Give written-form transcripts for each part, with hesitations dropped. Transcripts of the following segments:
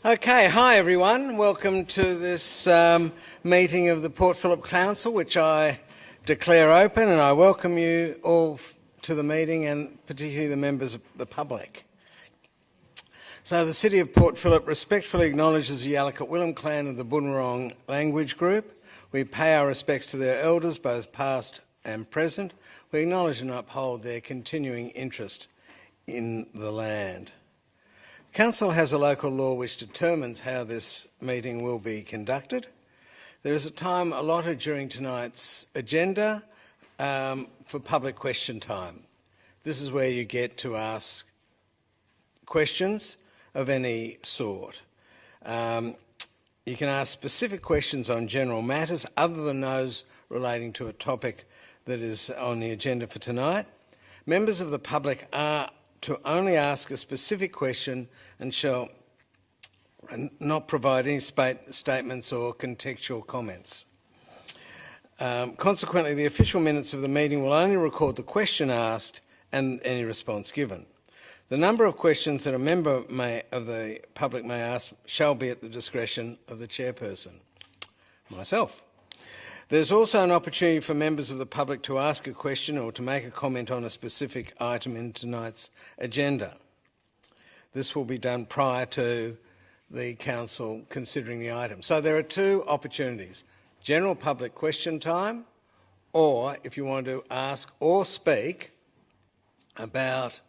Okay, hi everyone. Welcome to this meeting of the Port Phillip Council, which I declare open, and I welcome you all to the meeting, and particularly the members of the public. So the City of Port Phillip respectfully acknowledges the Yalukit Willam clan of the Bunurong language group. We pay our respects to their elders, both past and present. We acknowledge and uphold their continuing interest in the land. Council has a local law which determines how this meeting will be conducted. There is a time allotted during tonight's agenda for public question time. This is where you get to ask questions of any sort. You can ask specific questions on general matters other than those relating to a topic that is on the agenda for tonight. Members of the public are to only ask a specific question and shall not provide any statements or contextual comments. Consequently, the official minutes of the meeting will only record the question asked and any response given. The number of questions that a member of the public may ask shall be at the discretion of the chairperson, myself. There's also an opportunity for members of the public to ask a question or to make a comment on a specific item in tonight's agenda. This will be done prior to the council considering the item. So there are two opportunities: general public question time, or if you want to ask or speak about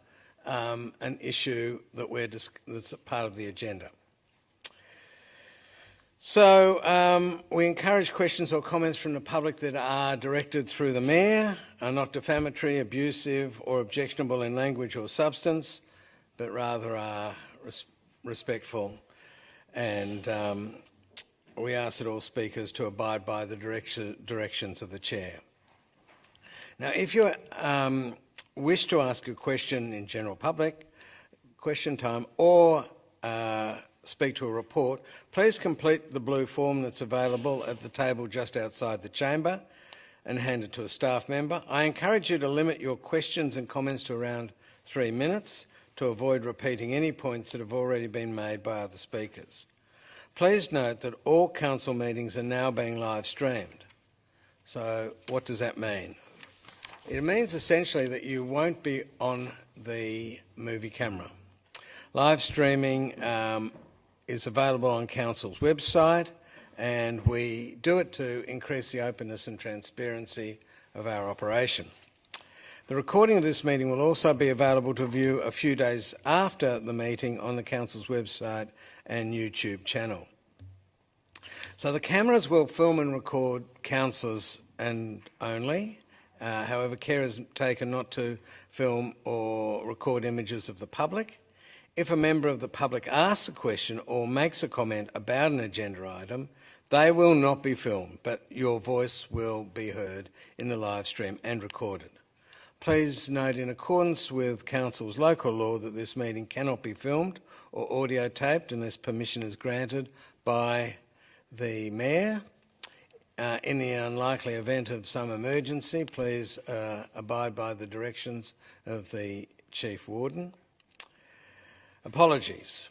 an issue that's a part of the agenda. So we encourage questions or comments from the public that are directed through the Mayor, are not defamatory, abusive or objectionable in language or substance, but rather are respectful, and we ask that all speakers to abide by the directions of the Chair. Now, if you wish to ask a question in general public question time or speak to a report, please complete the blue form that's available at the table just outside the chamber and hand it to a staff member. I encourage you to limit your questions and comments to around 3 minutes to avoid repeating any points that have already been made by other speakers. Please note that all council meetings are now being live streamed. So what does that mean? It means essentially that you won't be on the movie camera. Live streaming is available on Council's website, and we do it to increase the openness and transparency of our operation. The recording of this meeting will also be available to view a few days after the meeting on the Council's website and YouTube channel. So the cameras will film and record councillors and only. However, care is taken not to film or record images of the public. If a member of the public asks a question or makes a comment about an agenda item, they will not be filmed, but your voice will be heard in the live stream and recorded. Please note, in accordance with Council's local law, that this meeting cannot be filmed or audio taped unless permission is granted by the Mayor. In the unlikely event of some emergency, please abide by the directions of the Chief Warden. Apologies.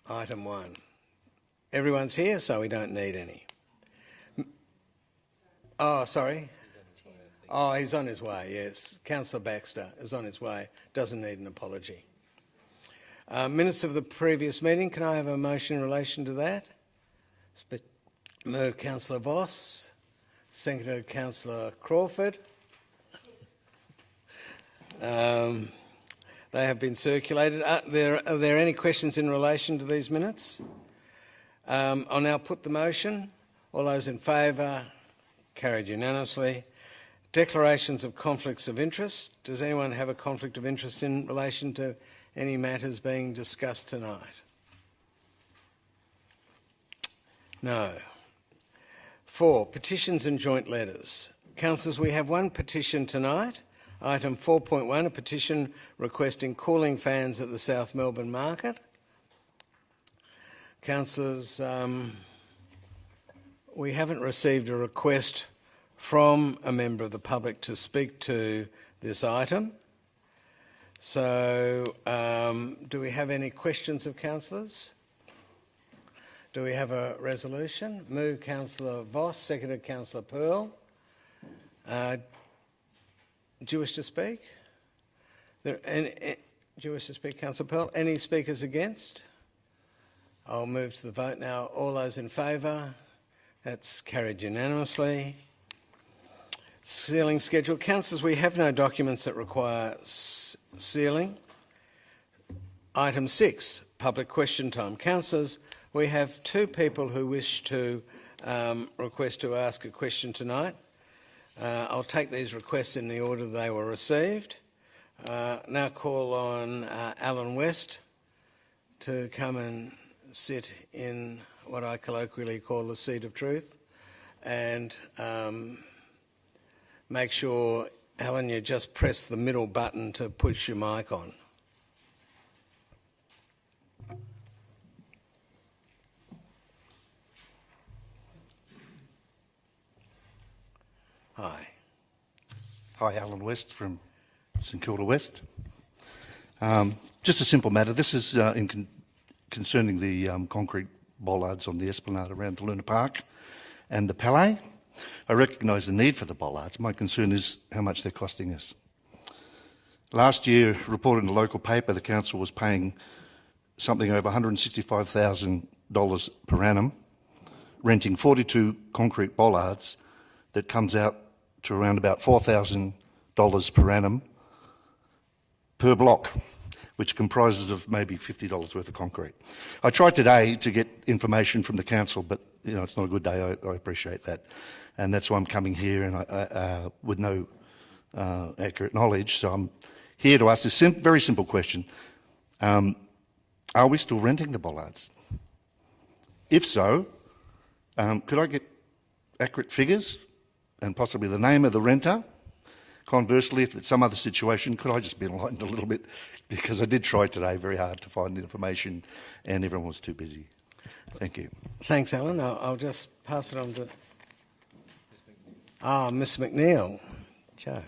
Item 1. Everyone's here, so we don't need any. Oh, sorry. Oh, he's on his way, yes. Councillor Baxter is on his way. Doesn't need an apology. Minutes of the previous meeting. Can I have a motion in relation to that? Moved Councillor Voss. Seconded Councillor Crawford. They have been circulated. Are there any questions in relation to these minutes? I'll now put the motion. All those in favour? Carried unanimously. Declarations of conflicts of interest. Does anyone have a conflict of interest in relation to any matters being discussed tonight? No. 4. Petitions and joint letters. Councillors, we have one petition tonight. Item 4.1, a petition requesting cooling fans at the South Melbourne market. Councillors, we haven't received a request from a member of the public to speak to this item. So do we have any questions of councillors? Do we have a resolution? Moved Councillor Voss, seconded Councillor Pearl. Do you wish to speak? Do you wish to speak, Councillor Pearl? Any speakers against? I'll move to the vote now. All those in favour? That's carried unanimously. Sealing schedule. Councillors, we have no documents that require sealing. Item 6, public question time. Councillors, we have 2 people who wish to request to ask a question tonight. I'll take these requests in the order they were received. Now call on Alan West to come and sit in what I colloquially call the seat of truth, and make sure, Alan, you just press the middle button to push your mic on. Hi. Hi, Alan West from St Kilda West. Just a simple matter. This is concerning the concrete bollards on the esplanade around the Luna Park and the Palais. I recognise the need for the bollards. My concern is how much they're costing us. Last year, reported in the local paper, the council was paying something over $165,000 per annum, renting 42 concrete bollards. That comes out to around about $4,000 per annum per block, which comprises of maybe $50 worth of concrete. I tried today to get information from the council, but it's not a good day. I appreciate that, and that's why I'm coming here, and I with no accurate knowledge. So I'm here to ask this very simple question: are we still renting the bollards? If so, could I get accurate figures and possibly the name of the renter? Conversely, if it's some other situation, could I just be enlightened a little bit? Because I did try today very hard to find the information and everyone was too busy. Thank you. Thanks, Alan. I'll just pass it on to... Miss McNeil. Joe.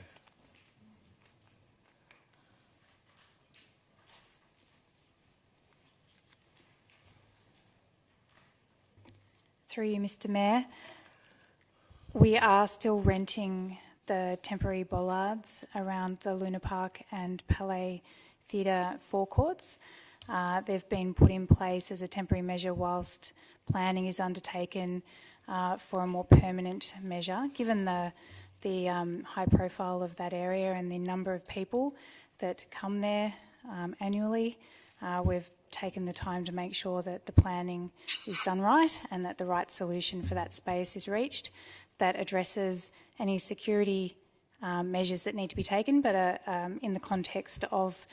Through you, Mr Mayor. We are still renting the temporary bollards around the Luna Park and Palais Theatre forecourts. They've been put in place as a temporary measure whilst planning is undertaken for a more permanent measure. Given the high profile of that area and the number of people that come there annually, we've taken the time to make sure that the planning is done right and that the right solution for that space is reached that addresses any security measures that need to be taken, but in the context of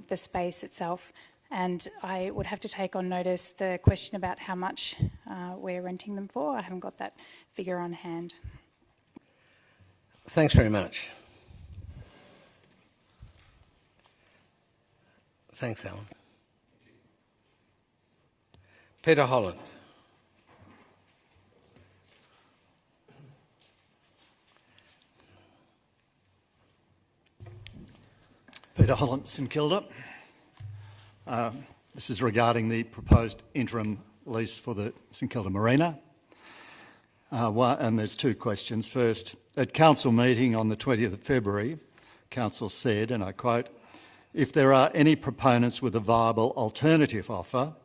the space itself. And I would have to take on notice the question about how much we're renting them for. I haven't got that figure on hand. Thanks very much. Thanks, Alan. Peter Holland. Peter Holland, St Kilda. This is regarding the proposed interim lease for the St Kilda Marina. And there's 2 questions. First, at council meeting on the 20th of February, council said, and I quote, "If there are any proponents with a viable alternative offer,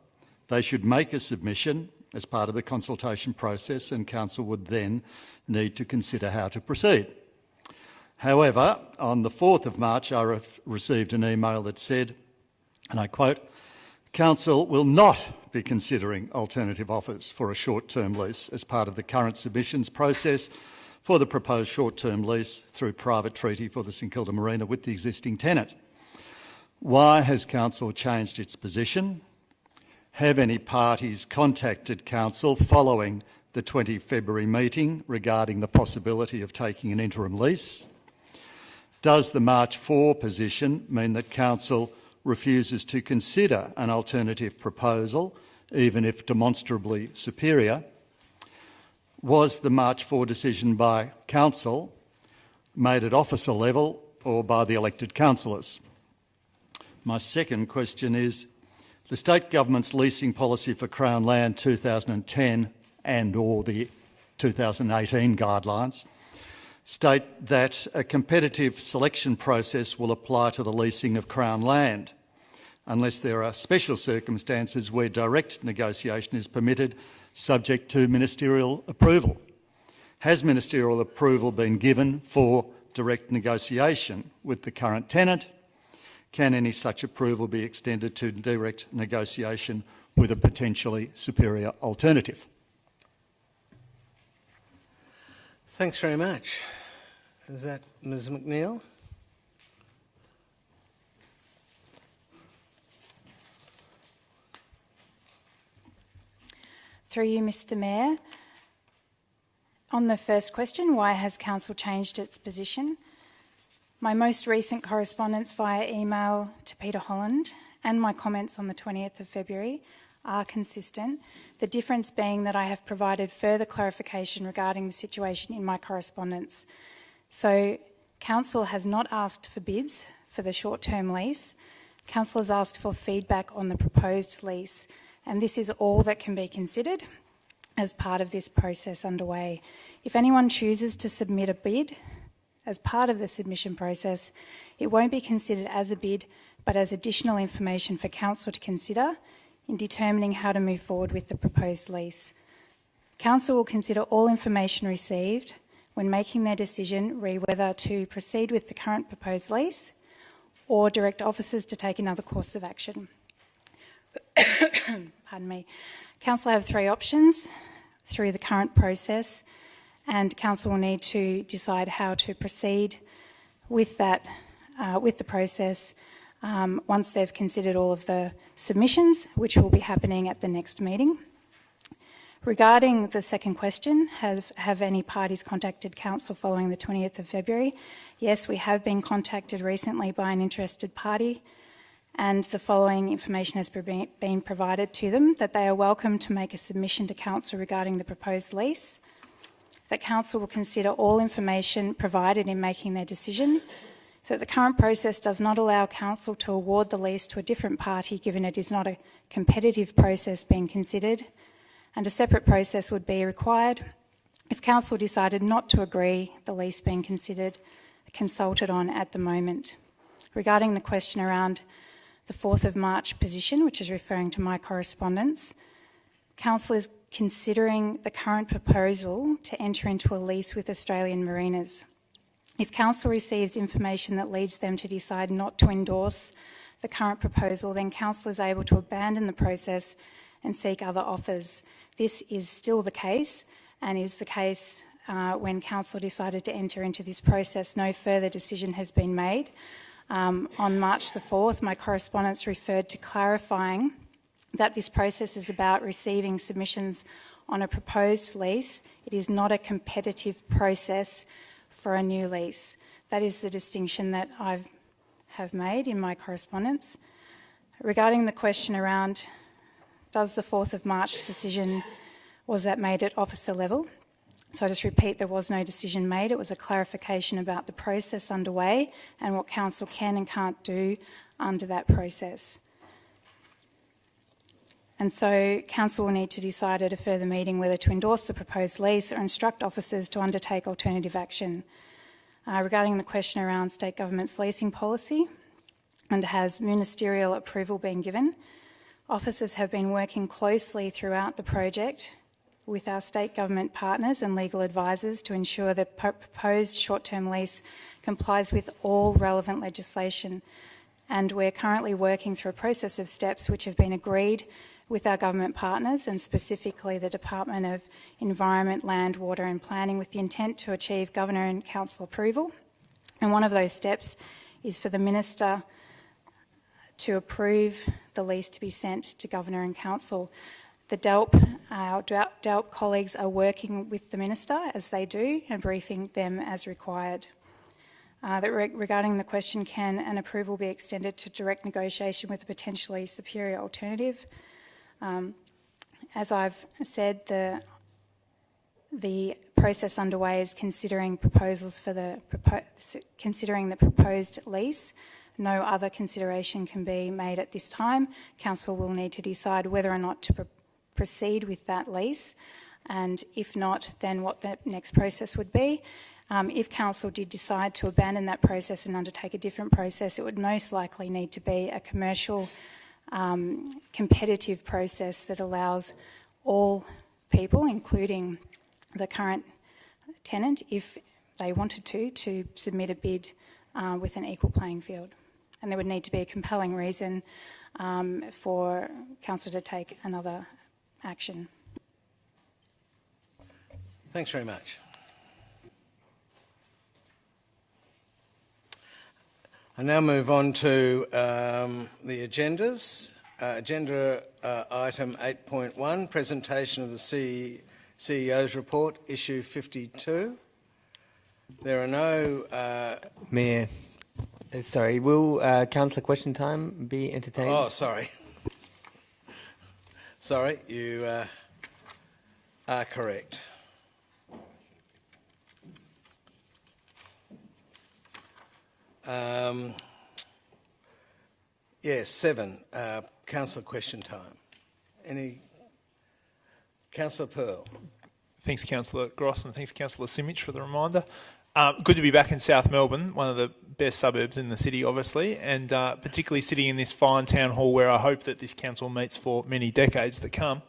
they should make a submission as part of the consultation process, and council would then need to consider how to proceed." However, on the 4th of March, I received an email that said, and I quote, "Council will not be considering alternative offers for a short-term lease as part of the current submissions process for the proposed short-term lease through private treaty for the St Kilda Marina with the existing tenant." Why has council changed its position? Have any parties contacted council following the 20 February meeting regarding the possibility of taking an interim lease? Does the March 4 position mean that council refuses to consider an alternative proposal, even if demonstrably superior? Was the March 4 decision by council made at officer level or by the elected councillors? My second question is, The state government's leasing policy for Crown land 2010 and or the 2018 guidelines state that a competitive selection process will apply to the leasing of Crown land, unless there are special circumstances where direct negotiation is permitted, subject to ministerial approval. Has ministerial approval been given for direct negotiation with the current tenant? Can any such approval be extended to direct negotiation with a potentially superior alternative? Thanks very much. Is that Ms McNeil? Through you, Mr Mayor. On the first question, why has Council changed its position? My most recent correspondence via email to Peter Holland and my comments on the 20th of February are consistent, the difference being that I have provided further clarification regarding the situation in my correspondence. So Council has not asked for bids for the short-term lease. Council has asked for feedback on the proposed lease, and this is all that can be considered as part of this process underway. If anyone chooses to submit a bid as part of the submission process, it won't be considered as a bid, but as additional information for Council to consider in determining how to move forward with the proposed lease. Council will consider all information received when making their decision re whether to proceed with the current proposed lease or direct officers to take another course of action. Pardon me. Council have three options through the current process, and Council will need to decide how to proceed with that, with the process once they've considered all of the submissions, which will be happening at the next meeting. Regarding the second question, have any parties contacted Council following the 20th of February? Yes, we have been contacted recently by an interested party, and the following information has been provided to them: that they are welcome to make a submission to Council regarding the proposed lease, that Council will consider all information provided in making their decision, that the current process does not allow Council to award the lease to a different party given it is not a competitive process being considered, and a separate process would be required if Council decided not to agree the lease being consulted on at the moment. Regarding the question around the 4th of March position, which is referring to my correspondence, Council is considering the current proposal to enter into a lease with Australian Marinas. If Council receives information that leads them to decide not to endorse the current proposal, then Council is able to abandon the process and seek other offers. This is still the case, and is the case when Council decided to enter into this process. No further decision has been made. On March the 4th, my correspondence referred to clarifying that this process is about receiving submissions on a proposed lease. It is not a competitive process for a new lease. That is the distinction that I have made in my correspondence. Regarding the question around does the 4th of March decision, was that made at officer level? So I just repeat, there was no decision made. It was a clarification about the process underway and what Council can and can't do under that process. And so Council will need to decide at a further meeting whether to endorse the proposed lease or instruct officers to undertake alternative action. Regarding the question around state government's leasing policy and has ministerial approval been given, officers have been working closely throughout the project with our state government partners and legal advisors to ensure the proposed short-term lease complies with all relevant legislation. And we're currently working through a process of steps which have been agreed with our government partners, and specifically the Department of Environment, Land, Water and Planning, with the intent to achieve Governor and Council approval. And one of those steps is for the Minister to approve the lease to be sent to Governor and Council. The our DELP colleagues are working with the Minister as they do and briefing them as required. Regarding the question, can an approval be extended to direct negotiation with a potentially superior alternative? As I've said, the process underway is considering proposals for considering the proposed lease no other consideration can be made at this time, council will need to decide whether or not to proceed with that lease, and if not, then what the next process would be. If council did decide to abandon that process and undertake a different process, it would most likely need to be a commercial, competitive process that allows all people, including the current tenant, if they wanted to submit a bid with an equal playing field. And there would need to be a compelling reason for council to take another action. Thanks very much. I now move on to the agendas. Agenda item 8.1, presentation of the CEO's report, issue 52. There are no... Mayor, sorry, will councillor question time be entertained? Oh, sorry. Sorry, you are correct. Yes, 7, councillor question time. Councillor Pearl. Thanks, Councillor Gross, and thanks, Councillor Simic, for the reminder. Good to be back in South Melbourne, one of the best suburbs in the city, obviously, and particularly sitting in this fine town hall where I hope that this council meets for many decades to come.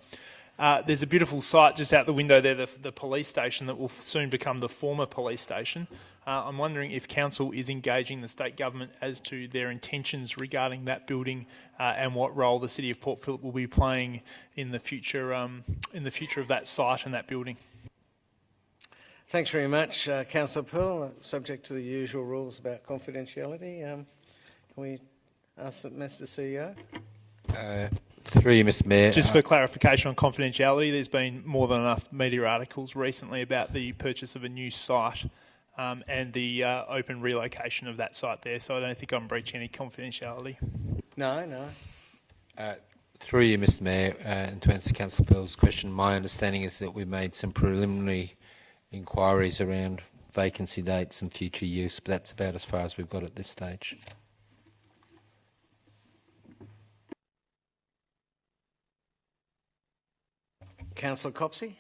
There's a beautiful site just out the window there, the police station that will soon become the former police station. I'm wondering if council is engaging the state government as to their intentions regarding that building and what role the City of Port Phillip will be playing in the future of that site and that building. Thanks very much, Councillor Pearl. Subject to the usual rules about confidentiality, can we ask Mr. CEO? Through you, Mr. Mayor. Just for clarification on confidentiality, there's been more than enough media articles recently about the purchase of a new site and the open relocation of that site there, so I don't think I'm breaching any confidentiality. No. Through you, Mr. Mayor, and to answer Councillor Pearl's question, my understanding is that we've made some preliminary inquiries around vacancy dates and future use, but that's about as far as we've got at this stage. Councillor Copsey?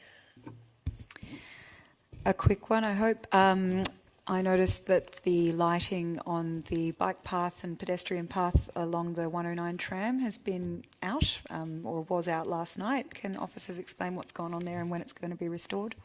A quick one, I hope. I noticed that the lighting on the bike path and pedestrian path along the 109 tram has been out, or was out last night. Can officers explain what's gone on there and when it's going to be restored?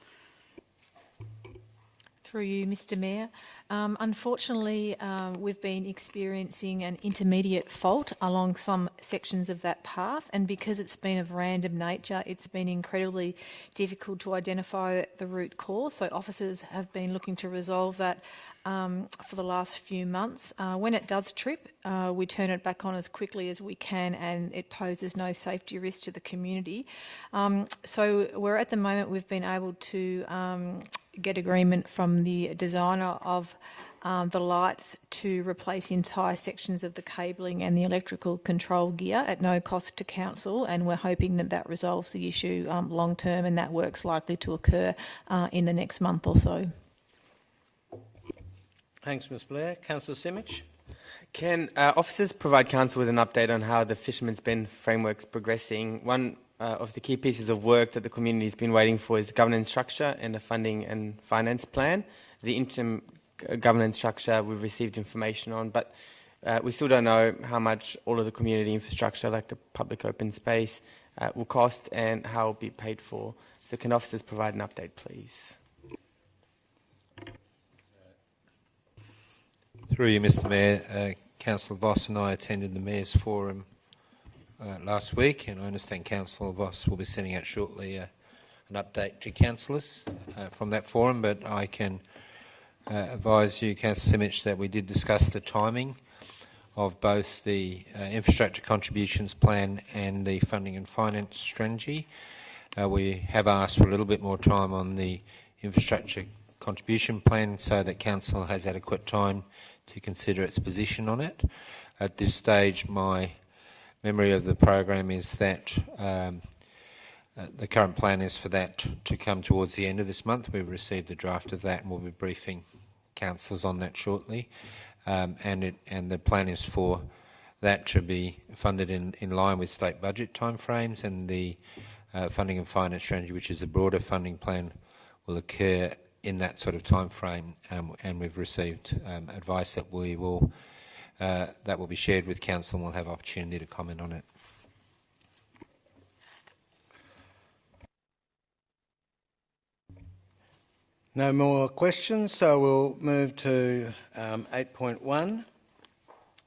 Through you, Mr. Mayor. Unfortunately, we've been experiencing an intermediate fault along some sections of that path, and because it's been of random nature, it's been incredibly difficult to identify the root cause. So officers have been looking to resolve that for the last few months. When it does trip, we turn it back on as quickly as we can, and it poses no safety risk to the community. So we're at the moment, we've been able to get agreement from the designer of the lights to replace entire sections of the cabling and the electrical control gear at no cost to council, and we're hoping that that resolves the issue long term, and that work's likely to occur in the next month or so. Thanks, Ms Blair. Councillor Simic? Can officers provide council with an update on how the Fisherman's Bend framework's progressing? One of the key pieces of work that the community has been waiting for is governance structure and a funding and finance plan. The interim governance structure we've received information on, but we still don't know how much all of the community infrastructure, like the public open space, will cost and how it will be paid for. So can officers provide an update, please? Through you, Mr. Mayor, Councillor Voss and I attended the Mayor's Forum last week, and I understand Councillor Voss will be sending out shortly an update to councillors from that forum, but I can advise you, Councillor Simic, that we did discuss the timing of both the infrastructure contributions plan and the funding and finance strategy. We have asked for a little bit more time on the infrastructure contribution plan so that Council has adequate time to consider its position on it. At this stage, my memory of the program is that the current plan is for that to come towards the end of this month. We've received the draft of that and we'll be briefing councillors on that shortly. and the plan is for that to be funded in line with state budget timeframes, and the funding and finance strategy, which is a broader funding plan, will occur in that sort of timeframe. And we've received advice that will be shared with council, and we'll have opportunity to comment on it. No more questions, so we'll move to 8.1,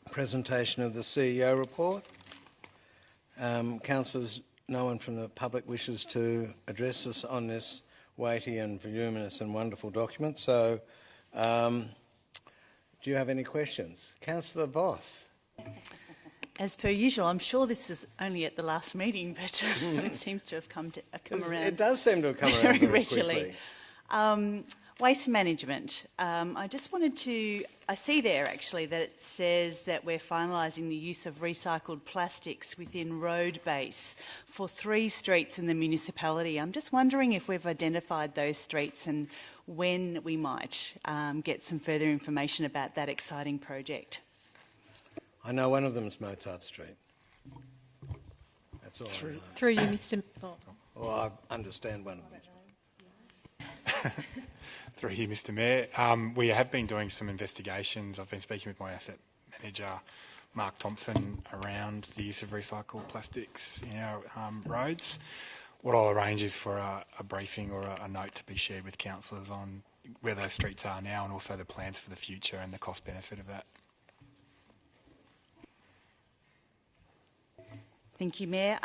presentation of the CEO report. Councillors, no one from the public wishes to address us on this weighty and voluminous and wonderful document. So, do you have any questions? Councillor Voss. As per usual, I'm sure this is only at the last meeting, but it seems to have come around. It does seem to have come around very very regularly. quickly. Waste management. I just wanted to, I see there actually that it says that we're finalising the use of recycled plastics within road base for 3 streets in the municipality. I'm just wondering if we've identified those streets and when we might get some further information about that exciting project. I know one of them is Mozart Street. That's all I know. Through you, Mr. Or I understand one of them. Through you, Mr. Mayor. We have been doing some investigations. I've been speaking with my asset manager, Mark Thompson, around the use of recycled plastics in our roads. What I'll arrange is for a briefing or a note to be shared with councillors on where those streets are now, and also the plans for the future and the cost benefit of that. Thank you, Mayor.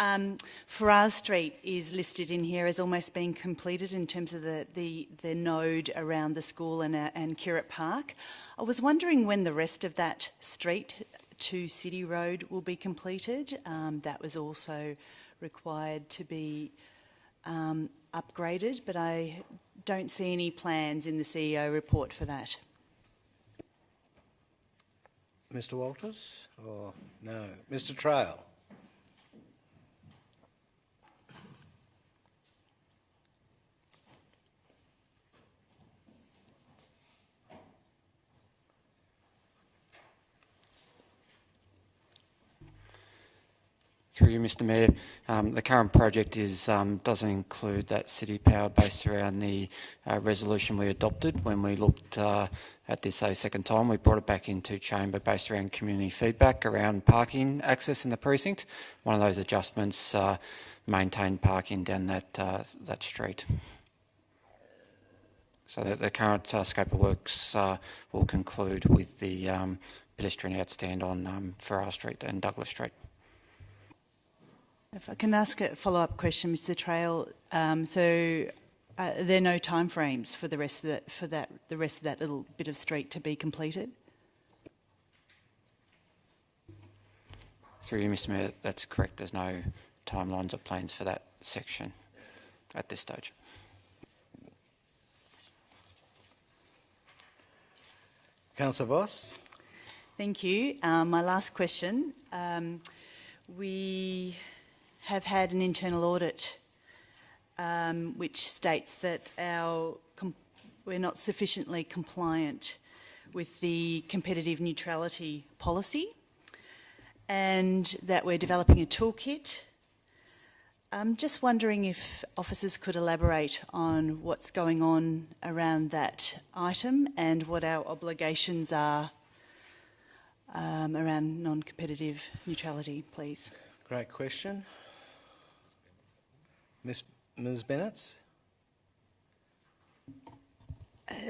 Faraz Street is listed in here as almost being completed in terms of the node around the school and Currett Park. I was wondering when the rest of that street to City Road will be completed. That was also required to be upgraded, but I don't see any plans in the CEO report for that. Mr. Walters? Or no? Mr. Trail? Through you, Mr. Mayor, the current project doesn't include that city power based around the resolution we adopted when we looked at this a second time. We brought it back into chamber based around community feedback around parking access in the precinct. One of those adjustments maintained parking down that street. So the current scope of works will conclude with the pedestrian outstand on Farrar Street and Douglas Street. If I can ask a follow-up question, Mr. Trail. There are no timeframes for the rest of that little bit of street to be completed? Through you, Mr. Mayor, that's correct. There's no timelines or plans for that section at this stage. Councillor Voss? Thank you. My last question. We have had an internal audit which states that we're not sufficiently compliant with the competitive neutrality policy and that we're developing a toolkit. I'm just wondering if officers could elaborate on what's going on around that item and what our obligations are around non-competitive neutrality, please. Great question. Ms. Bennett?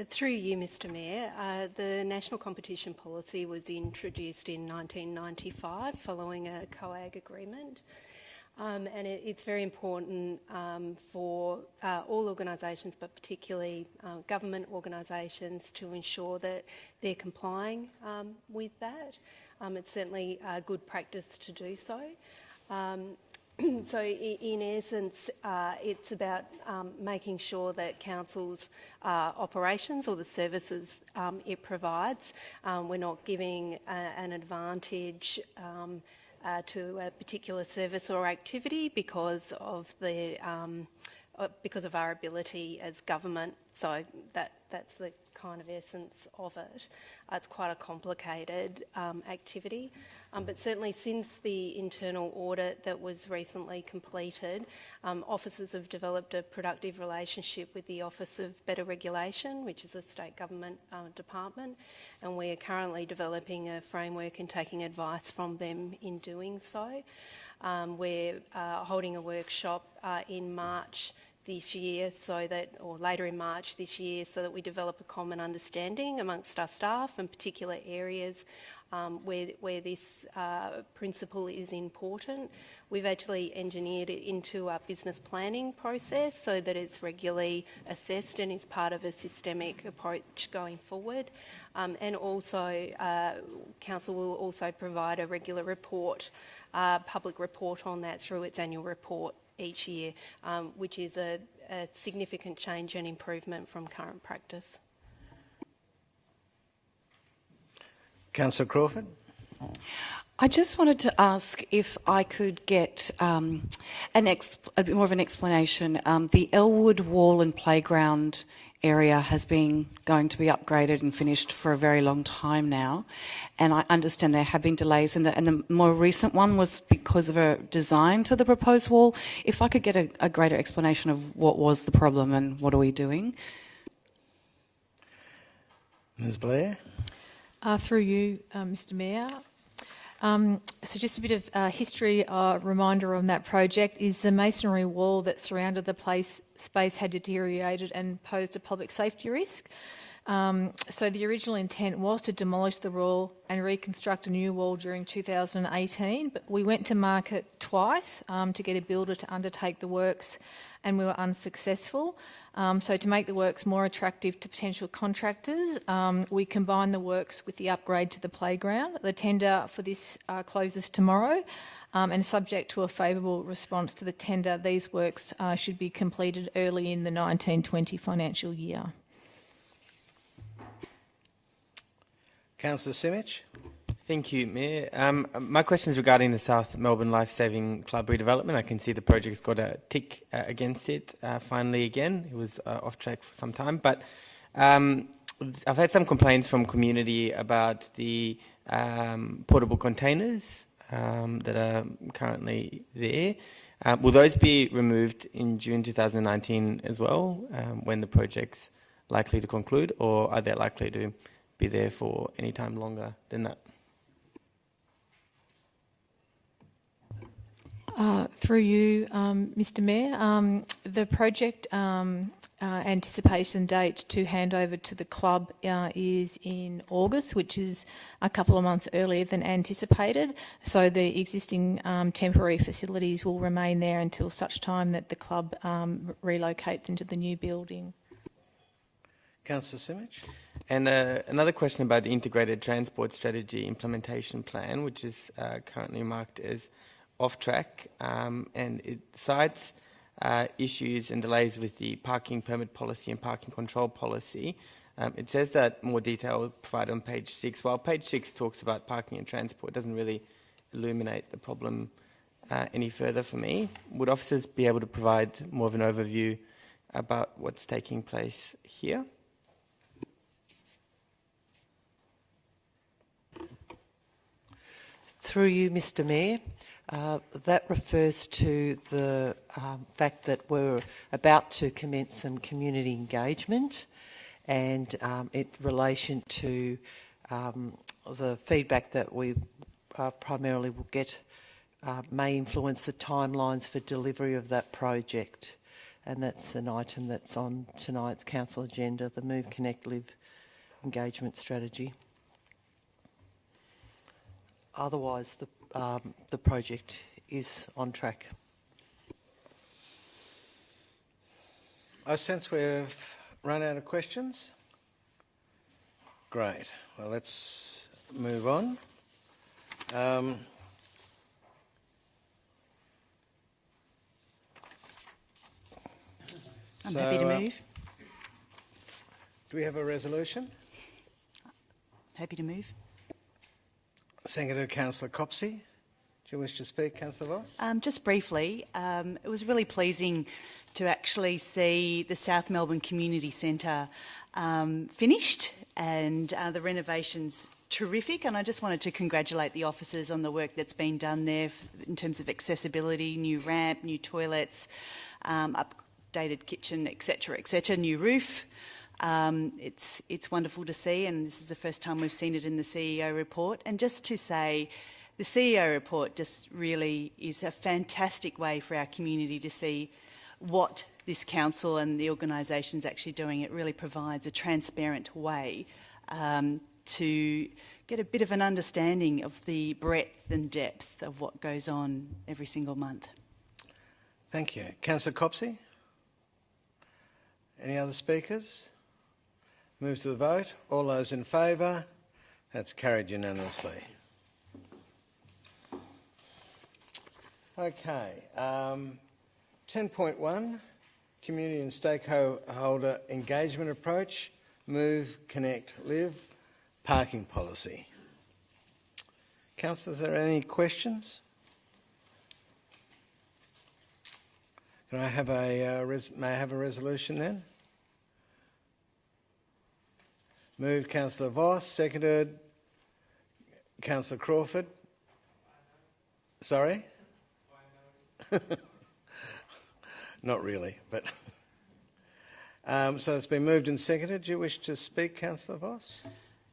Through you, Mr. Mayor, the National Competition Policy was introduced in 1995 following a COAG agreement. And it's very important for all organisations, but particularly government organisations, to ensure that they're complying with that. It's certainly a good practice to do so. So in essence, it's about making sure that council's operations or the services it provides, we're not giving an advantage to a particular service or activity because of the because of our ability as government. So that's the kind of essence of it. It's quite a complicated activity, but certainly since the internal audit that was recently completed, officers have developed a productive relationship with the Office of Better Regulation, which is a state government department, and we are currently developing a framework and taking advice from them in doing so. We're holding a workshop in March this year, or later in March this year, so that we develop a common understanding amongst our staff and particular areas where this principle is important. We've actually engineered it into our business planning process so that it's regularly assessed and is part of a systemic approach going forward. And also, Council will also provide a regular report, public report on that through its annual report each year, which is a significant change and improvement from current practice. Councillor Crawford. I just wanted to ask if I could get a bit more of an explanation. The Elwood Wall and Playground area has been going to be upgraded and finished for a very long time now, and I understand there have been delays, and the more recent one was because of a design to the proposed wall. If I could get a greater explanation of what was the problem and what are we doing? Ms Blair. Through you, Mr Mayor. So just a bit of history reminder on that project is the masonry wall that surrounded the space had deteriorated and posed a public safety risk. So the original intent was to demolish the wall and reconstruct a new wall during 2018, but we went to market twice to get a builder to undertake the works, and we were unsuccessful. So to make the works more attractive to potential contractors, we combined the works with the upgrade to the playground. The tender for this closes tomorrow, and subject to a favourable response to the tender, these works should be completed early in the 1920 financial year. Councillor Simic. Thank you, Mayor. My question is regarding the South Melbourne Lifesaving Club redevelopment. I can see the project's got a tick against it finally again. It was off track for some time, but I've had some complaints from community about the portable containers that are currently there. Will those be removed in June 2019 as well, when the project's likely to conclude, or are they likely to be there for any time longer than that? Through you, Mr Mayor, the project anticipation date to hand over to the club is in August, which is a couple of months earlier than anticipated. So the existing temporary facilities will remain there until such time that the club relocates into the new building. Councillor Simic. And another question about the Integrated Transport Strategy Implementation Plan, which is currently marked as off track, and it cites issues and delays with the parking permit policy and parking control policy. It says that more detail provided on page 6. While page 6 talks about parking and transport, it doesn't really illuminate the problem any further for me. Would officers be able to provide more of an overview about what's taking place here? Through you, Mr Mayor. That refers to the fact that we're about to commence some community engagement, and in relation to the feedback that we primarily will get may influence the timelines for delivery of that project. And that's an item that's on tonight's council agenda, the Move, Connect, Live engagement strategy. Otherwise, the project is on track. I sense we've run out of questions. Great. Well, let's move on. I'm happy to move. Do we have a resolution? Happy to move. Seconded Councillor Copsey. Do you wish to speak, Councillor Voss? Just briefly, it was really pleasing to actually see the South Melbourne Community Centre finished, and the renovation's terrific, and I just wanted to congratulate the officers on the work that's been done there in terms of accessibility, new ramp, new toilets, updated kitchen, etc., new roof. It's wonderful to see, and this is the first time we've seen it in the CEO report. And just to say, the CEO report just really is a fantastic way for our community to see what this council and the organisation's actually doing. It really provides a transparent way to get a bit of an understanding of the breadth and depth of what goes on every single month. Thank you. Councillor Copsey? Any other speakers? Move to the vote. All those in favour? That's carried unanimously. Okay. 10.1, Community and Stakeholder Engagement Approach, Move, Connect, Live, Parking Policy. Councillors, are there any questions? Can I have a may I have a resolution then? Moved, Councillor Voss. Seconded, Councillor Crawford. Sorry? Not really, but so it's been moved and seconded. Do you wish to speak, Councillor Voss?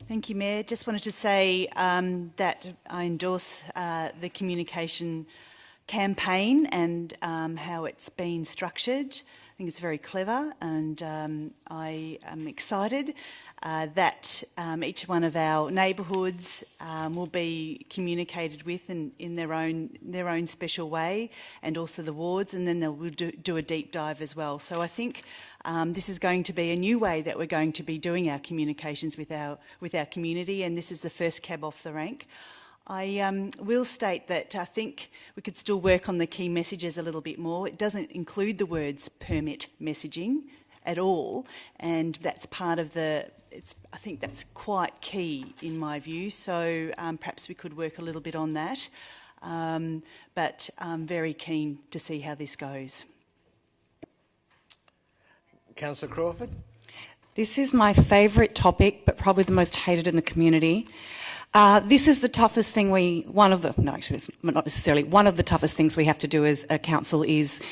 Thank you, Mayor. Just wanted to say that I endorse the communication campaign and how it's been structured. I think it's very clever, and I am excited that each one of our neighbourhoods will be communicated with in their own special way, and also the wards, and then they'll do a deep dive as well. So I think this is going to be a new way that we're going to be doing our communications with our community, and this is the first cab off the rank. I will state that I think we could still work on the key messages a little bit more. It doesn't include the words permit messaging at all, and that's part of the, I think that's quite key in my view, so perhaps we could work a little bit on that, but I'm very keen to see how this goes. Councillor Crawford? This is my favourite topic, but probably the most hated in the community. This is the toughest thing one of the toughest things we have to do as a council is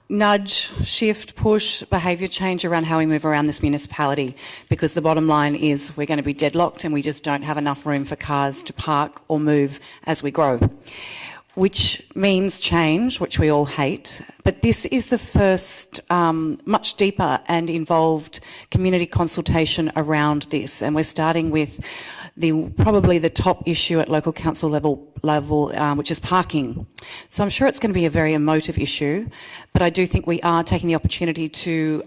nudge, shift, push behaviour change around how we move around this municipality, because the bottom line is we're going to be deadlocked and we just don't have enough room for cars to park or move as we grow, which means change, which we all hate. But this is the first much deeper and involved community consultation around this, and we're starting with probably the top issue at local council level, which is parking. So I'm sure it's going to be a very emotive issue, but I do think we are taking the opportunity to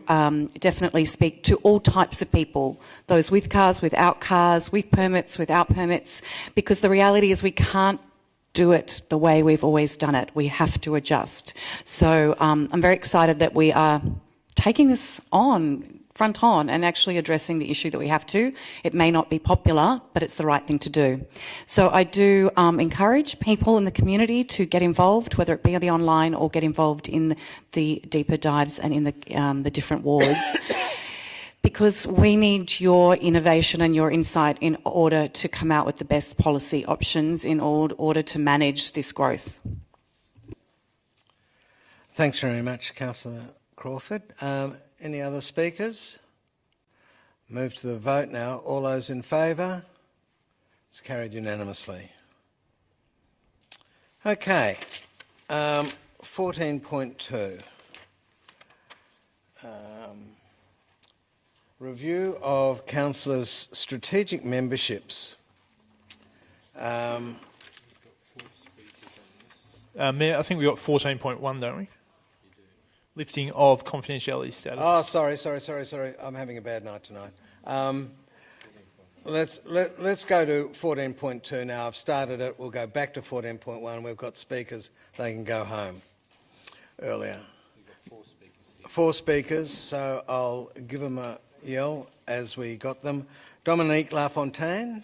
definitely speak to all types of people, those with cars, without cars, with permits, without permits, because the reality is we can't do it the way we've always done it. We have to adjust. So I'm very excited that we are taking this front on and actually addressing the issue that we have to. It may not be popular, but it's the right thing to do. So I do encourage people in the community to get involved, whether it be on the online or get involved in the deeper dives and in the different wards. Because we need your innovation and your insight in order to come out with the best policy options in order to manage this growth. Thanks very much, Councillor Crawford. Any other speakers? Move to the vote now. All those in favour? It's carried unanimously. Okay, 14.2. Review of councillors' strategic memberships. Mayor, I think we've got 14.1, don't we? Lifting of confidentiality status. Oh, sorry. I'm having a bad night tonight. Let's go to 14.2 now. I've started it. We'll go back to 14.1. We've got speakers. They can go home earlier. We've got 4 speakers here. 4 speakers, so I'll give them a yell as we got them. Dominique Lafontaine.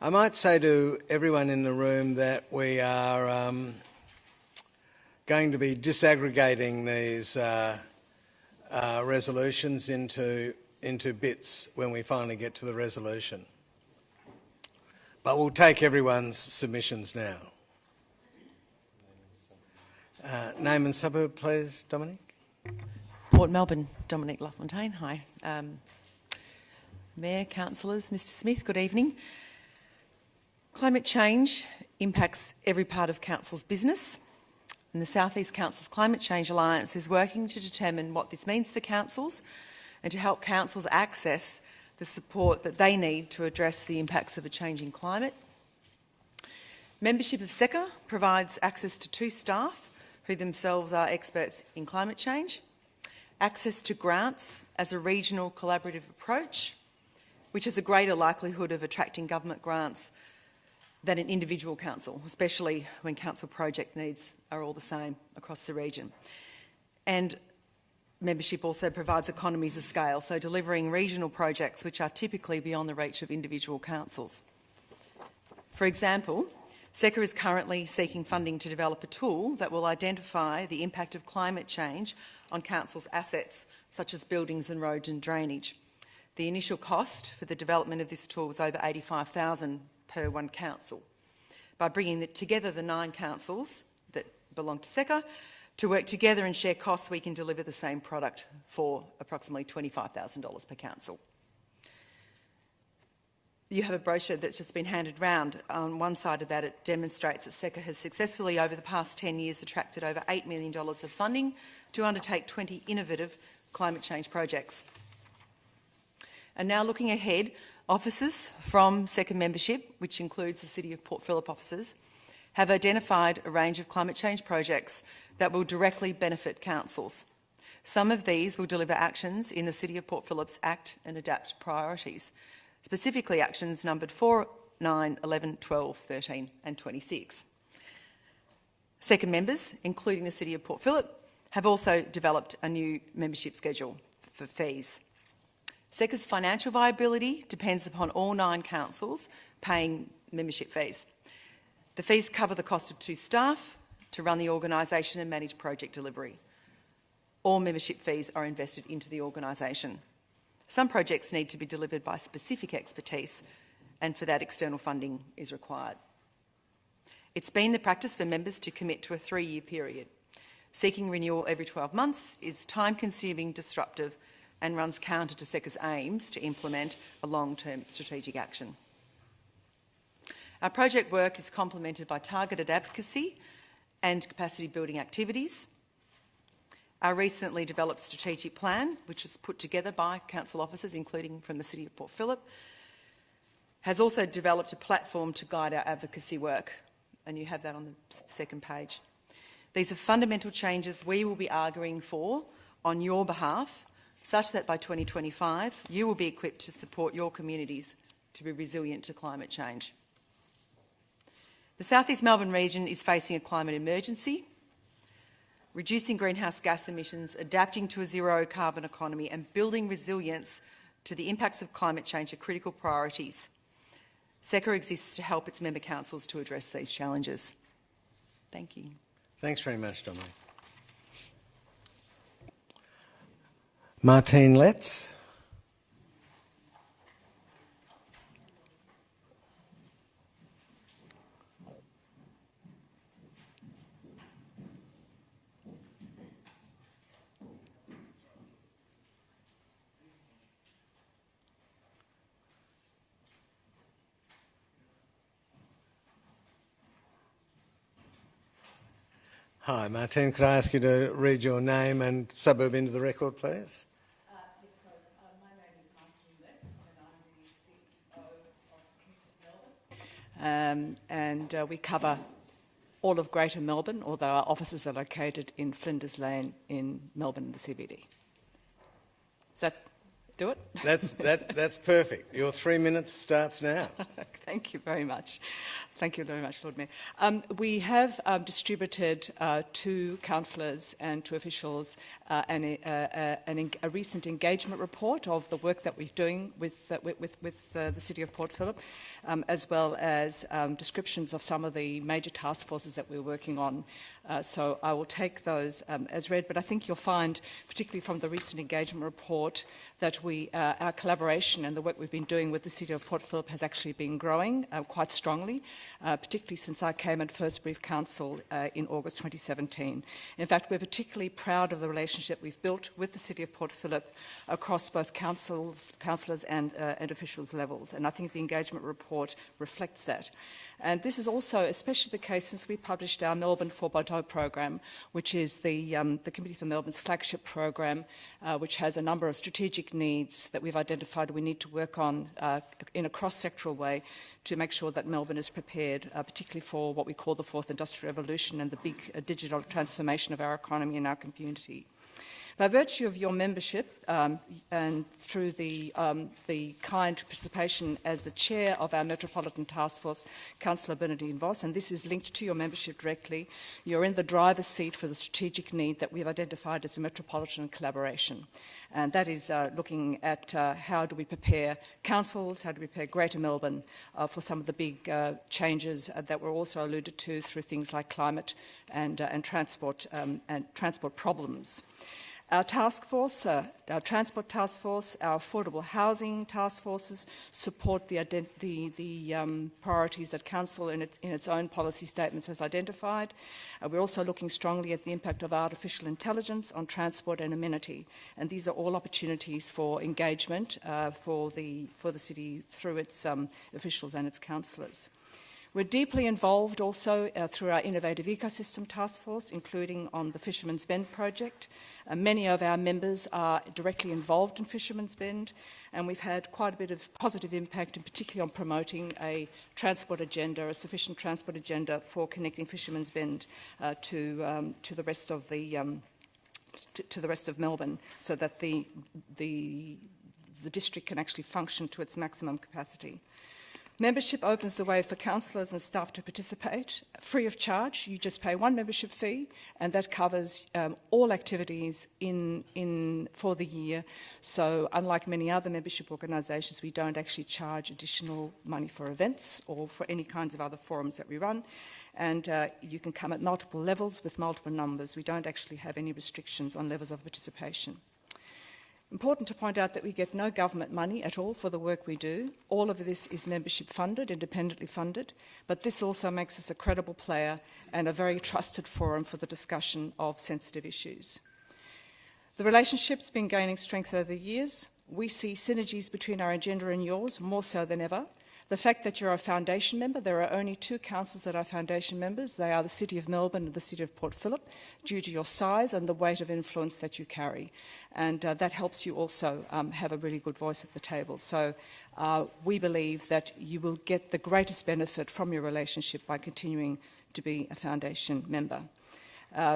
I might say to everyone in the room that we are going to be disaggregating these resolutions into bits when we finally get to the resolution. But we'll take everyone's submissions now. Name and suburb, please, Dominic. Port Melbourne, Dominic LaFontaine. Hi. Mayor, councillors, Mr Smith, good evening. Climate change impacts every part of council's business, and the South East Council's Climate Change Alliance is working to determine what this means for councils and to help councils access the support that they need to address the impacts of a changing climate. Membership of SECA provides access to 2 staff who themselves are experts in climate change, access to grants as a regional collaborative approach, which has a greater likelihood of attracting government grants than an individual council, especially when council project needs are all the same across the region. And membership also provides economies of scale, so delivering regional projects which are typically beyond the reach of individual councils. For example, SECA is currently seeking funding to develop a tool that will identify the impact of climate change on councils' assets, such as buildings and roads and drainage. The initial cost for the development of this tool was over $85,000 per one council. By bringing together the 9 councils that belong to SECA to work together and share costs, we can deliver the same product for approximately $25,000 per council. You have a brochure that's just been handed round. On one side of that, it demonstrates that SECA has successfully, over the past 10 years, attracted over $8 million of funding to undertake 20 innovative climate change projects. And now looking ahead, officers from SECA membership, which includes the City of Port Phillip officers, have identified a range of climate change projects that will directly benefit councils. Some of these will deliver actions in the City of Port Phillip's Act and Adapt priorities, specifically actions numbered 4, 9, 11, 12, 13 and 26. SECA members, including the City of Port Phillip, have also developed a new membership schedule for fees. SECA's financial viability depends upon all 9 councils paying membership fees. The fees cover the cost of 2 staff to run the organisation and manage project delivery. All membership fees are invested into the organisation. Some projects need to be delivered by specific expertise, and for that external funding is required. It's been the practice for members to commit to a 3-year period. Seeking renewal every 12 months is time-consuming, disruptive, and runs counter to SECA's aims to implement a long-term strategic action. Our project work is complemented by targeted advocacy and capacity building activities. Our recently developed strategic plan, which was put together by council officers, including from the City of Port Phillip, has also developed a platform to guide our advocacy work, and you have that on the second page. These are fundamental changes we will be arguing for on your behalf, such that by 2025 you will be equipped to support your communities to be resilient to climate change. The South East Melbourne region is facing a climate emergency. Reducing greenhouse gas emissions, adapting to a zero carbon economy and building resilience to the impacts of climate change are critical priorities. SECA exists to help its member councils to address these challenges. Thank you. Thanks very much, Dominic. Martine Letts. Hi, Martine. Could I ask you to read your name and suburb into the record, please? Yes, so my name is Martine Letts, and I'm the CEO of Petition Melbourne. And we cover all of Greater Melbourne, although our offices are located in Flinders Lane in Melbourne, the CBD. Is that do it? That's perfect. Your 3 minutes starts now. Thank you very much. Thank you very much, Lord Mayor. We have distributed to councillors and to officials a recent engagement report of the work that we're doing with the City of Port Phillip, as well as descriptions of some of the major task forces that we're working on. So I will take those as read, but I think you'll find, particularly from the recent engagement report, that our collaboration and the work we've been doing with the City of Port Phillip has actually been growing quite strongly, particularly since I came and first briefed Council in August 2017. In fact, we're particularly proud of the relationship we've built with the City of Port Phillip across both councillors and officials levels, and I think the engagement report reflects that. And this is also especially the case since we published our Melbourne 4.0 program, which is the Committee for Melbourne's flagship program, which has a number of strategic needs that we've identified we need to work on in a cross-sectoral way to make sure that Melbourne is prepared, particularly for what we call the fourth industrial revolution and the big digital transformation of our economy and our community. By virtue of your membership and through the kind participation as the chair of our Metropolitan Task Force, Councillor Bernadine Voss, and this is linked to your membership directly, you're in the driver's seat for the strategic need that we've identified as a metropolitan collaboration. And that is looking at how do we prepare councils, how do we prepare Greater Melbourne for some of the big changes that were also alluded to through things like climate and transport problems. Our task force, our transport task force, our affordable housing task forces support the priorities that Council in its own policy statements has identified. We're also looking strongly at the impact of artificial intelligence on transport and amenity, and these are all opportunities for engagement for the city through its officials and its councillors. We're deeply involved also through our Innovative Ecosystem Task Force, including on the Fisherman's Bend project. Many of our members are directly involved in Fisherman's Bend, and we've had quite a bit of positive impact, and particularly on promoting a transport agenda, a sufficient transport agenda for connecting Fisherman's Bend to the rest of Melbourne, so that the district can actually function to its maximum capacity. Membership opens the way for councillors and staff to participate, free of charge. You just pay one membership fee, and that covers all activities for the year. So unlike many other membership organisations, we don't actually charge additional money for events or for any kinds of other forums that we run. And you can come at multiple levels with multiple numbers. We don't actually have any restrictions on levels of participation. Important to point out that we get no government money at all for the work we do. All of this is membership funded, independently funded, but this also makes us a credible player and a very trusted forum for the discussion of sensitive issues. The relationship's been gaining strength over the years. We see synergies between our agenda and yours, more so than ever. The fact that you're a foundation member, there are only two councils that are foundation members. They are the City of Melbourne and the City of Port Phillip, due to your size and the weight of influence that you carry. And that helps you also have a really good voice at the table. So we believe that you will get the greatest benefit from your relationship by continuing to be a foundation member.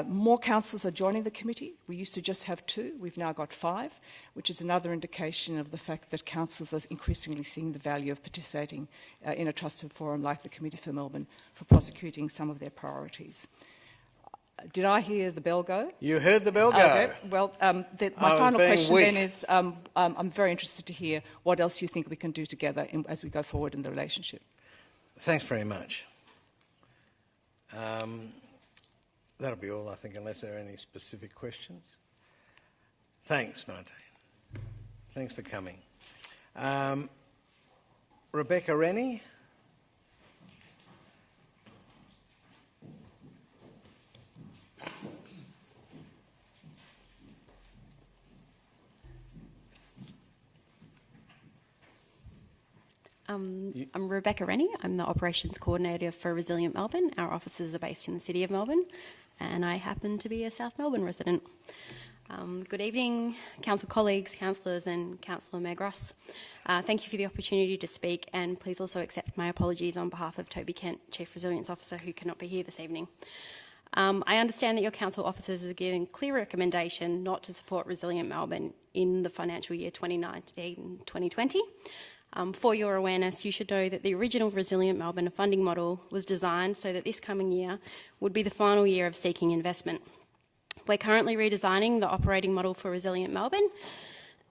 More councils are joining the committee. We used to just have 2. We've now got 5, which is another indication of the fact that councils are increasingly seeing the value of participating in a trusted forum like the Committee for Melbourne for prosecuting some of their priorities. Did I hear the bell go? You heard the bell go. Okay. Well, my final question then is, I'm very interested to hear what else you think we can do together as we go forward in the relationship. Thanks very much. That'll be all, I think, unless there are any specific questions. Thanks, 19. Thanks for coming. Rebecca Rennie. I'm Rebecca Rennie. I'm the Operations Coordinator for Resilient Melbourne. Our offices are based in the City of Melbourne, and I happen to be a South Melbourne resident. Good evening, council colleagues, councillors and Councillor Meg Ross. Thank you for the opportunity to speak, and please also accept my apologies on behalf of Toby Kent, Chief Resilience Officer, who cannot be here this evening. I understand that your council officers are giving clear recommendation not to support Resilient Melbourne in the financial year 2019-2020. For your awareness, you should know that the original Resilient Melbourne funding model was designed so that this coming year would be the final year of seeking investment. We're currently redesigning the operating model for Resilient Melbourne,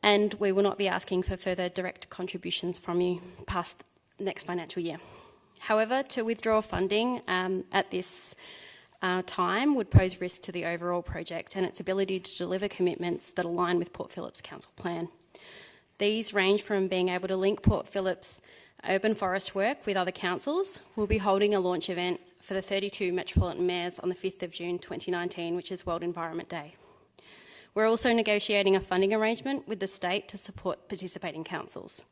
and we will not be asking for further direct contributions from you past next financial year. However, to withdraw funding at this time would pose risk to the overall project and its ability to deliver commitments that align with Port Phillip's council plan. These range from being able to link Port Phillip's urban forest work with other councils. We'll be holding a launch event for the 32 Metropolitan Mayors on the 5th of June 2019, which is World Environment Day. We're also negotiating a funding arrangement with the state to support participating councils.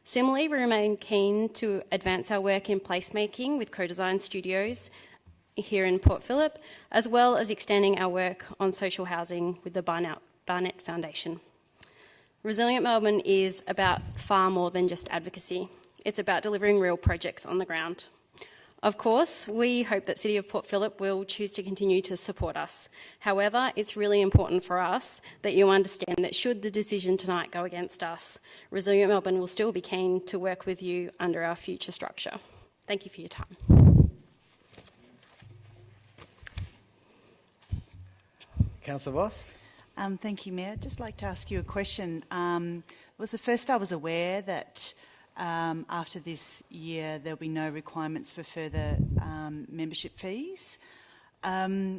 Similarly, we remain keen to advance our work in placemaking with co-design studios here in Port Phillip, as well as extending our work on social housing with the Barnett Foundation. Resilient Melbourne is about far more than just advocacy. It's about delivering real projects on the ground. Of course, we hope that City of Port Phillip will choose to continue to support us. However, it's really important for us that you understand that should the decision tonight go against us, Resilient Melbourne will still be keen to work with you under our future structure. Thank you for your time. Councillor Voss? Thank you, Mayor. I'd just like to ask you a question. It was the first I was aware that after this year there'll be no requirements for further membership fees. Has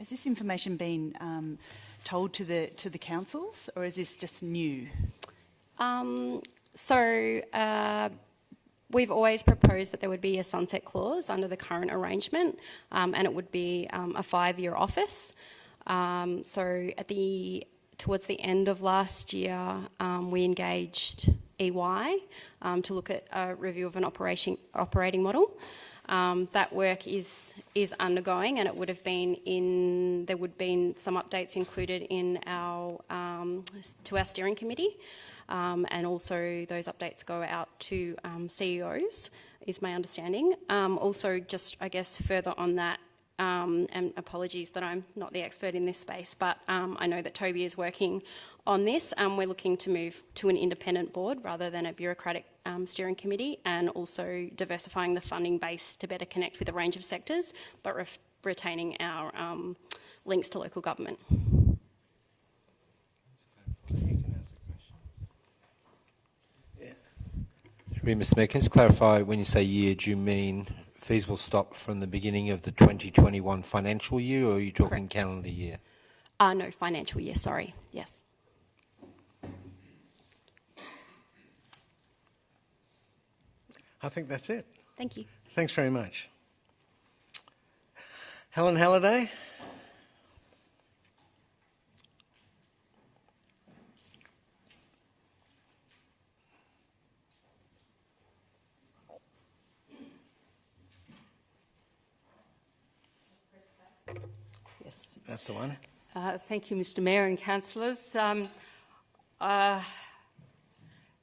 this information been told to the councils, or is this just new? We've always proposed that there would be a sunset clause under the current arrangement, and it would be a 5-year office. Towards the end of last year, we engaged EY to look at a review of an operating model. That work is undergoing, and it would have been there would have been some updates included in our to our steering committee. And also those updates go out to CEOs, is my understanding. Also, just I guess further on that, and apologies that I'm not the expert in this space, but I know that Toby is working on this. We're looking to move to an independent board rather than a bureaucratic steering committee, and also diversifying the funding base to better connect with a range of sectors, but retaining our links to local government. Mr Mayor, can you just clarify, when you say year, do you mean fees will stop from the beginning of the 2021 financial year, or are you talking Correct. calendar year? No, financial year, sorry, yes. I think that's it. Thank you. Thanks very much. Helen Halliday? Yes. That's the one. Thank you, Mr Mayor and councillors.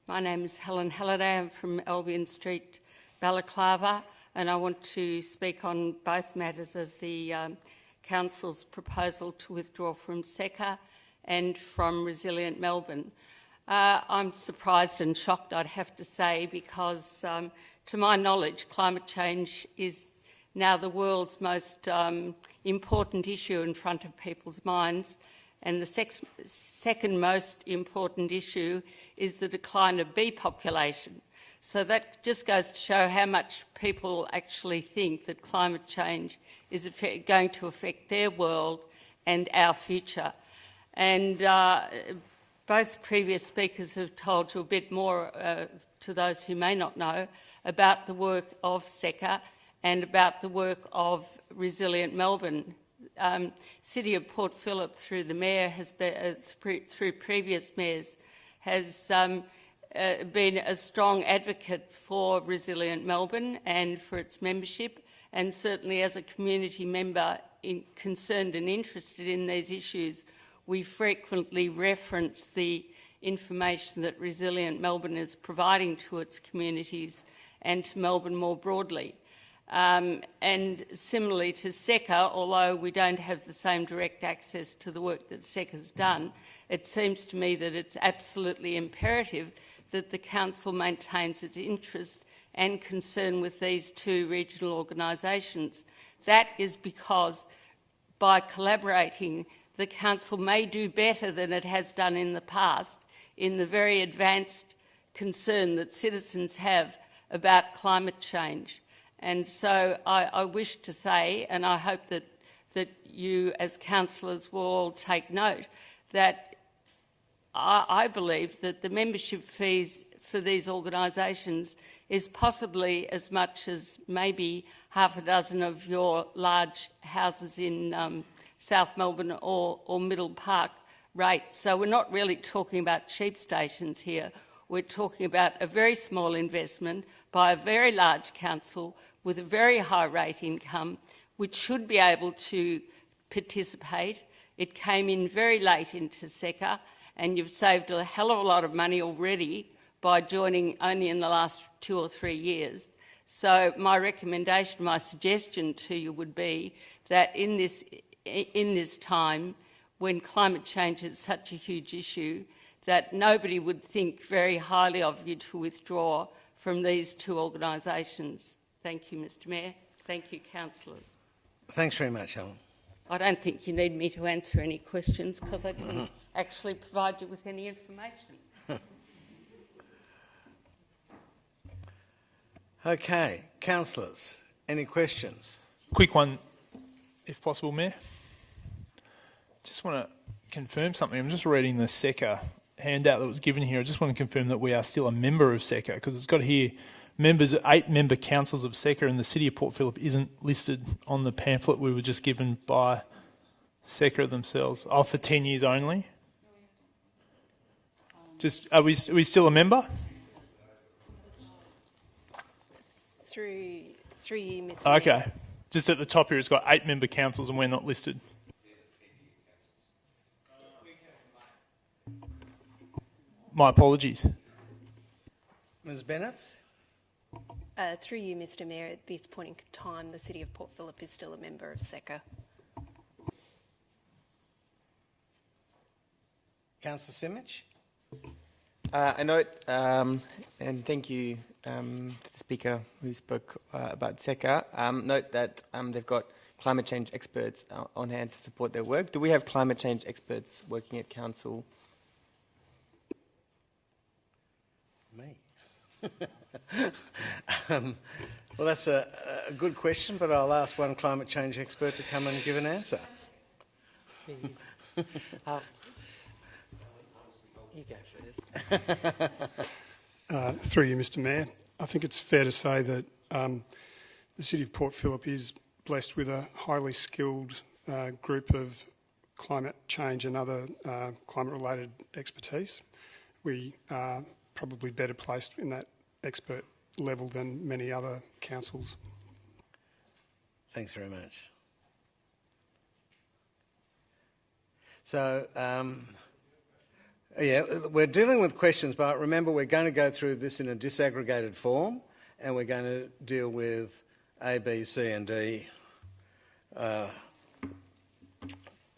My name is Helen Halliday. I'm from Albion Street, Balaclava, and I want to speak on both matters of the council's proposal to withdraw from SECA and from Resilient Melbourne. I'm surprised and shocked, I'd have to say, because to my knowledge, climate change is now the world's most important issue in front of people's minds, and the second most important issue is the decline of bee population. So that just goes to show how much people actually think that climate change is going to affect their world and our future. And both previous speakers have told you a bit more, to those who may not know, about the work of SECA and about the work of Resilient Melbourne. City of Port Phillip, through the Mayor, has been, through previous mayors, has been a strong advocate for Resilient Melbourne and for its membership, and certainly as a community member concerned and interested in these issues, we frequently reference the information that Resilient Melbourne is providing to its communities and to Melbourne more broadly. And similarly to SECA, although we don't have the same direct access to the work that SECA's done, it seems to me that it's absolutely imperative that the Council maintains its interest and concern with these two regional organisations. That is because by collaborating, the Council may do better than it has done in the past in the very advanced concern that citizens have about climate change. And so I wish to say, and I hope that you as councillors will all take note, that I believe that the membership fees for these organisations is possibly as much as maybe half a dozen of your large houses in South Melbourne or Middle Park rates. So we're not really talking about cheap stations here. We're talking about a very small investment by a very large council with a very high rate income, which should be able to participate. It came in very late into SECA, and you've saved a hell of a lot of money already by joining only in the last 2 or 3 years. So my recommendation, my suggestion to you would be that in this time, when climate change is such a huge issue, that nobody would think very highly of you to withdraw from these two organisations. Thank you, Mr Mayor. Thank you, councillors. Thanks very much, Helen. I don't think you need me to answer any questions because I didn't actually provide you with any information. Okay, councillors, any questions? Quick one, if possible, Mayor. Just want to confirm something. I'm just reading the SECA handout that was given here. I just want to confirm that we are still a member of SECA, because it's got here members, 8 member councils of SECA, and the City of Port Phillip isn't listed on the pamphlet we were just given by SECA themselves. Oh, for 10 years only? Just, are we still a member? Through you, Mr Mayor. Okay. Just at the top here, it's got 8 member councils and we're not listed. My apologies. Ms Bennett? Through you, Mr Mayor, at this point in time, the City of Port Phillip is still a member of SECA. Councillor Simic? I note, and thank you to the Speaker who spoke about SECA, note that they've got climate change experts on hand to support their work. Do we have climate change experts working at Council? Me. Well, that's a good question, but I'll ask one climate change expert to come and give an answer. You go first. Through you, Mr Mayor. I think it's fair to say that the City of Port Phillip is blessed with a highly skilled group of climate change and other climate-related expertise. We are probably better placed in that expert level than many other councils. Thanks very much. So, yeah, we're dealing with questions, but remember we're going to go through this in a disaggregated form, and we're going to deal with A, B, C and D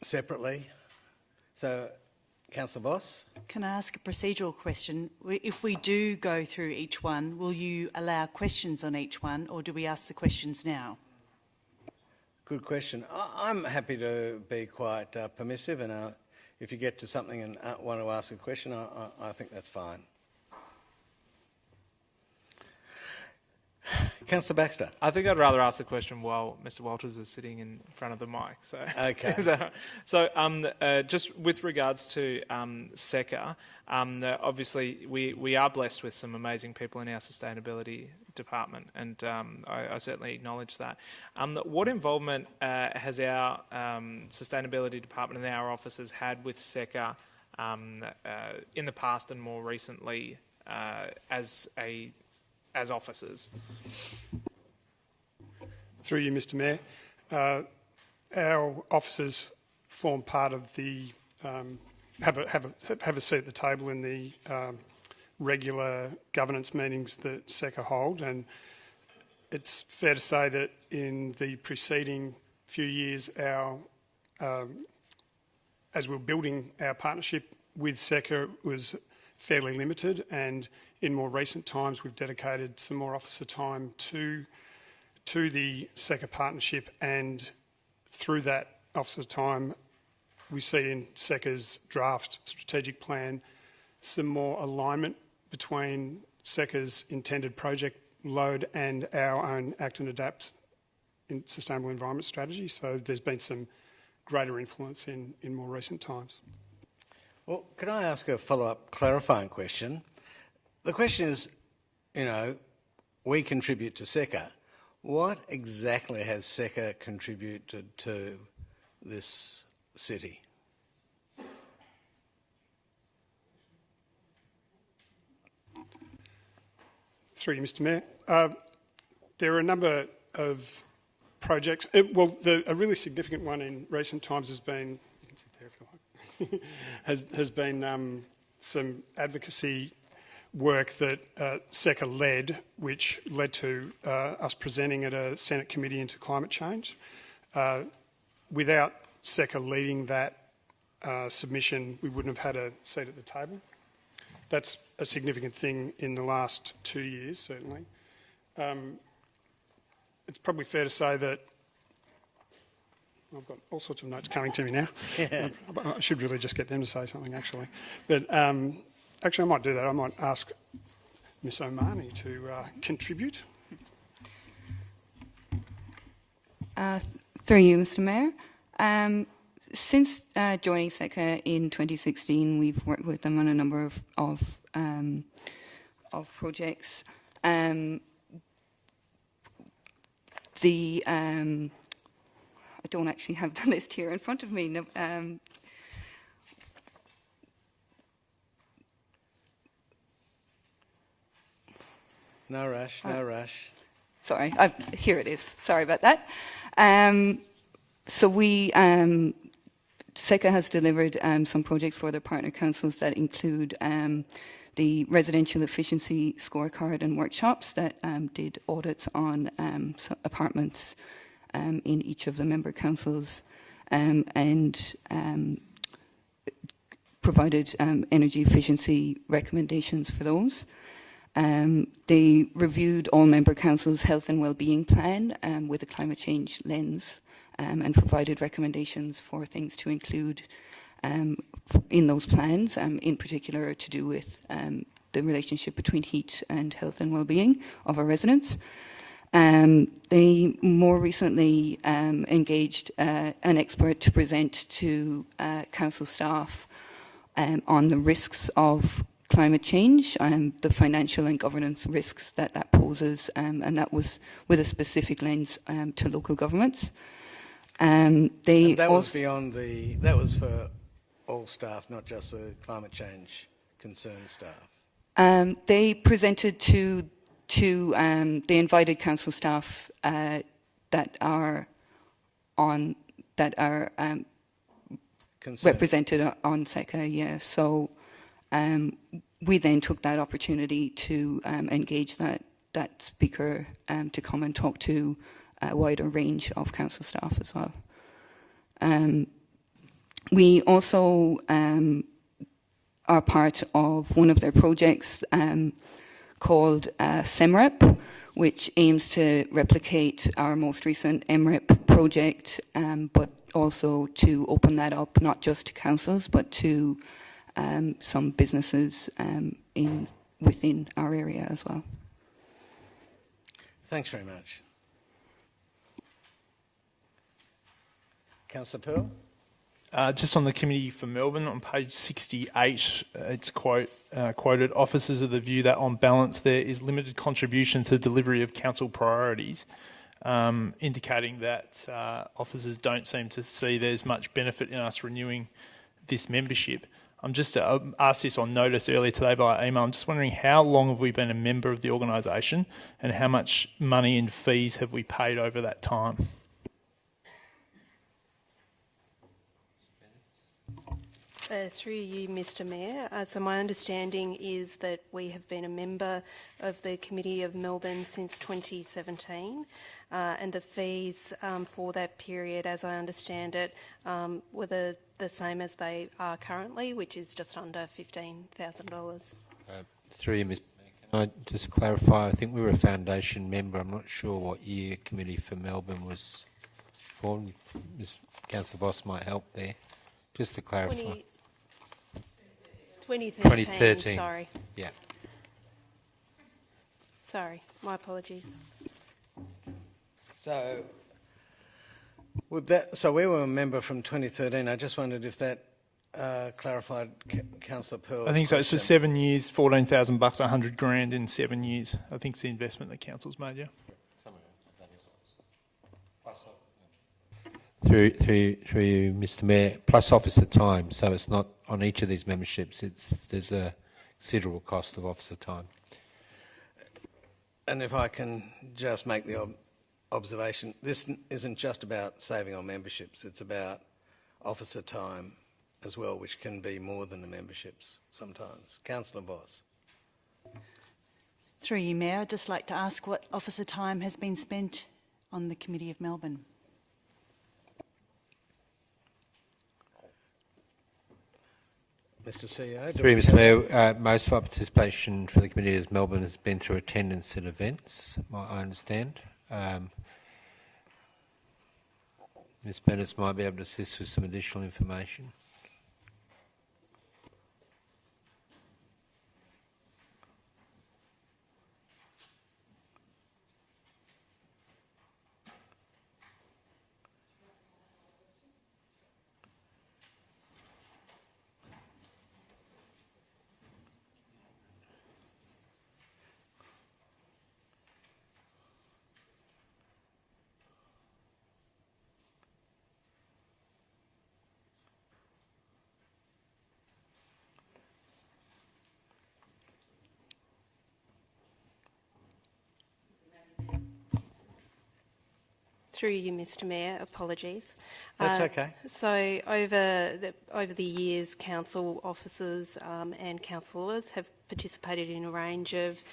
separately. So, Councillor Voss? Can I ask a procedural question? If we do go through each one, will you allow questions on each one, or do we ask the questions now? Good question. I'm happy to be quite permissive, and if you get to something and want to ask a question, I think that's fine. Councillor Baxter. I think I'd rather ask the question while Mr Walters is sitting in front of the mic. So, okay. Just with regards to SECA, obviously we are blessed with some amazing people in our sustainability department, and I certainly acknowledge that. What involvement has our sustainability department and our officers had with SECA in the past and more recently as officers? Through you, Mr Mayor. Our officers form part of the have a seat at the table in the regular governance meetings that SECA hold, and it's fair to say that in the preceding few years, as we were building our partnership with SECA, was fairly limited, and in more recent times we've dedicated some more officer time to the SECA partnership, and through that officer time we see in SECA's draft strategic plan some more alignment between SECA's intended project load and our own Act and Adapt in sustainable environment strategy. So there's been some greater influence in more recent times. Well, can I ask a follow-up clarifying question? The question is, we contribute to SECA. What exactly has SECA contributed to this city? Through you, Mr. Mayor. There are a number of projects. A really significant one in recent times has been, you can sit there if you like, has been some advocacy work that SECA led, which led to us presenting at a Senate committee into climate change. Without SECA leading that submission, we wouldn't have had a seat at the table. That's a significant thing in the last 2 years, certainly. It's probably fair to say that I've got all sorts of notes coming to me now. Yeah. I should really just get them to say something, actually. But actually, I might do that. I might ask Ms Omani to contribute. Through you, Mr. Mayor. Since joining SECA in 2016, we've worked with them on a number of projects. I don't actually have the list here in front of me. No, no rush, no rush. Sorry, here it is. Sorry about that. So SECA has delivered some projects for their partner councils that include the residential efficiency scorecard and workshops that did audits on apartments in each of the member councils and provided energy efficiency recommendations for those. They reviewed all member councils' health and wellbeing plan with a climate change lens and provided recommendations for things to include in those plans, in particular to do with the relationship between heat and health and wellbeing of our residents. They more recently engaged an expert to present to council staff on the risks of climate change and the financial and governance risks that poses, and that was with a specific lens to local governments. And that was that was for all staff, not just the climate change concerned staff. They presented they invited council staff that are represented on SECA, yeah. So we then took that opportunity to engage that speaker to come and talk to a wider range of council staff as well. We also are part of one of their projects called SEMREP, which aims to replicate our most recent MREP project, but also to open that up not just to councils but to some businesses within our area as well. Thanks very much. Councillor Pearl? Just on the committee for Melbourne, on page 68, it's quoted, officers of the view that on balance there is limited contribution to delivery of council priorities, indicating that officers don't seem to see there's much benefit in us renewing this membership. I'm just asked this on notice earlier today by email. I'm just wondering how long have we been a member of the organisation and how much money in fees have we paid over that time? Through you, Mr Mayor. So my understanding is that we have been a member of the Committee of Melbourne since 2017, and the fees for that period, as I understand it, were the same as they are currently, which is just under $15,000. Through you, Mr Mayor, can I just clarify? I think we were a foundation member. I'm not sure what year Committee for Melbourne was formed. Councillor Voss might help there. Just to clarify. 2013, sorry. Yeah. Sorry, my apologies. So, so we were a member from 2013. I just wondered if that clarified Councillor Pearl's I think so. It's for question. 7 years, $14,000, $100,000 in 7 years. I think it's the investment that council's made, yeah. Through you, Mr Mayor, plus officer time, so it's not on each of these memberships. There's a considerable cost of officer time. And if I can just make the observation, this isn't just about saving on memberships, it's about officer time as well, which can be more than the memberships sometimes. Councillor Voss. Through you, Mayor, I'd just like to ask what officer time has been spent on the Committee of Melbourne. Mr CEO. Through Mr Mayor, most of our participation for the Committee of Melbourne has been through attendance at events, I understand. Ms Bennett might be able to assist with some additional information. Through you, Mr Mayor, apologies. That's okay. So over the years, council officers and councillors have participated in a range of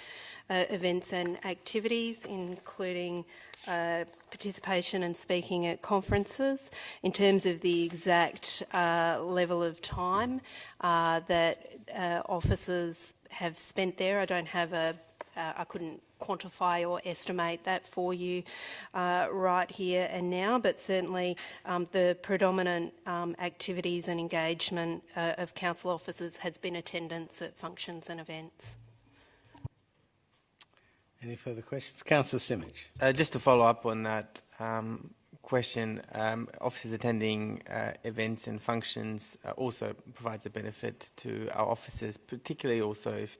events and activities, including participation and speaking at conferences. In terms of the exact level of time that officers have spent there, I don't have I couldn't quantify or estimate that for you right here and now, but certainly the predominant activities and engagement of council officers has been attendance at functions and events. Any further questions? Councillor Simic. Just to follow up on that question, officers attending events and functions also provides a benefit to our officers, particularly also if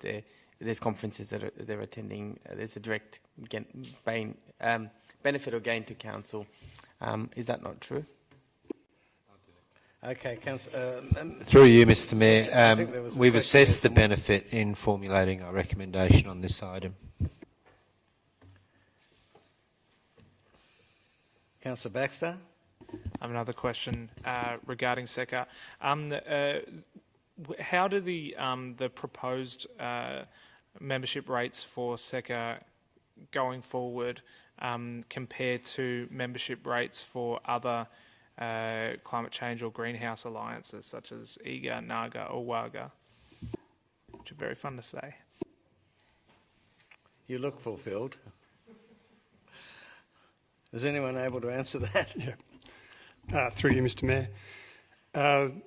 there's conferences that they're attending. There's a direct benefit or gain to council. Is that not true? Okay, Through you, Mr Mayor, we've assessed the benefit in formulating our recommendation on this item. Councillor Baxter. I have another question regarding SECA. How do the proposed membership rates for SECA going forward compare to membership rates for other climate change or greenhouse alliances such as EGA, NAGA or WAGA, which are very fun to say? You look fulfilled. Is anyone able to answer that? Yeah. Through you, Mr Mayor.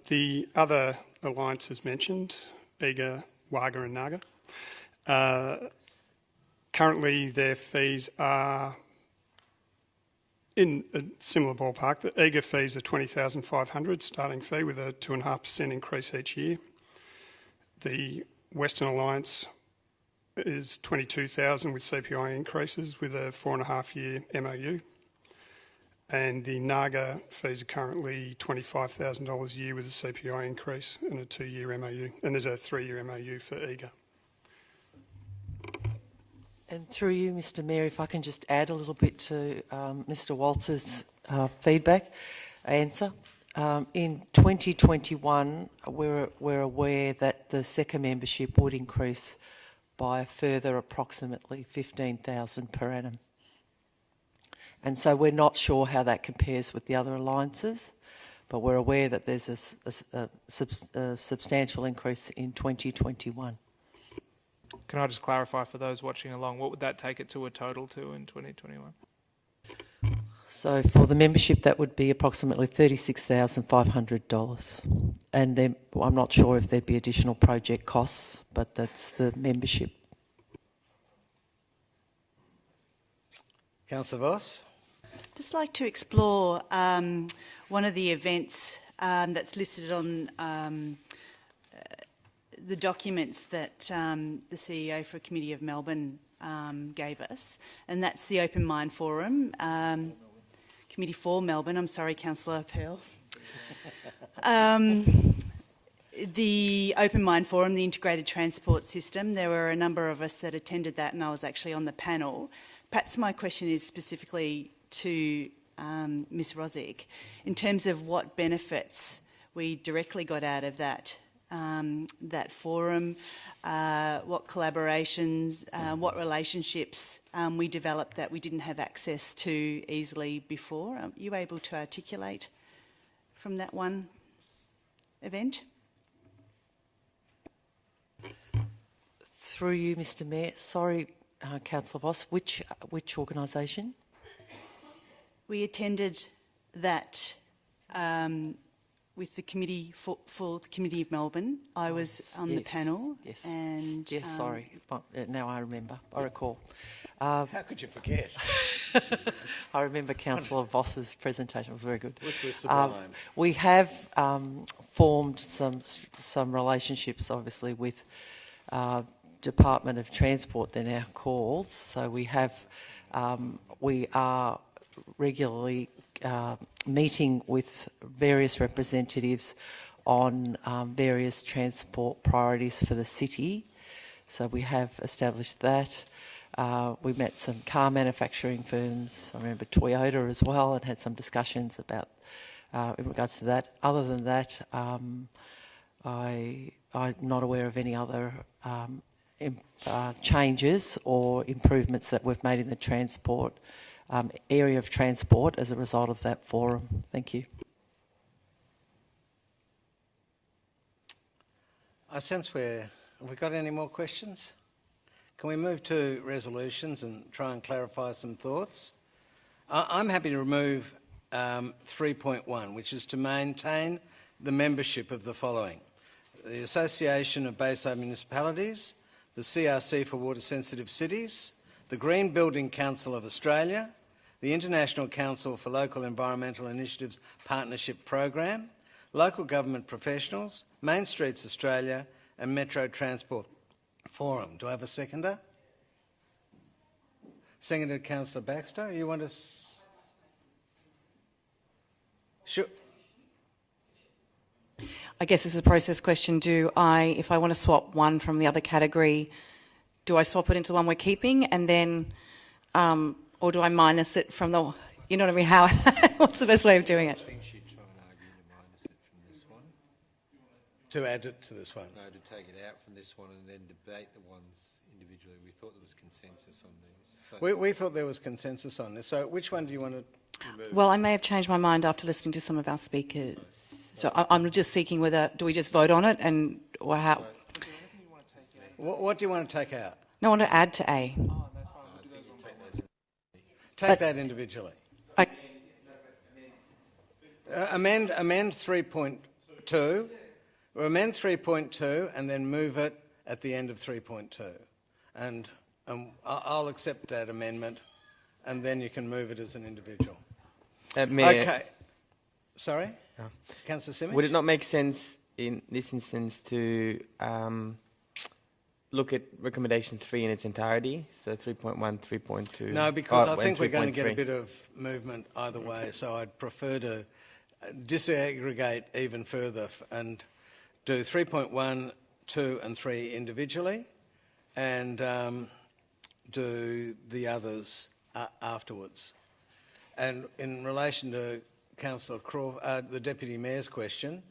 The other alliances mentioned, EGA, WAGA and NAGA, currently their fees are in a similar ballpark. The EGA fees are $20,500 starting fee with a 2.5% increase each year. The Western Alliance is $22,000 with CPI increases with a 4.5-year MOU. And the NAGA fees are currently $25,000 a year with a CPI increase and a 2-year MOU. And there's a 3-year MOU for EGA. And through you, Mr Mayor, if I can just add a little bit to Mr Walters' feedback, answer. In 2021, we're aware that the SECA membership would increase by a further approximately 15,000 per annum. And so we're not sure how that compares with the other alliances, but we're aware that there's a substantial increase in 2021. Can I just clarify for those watching along, what would that take it to a total to in 2021? So for the membership, that would be approximately $36,500. And then I'm not sure if there'd be additional project costs, but that's the membership. Councillor Voss? Just like to explore one of the events that's listed on the documents that the CEO for Committee of Melbourne gave us, and that's the Open Mind Forum. Committee for Melbourne, I'm sorry, Councillor Pearl. The Open Mind Forum, the Integrated Transport System, there were a number of us that attended that, and I was actually on the panel. Perhaps my question is specifically to Ms Rosick, in terms of what benefits we directly got out of that forum, what collaborations, what relationships we developed that we didn't have access to easily before. Are you able to articulate from that one event? Through you, Mr Mayor. Sorry, Councillor Voss, which organisation? We attended that with the committee for the Committee of Melbourne. I was on the panel. Yes. And yes. Sorry. Now I remember. I recall. How could you forget? I remember Councillor Voss's presentation. It was very good. Which was sublime. We have formed some relationships, obviously, with Department of Transport. They're now called. So we are regularly meeting with various representatives on various transport priorities for the city. So we have established that. We met some car manufacturing firms, I remember Toyota as well, and had some discussions about in regards to that. Other than that, I'm not aware of any other changes or improvements that we've made in the transport area of transport as a result of that forum. Thank you. I sense have we got any more questions? Can we move to resolutions and try and clarify some thoughts? I'm happy to remove 3.1, which is to maintain the membership of the following: the Association of Bayside Municipalities, the CRC for Water Sensitive Cities, the Green Building Council of Australia, the International Council for Local Environmental Initiatives Partnership Program, Local Government Professionals, Main Streets Australia, and Metro Transport Forum. Do I have a seconder? Seconded, Councillor Baxter. You want to? Sure. I guess this is a process question. If I want to swap one from the other category, do I swap it into the one we're keeping, and then, or do I minus it from the? You know what I mean? How? What's the best way of doing it? To add it to this one? No, to take it out from this one and then debate the ones individually. We thought there was consensus on these. So we thought there was consensus on this. So which one do you want to remove? Well, I may have changed my mind after listening to some of our speakers. So I'm just seeking whether, do we just vote on it or how? What do you want to take out? No, I want to add to A. Take that individually. Amend 3.2. We'll amend 3.2 and then move it at the end of 3.2. And I'll accept that amendment, and then you can move it as an individual. Mayor, okay. Sorry? Councillor Simic? Would it not make sense in this instance to look at recommendation 3 in its entirety, so 3.1, 3.2? No, because I think we're going to get a bit of movement either way, so I'd prefer to disaggregate even further and do 3.1, 2 and 3 individually, and do the others afterwards. And in relation to Councillor the Deputy Mayor's question,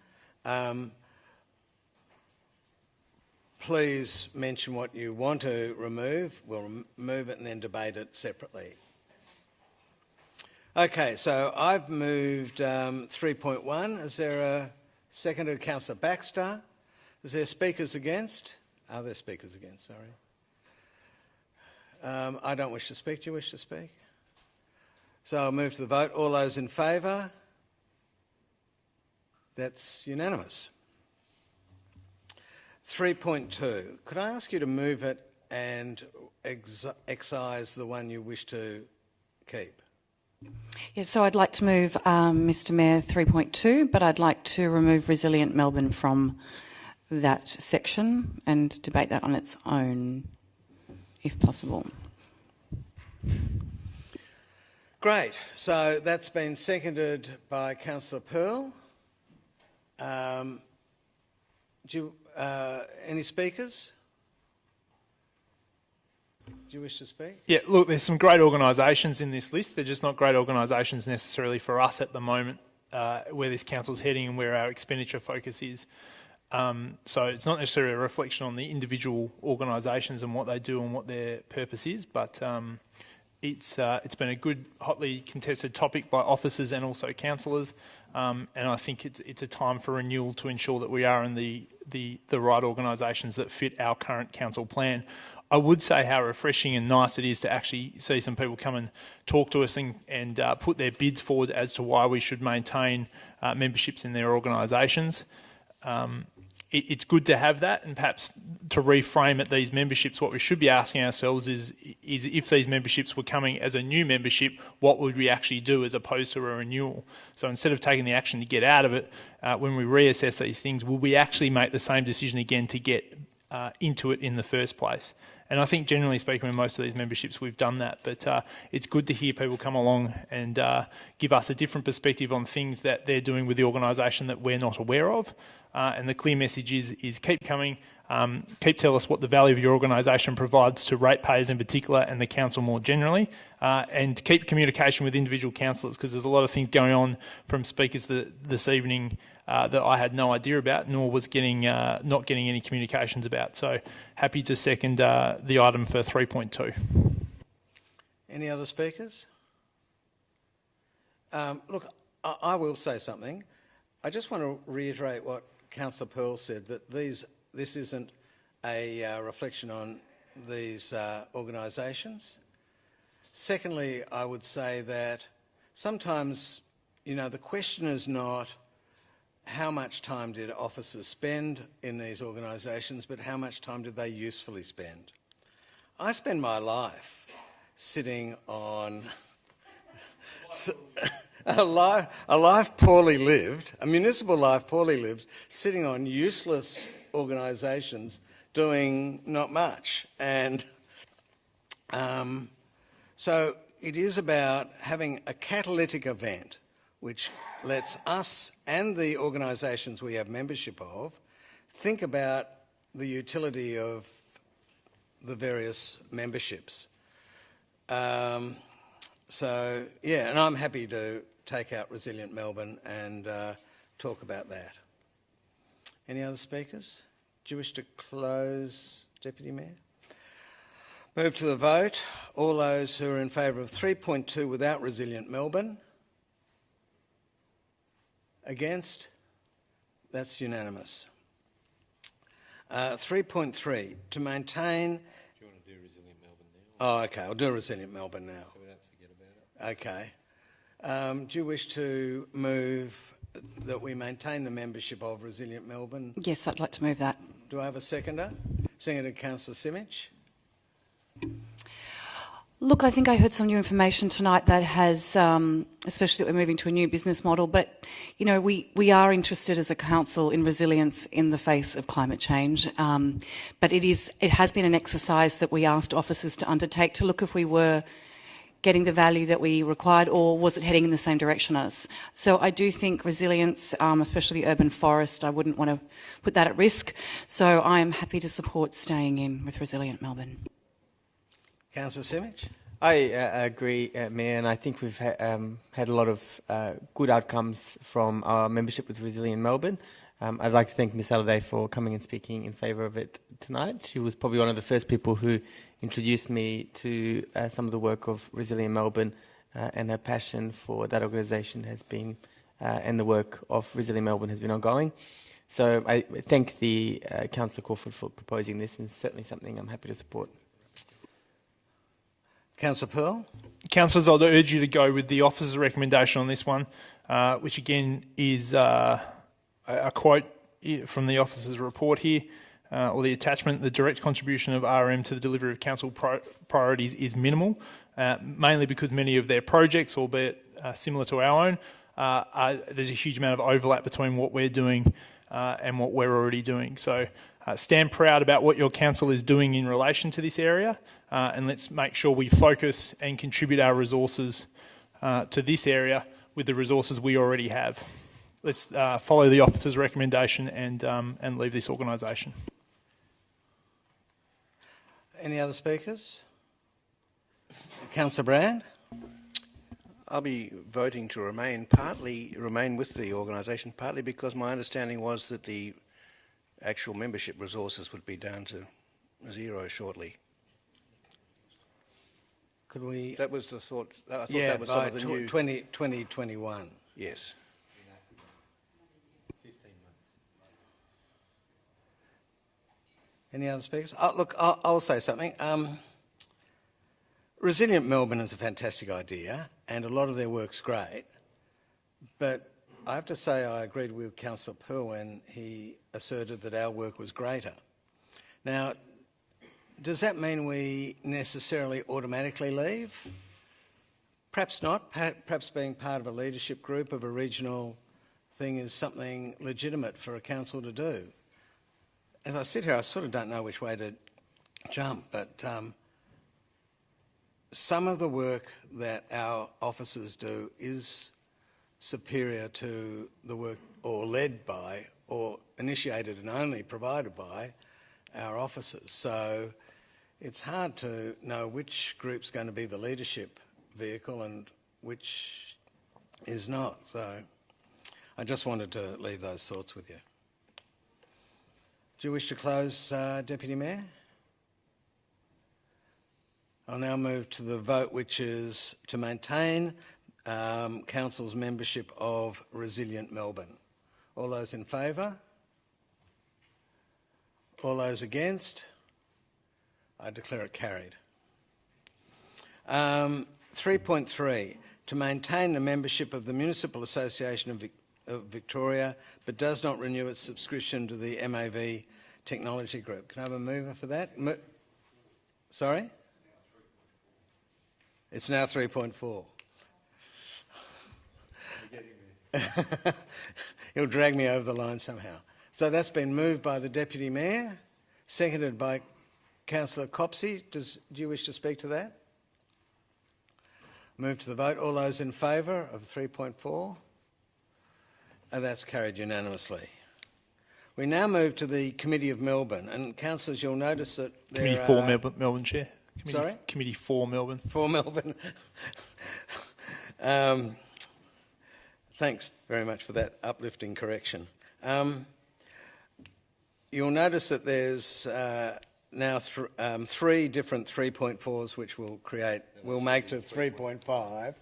please mention what you want to remove. We'll remove it and then debate it separately. Okay, so I've moved 3.1. Is there a seconder? Councillor Baxter. Is there speakers against? Are there speakers against? Sorry. I don't wish to speak. Do you wish to speak? So I'll move to the vote. All those in favour? That's unanimous. 3.2. Could I ask you to move it and excise the one you wish to keep? Yes, so I'd like to move, Mr Mayor, 3.2, but I'd like to remove Resilient Melbourne from that section and debate that on its own, if possible. Great. So that's been seconded by Councillor Pearl. Any speakers? Do you wish to speak? Yeah, look, there's some great organisations in this list. They're just not great organisations necessarily for us at the moment, where this council's heading and where our expenditure focus is. So it's not necessarily a reflection on the individual organisations and what they do and what their purpose is, but it's been a good, hotly contested topic by officers and also councillors, and I think it's a time for renewal to ensure that we are in the right organisations that fit our current council plan. I would say how refreshing and nice it is to actually see some people come and talk to us and put their bids forward as to why we should maintain memberships in their organisations. It's good to have that, and perhaps to reframe it, these memberships, what we should be asking ourselves is if these memberships were coming as a new membership, what would we actually do as opposed to a renewal? So instead of taking the action to get out of it, when we reassess these things, will we actually make the same decision again to get into it in the first place? And I think generally speaking, with most of these memberships, we've done that. But it's good to hear people come along and give us a different perspective on things that they're doing with the organisation that we're not aware of. And the clear message is keep coming, keep tell us what the value of your organisation provides to ratepayers in particular and the council more generally, and keep communication with individual councillors, because there's a lot of things going on from speakers this evening that I had no idea about, nor was not getting any communications about. So happy to second the item for 3.2. Any other speakers? Look, I will say something. I just want to reiterate what Councillor Pearl said, that this isn't a reflection on these organisations. Secondly, I would say that sometimes, the question is not how much time did officers spend in these organisations, but how much time did they usefully spend. I spend my life sitting on a life poorly lived, a municipal life poorly lived, sitting on useless organisations doing not much. And so it is about having a catalytic event which lets us and the organisations we have membership of think about the utility of the various memberships. So, yeah, and I'm happy to take out Resilient Melbourne and talk about that. Any other speakers? Do you wish to close, Deputy Mayor? Move to the vote. All those who are in favour of 3.2 without Resilient Melbourne? Against? That's unanimous. 3.3, to maintain... Do you want to do Resilient Melbourne now? Oh, okay, I'll do Resilient Melbourne now. So we don't forget about it. Okay. Do you wish to move that we maintain the membership of Resilient Melbourne? Yes, I'd like to move that. Do I have a seconder? Seconder, Councillor Simic. Look, I think I heard some new information tonight that has, especially that we're moving to a new business model, but, we are interested as a council in resilience in the face of climate change. But it has been an exercise that we asked officers to undertake to look if we were getting the value that we required, or was it heading in the same direction as? So I do think resilience, especially urban forest, I wouldn't want to put that at risk. So I am happy to support staying in with Resilient Melbourne. Councillor Simic. I agree, Mayor, and I think we've had a lot of good outcomes from our membership with Resilient Melbourne. I'd like to thank Ms Halliday for coming and speaking in favour of it tonight. She was probably one of the first people who introduced me to some of the work of Resilient Melbourne, and her passion for that organisation has been, and the work of Resilient Melbourne has been ongoing. So I thank the Councillor Crawford for proposing this, and it's certainly something I'm happy to support. Councillor Pearl? Councillors, I'd urge you to go with the officer's recommendation on this one, which again is a quote from the officer's report here, or the attachment: the direct contribution of RM to the delivery of council priorities is minimal, mainly because many of their projects, albeit similar to our own, there's a huge amount of overlap between what we're doing and what we're already doing. So stand proud about what your council is doing in relation to this area, and let's make sure we focus and contribute our resources to this area with the resources we already have. Let's follow the officer's recommendation and leave this organisation. Any other speakers? Councillor Brand? I'll be voting to remain with the organisation, partly because my understanding was that the actual membership resources would be down to zero shortly. Could we? That was the thought. I thought yeah, that was some of the new 2021. Yes. Any other speakers? Oh, look, I'll say something. Resilient Melbourne is a fantastic idea, and a lot of their work's great. But I have to say I agreed with Councillor Pearl when he asserted that our work was greater. Now, does that mean we necessarily automatically leave? Perhaps not. Perhaps being part of a leadership group of a regional thing is something legitimate for a council to do. As I sit here, I sort of don't know which way to jump, but some of the work that our officers do is superior to the work, or led by, or initiated and only provided by our officers. So it's hard to know which group's going to be the leadership vehicle and which is not. So I just wanted to leave those thoughts with you. Do you wish to close, Deputy Mayor? I'll now move to the vote, which is to maintain Council's membership of Resilient Melbourne. All those in favour? All those against? I declare it carried. 3.3, to maintain the membership of the Municipal Association of Victoria, but does not renew its subscription to the MAV Technology Group. Can I have a mover for that? Sorry? It's now 3.4. He'll drag me over the line somehow. So that's been moved by the Deputy Mayor, seconded by Councillor Copsey. Do you wish to speak to that? Move to the vote. All those in favour of 3.4? And that's carried unanimously. We now move to the Committee of Melbourne, and councillors, you'll notice that there Committee for Melbourne Chair. Sorry? Committee for Melbourne. For Melbourne. Thanks very much for that uplifting correction. You'll notice that there's now three different 3.4s, which will make to 3.5,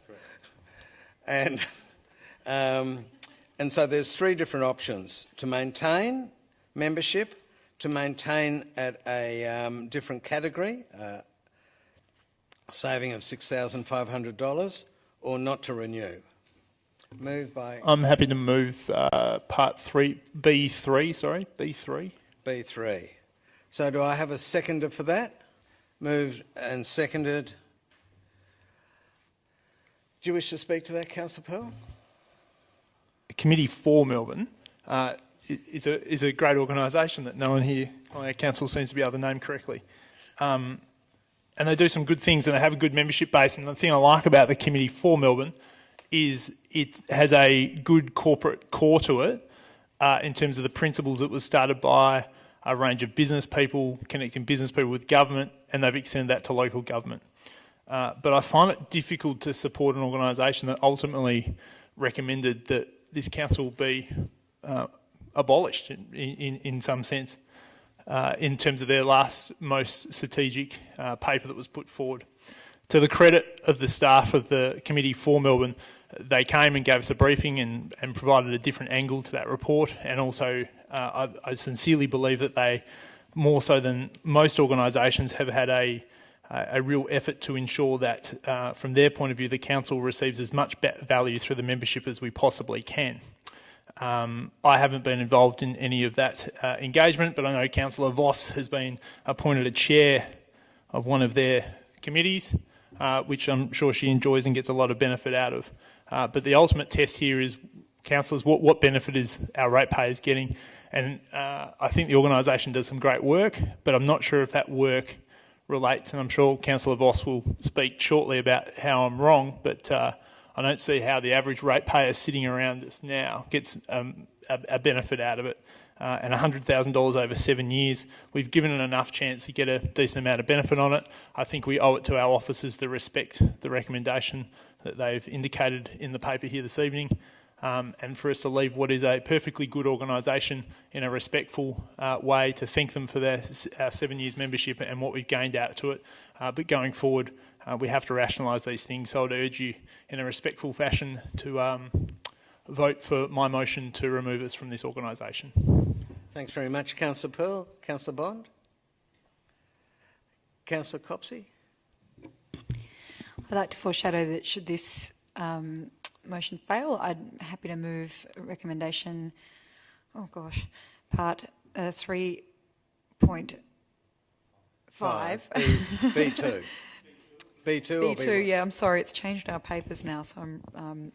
and so there's three different options: to maintain membership, to maintain at a different category, saving of $6,500, or not to renew. Moved by... I'm happy to move part 3, B3, sorry, B3. B3. So do I have a seconder for that? Moved and seconded. Do you wish to speak to that, Councillor Pearl? Committee for Melbourne is a great organisation that no one here on our council seems to be able to name correctly. And they do some good things and they have a good membership base. And the thing I like about the Committee for Melbourne is it has a good corporate core to it in terms of the principles. It was started by a range of business people, connecting business people with government, and they've extended that to local government. But I find it difficult to support an organisation that ultimately recommended that this council be abolished in some sense, in terms of their last most strategic paper that was put forward. To the credit of the staff of the Committee for Melbourne, they came and gave us a briefing and provided a different angle to that report, and also I sincerely believe that they, more so than most organisations, have had a real effort to ensure that, from their point of view, the council receives as much value through the membership as we possibly can. I haven't been involved in any of that engagement, but I know Councillor Voss has been appointed a chair of one of their committees, which I'm sure she enjoys and gets a lot of benefit out of. But the ultimate test here is, councillors, what benefit is our ratepayers getting? And I think the organisation does some great work, but I'm not sure if that work relates, and I'm sure Councillor Voss will speak shortly about how I'm wrong, but I don't see how the average ratepayer sitting around us now gets a benefit out of it. And $100,000 over 7 years, we've given it enough chance to get a decent amount of benefit on it. I think we owe it to our officers to respect the recommendation that they've indicated in the paper here this evening, and for us to leave what is a perfectly good organisation in a respectful way, to thank them for their 7 years membership and what we've gained out to it. But going forward, we have to rationalise these things, so I'd urge you in a respectful fashion to vote for my motion to remove us from this organisation. Thanks very much, Councillor Pearl. Councillor Bond? Councillor Copsey? I'd like to foreshadow that should this motion fail, I'm happy to move recommendation, part 3.5. B2. B2 or B2, yeah, I'm sorry, it's changed our papers now, so I'm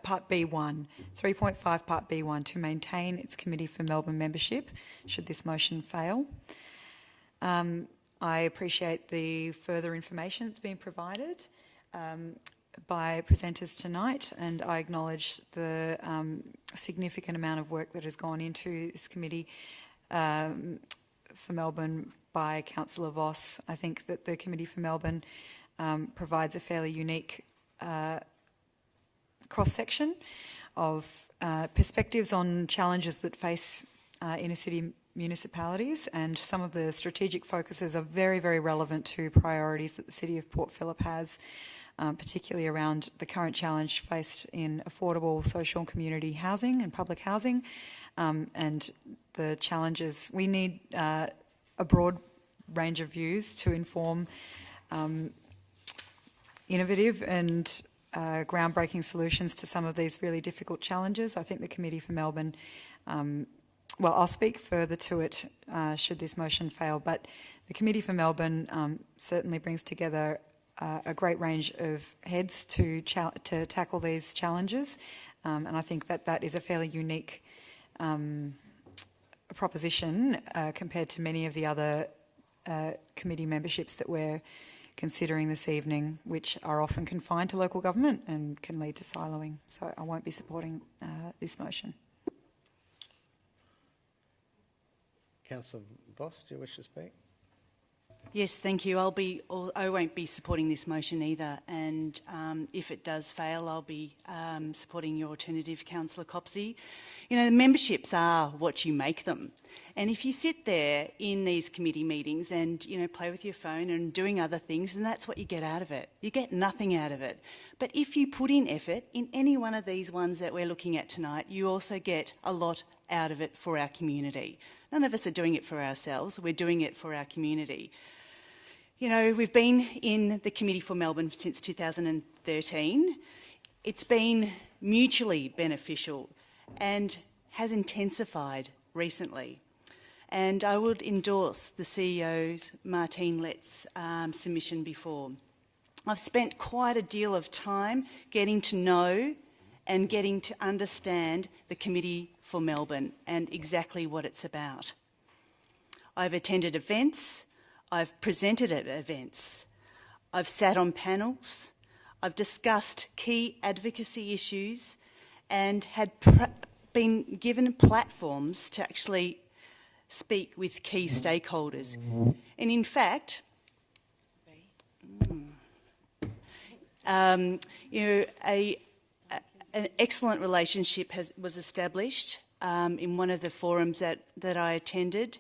part B1, 3.5 part B1, to maintain its Committee for Melbourne membership should this motion fail. I appreciate the further information that's been provided by presenters tonight, and I acknowledge the significant amount of work that has gone into this committee for Melbourne by Councillor Voss. I think that the Committee for Melbourne provides a fairly unique cross-section of perspectives on challenges that face inner city municipalities, and some of the strategic focuses are very, very relevant to priorities that the City of Port Phillip has, particularly around the current challenge faced in affordable social and community housing and public housing, and the challenges. We need a broad range of views to inform innovative and groundbreaking solutions to some of these really difficult challenges. I think the Committee for Melbourne, well, I'll speak further to it should this motion fail, but the Committee for Melbourne certainly brings together a great range of heads to tackle these challenges, and I think that that is a fairly unique proposition compared to many of the other committee memberships that we're considering this evening, which are often confined to local government and can lead to siloing. So I won't be supporting this motion. Councillor Voss, do you wish to speak? Yes, thank you. I won't be supporting this motion either, and if it does fail, I'll be supporting your alternative, Councillor Copsey. You know, the memberships are what you make them, and if you sit there in these committee meetings and, you know, play with your phone and doing other things, then that's what you get out of it. You get nothing out of it. But if you put in effort in any one of these ones that we're looking at tonight, you also get a lot out of it for our community. None of us are doing it for ourselves, we're doing it for our community. You know, we've been in the Committee for Melbourne since 2013. It's been mutually beneficial and has intensified recently. And I would endorse the CEO's Martine Lett's submission before. I've spent quite a deal of time getting to know and getting to understand the Committee for Melbourne and exactly what it's about. I've attended events, I've presented at events, I've sat on panels, I've discussed key advocacy issues and had been given platforms to actually speak with key stakeholders. And in fact, an excellent relationship was established in one of the forums that I attended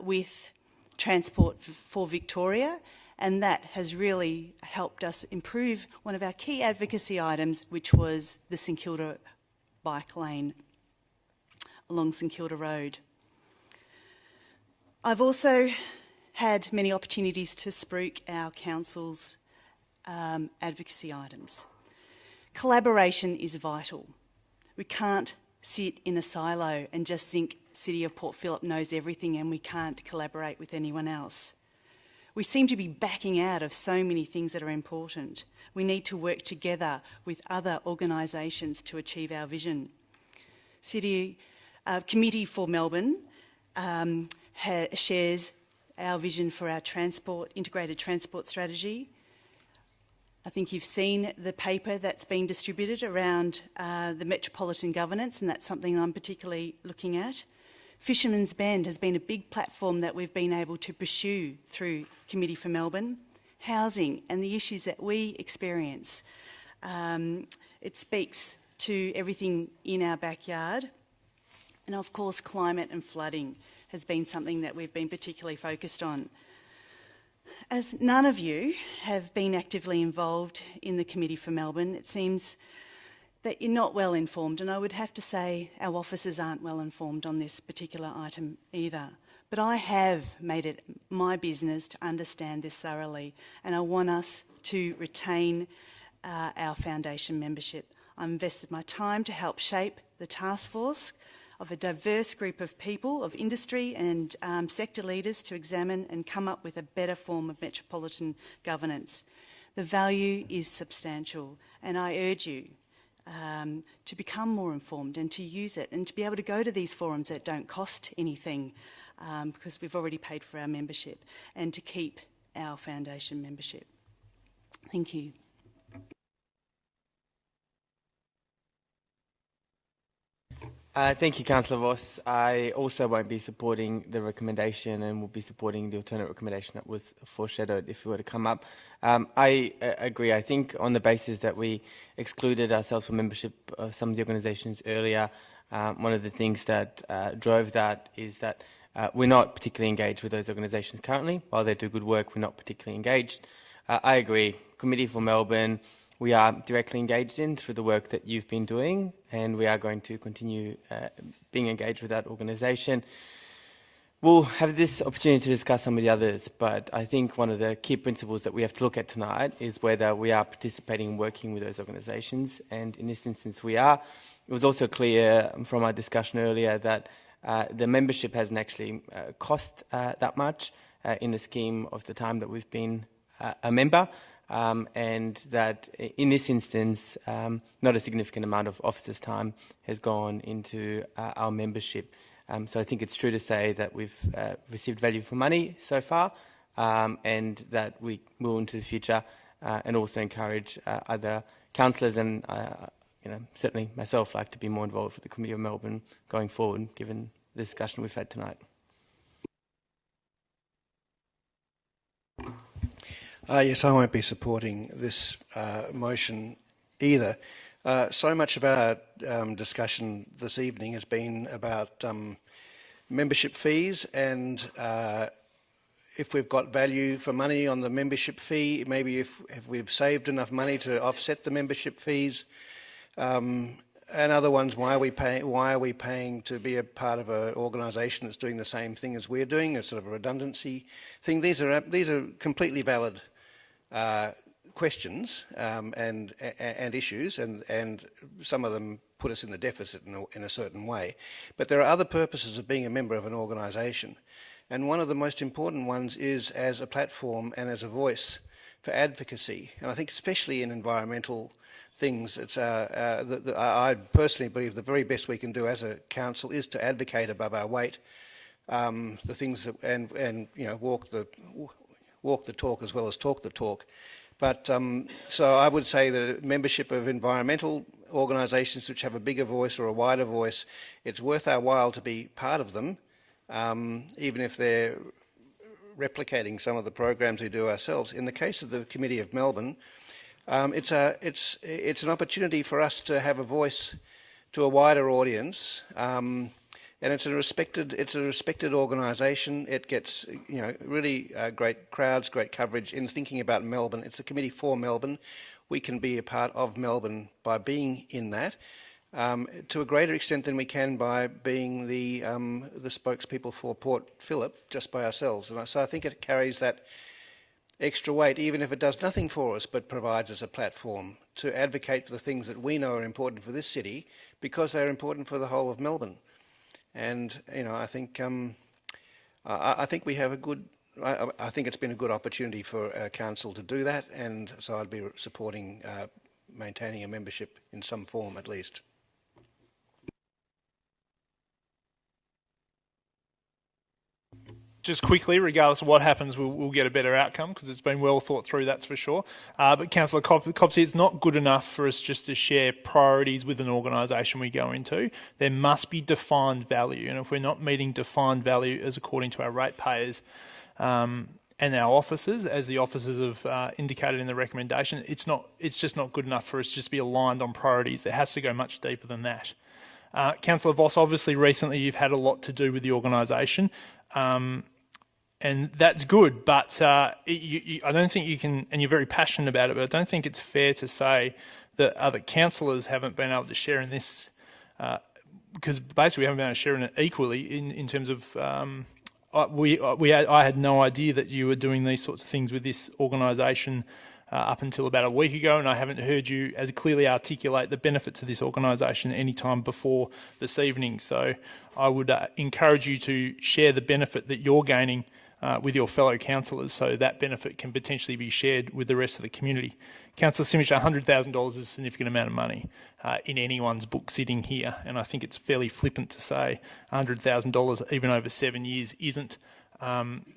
with Transport for Victoria, and that has really helped us improve one of our key advocacy items, which was the St Kilda bike lane along St Kilda Road. I've also had many opportunities to spruik our council's advocacy items. Collaboration is vital. We can't sit in a silo and just think City of Port Phillip knows everything and we can't collaborate with anyone else. We seem to be backing out of so many things that are important. We need to work together with other organisations to achieve our vision. Committee for Melbourne shares our vision for our integrated transport strategy. I think you've seen the paper that's been distributed around the metropolitan governance, and that's something I'm particularly looking at. Fisherman's Bend has been a big platform that we've been able to pursue through Committee for Melbourne. Housing and the issues that we experience. It speaks to everything in our backyard. And of course, climate and flooding has been something that we've been particularly focused on. As none of you have been actively involved in the Committee for Melbourne, it seems that you're not well informed, and I would have to say our officers aren't well informed on this particular item either. But I have made it my business to understand this thoroughly, and I want us to retain our foundation membership. I've invested my time to help shape the task force of a diverse group of people, of industry and sector leaders to examine and come up with a better form of metropolitan governance. The value is substantial, and I urge you to become more informed and to use it and to be able to go to these forums that don't cost anything because we've already paid for our membership, and to keep our foundation membership. Thank you. Thank you, Councillor Voss. I also won't be supporting the recommendation and will be supporting the alternate recommendation that was foreshadowed if it were to come up. I agree. I think on the basis that we excluded ourselves from membership of some of the organisations earlier, one of the things that drove that is that we're not particularly engaged with those organisations currently. While they do good work, we're not particularly engaged. I agree. Committee for Melbourne, we are directly engaged in through the work that you've been doing, and we are going to continue being engaged with that organisation. We'll have this opportunity to discuss some of the others, but I think one of the key principles that we have to look at tonight is whether we are participating and working with those organisations, and in this instance we are. It was also clear from our discussion earlier that the membership hasn't actually cost that much in the scheme of the time that we've been a member. And that in this instance, not a significant amount of officers' time has gone into our membership. So I think it's true to say that we've received value for money so far, and that we will into the future, and also encourage other councillors and certainly myself like to be more involved with the Committee of Melbourne going forward, given the discussion we've had tonight. Yes, I won't be supporting this motion either. So much of our discussion this evening has been about membership fees, and if we've got value for money on the membership fee, maybe if we've saved enough money to offset the membership fees, and other ones, why are we paying to be a part of an organisation that's doing the same thing as we're doing, a sort of a redundancy thing. These are completely valid questions and issues, and some of them put us in the deficit in a certain way. But there are other purposes of being a member of an organisation, and one of the most important ones is as a platform and as a voice for advocacy. And I think especially in environmental things, it's I personally believe the very best we can do as a council is to advocate above our weight, the things that and walk the talk as well as talk the talk. But so I would say that membership of environmental organisations which have a bigger voice or a wider voice, it's worth our while to be part of them, even if they're replicating some of the programs we do ourselves. In the case of the Committee of Melbourne, It's an opportunity for us to have a voice to a wider audience, and it's a respected organisation. It gets really great crowds, great coverage in thinking about Melbourne. It's a committee for Melbourne. We can be a part of Melbourne by being in that, to a greater extent than we can by being the spokespeople for Port Phillip just by ourselves. And so I think it carries that extra weight, even if it does nothing for us, but provides us a platform to advocate for the things that we know are important for this city, because they're important for the whole of Melbourne. And I think we have a good. I think it's been a good opportunity for council to do that, and so I'd be supporting maintaining a membership in some form at least. Just quickly, regardless of what happens, we'll get a better outcome because it's been well thought through, that's for sure. But Councillor Copsey, it's not good enough for us just to share priorities with an organisation we go into. There must be defined value, and if we're not meeting defined value as according to our ratepayers and our officers, as the officers have indicated in the recommendation, it's just not good enough for us to just be aligned on priorities. There has to go much deeper than that. Councillor Voss, obviously recently you've had a lot to do with the organisation. And that's good, but I don't think you can, and you're very passionate about it, but I don't think it's fair to say that other councillors haven't been able to share in this, because basically we haven't been able to share in it equally in terms of, I had no idea that you were doing these sorts of things with this organisation up until about a week ago, and I haven't heard you as clearly articulate the benefits of this organisation any time before this evening. So I would encourage you to share the benefit that you're gaining with your fellow councillors, so that benefit can potentially be shared with the rest of the community. Councillor Simic, $100,000 is a significant amount of money in anyone's book sitting here, and I think it's fairly flippant to say $100,000 even over 7 years isn't.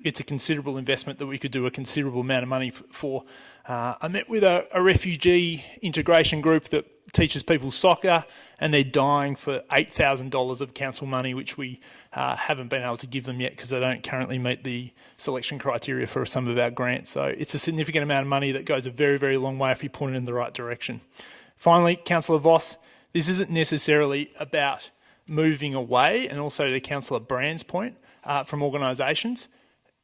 It's a considerable investment that we could do a considerable amount of money for. I met with a refugee integration group that teaches people soccer, and they're dying for $8,000 of council money, which we haven't been able to give them yet because they don't currently meet the selection criteria for some of our grants. So it's a significant amount of money that goes a very, very long way if you point it in the right direction. Finally, Councillor Voss, this isn't necessarily about moving away, and also to Councillor Brand's point, from organisations.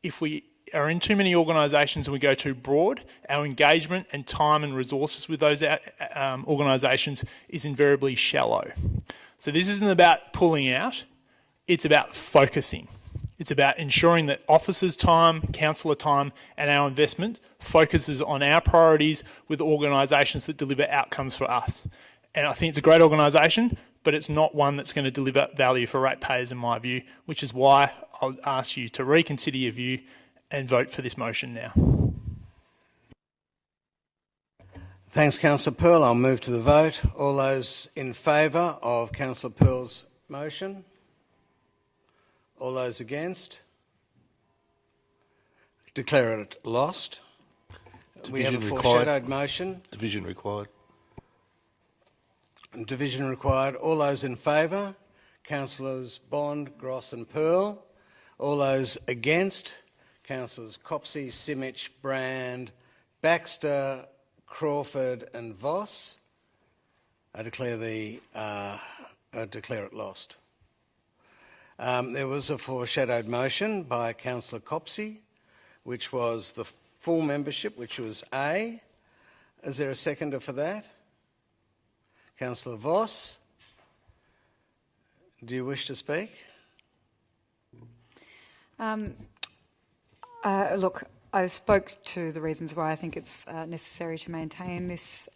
If we are in too many organisations and we go too broad, our engagement and time and resources with those organisations is invariably shallow. So this isn't about pulling out, it's about focusing. It's about ensuring that officers' time, councillor time and our investment focuses on our priorities with organisations that deliver outcomes for us. And I think it's a great organisation, but it's not one that's going to deliver value for ratepayers in my view, which is why I'll ask you to reconsider your view and vote for this motion now. Thanks, Councillor Pearl. I'll move to the vote. All those in favour of Councillor Pearl's motion? All those against? Declare it lost. We have a foreshadowed motion. Division required. Division required. All those in favour? Councillors Bond, Gross and Pearl. All those against? Councillors Copsey, Simic, Brand, Baxter, Crawford and Voss. I declare it lost. There was a foreshadowed motion by Councillor Copsey, which was the full membership, which was A. Is there a seconder for that? Councillor Voss, do you wish to speak? Look, I spoke to the reasons why I think it's necessary to maintain this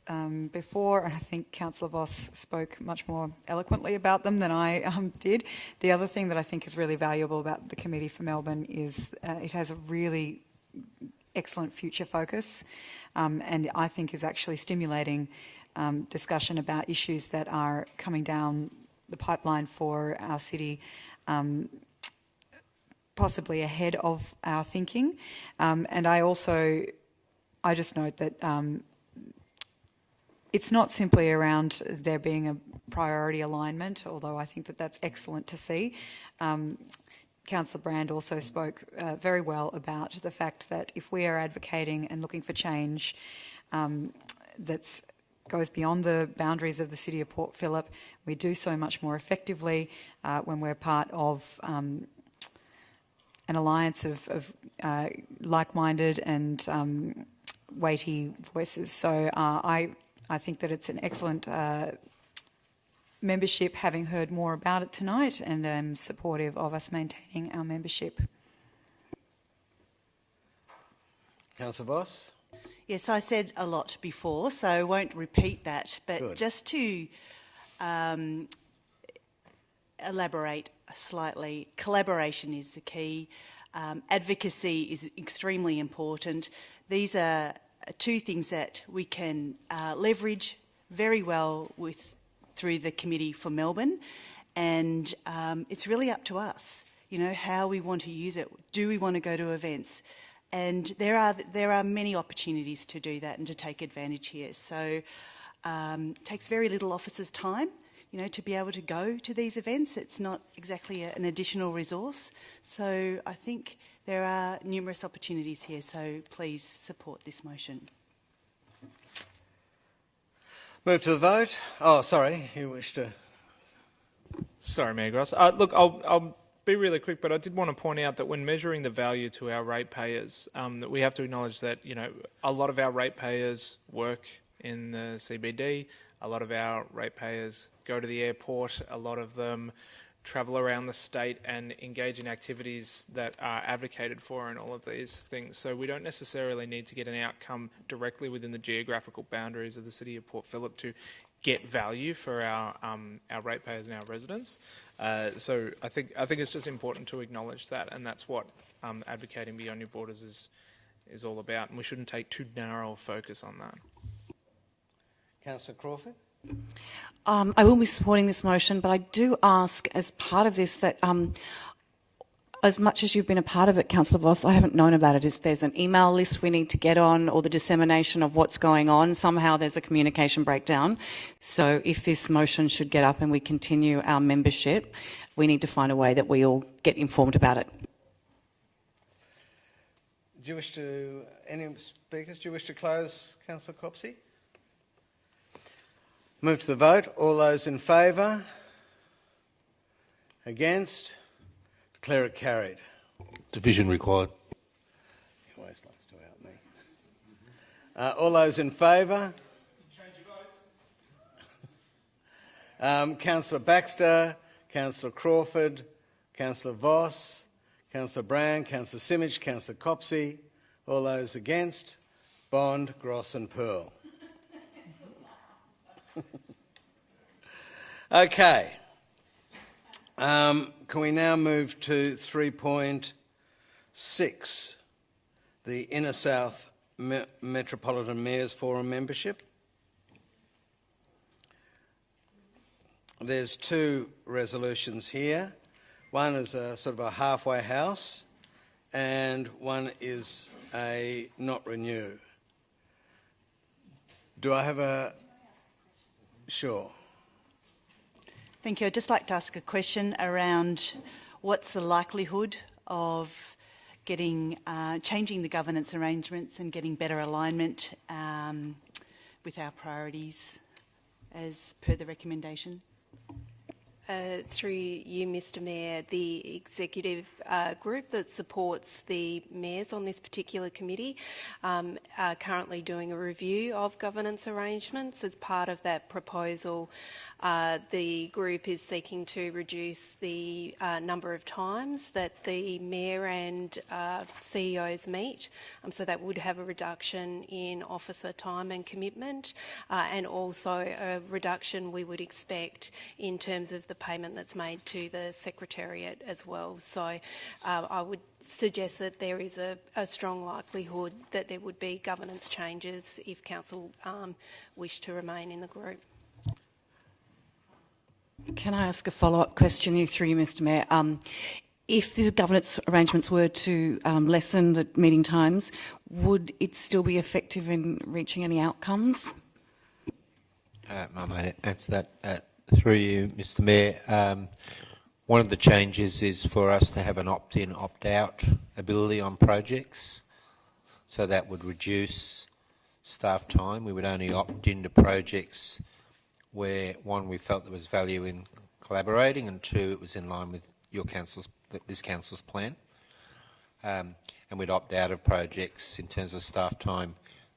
before, and I think Councillor Voss spoke much more eloquently about them than I did. The other thing that I think is really valuable about the Committee for Melbourne is it has a really excellent future focus, and I think is actually stimulating discussion about issues that are coming down the pipeline for our city, possibly ahead of our thinking. And I just note that it's not simply around there being a priority alignment, although I think that that's excellent to see. Councillor Brand also spoke very well about the fact that if we are advocating and looking for change, that goes beyond the boundaries of the City of Port Phillip. We do so much more effectively when we're part of an alliance of like-minded and weighty voices. So I think that it's an excellent membership, having heard more about it tonight, and I'm supportive of us maintaining our membership. Councillor Voss? Yes, I said a lot before, so I won't repeat that. But Good. just to elaborate slightly, collaboration is the key. Advocacy is extremely important. These are two things that we can leverage very well through the Committee for Melbourne, and it's really up to us, how we want to use it. Do we want to go to events? And there are many opportunities to do that and to take advantage here. So it takes very little officers' time, to be able to go to these events. It's not exactly an additional resource. So I think there are numerous opportunities here. So please support this motion. Move to the vote. Oh, sorry, you wish to... Sorry, Mayor Gross. Look, I'll be really quick, but I did want to point out that when measuring the value to our ratepayers, that we have to acknowledge that, a lot of our ratepayers work in the CBD, a lot of our ratepayers go to the airport, a lot of them travel around the state and engage in activities that are advocated for and all of these things. So we don't necessarily need to get an outcome directly within the geographical boundaries of the City of Port Phillip to get value for our ratepayers and our residents. So I think it's just important to acknowledge that, and that's what advocating beyond your borders is all about. And we shouldn't take too narrow a focus on that. Councillor Crawford? I will be supporting this motion, but I do ask as part of this that as much as you've been a part of it, Councillor Voss, I haven't known about it. If there's an email list we need to get on, or the dissemination of what's going on, somehow there's a communication breakdown. So if this motion should get up and we continue our membership, we need to find a way that we all get informed about it. Do you wish to... Any speakers? Do you wish to close, Councillor Copsey? Move to the vote. All those in favour? Against? Declare it carried. Division required. He always likes to out me. All those in favour? Change your votes. Councillor Baxter, Councillor Crawford, Councillor Voss, Councillor Brown, Councillor Simic, Councillor Copsey. All those against? Bond, Gross and Pearl. Okay. Can we now move to 3.6, the Inner South Metropolitan Mayors Forum membership? There's two resolutions here. One is a sort of a halfway house, and one is a not renew. Do I have a... Sure. Thank you. I'd just like to ask a question around what's the likelihood of getting changing the governance arrangements and getting better alignment with our priorities as per the recommendation? Through you, Mr Mayor, the executive group that supports the mayors on this particular committee are currently doing a review of governance arrangements. As part of that proposal, the group is seeking to reduce the number of times that the mayor and CEOs meet, so that would have a reduction in officer time and commitment, and also a reduction we would expect in terms of the payment that's made to the Secretariat as well. So I would suggest that there is a strong likelihood that there would be governance changes if Council wish to remain in the group. Can I ask a follow-up question through you, Mr Mayor? If the governance arrangements were to lessen the meeting times, would it still be effective in reaching any outcomes? I might answer that through you, Mr Mayor. One of the changes is for us to have an opt-in, opt-out ability on projects, so that would reduce staff time. We would only opt into projects where, one, we felt there was value in collaborating, and two, it was in line with this council's plan. And we'd opt out of projects in terms of staff time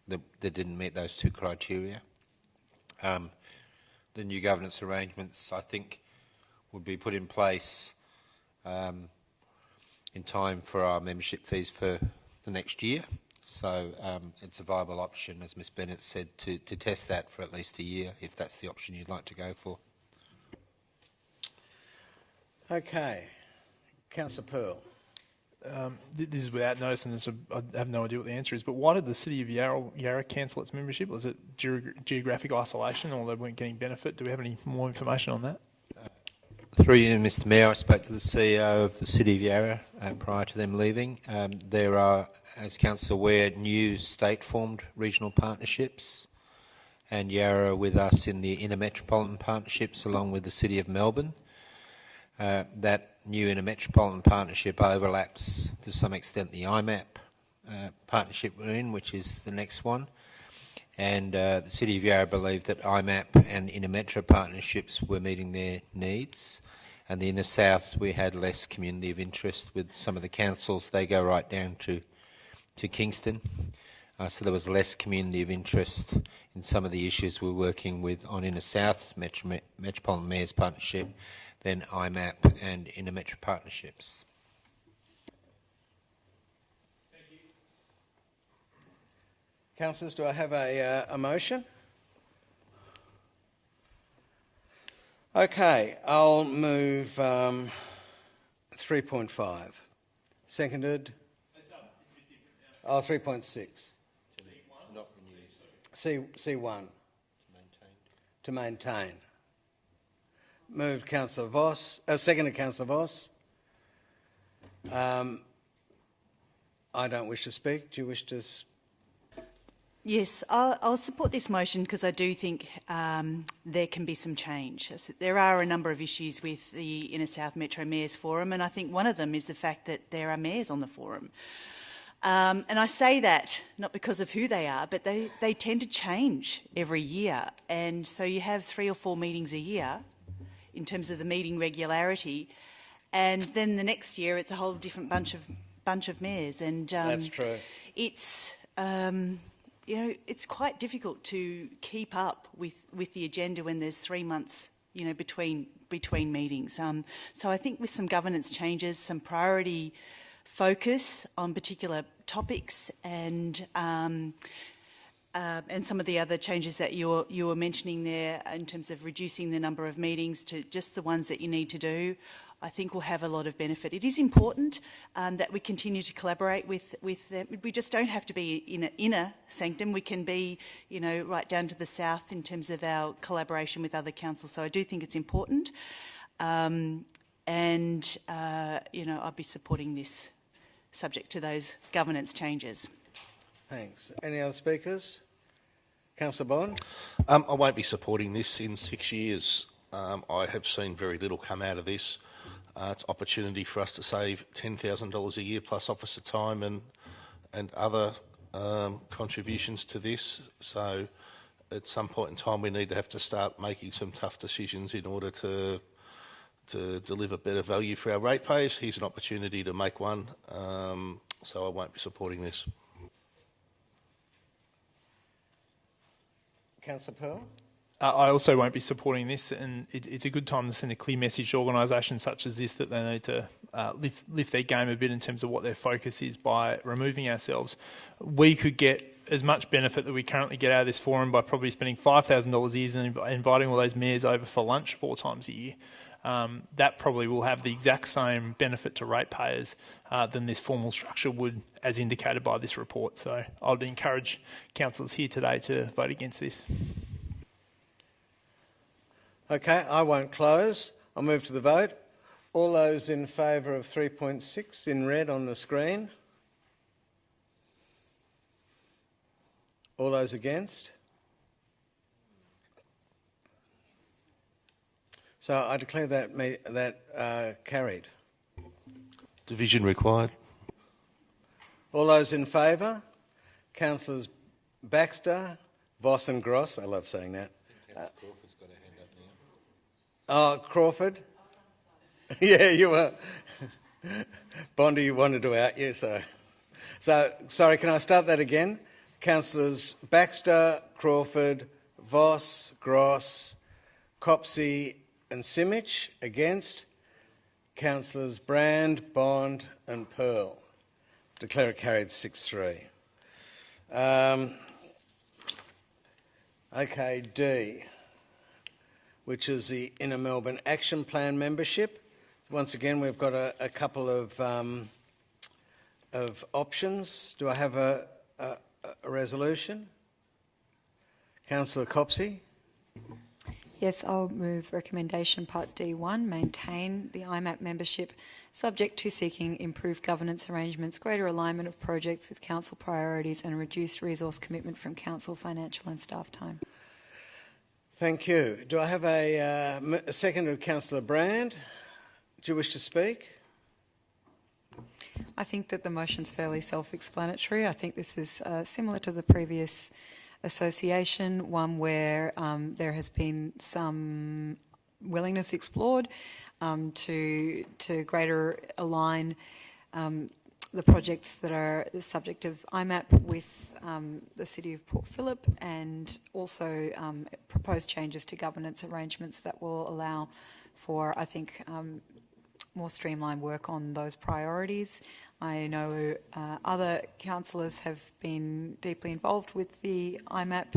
that didn't meet those two criteria. The new governance arrangements, I think, would be put in place in time for our membership fees for the next year. So it's a viable option, as Ms Bennett said, to test that for at least a year, if that's the option you'd like to go for. Okay. Councillor Pearl. This is without notice, and I have no idea what the answer is, but why did the City of Yarra cancel its membership? Was it geographic isolation, or they weren't getting benefit? Do we have any more information on that? Through you, Mr Mayor, I spoke to the CEO of the City of Yarra prior to them leaving. There are, as Council aware, new state-formed regional partnerships, and Yarra with us in the inner metropolitan partnerships along with the City of Melbourne. That new inner metropolitan partnership overlaps to some extent the IMAP partnership we're in, which is the next one. And the City of Yarra believed that IMAP and inner metro partnerships were meeting their needs. And the inner south, we had less community of interest with some of the councils. They go right down to Kingston. So there was less community of interest in some of the issues we're working with on inner south Metropolitan Mayors Partnership than IMAP and inner metro partnerships. Thank you. Councillors, do I have a motion? Okay, I'll move 3.5. Seconded? It's a bit different now. Oh, 3.6. C1. To maintain. Moved Councillor Voss. Seconded Councillor Voss. I don't wish to speak. Do you wish to? Yes, I'll support this motion because I do think there can be some change. There are a number of issues with the Inner South Metro Mayors Forum, and I think one of them is the fact that there are mayors on the forum. And I say that not because of who they are, but they tend to change every year. And so you have 3 or 4 meetings a year in terms of the meeting regularity, and then the next year it's a whole different bunch of mayors. And that's true. It's you know, it's quite difficult to keep up with the agenda when there's 3 months, you know, between meetings. So I think with some governance changes, some priority focus on particular topics, and some of the other changes that you were mentioning there in terms of reducing the number of meetings to just the ones that you need to do, I think will have a lot of benefit. It is important that we continue to collaborate with them. We just don't have to be in an inner sanctum. We can be, you know, right down to the south in terms of our collaboration with other councils. So I do think it's important. You know, I'll be supporting this subject to those governance changes. Thanks. Any other speakers? Councillor Bond? I won't be supporting this. In 6 years, I have seen very little come out of this. It's opportunity for us to save $10,000 a year plus officer time and other contributions to this. So at some point in time we need to have to start making some tough decisions in order to deliver better value for our ratepayers. Here's an opportunity to make one, so I won't be supporting this. Councillor Pearl? I also won't be supporting this, and it's a good time to send a clear message to organisations such as this that they need to lift their game a bit in terms of what their focus is by removing ourselves. We could get as much benefit that we currently get out of this forum by probably spending $5,000 a year and inviting all those mayors over for lunch 4 times a year. That probably will have the exact same benefit to ratepayers than this formal structure would, as indicated by this report. So I'd encourage councillors here today to vote against this. Okay, I won't close. I'll move to the vote. All those in favour of 3.6 in red on the screen? All those against? So I declare that carried. Division required. All those in favour? Councillors Baxter, Voss and Gross. I love saying that. Crawford's got a hand up now. Oh, Crawford? Yeah, you were. Bondi, you wanted to out you, so... sorry, can I start that again? Councillors Baxter, Crawford, Voss, Gross, Copsey and Simic. Against? Councillors Brand, Bond and Pearl. Declare it carried 6-3. Okay, D, which is the Inner Melbourne Action Plan membership. Once again, we've got a couple of options. Do I have a resolution? Councillor Copsey. Yes, I'll move recommendation part D1, maintain the IMAP membership subject to seeking improved governance arrangements, greater alignment of projects with council priorities and reduced resource commitment from council financial and staff time. Thank you. Do I have a second of Councillor Brand? Do you wish to speak? I think that the motion's fairly self-explanatory. I think this is similar to the previous association, one where there has been some willingness explored to greater align the projects that are the subject of IMAP with the City of Port Phillip, and also proposed changes to governance arrangements that will allow for, I think, more streamlined work on those priorities. I know other councillors have been deeply involved with the IMAP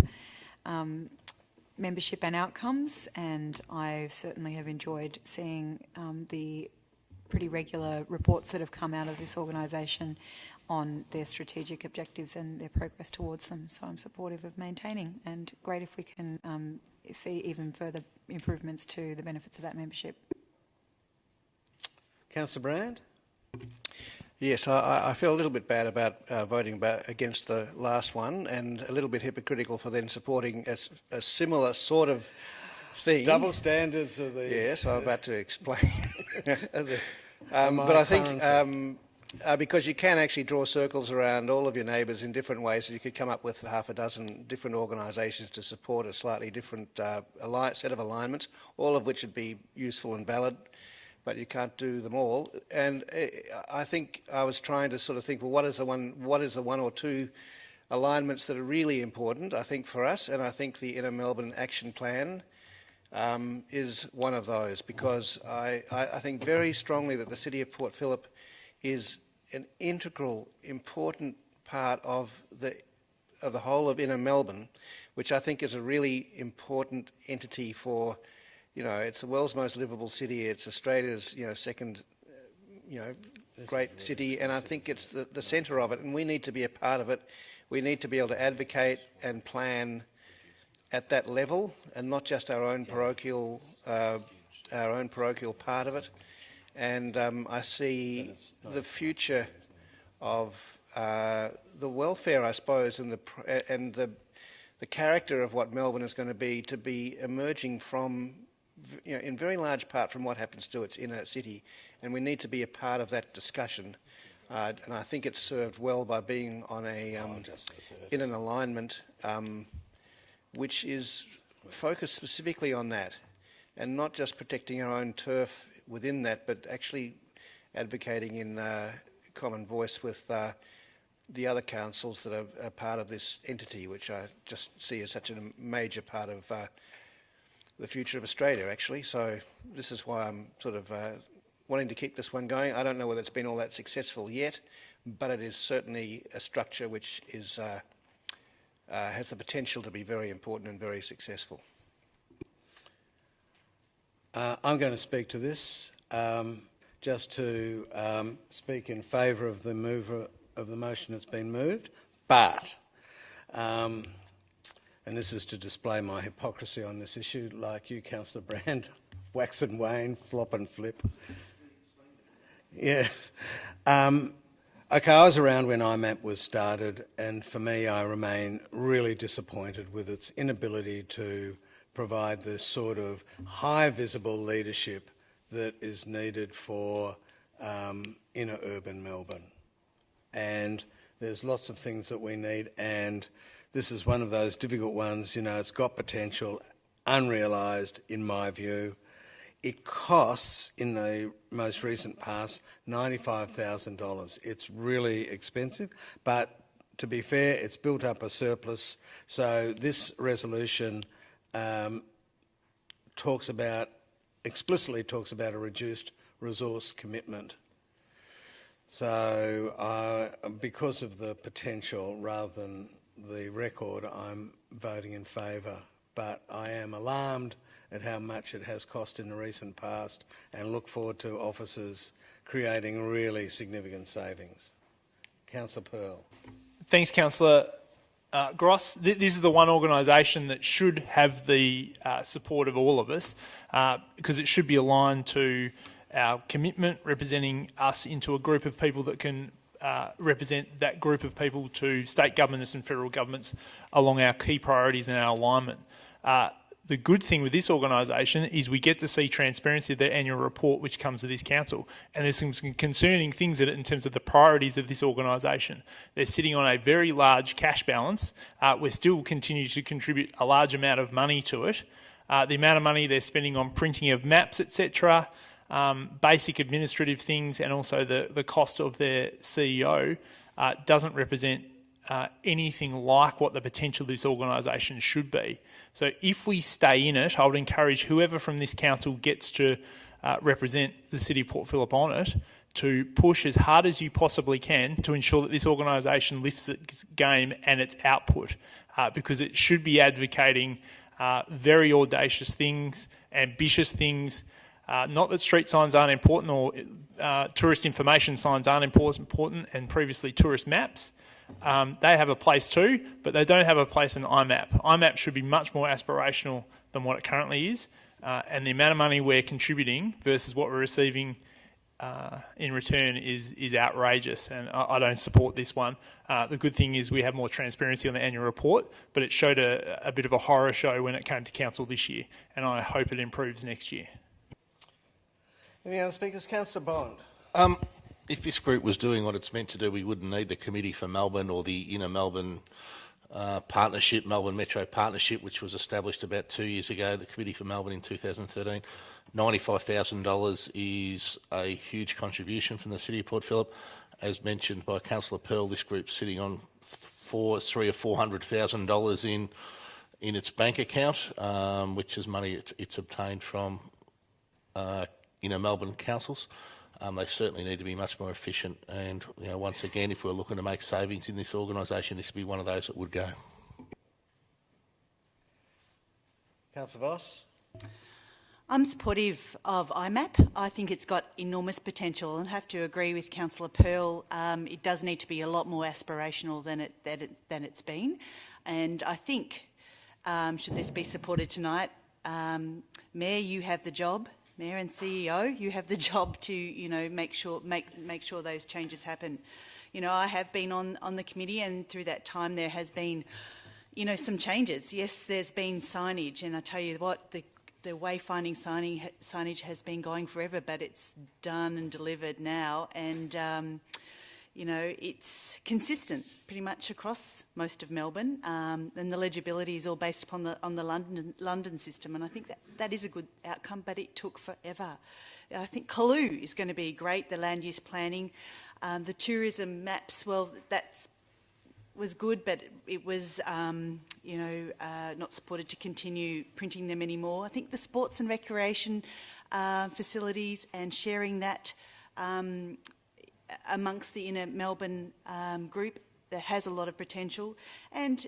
membership and outcomes, and I certainly have enjoyed seeing the pretty regular reports that have come out of this organisation on their strategic objectives and their progress towards them. So I'm supportive of maintaining, and great if we can see even further improvements to the benefits of that membership. Councillor Brand? Yes, I feel a little bit bad about voting against the last one, and a little bit hypocritical for then supporting a similar sort of thing. Double standards of the... Yes, I'm about to explain. But I think because you can actually draw circles around all of your neighbours in different ways, so you could come up with half a dozen different organisations to support a slightly different set of alignments, all of which would be useful and valid, but you can't do them all. And I think I was trying to sort of think, well, what is the one or two alignments that are really important, I think, for us? And I think the Inner Melbourne Action Plan is one of those, because I think very strongly that the City of Port Phillip is an integral, important part of the whole of Inner Melbourne, which I think is a really important entity for, you know, it's the world's most livable city. It's Australia's, second, great city, and I think it's the centre of it. And we need to be a part of it. We need to be able to advocate and plan at that level, and not just our own parochial part of it. And I see the future of the welfare, I suppose, and the character of what Melbourne is going to be emerging from, in very large part from what happens to its inner city, and we need to be a part of that discussion. And I think it's served well by being on in an alignment which is focused specifically on that, and not just protecting our own turf within that, but actually advocating in common voice with the other councils that are part of this entity, which I just see as such a major part of the future of Australia, actually. So this is why I'm sort of wanting to keep this one going. I don't know whether it's been all that successful yet, but it is certainly a structure which is has the potential to be very important and very successful. I'm going to speak to this, just to speak in favour of the mover of the motion that's been moved, but, and this is to display my hypocrisy on this issue, like you, Councillor Brand, wax and wane, flop and flip. Yeah. Okay, I was around when IMAP was started, and for me, I remain really disappointed with its inability to provide the sort of high visible leadership that is needed for inner urban Melbourne. And there's lots of things that we need, and this is one of those difficult ones. You know, it's got potential, unrealised in my view. It costs, in the most recent past, $95,000. It's really expensive, but to be fair, it's built up a surplus. So this resolution explicitly talks about a reduced resource commitment. So because of the potential rather than the record, I'm voting in favour. But I am alarmed at how much it has cost in the recent past and look forward to officers creating really significant savings. Councillor Pearl. Thanks, Councillor Gross. This is the one organisation that should have the support of all of us because it should be aligned to our commitment, representing us into a group of people that can represent that group of people to state governments and federal governments along our key priorities and our alignment. The good thing with this organisation is we get to see transparency of their annual report which comes to this council, and there's some concerning things in it in terms of the priorities of this organisation. They're sitting on a very large cash balance. We still continue to contribute a large amount of money to it. The amount of money they're spending on printing of maps, etc., basic administrative things, and also the cost of their CEO doesn't represent anything like what the potential of this organisation should be. So if we stay in it, I would encourage whoever from this council gets to represent the City of Port Phillip on it to push as hard as you possibly can to ensure that this organisation lifts its game and its output, because it should be advocating very audacious things, ambitious things. Not that street signs aren't important or tourist information signs aren't important, and previously tourist maps. They have a place too, but they don't have a place in IMAP. IMAP should be much more aspirational than what it currently is, and the amount of money we're contributing versus what we're receiving in return is outrageous, and I don't support this one. The good thing is we have more transparency on the annual report, but it showed a bit of a horror show when it came to council this year, and I hope it improves next year. Any other speakers? Councillor Bond. If this group was doing what it's meant to do, we wouldn't need the Committee for Melbourne or the Inner Melbourne Partnership, Melbourne Metro Partnership, which was established about 2 years ago, the Committee for Melbourne in 2013. $95,000 is a huge contribution from the City of Port Phillip. As mentioned by Councillor Pearl, this group's sitting on $300,000 or $400,000 in its bank account, which is money it's obtained from Inner Melbourne councils. They certainly need to be much more efficient, and once again, if we're looking to make savings in this organisation, this would be one of those that would go. Councillor Voss. I'm supportive of IMAP. I think it's got enormous potential, and have to agree with Councillor Pearl. It does need to be a lot more aspirational than it's been, and I think should this be supported tonight, Mayor, you have the job. Mayor and CEO, you have the job to, make sure those changes happen. I have been on the committee, and through that time there has been, some changes. Yes, there's been signage, and I tell you what, the wayfinding signage has been going forever, but it's done and delivered now, and it's consistent pretty much across most of Melbourne, and the legibility is all based upon the London system, and I think that is a good outcome, but it took forever. I think Calloo is going to be great, the land use planning. The tourism maps, well, that was good, but it was, not supported to continue printing them anymore. I think the sports and recreation facilities and sharing that amongst the Inner Melbourne group that has a lot of potential. And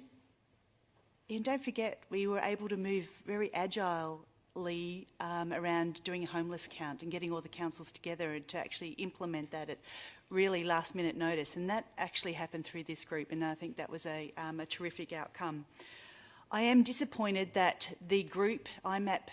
don't forget, we were able to move very agilely around doing a homeless count and getting all the councils together and to actually implement that at really last minute notice. And that actually happened through this group, and I think that was a terrific outcome. I am disappointed that the group IMAP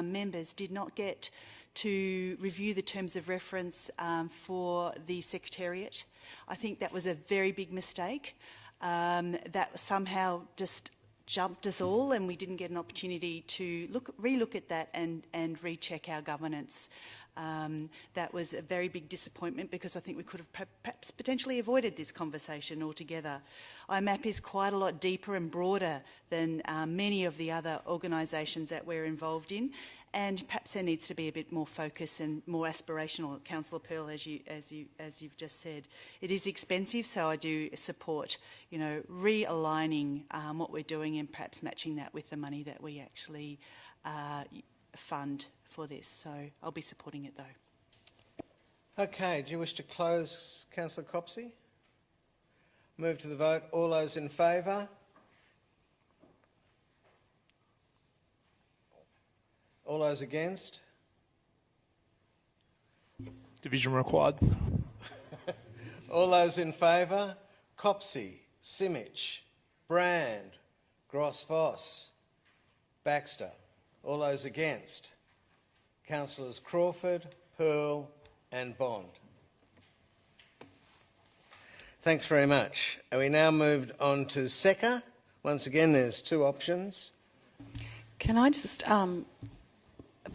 members did not get to review the terms of reference for the Secretariat. I think that was a very big mistake. That somehow just jumped us all, and we didn't get an opportunity to relook at that and recheck our governance. That was a very big disappointment because I think we could have perhaps potentially avoided this conversation altogether. IMAP is quite a lot deeper and broader than many of the other organisations that we're involved in, and perhaps there needs to be a bit more focus and more aspirational. Councillor Pearl, as you've just said, it is expensive, so I do support, you know, realigning what we're doing and perhaps matching that with the money that we actually fund for this. So I'll be supporting it though. Okay, do you wish to close, Councillor Copsey? Move to the vote. All those in favour? All those against? Division required. All those in favour? Copsey, Simic, Brand, Gross-Voss, Baxter. All those against? Councillors Crawford, Pearl and Bond. Thanks very much. We now moved on to SECA. Once again, there's two options. Can I just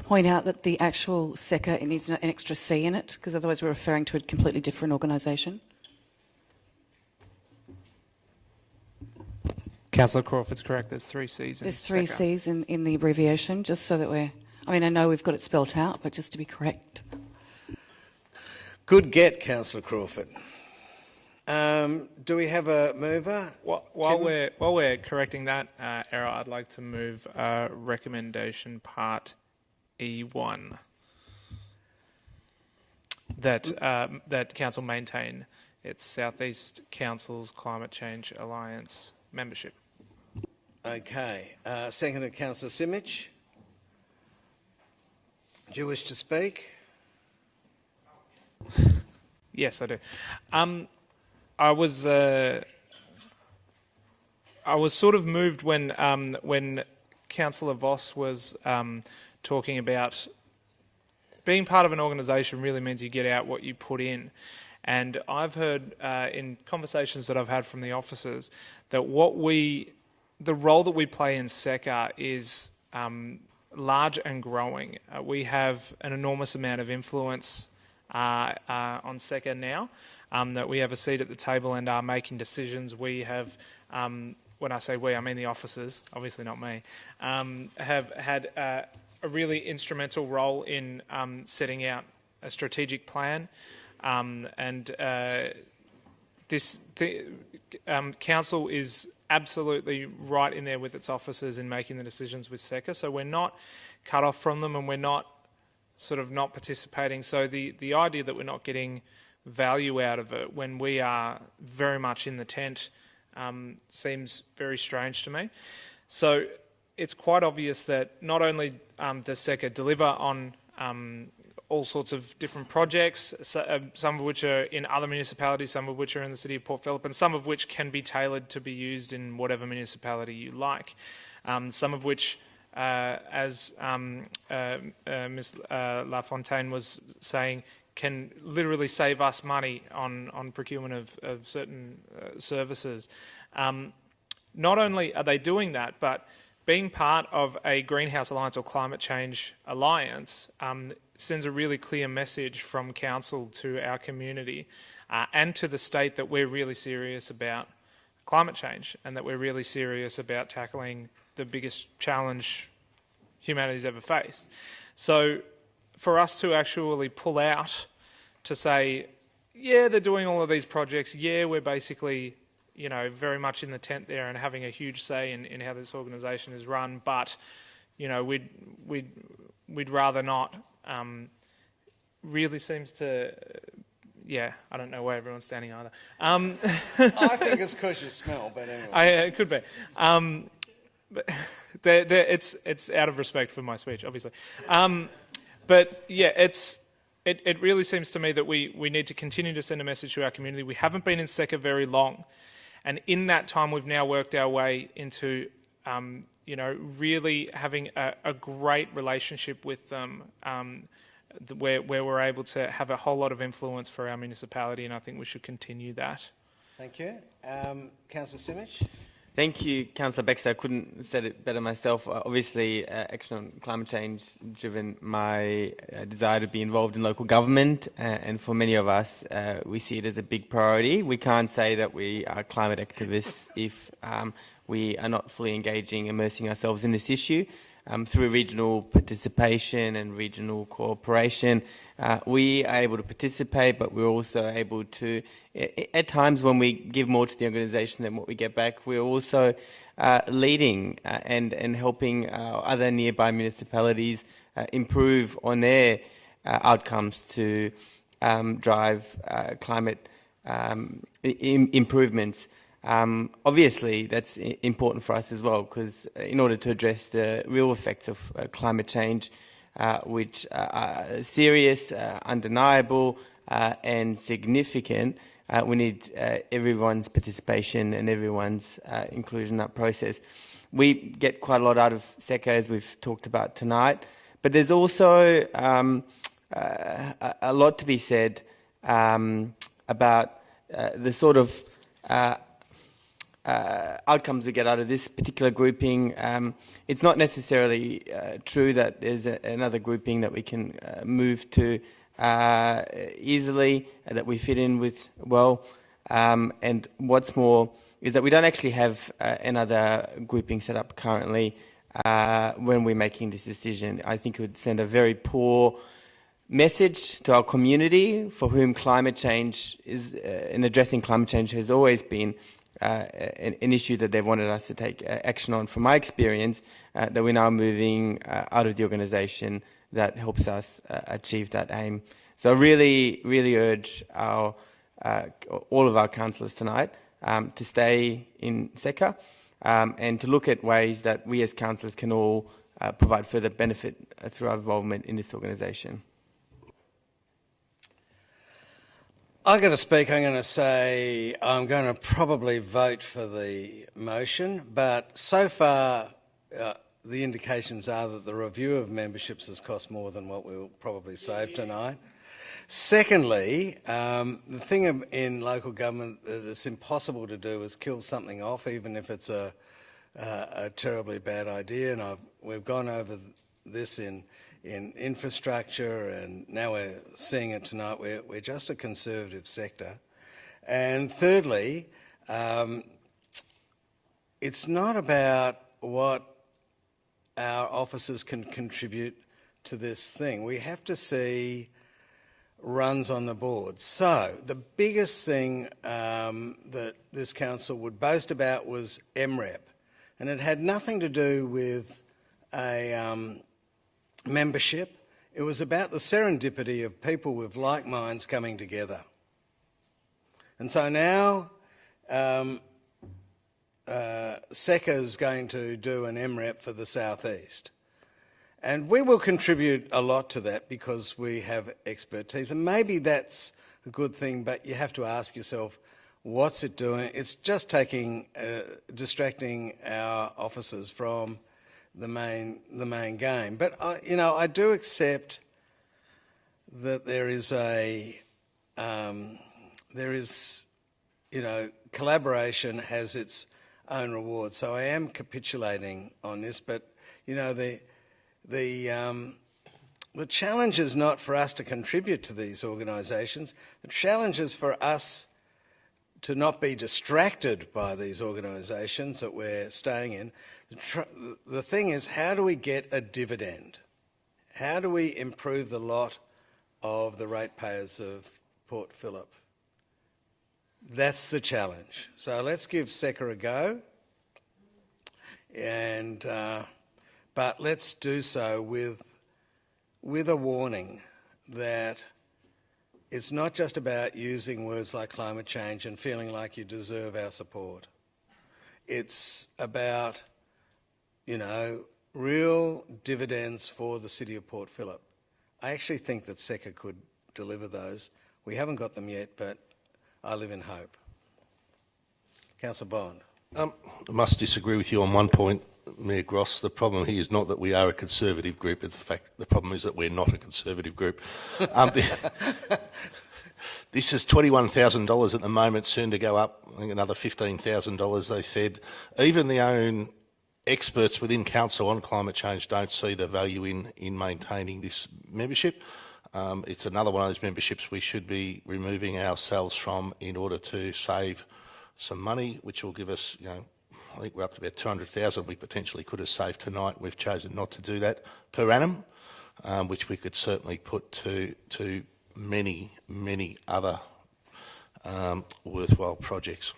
point out that the actual SECA, it needs an extra C in it, because otherwise we're referring to a completely different organisation. Councillor Crawford's correct. There's 3 Cs in There's 3 SECA. Cs in the abbreviation, just so that we're... I mean, I know we've got it spelt out, but just to be correct. Good get, Councillor Crawford. Do we have a mover? While we're correcting that error, I'd like to move recommendation part E1 that Council maintain its South East Council's Climate Change Alliance membership. Okay. Seconded, Councillor Simic. Do you wish to speak? Yes, I do. I was sort of moved when Councillor Voss was talking about being part of an organisation really means you get out what you put in. And I've heard in conversations that I've had from the officers that the role that we play in SECA is large and growing. We have an enormous amount of influence on SECA now, that we have a seat at the table and are making decisions. We have, when I say we, I mean the officers, obviously not me, have had a really instrumental role in setting out a strategic plan. Council is absolutely right in there with its officers in making the decisions with SECA, so we're not cut off from them and we're not sort of not participating. So the idea that we're not getting value out of it when we are very much in the tent seems very strange to me. So it's quite obvious that not only does SECA deliver on all sorts of different projects, some of which are in other municipalities, some of which are in the city of Port Phillip, and some of which can be tailored to be used in whatever municipality you like. Some of which, as Ms. LaFontaine was saying, can literally save us money on procurement of certain services. Not only are they doing that, but being part of a Greenhouse Alliance or Climate Change Alliance sends a really clear message from Council to our community and to the state that we're really serious about climate change and that we're really serious about tackling the biggest challenge humanity's ever faced. So for us to actually pull out to say, yeah, they're doing all of these projects, yeah, we're basically, you know, very much in the tent there and having a huge say in how this organisation is run, but, you know, we'd rather not, really seems to, yeah, I don't know where everyone's standing either. I think it's because you smell, but anyway. It could be. But it's out of respect for my speech, obviously. But yeah, it really seems to me that we need to continue to send a message to our community. We haven't been in SECA very long, and in that time we've now worked our way into you know, really having a great relationship with them, where we're able to have a whole lot of influence for our municipality, and I think we should continue that. Thank you. Councillor Simic? Thank you, Councillor Baxter. I couldn't have said it better myself. Obviously, action on climate change driven my desire to be involved in local government, and for many of us, we see it as a big priority. We can't say that we are climate activists if we are not fully engaging, immersing ourselves in this issue. Through regional participation and regional cooperation, we are able to participate, but we're also able to, at times when we give more to the organisation than what we get back, we're also leading and helping other nearby municipalities improve on their outcomes to drive climate improvements. Obviously, that's important for us as well, because in order to address the real effects of climate change, which are serious, undeniable, and significant, we need everyone's participation and everyone's inclusion in that process. We get quite a lot out of SECA, as we've talked about tonight, but there's also a lot to be said about the sort of outcomes we get out of this particular grouping. It's not necessarily true that there's another grouping that we can move to easily, that we fit in with well. And what's more is that we don't actually have another grouping set up currently when we're making this decision. I think it would send a very poor message to our community, for whom climate change is, in addressing climate change, has always been an issue that they've wanted us to take action on. From my experience, that we're now moving out of the organisation that helps us achieve that aim. So I really, really urge our all of our councillors tonight to stay in SECA and to look at ways that we as councillors can all provide further benefit through our involvement in this organisation. I'm going to speak. I'm going to say I'm going to probably vote for the motion, but so far the indications are that the review of memberships has cost more than what we'll probably save tonight. Secondly, the thing in local government that's impossible to do is kill something off, even if it's a terribly bad idea, and we've gone over this in infrastructure, and now we're seeing it tonight. We're just a conservative sector. And thirdly, it's not about what our officers can contribute to this thing. We have to see runs on the board. So the biggest thing that this council would boast about was MREP, and it had nothing to do with a membership. It was about the serendipity of people with like minds coming together. And so now SECA is going to do an MREP for the southeast. And we will contribute a lot to that because we have expertise. And maybe that's a good thing, but you have to ask yourself, what's it doing? It's just distracting our officers from the main game. But I do accept that there is collaboration has its own reward. So I am capitulating on this, but the challenge is not for us to contribute to these organisations. The challenge is for us to not be distracted by these organisations that we're staying in. The thing is, how do we get a dividend? How do we improve the lot of the ratepayers of Port Phillip? That's the challenge. So let's give SECA a go, and but let's do so with a warning that it's not just about using words like climate change and feeling like you deserve our support. It's about, real dividends for the city of Port Phillip. I actually think that SECA could deliver those. We haven't got them yet, but I live in hope. Councillor Bond. I must disagree with you on one point, Mayor Gross. The problem here is not that we are a conservative group. It's the problem is that we're not a conservative group. This is $21,000 at the moment, soon to go up, I think another $15,000, they said. Even the own experts within council on climate change don't see the value in maintaining this membership. It's another one of those memberships we should be removing ourselves from in order to save some money, which will give us, I think we're up to about 200,000 we potentially could have saved tonight. We've chosen not to do that per annum, which we could certainly put to many, many other worthwhile projects.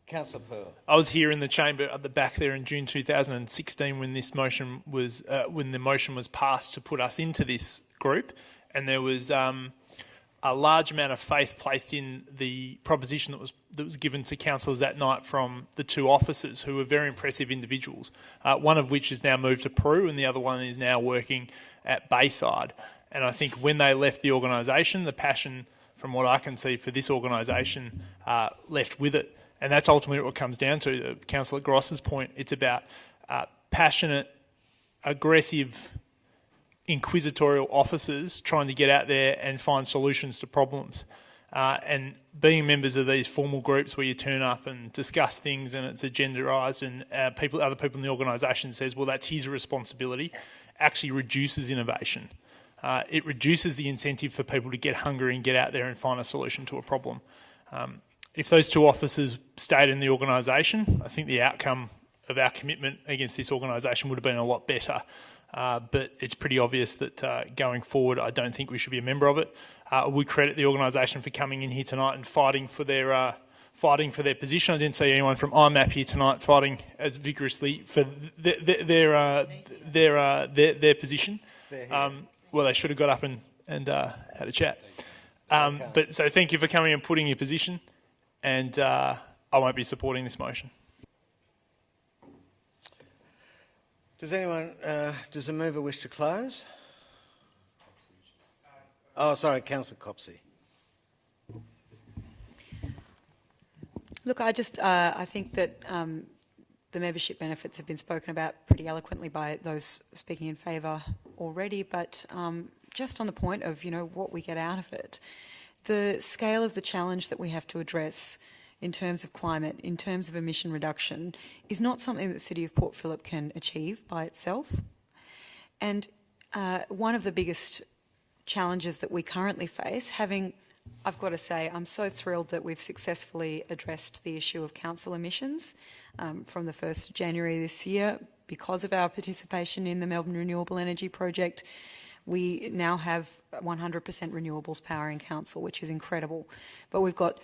Councillor Pearl. I was here in the chamber at the back there in June 2016 when this motion was when the motion was passed to put us into this group, and there was a large amount of faith placed in the proposition that was given to councillors that night from the two officers, who were very impressive individuals. One of which has now moved to Peru, and the other one is now working at Bayside. And I think when they left the organisation, the passion, from what I can see, for this organisation left with it. And that's ultimately what it comes down to Councillor Gross's point. It's about passionate, aggressive, inquisitorial officers trying to get out there and find solutions to problems. And being members of these formal groups where you turn up and discuss things and it's agendarised and other people in the organisation says, well, that's his responsibility, actually reduces innovation. It reduces the incentive for people to get hungry and get out there and find a solution to a problem. If those two officers stayed in the organisation, I think the outcome of our commitment against this organisation would have been a lot better. But it's pretty obvious that going forward, I don't think we should be a member of it. We credit the organisation for coming in here tonight and fighting for their position. I didn't see anyone from IMAP here tonight fighting as vigorously for their position. Well, they should have got up and had a chat. But so thank you for coming and putting your position. And I won't be supporting this motion. Does the mover wish to close? Oh, sorry, Councillor Copsey. Look, I think that the membership benefits have been spoken about pretty eloquently by those speaking in favour already, but just on the point of, what we get out of it, the scale of the challenge that we have to address in terms of climate, in terms of emission reduction, is not something that the City of Port Phillip can achieve by itself. And one of the biggest challenges that we currently face, I've got to say, I'm so thrilled that we've successfully addressed the issue of council emissions from the 1st of January this year. Because of our participation in the Melbourne Renewable Energy Project, we now have 100% renewables power in council, which is incredible. But we've got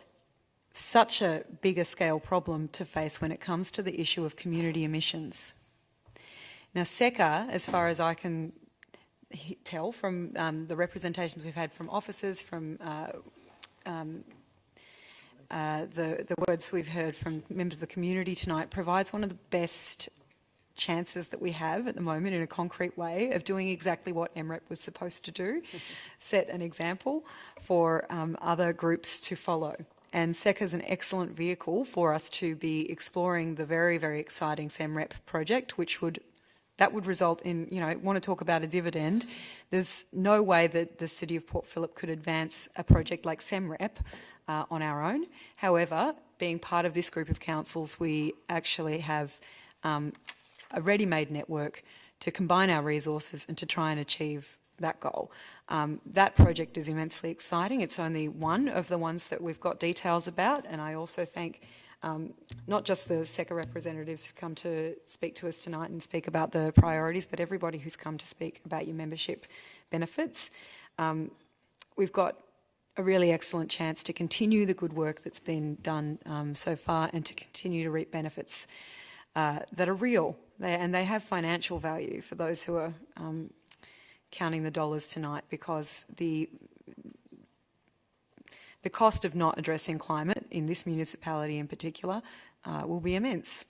such a bigger scale problem to face when it comes to the issue of community emissions. Now, SECA, as far as I can tell from the representations we've had from officers, from the words we've heard from members of the community tonight, provides one of the best chances that we have at the moment in a concrete way of doing exactly what MREP was supposed to do, set an example for other groups to follow. And SECA is an excellent vehicle for us to be exploring the very, very exciting SEMREP project, that would result in, want to talk about a dividend. There's no way that the City of Port Phillip could advance a project like SEMREP on our own. However, being part of this group of councils, we actually have a ready-made network to combine our resources and to try and achieve that goal. That project is immensely exciting. It's only one of the ones that we've got details about, and I also thank not just the SECA representatives who come to speak to us tonight and speak about the priorities, but everybody who's come to speak about your membership benefits. We've got a really excellent chance to continue the good work that's been done so far and to continue to reap benefits that are real, and they have financial value for those who are counting the dollars tonight, because the cost of not addressing climate in this municipality in particular will be immense.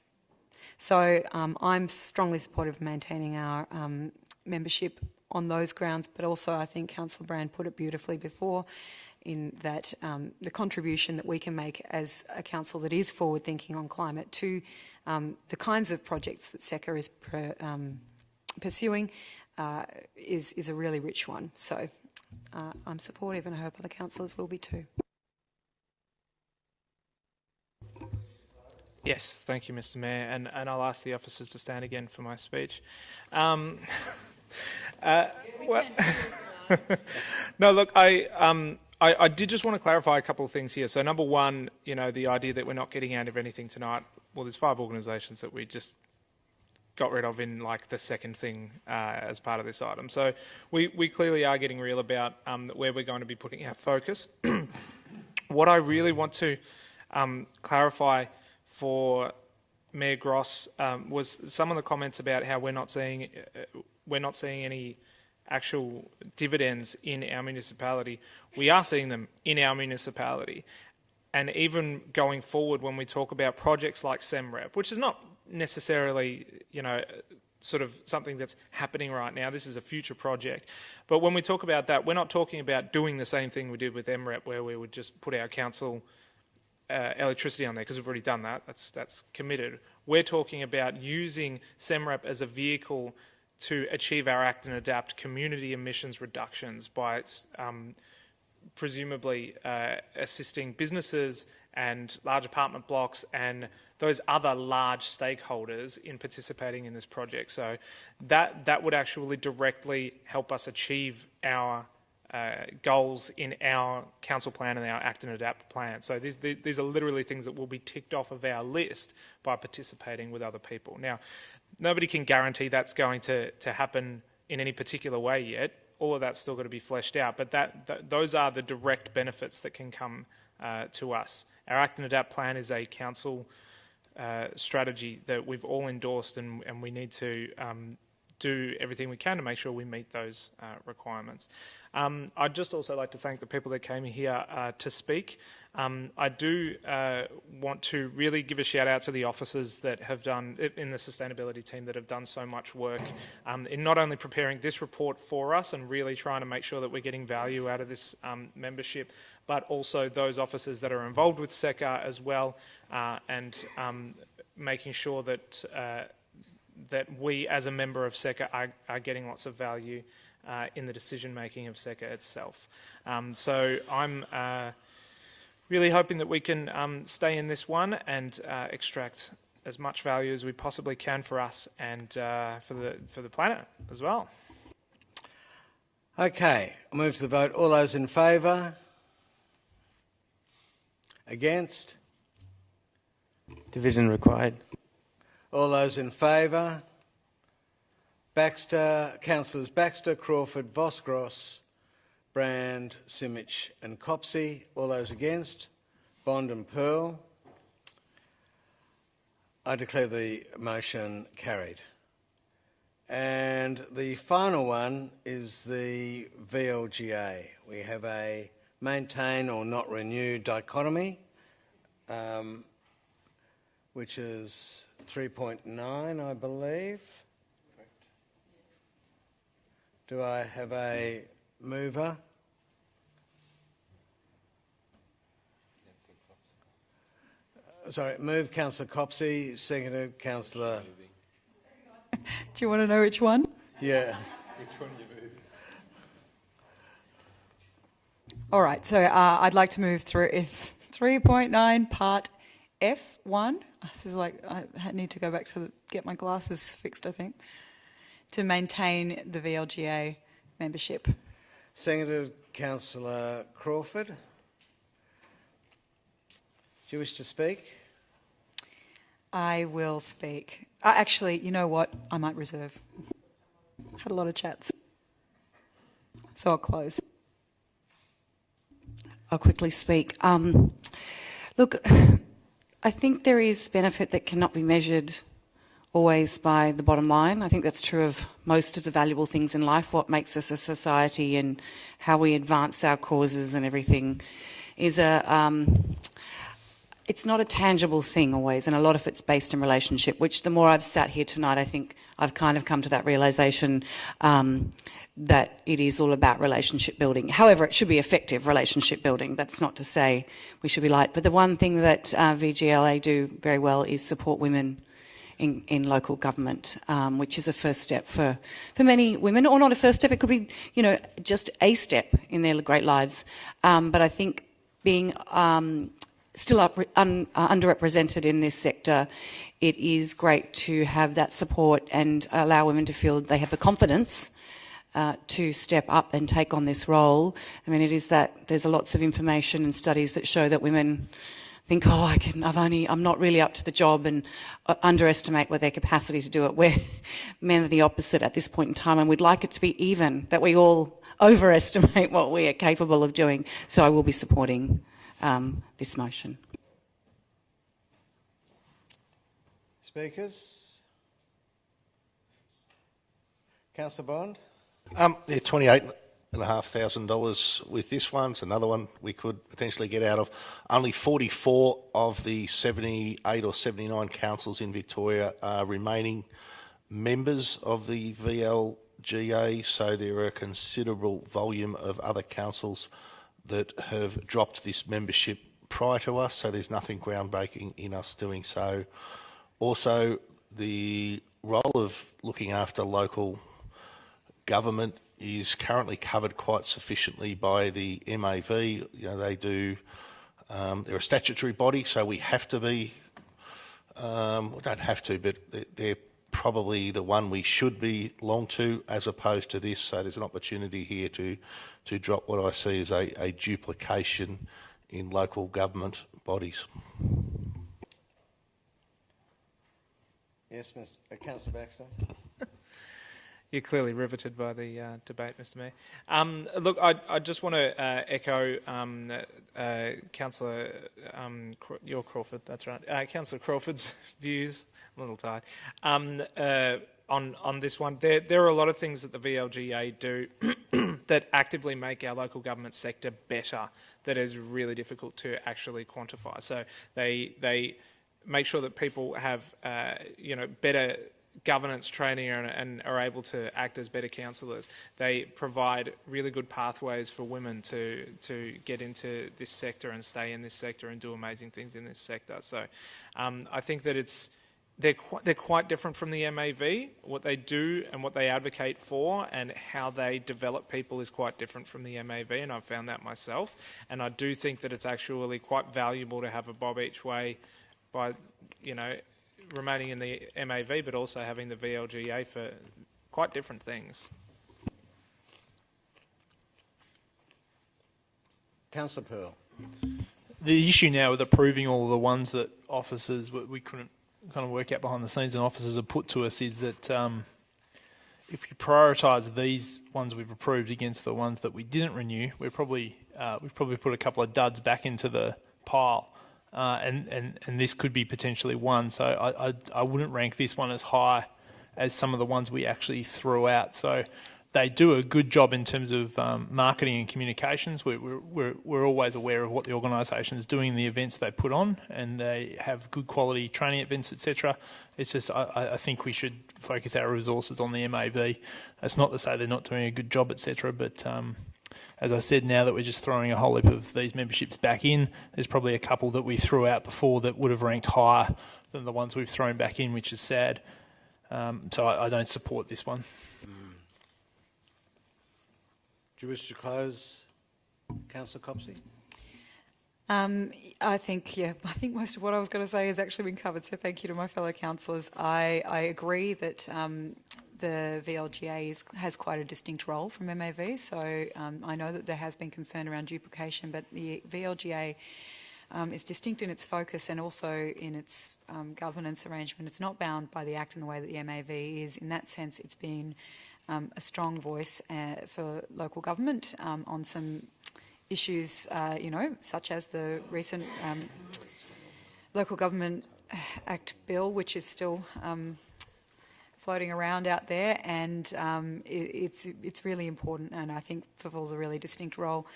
So I'm strongly supportive of maintaining our membership on those grounds, but also I think Councillor Brand put it beautifully before, in that the contribution that we can make as a council that is forward-thinking on climate to the kinds of projects that SECA is pursuing is a really rich one. So I'm supportive, and I hope other councillors will be too. Yes, thank you, Mr. Mayor, and I'll ask the officers to stand again for my speech. No, look, I did just want to clarify a couple of things here. So, number one, you know, the idea that we're not getting out of anything tonight. Well, there's 5 organisations that we just got rid of in like the second thing as part of this item. So, we clearly are getting real about where we're going to be putting our focus. What I really want to clarify for Mayor Gross was some of the comments about how we're not seeing any actual dividends in our municipality. We are seeing them in our municipality, and even going forward when we talk about projects like SEMREP, which is not necessarily, you know, sort of something that's happening right now. This is a future project. But when we talk about that, we're not talking about doing the same thing we did with MREP, where we would just put our council electricity on there, because we've already done that. That's committed. We're talking about using SEMREP as a vehicle to achieve our Act and Adapt community emissions reductions by presumably assisting businesses and large apartment blocks and those other large stakeholders in participating in this project. So that would actually directly help us achieve our goals in our council plan and our Act and Adapt plan. So these are literally things that will be ticked off of our list by participating with other people. Now, nobody can guarantee that's going to happen in any particular way yet. All of that's still got to be fleshed out, but those are the direct benefits that can come to us. Our Act and Adapt plan is a council strategy that we've all endorsed, and we need to do everything we can to make sure we meet those requirements. I'd just also like to thank the people that came here to speak. I do want to really give a shout out to the officers that have done, in the sustainability team, that have done so much work in not only preparing this report for us and really trying to make sure that we're getting value out of this membership, but also those officers that are involved with SECA as well, and making sure that that we as a member of SECA are getting lots of value in the decision making of SECA itself. So I'm really hoping that we can stay in this one and extract as much value as we possibly can for us and for the planet as well. Okay, I'll move to the vote. All those in favour? Against? Division required. All those in favour? Baxter, Councillors Baxter, Crawford, Voss-Gross, Brand, Simic and Copsey. All those against? Bond and Pearl. I declare the motion carried. And the final one is the VLGA. We have a maintain or not renew dichotomy, which is 3.9, I believe. Do I have a mover? Sorry, moved Councillor Copsey, seconded Councillor... Do you want to know which one? Yeah. Which one you move? All right, so I'd like to move through 3.9 Part F1. This is like, I need to go back to get my glasses fixed, I think, to maintain the VLGA membership. Seconded Councillor Crawford. Do you wish to speak? I will speak. Actually, you know what? I might reserve. Had a lot of chats. So I'll close. I'll quickly speak. Look, I think there is benefit that cannot be measured always by the bottom line. I think that's true of most of the valuable things in life. What makes us a society and how we advance our causes and everything is it's not a tangible thing always, and a lot of it's based in relationship, which the more I've sat here tonight, I think I've kind of come to that realisation that it is all about relationship building. However, it should be effective relationship building. That's not to say we should be light. But the one thing that VGLA do very well is support women in local government, which is a first step for many women, or not a first step, it could be, you know, just a step in their great lives. But I think being still underrepresented in this sector, it is great to have that support and allow women to feel they have the confidence to step up and take on this role. I mean, it is that there's lots of information and studies that show that women think, oh, I'm not really up to the job, and underestimate their capacity to do it, where men are the opposite at this point in time, and we'd like it to be even, that we all overestimate what we are capable of doing. So I will be supporting this motion. Speakers? Councillor Bond? Yeah, $28,500 with this one. It's another one we could potentially get out of. Only 44 of the 78 or 79 councils in Victoria are remaining members of the VLGA, so there are a considerable volume of other councils that have dropped this membership prior to us, so there's nothing groundbreaking in us doing so. Also, the role of looking after local government is currently covered quite sufficiently by the MAV. You know, they do, they're a statutory body, so we have to be, we don't have to, but they're probably the one we should belong to as opposed to this, so there's an opportunity here to drop what I see as a duplication in local government bodies. Yes, Councillor Baxter. You're clearly riveted by the debate, Mr Mayor. Look, I just want to echo Councillor Crawford, that's right, Councillor Crawford's views. I'm a little tired. On this one, there are a lot of things that the VLGA do that actively make our local government sector better that is really difficult to actually quantify. So they make sure that people have better governance training and are able to act as better councillors. They provide really good pathways for women to get into this sector and stay in this sector and do amazing things in this sector. So I think that they're quite different from the MAV. What they do and what they advocate for and how they develop people is quite different from the MAV, and I've found that myself. And I do think that it's actually quite valuable to have a bob each way by, remaining in the MAV, but also having the VLGA for quite different things. Councillor Pearl. The issue now with approving all the ones that officers, we couldn't kind of work out behind the scenes and officers have put to us, is that if you prioritise these ones we've approved against the ones that we didn't renew, we've probably put a couple of duds back into the pile. And this could be potentially one, so I wouldn't rank this one as high as some of the ones we actually threw out. So they do a good job in terms of marketing and communications. We're always aware of what the organisation is doing, the events they put on, and they have good quality training events, etc. It's just I think we should focus our resources on the MAV. That's not to say they're not doing a good job, etc. But as I said, now that we're just throwing a whole heap of these memberships back in, there's probably a couple that we threw out before that would have ranked higher than the ones we've thrown back in, which is sad. So I don't support this one. Do you wish to close, Councillor Copsey? I think most of what I was going to say has actually been covered, so thank you to my fellow councillors. I agree that the VLGA has quite a distinct role from MAV, so I know that there has been concern around duplication, but the VLGA is distinct in its focus and also in its governance arrangement. It's not bound by the Act in the way that the MAV is. In that sense, it's been a strong voice for local government on some issues, such as the recent Local Government Act bill, which is still floating around out there, and it's really important, and I think fulfills a really distinct role.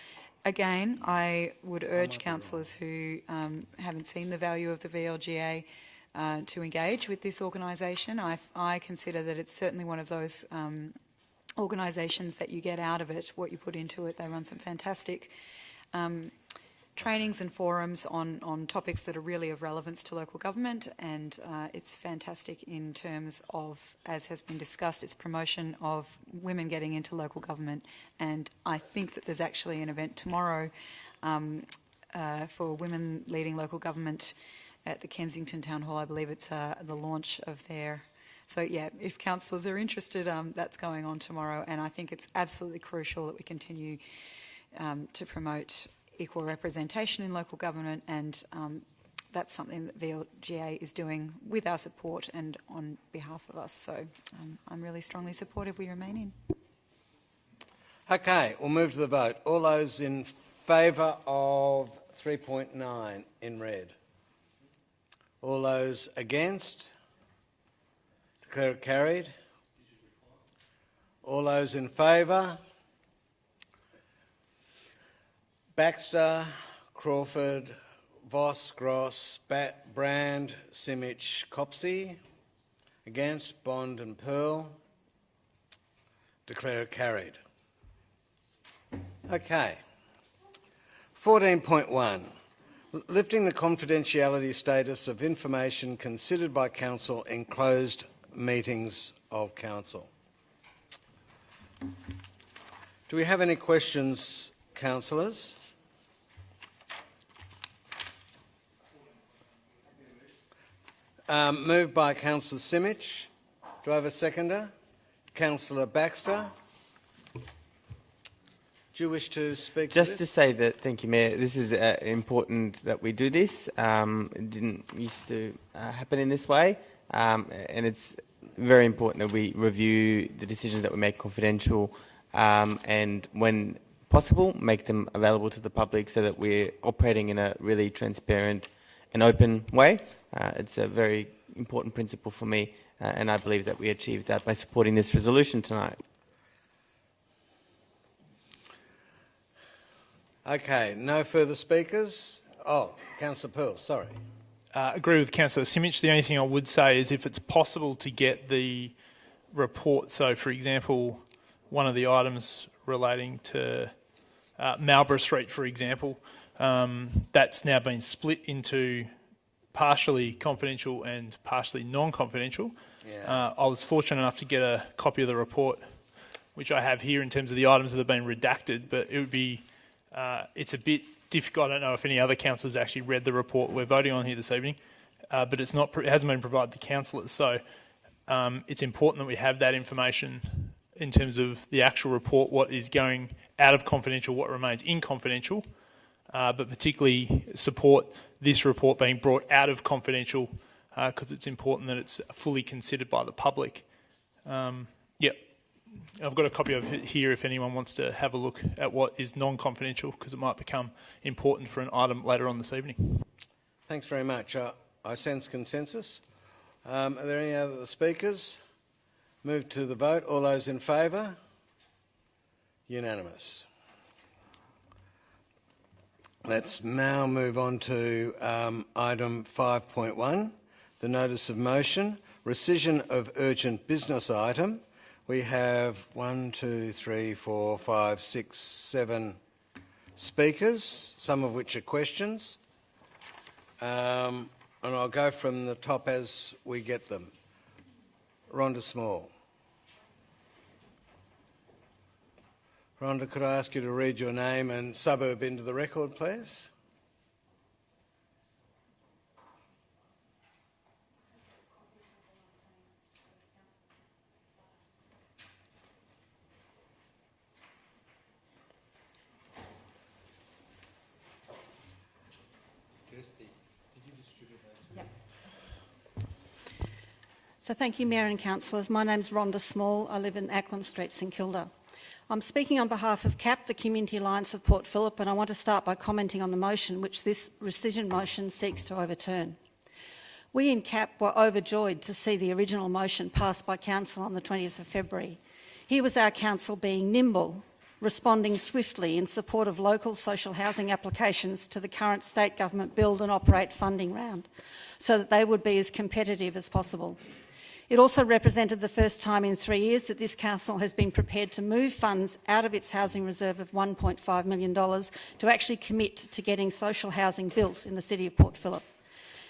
Again, I would urge councillors who haven't seen the value of the VLGA to engage with this organisation. I consider that it's certainly one of those organisations that you get out of it what you put into it. They run some fantastic trainings and forums on topics that are really of relevance to local government, and it's fantastic in terms of, as has been discussed, its promotion of women getting into local government. And I think that there's actually an event tomorrow for women leading local government at the Kensington Town Hall. I believe it's the launch of their... So yeah, if councillors are interested, that's going on tomorrow, and I think it's absolutely crucial that we continue to promote equal representation in local government, and that's something that VLGA is doing with our support and on behalf of us. So I'm really strongly supportive we remain in. Okay, we'll move to the vote. All those in favour of 3.9 in red? All those against? Declare it carried. All those in favour? Baxter, Crawford, Voss, Gross, Brand, Simic, Copsey. Against, Bond and Pearl. Declare it carried. Okay. 14.1. Lifting the confidentiality status of information considered by Council in closed meetings of Council. Do we have any questions, councillors? Moved by Councillor Simic. Do I have a seconder? Councillor Baxter. Do you wish to speak to this? Just to say that, thank you, Mayor, this is important that we do this. It didn't used to happen in this way, and it's very important that we review the decisions that we make confidential and, when possible, make them available to the public so that we're operating in a really transparent and open way. It's a very important principle for me, and I believe that we achieved that by supporting this resolution tonight. Okay, no further speakers? Oh, Councillor Pearl, sorry. Agree with Councillor Simic. The only thing I would say is if it's possible to get the report, so for example, one of the items relating to Marlborough Street, for example, that's now been split into partially confidential and partially non-confidential. Yeah. I was fortunate enough to get a copy of the report, which I have here in terms of the items that have been redacted, but it would be it's a bit difficult. I don't know if any other councillors actually read the report we're voting on here this evening, but it hasn't been provided to councillors. So it's important that we have that information in terms of the actual report, what is going out of confidential, what remains in confidential, but particularly support this report being brought out of confidential because it's important that it's fully considered by the public. Yep. I've got a copy of it here if anyone wants to have a look at what is non-confidential, because it might become important for an item later on this evening. Thanks very much. I sense consensus. Are there any other speakers? Move to the vote. All those in favour? Unanimous. Let's now move on to item 5.1, the notice of motion, rescission of urgent business item. We have 1, 2, 3, 4, 5, 6, 7 speakers, some of which are questions. And I'll go from the top as we get them. Rhonda Small. Rhonda, could I ask you to read your name and suburb into the record, please? So thank you, Mayor and Councillors. My name's Rhonda Small. I live in Ackland Street, St Kilda. I'm speaking on behalf of CAP, the Community Alliance of Port Phillip, and I want to start by commenting on the motion which this rescission motion seeks to overturn. We in CAP were overjoyed to see the original motion passed by Council on the 20th of February. Here was our Council being nimble, responding swiftly in support of local social housing applications to the current state government build and operate funding round so that they would be as competitive as possible. It also represented the first time in 3 years that this council has been prepared to move funds out of its housing reserve of $1.5 million to actually commit to getting social housing built in the city of Port Phillip,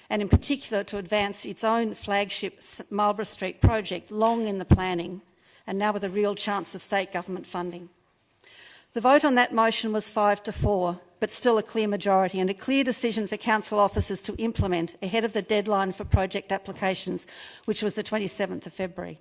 and in particular to advance its own flagship Marlborough Street project, long in the planning and now with a real chance of state government funding. The vote on that motion was 5-4, but still a clear majority and a clear decision for council officers to implement ahead of the deadline for project applications, which was the 27th of February.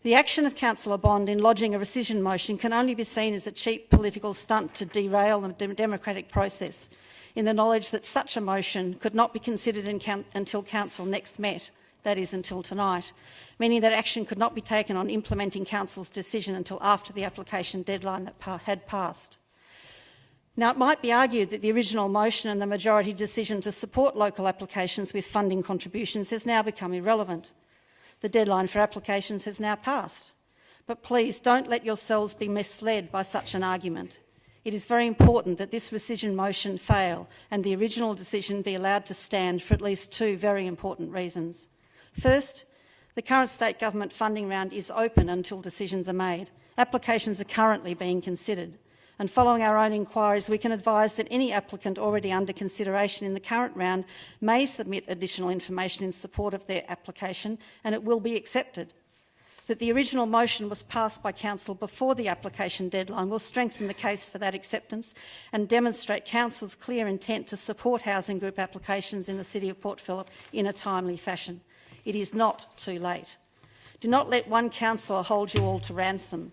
The action of Councillor Bond in lodging a rescission motion can only be seen as a cheap political stunt to derail the democratic process, in the knowledge that such a motion could not be considered until Council next met, that is, until tonight, meaning that action could not be taken on implementing Council's decision until after the application deadline that had passed. Now, it might be argued that the original motion and the majority decision to support local applications with funding contributions has now become irrelevant. The deadline for applications has now passed. But please don't let yourselves be misled by such an argument. It is very important that this rescission motion fail and the original decision be allowed to stand for at least two very important reasons. First, the current state government funding round is open until decisions are made. Applications are currently being considered. And following our own inquiries, we can advise that any applicant already under consideration in the current round may submit additional information in support of their application, and it will be accepted. That the original motion was passed by Council before the application deadline will strengthen the case for that acceptance and demonstrate Council's clear intent to support housing group applications in the City of Port Phillip in a timely fashion. It is not too late. Do not let one councillor hold you all to ransom.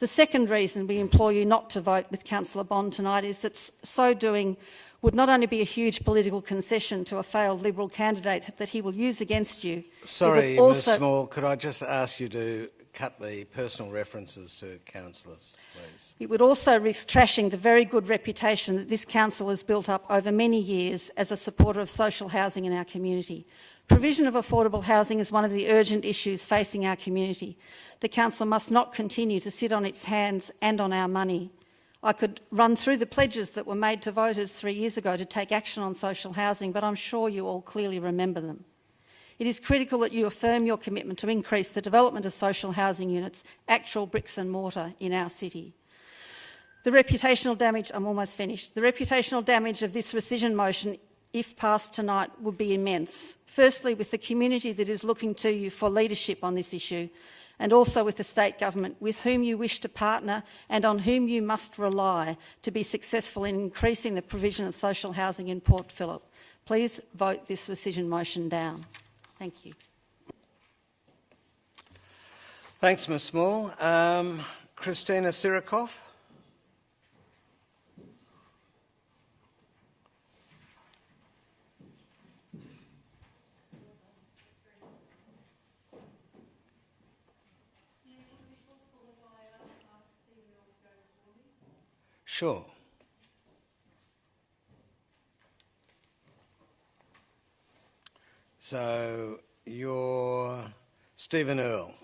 The second reason we implore you not to vote with Councillor Bond tonight is that so doing would not only be a huge political concession to a failed Liberal candidate that he will use against you. Sorry, Ms Small, could I just ask you to cut the personal references to councillors, please? It would also risk trashing the very good reputation that this council has built up over many years as a supporter of social housing in our community. Provision of affordable housing is one of the urgent issues facing our community. The council must not continue to sit on its hands and on our money. I could run through the pledges that were made to voters 3 years ago to take action on social housing, but I'm sure you all clearly remember them. It is critical that you affirm your commitment to increase the development of social housing units, actual bricks and mortar in our city. The reputational damage, I'm almost finished. The reputational damage of this rescission motion, if passed tonight, would be immense. Firstly, with the community that is looking to you for leadership on this issue, and also with the state government, with whom you wish to partner and on whom you must rely to be successful in increasing the provision of social housing in Port Phillip. Please vote this rescission motion down. Thank you. Thanks, Ms Small. Christina Sirikoff. Sure. So you're Stephen Earl.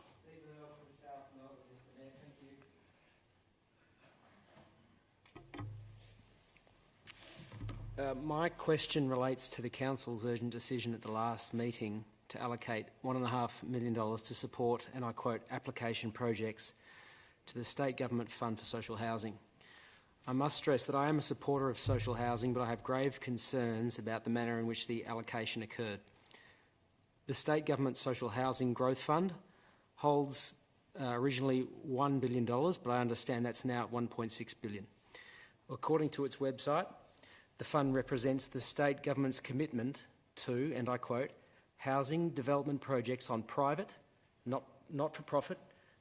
My question relates to the Council's urgent decision at the last meeting to allocate $1.5 million to support, and I quote, application projects to the State Government Fund for Social Housing. I must stress that I am a supporter of social housing, but I have grave concerns about the manner in which the allocation occurred. The State Government Social Housing Growth Fund holds originally $1 billion, but I understand that's now at $1.6 billion. According to its website, the fund represents the state government's commitment to, and I quote, housing development projects on private, not-for-profit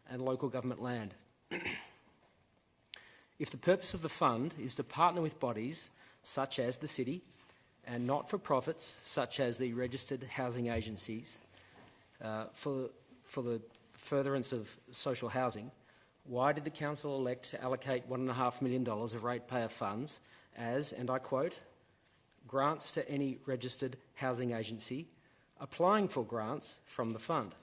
and local government land. If the purpose of the fund is to partner with bodies such as the City and not-for-profits such as the registered housing agencies for the furtherance of social housing, why did the Council elect to allocate $1.5 million of ratepayer funds as, and I quote, grants to any registered housing agency applying for grants from the fund?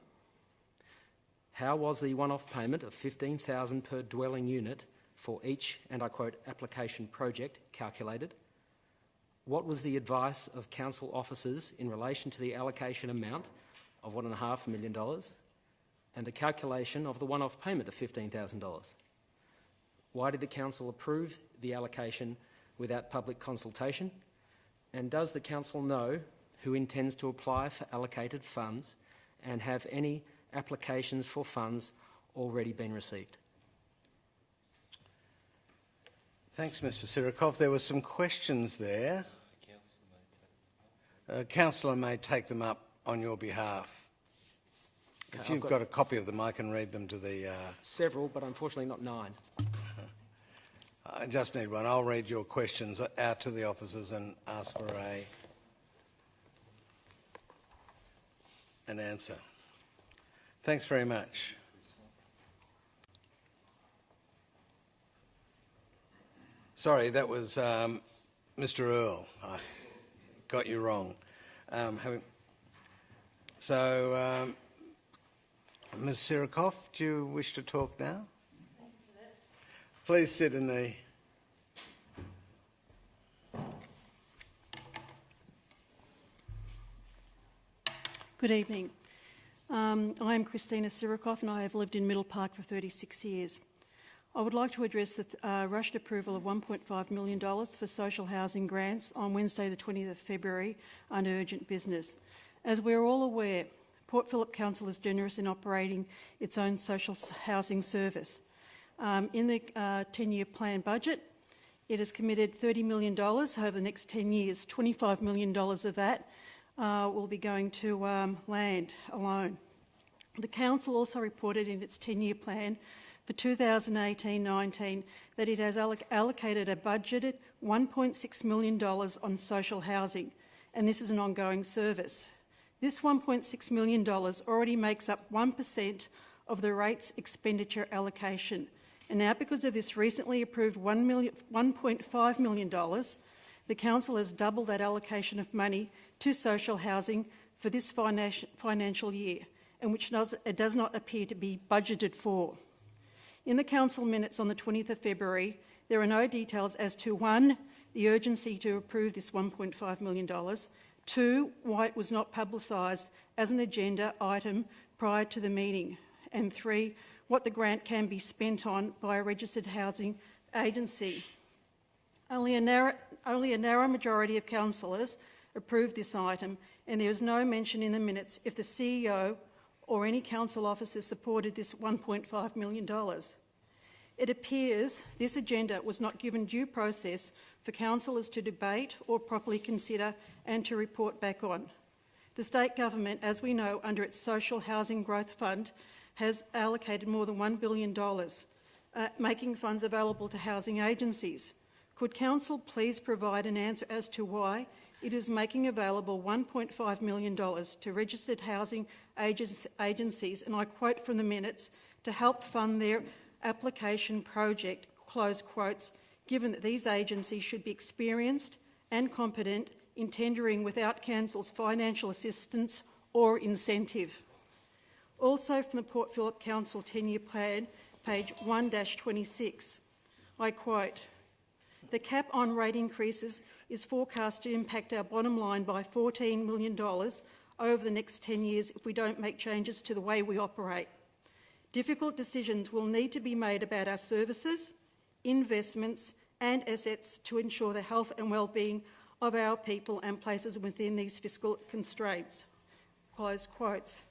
How was the one-off payment of $15,000 per dwelling unit for each, and I quote, application project calculated? What was the advice of council officers in relation to the allocation amount of $1.5 million? and the calculation of the one-off payment of $15,000? Why did the Council approve the allocation without public consultation? And does the Council know who intends to apply for allocated funds, and have any applications for funds already been received? Thanks, Mr Sirikov. There were some questions there. Councillor may take them up on your behalf. If you've got a copy of them, I can read them to the... Several, but unfortunately not 9. I just need one. I'll read your questions out to the officers and ask for an answer. Thanks very much. Sorry, that was Mr Earl. I got you wrong. Ms Sirikov, do you wish to talk now? Please sit in the... Good evening. I am Christina Sirikov and I have lived in Middle Park for 36 years. I would like to address the rushed approval of $1.5 million for social housing grants on Wednesday the 20th of February under urgent business. As we're all aware, Port Phillip Council is generous in operating its own social housing service. In the 10-year plan budget, it has committed $30 million over the next 10 years. $25 million of that will be going to land alone. The Council also reported in its 10-year plan for 2018-19 that it has allocated a budgeted $1.6 million on social housing, and this is an ongoing service. This $1.6 million already makes up 1% of the rate's expenditure allocation. And now, because of this recently approved $1.5 million, the Council has doubled that allocation of money to social housing for this financial year, and which it does not appear to be budgeted for. In the Council minutes on the 20th of February, there are no details as to 1, the urgency to approve this $1.5 million, 2, why it was not publicised as an agenda item prior to the meeting, and 3, what the grant can be spent on by a registered housing agency. Only a narrow majority of councillors approved this item, and there is no mention in the minutes if the CEO or any council officer supported this $1.5 million. It appears this agenda was not given due process for councillors to debate or properly consider and to report back on. The state government, as we know, under its Social Housing Growth Fund, has allocated more than $1 billion, making funds available to housing agencies. Could council please provide an answer as to why it is making available $1.5 million to registered housing agencies, and I quote from the minutes, to help fund their application project, close quotes, given that these agencies should be experienced and competent in tendering without council's financial assistance or incentive. Also from the Port Phillip Council 10-year plan, page 1-26, I quote, "The cap on rate increases is forecast to impact our bottom line by $14 million over the next 10 years if we don't make changes to the way we operate. Difficult decisions will need to be made about our services, investments and assets to ensure the health and well-being of our people and places within these fiscal constraints." Close quotes.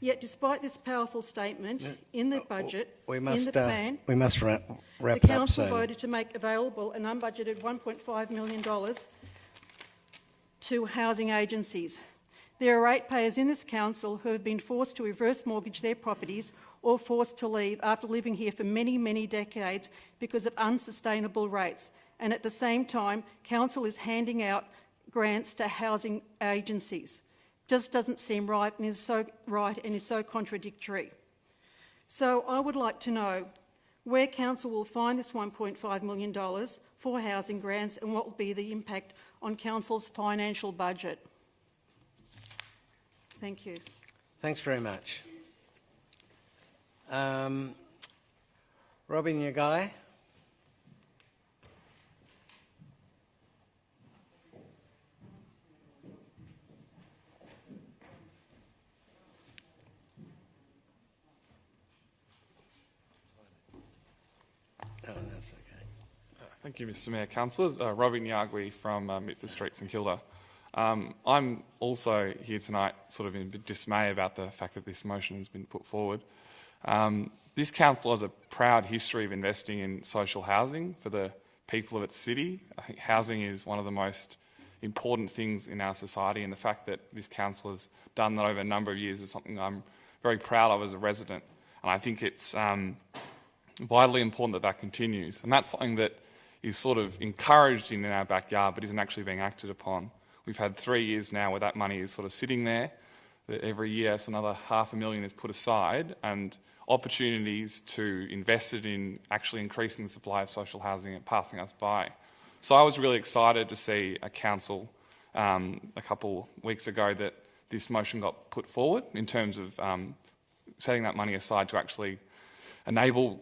Yet, despite this powerful statement in the budget, in the plan, we must wrap the up Council soon. voted to make available an unbudgeted $1.5 million to housing agencies. There are ratepayers in this Council who have been forced to reverse mortgage their properties or forced to leave after living here for many, many decades because of unsustainable rates. And at the same time, Council is handing out grants to housing agencies. Just doesn't seem right and is so contradictory. So I would like to know where Council will find this $1.5 million for housing grants and what will be the impact on Council's financial budget. Thank you. Thanks very much. Robin Yagai. Thank you, Mr Mayor. Councillors, Robbie Nyagui from Mitford Street, St Kilda. I'm also here tonight sort of in dismay about the fact that this motion has been put forward. This council has a proud history of investing in social housing for the people of its city. I think housing is one of the most important things in our society, and the fact that this council has done that over a number of years is something I'm very proud of as a resident. And I think it's vitally important that that continues. And that's something that is sort of encouraged in our backyard but isn't actually being acted upon. We've had 3 years now where that money is sort of sitting there, that every year it's another $500,000 is put aside, and opportunities to invest it in actually increasing the supply of social housing and passing us by. So I was really excited to see a council a couple weeks ago that this motion got put forward in terms of setting that money aside to actually enable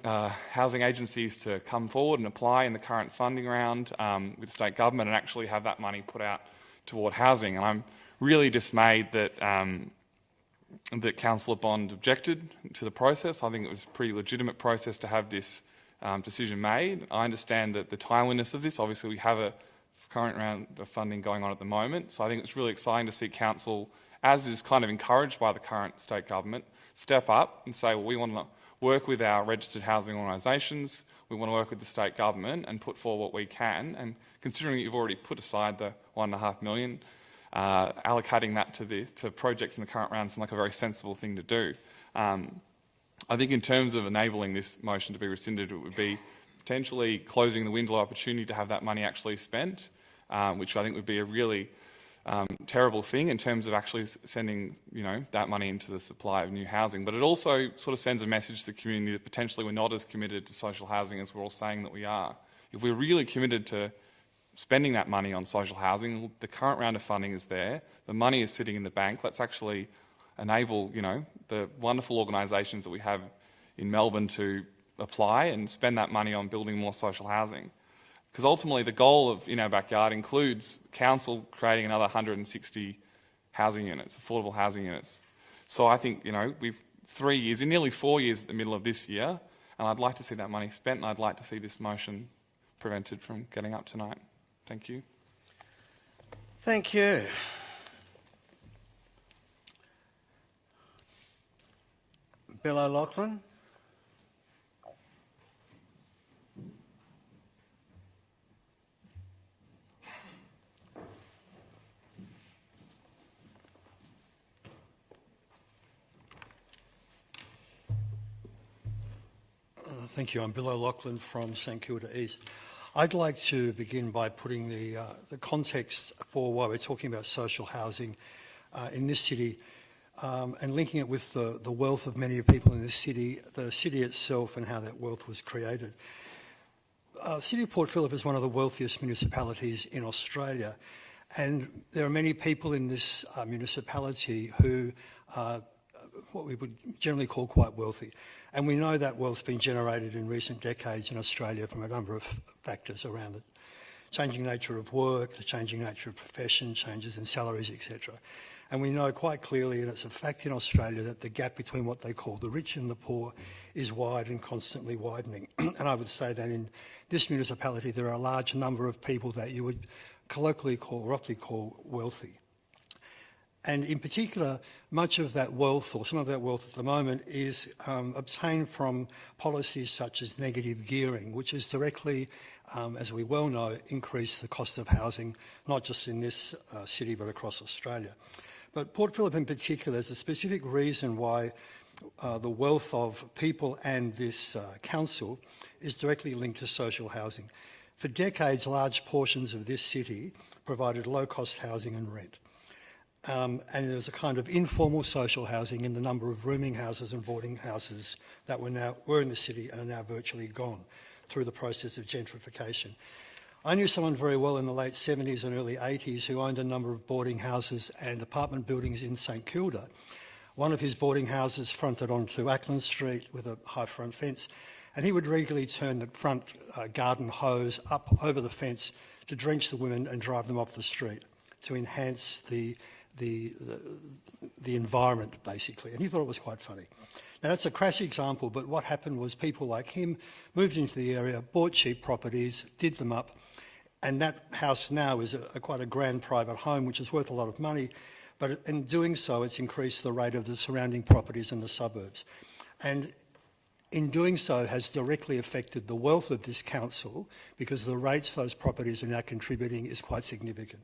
housing agencies to come forward and apply in the current funding round with state government and actually have that money put out toward housing. And I'm really dismayed that that Councillor Bond objected to the process. I think it was a pretty legitimate process to have this decision made. I understand that the timeliness of this, obviously we have a current round of funding going on at the moment, so I think it's really exciting to see Council, as is kind of encouraged by the current state government, step up and say, well, we want to work with our registered housing organisations, we want to work with the state government and put forward what we can. And considering that you've already put aside the $1.5 million, allocating that to projects in the current round seems like a very sensible thing to do. I think in terms of enabling this motion to be rescinded, it would be potentially closing the window of opportunity to have that money actually spent, which I think would be a really terrible thing in terms of actually sending, that money into the supply of new housing. But it also sort of sends a message to the community that potentially we're not as committed to social housing as we're all saying that we are. If we're really committed to spending that money on social housing, the current round of funding is there, the money is sitting in the bank. Let's actually enable, the wonderful organisations that we have in Melbourne to apply and spend that money on building more social housing. Because ultimately the goal of In Our Backyard includes council creating another 160 housing units, affordable housing units. So I think, we've 3 years, nearly 4 years at the middle of this year, and I'd like to see that money spent, and I'd like to see this motion prevented from getting up tonight. Thank you. Thank you. Bill O'Loughlin. Thank you. I'm Bill O'Loughlin from St Kilda East. I'd like to begin by putting the context for why we're talking about social housing in this city and linking it with the wealth of many people in this city, the city itself and how that wealth was created. The City of Port Phillip is one of the wealthiest municipalities in Australia, and there are many people in this municipality who are what we would generally call quite wealthy. And we know that wealth's been generated in recent decades in Australia from a number of factors around the changing nature of work, the changing nature of profession, changes in salaries, etc. And we know quite clearly, and it's a fact in Australia, that the gap between what they call the rich and the poor is wide and constantly widening. And I would say that in this municipality there are a large number of people that you would colloquially call, roughly call, wealthy. And in particular, much of that wealth, or some of that wealth at the moment, is obtained from policies such as negative gearing, which has directly, as we well know, increased the cost of housing, not just in this city but across Australia. But Port Phillip in particular is a specific reason why the wealth of people and this council is directly linked to social housing. For decades, large portions of this city provided low-cost housing and rent. And there was a kind of informal social housing in the number of rooming houses and boarding houses that were in the city and are now virtually gone through the process of gentrification. I knew someone very well in the late 70s and early 80s who owned a number of boarding houses and apartment buildings in St Kilda. One of his boarding houses fronted onto Ackland Street with a high front fence, and he would regularly turn the front garden hose up over the fence to drench the women and drive them off the street to enhance the environment, basically, and he thought it was quite funny. Now, that's a crass example, but what happened was people like him moved into the area, bought cheap properties, did them up, and that house now is quite a grand private home, which is worth a lot of money, but in doing so, it's increased the rate of the surrounding properties in the suburbs. And in doing so, has directly affected the wealth of this council because the rates those properties are now contributing is quite significant.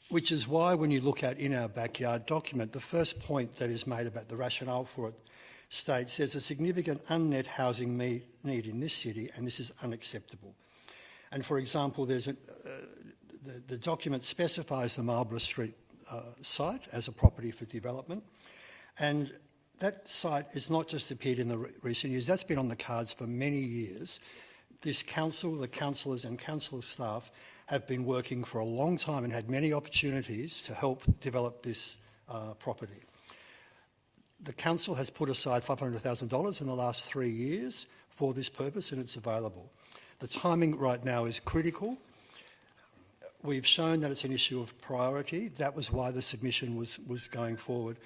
Which is why when you look at in our backyard document, the first point that is made about the rationale for it states there's a significant unmet housing need in this city and this is unacceptable. And for example, there's the document specifies the Marlborough Street site as a property for development, and that site has not just appeared in the recent years, that's been on the cards for many years. This council, the councillors and council staff have been working for a long time and had many opportunities to help develop this property. The council has put aside $500,000 in the last 3 years for this purpose and it's available. The timing right now is critical. We've shown that it's an issue of priority. That was why the submission was going forward.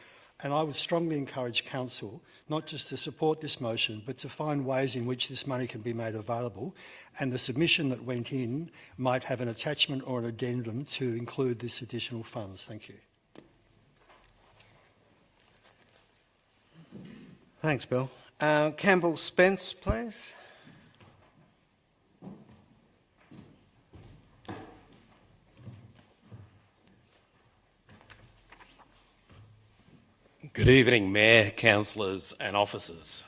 And I would strongly encourage council not just to support this motion, but to find ways in which this money can be made available. And the submission that went in might have an attachment or an addendum to include this additional funds. Thank you. Thanks, Bill. Campbell Spence, please. Good evening, Mayor, councillors and officers.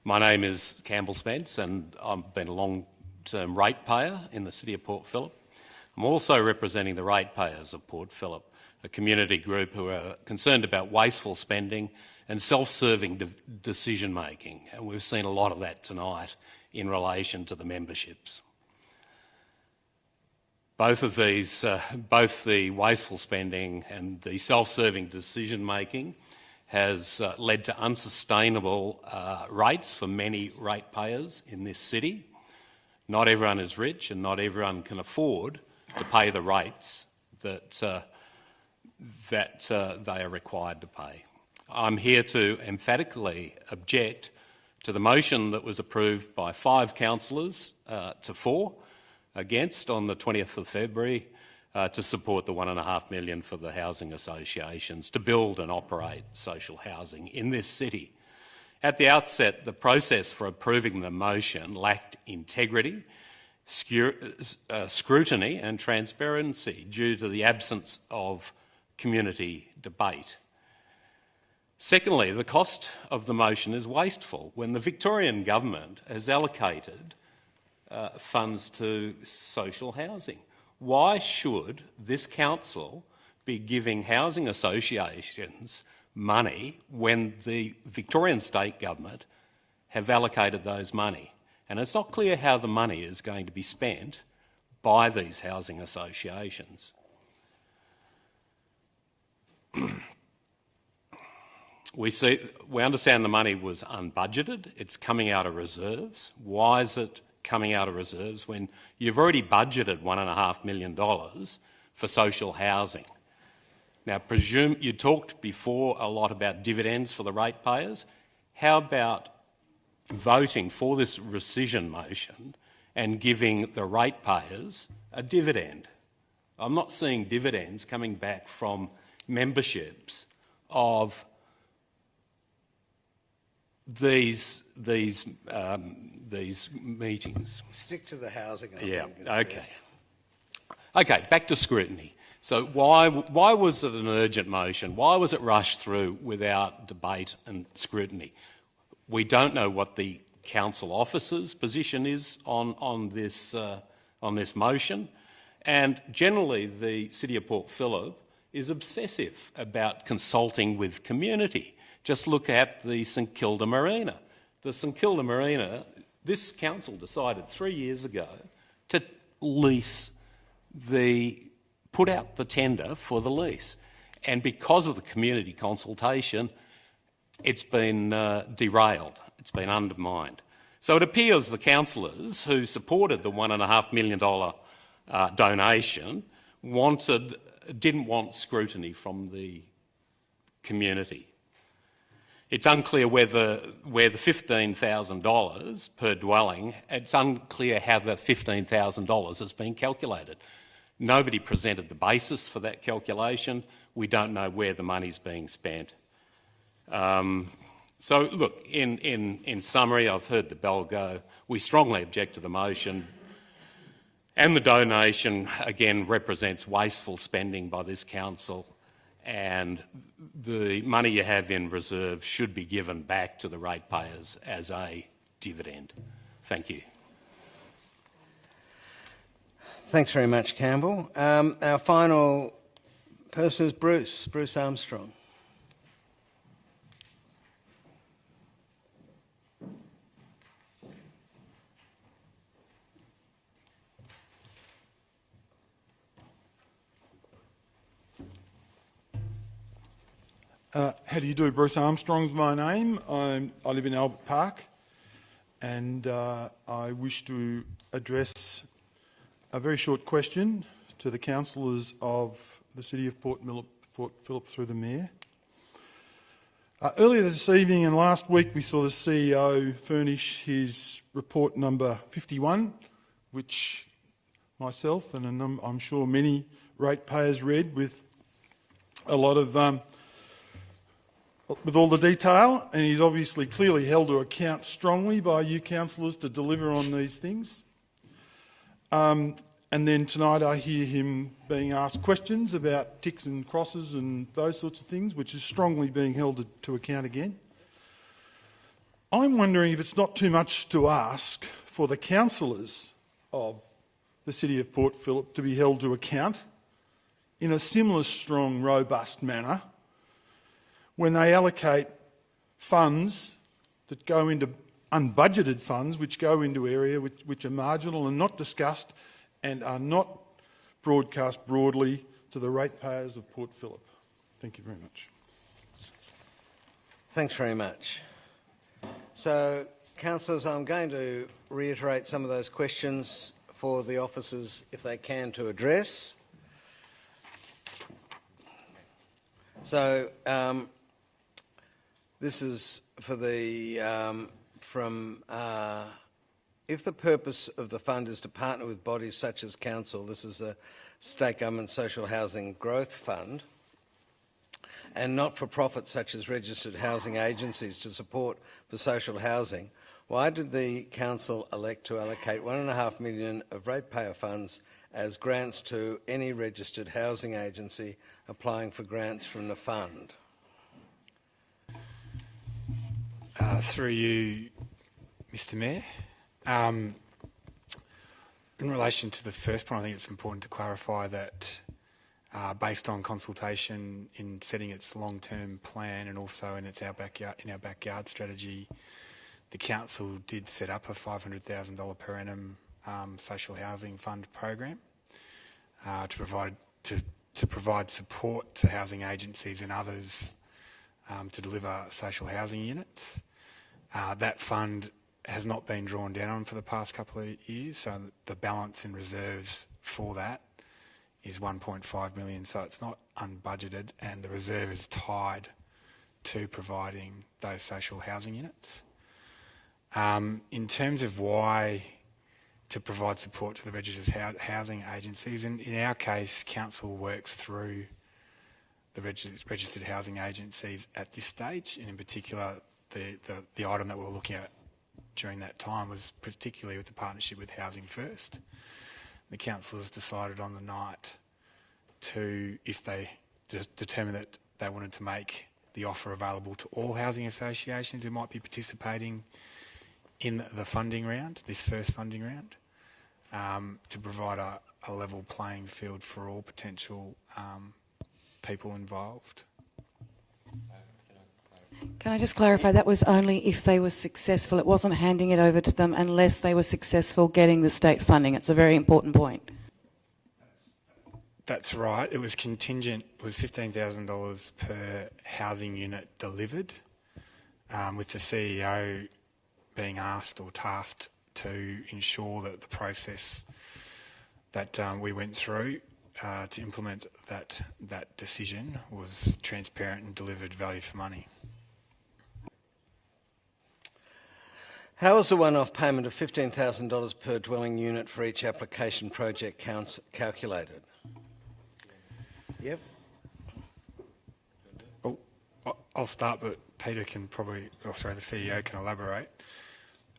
My name is Campbell Spence and I've been a long-term ratepayer in the City of Port Phillip. I'm also representing the ratepayers of Port Phillip, a community group who are concerned about wasteful spending and self-serving decision-making, and we've seen a lot of that tonight in relation to the memberships. Both of these, both the wasteful spending and the self-serving decision-making has led to unsustainable rates for many ratepayers in this city. Not everyone is rich and not everyone can afford to pay the rates that they are required to pay. I'm here to emphatically object to the motion that was approved by 5 councillors to 4 against on the 20th of February to support the $1.5 million for the housing associations to build and operate social housing in this city. At the outset, the process for approving the motion lacked integrity, scrutiny and transparency due to the absence of community debate. Secondly, the cost of the motion is wasteful when the Victorian government has allocated funds to social housing. Why should this council be giving housing associations money when the Victorian state government have allocated those money? And it's not clear how the money is going to be spent by these housing associations. We understand the money was unbudgeted. It's coming out of reserves. Why is it coming out of reserves when you've already budgeted $1.5 million for social housing? Now, presume you talked before a lot about dividends for the ratepayers. How about voting for this rescission motion and giving the ratepayers a dividend? I'm not seeing dividends coming back from memberships of these meetings. Stick to the housing. I think okay. Best. Okay, back to scrutiny. So why was it an urgent motion? Why was it rushed through without debate and scrutiny? We don't know what the council officer's position is on this motion, and generally the City of Port Phillip is obsessive about consulting with community. Just look at the St Kilda Marina. The St Kilda Marina, this council decided 3 years ago to put out the tender for the lease. And because of the community consultation, it's been derailed, it's been undermined. So it appears the councillors who supported the $1.5 million donation didn't want scrutiny from the community. It's unclear where the $15,000 per dwelling, it's unclear how the $15,000 has been calculated. Nobody presented the basis for that calculation. We don't know where the money's being spent. So, look, in summary, I've heard the bell go. We strongly object to the motion. And the donation, again, represents wasteful spending by this council, and the money you have in reserve should be given back to the ratepayers as a dividend. Thank you. Thanks very much, Campbell. Our final person is Bruce Armstrong. How do you do? Bruce Armstrong's my name. I live in Albert Park, and I wish to address a very short question to the councillors of the City of Port Phillip through the Mayor. Earlier this evening and last week we saw the CEO furnish his report number 51, which myself and I'm sure many ratepayers read with a lot of with all the detail, and he's obviously clearly held to account strongly by you councillors to deliver on these things. And then tonight I hear him being asked questions about ticks and crosses and those sorts of things, which is strongly being held to account again. I'm wondering if it's not too much to ask for the councillors of the City of Port Phillip to be held to account in a similar strong, robust manner when they allocate funds that go into unbudgeted funds, which go into areas which are marginal and not discussed and are not broadcast broadly to the ratepayers of Port Phillip. Thank you very much. Thanks very much. So, councillors, I'm going to reiterate some of those questions for the officers, if they can, to address. So, this is for the if the purpose of the fund is to partner with bodies such as council, this is the State Government Social Housing Growth Fund, and not-for-profit such as registered housing agencies to support for social housing, why did the council elect to allocate $1.5 million of ratepayer funds as grants to any registered housing agency applying for grants from the fund? Through you, Mr Mayor. In relation to the first point, I think it's important to clarify that based on consultation in setting its long-term plan and also in our backyard strategy, the council did set up a $500,000 per annum social housing fund program to provide support to housing agencies and others to deliver social housing units. That fund has not been drawn down on for the past couple of years, so the balance in reserves for that is $1.5 million, so it's not unbudgeted, and the reserve is tied to providing those social housing units. In terms of why to provide support to the registered housing agencies, in our case, council works through the registered housing agencies at this stage, and in particular the item that we were looking at during that time was particularly with the partnership with Housing First. The councillors decided on the night to, if they determined that they wanted to make the offer available to all housing associations who might be participating in the funding round, this first funding round, to provide a level playing field for all potential people involved. Can I just clarify, that was only if they were successful. It wasn't handing it over to them unless they were successful getting the state funding. It's a very important point. That's right. It was contingent. It was $15,000 per housing unit delivered, with the CEO being asked or tasked to ensure that the process that we went through to implement that decision was transparent and delivered value for money. How was the one-off payment of $15,000 per dwelling unit for each application project calculated? Yep. Oh, I'll start, but Peter can probably, the CEO can elaborate.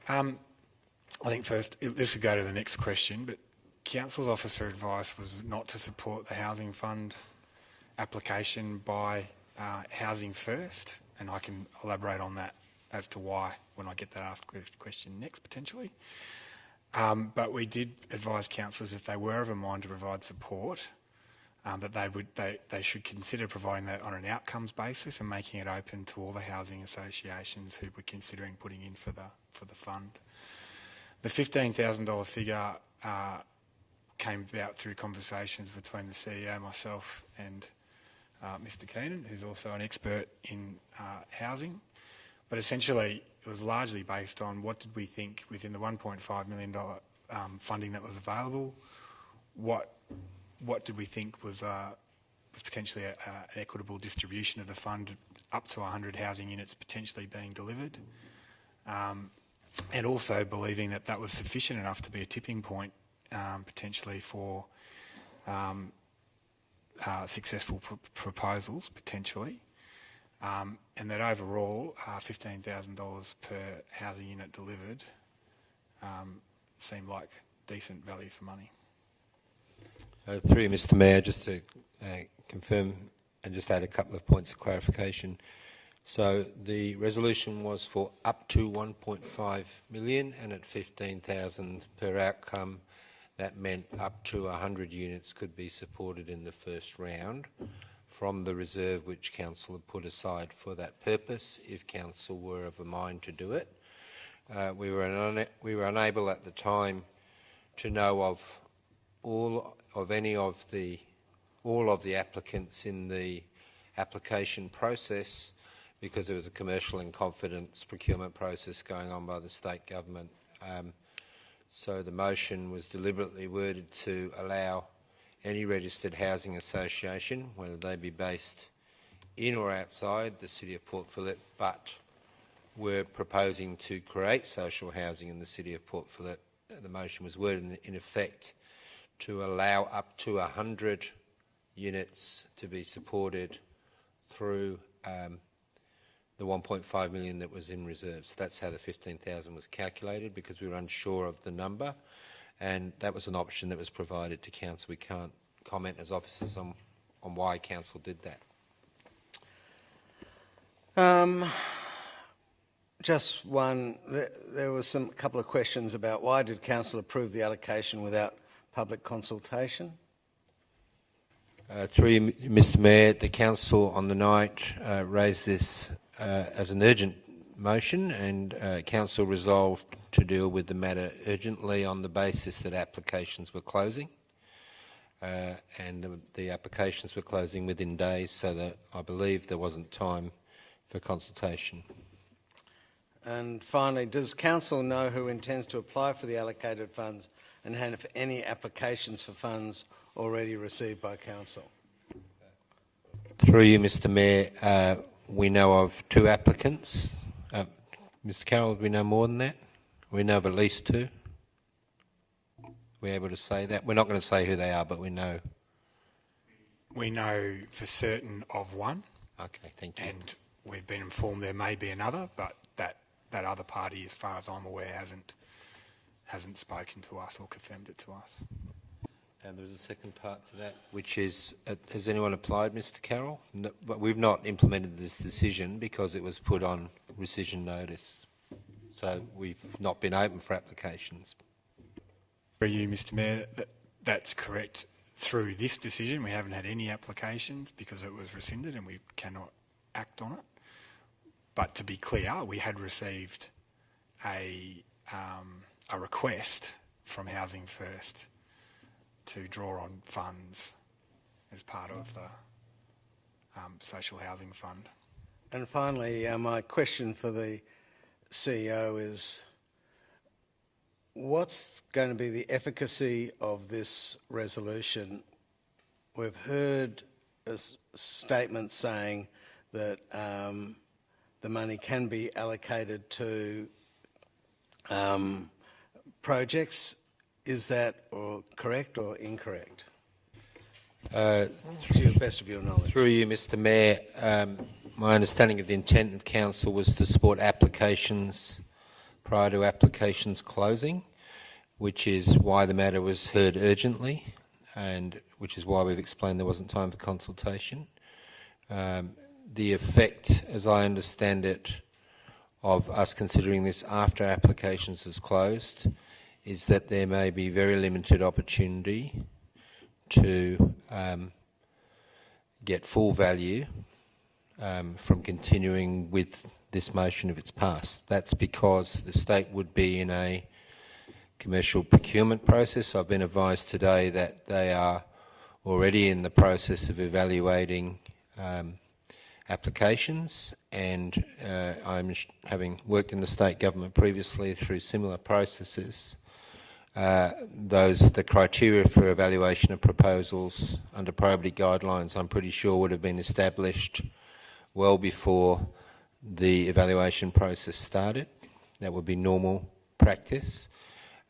I think first, this would go to the next question, but Council's officer advice was not to support the Housing Fund application by Housing First, and I can elaborate on that as to why when I get that asked question next, potentially. But we did advise councillors, if they were of a mind to provide support, that they should consider providing that on an outcomes basis and making it open to all the housing associations who were considering putting in for the fund. The $15,000 figure came about through conversations between the CEO, myself, and Mr. Keenan, who's also an expert in housing. But essentially, it was largely based on what did we think within the $1.5 million funding that was available, what did we think was potentially an equitable distribution of the fund, up to 100 housing units potentially being delivered, and also believing that that was sufficient enough to be a tipping point potentially for successful proposals, potentially. And that overall, $15,000 per housing unit delivered seemed like decent value for money. Through you, Mr. Mayor, just to confirm and just add a couple of points of clarification. So the resolution was for up to 1.5 million, and at 15,000 per outcome, that meant up to 100 units could be supported in the first round from the reserve which Council had put aside for that purpose, if Council were of a mind to do it. We were unable at the time to know of all of the applicants in the application process, because there was a commercial in confidence procurement process going on by the state government. So the motion was deliberately worded to allow any registered housing association, whether they be based in or outside the City of Port Phillip, but were proposing to create social housing in the City of Port Phillip. The motion was worded in effect to allow up to 100 units to be supported through the 1.5 million that was in reserve. So that's how the 15,000 was calculated, because we were unsure of the number, and that was an option that was provided to Council. We can't comment as officers on why Council did that. Just one, there was a couple of questions about why did Council approve the allocation without public consultation? Through you, Mr. Mayor, the Council on the night raised this as an urgent motion, and Council resolved to deal with the matter urgently on the basis that applications were closing, and the applications were closing within days, so that I believe there wasn't time for consultation. And finally, does Council know who intends to apply for the allocated funds and have any applications for funds already received by Council? Through you, Mr. Mayor, we know of 2 applicants. Mr. Carroll, do we know more than that? We know of at least 2. We're able to say that? We're not going to say who they are, but we know. We know for certain of one. Okay, thank you. And we've been informed there may be another, but that other party, as far as I'm aware, hasn't spoken to us or confirmed it to us. And there was a second part to that, which is, has anyone applied, Mr. Carroll? No, but we've not implemented this decision because it was put on rescission notice. So we've not been open for applications. For you, Mr. Mayor, that's correct. Through this decision, we haven't had any applications because it was rescinded and we cannot act on it. But to be clear, we had received a request from Housing First to draw on funds as part of the Social Housing Fund. And finally, my question for the CEO is, what's going to be the efficacy of this resolution we've heard a statement saying that the money can be allocated to projects. Is that correct or incorrect? To the best of your knowledge. Through you, Mr Mayor, my understanding of the intent of Council was to support applications prior to applications closing, which is why the matter was heard urgently, and which is why we've explained there wasn't time for consultation. The effect, as I understand it, of us considering this after applications is closed is that there may be very limited opportunity to get full value from continuing with this motion if it's passed. That's because the state would be in a commercial procurement process. I've been advised today that they are already in the process of evaluating applications, and having worked in the state government previously through similar processes, the criteria for evaluation of proposals under probity guidelines, I'm pretty sure, would have been established well before the evaluation process started. That would be normal practice.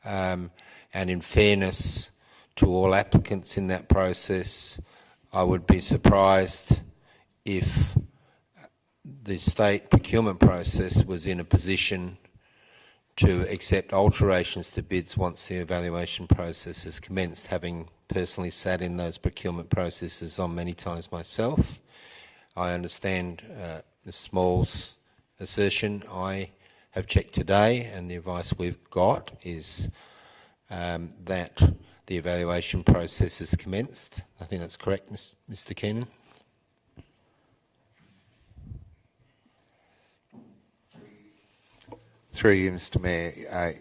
And in fairness to all applicants in that process, I would be surprised if the state procurement process was in a position to accept alterations to bids once the evaluation process has commenced, having personally sat in those procurement processes on many times myself. I understand Ms Small's assertion. I have checked today, and the advice we've got is that the evaluation process has commenced. I think that's correct, Mr Keenan. Through you, Mr Mayor,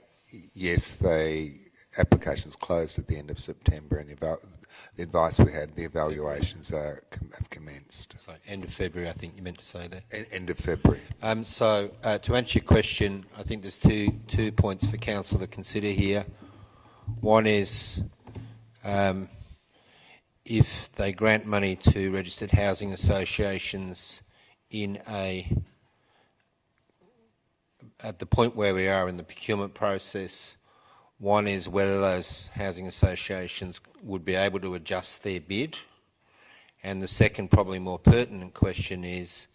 yes, the applications closed at the end of September, and the advice we had, the evaluations have commenced. So end of February, I think you meant to say that. End of February. So to answer your question, I think there's two points for Council to consider here. One is if they grant money to registered housing associations at the point where we are in the procurement process, one is whether those housing associations would be able to adjust their bid, and the second, probably more pertinent question is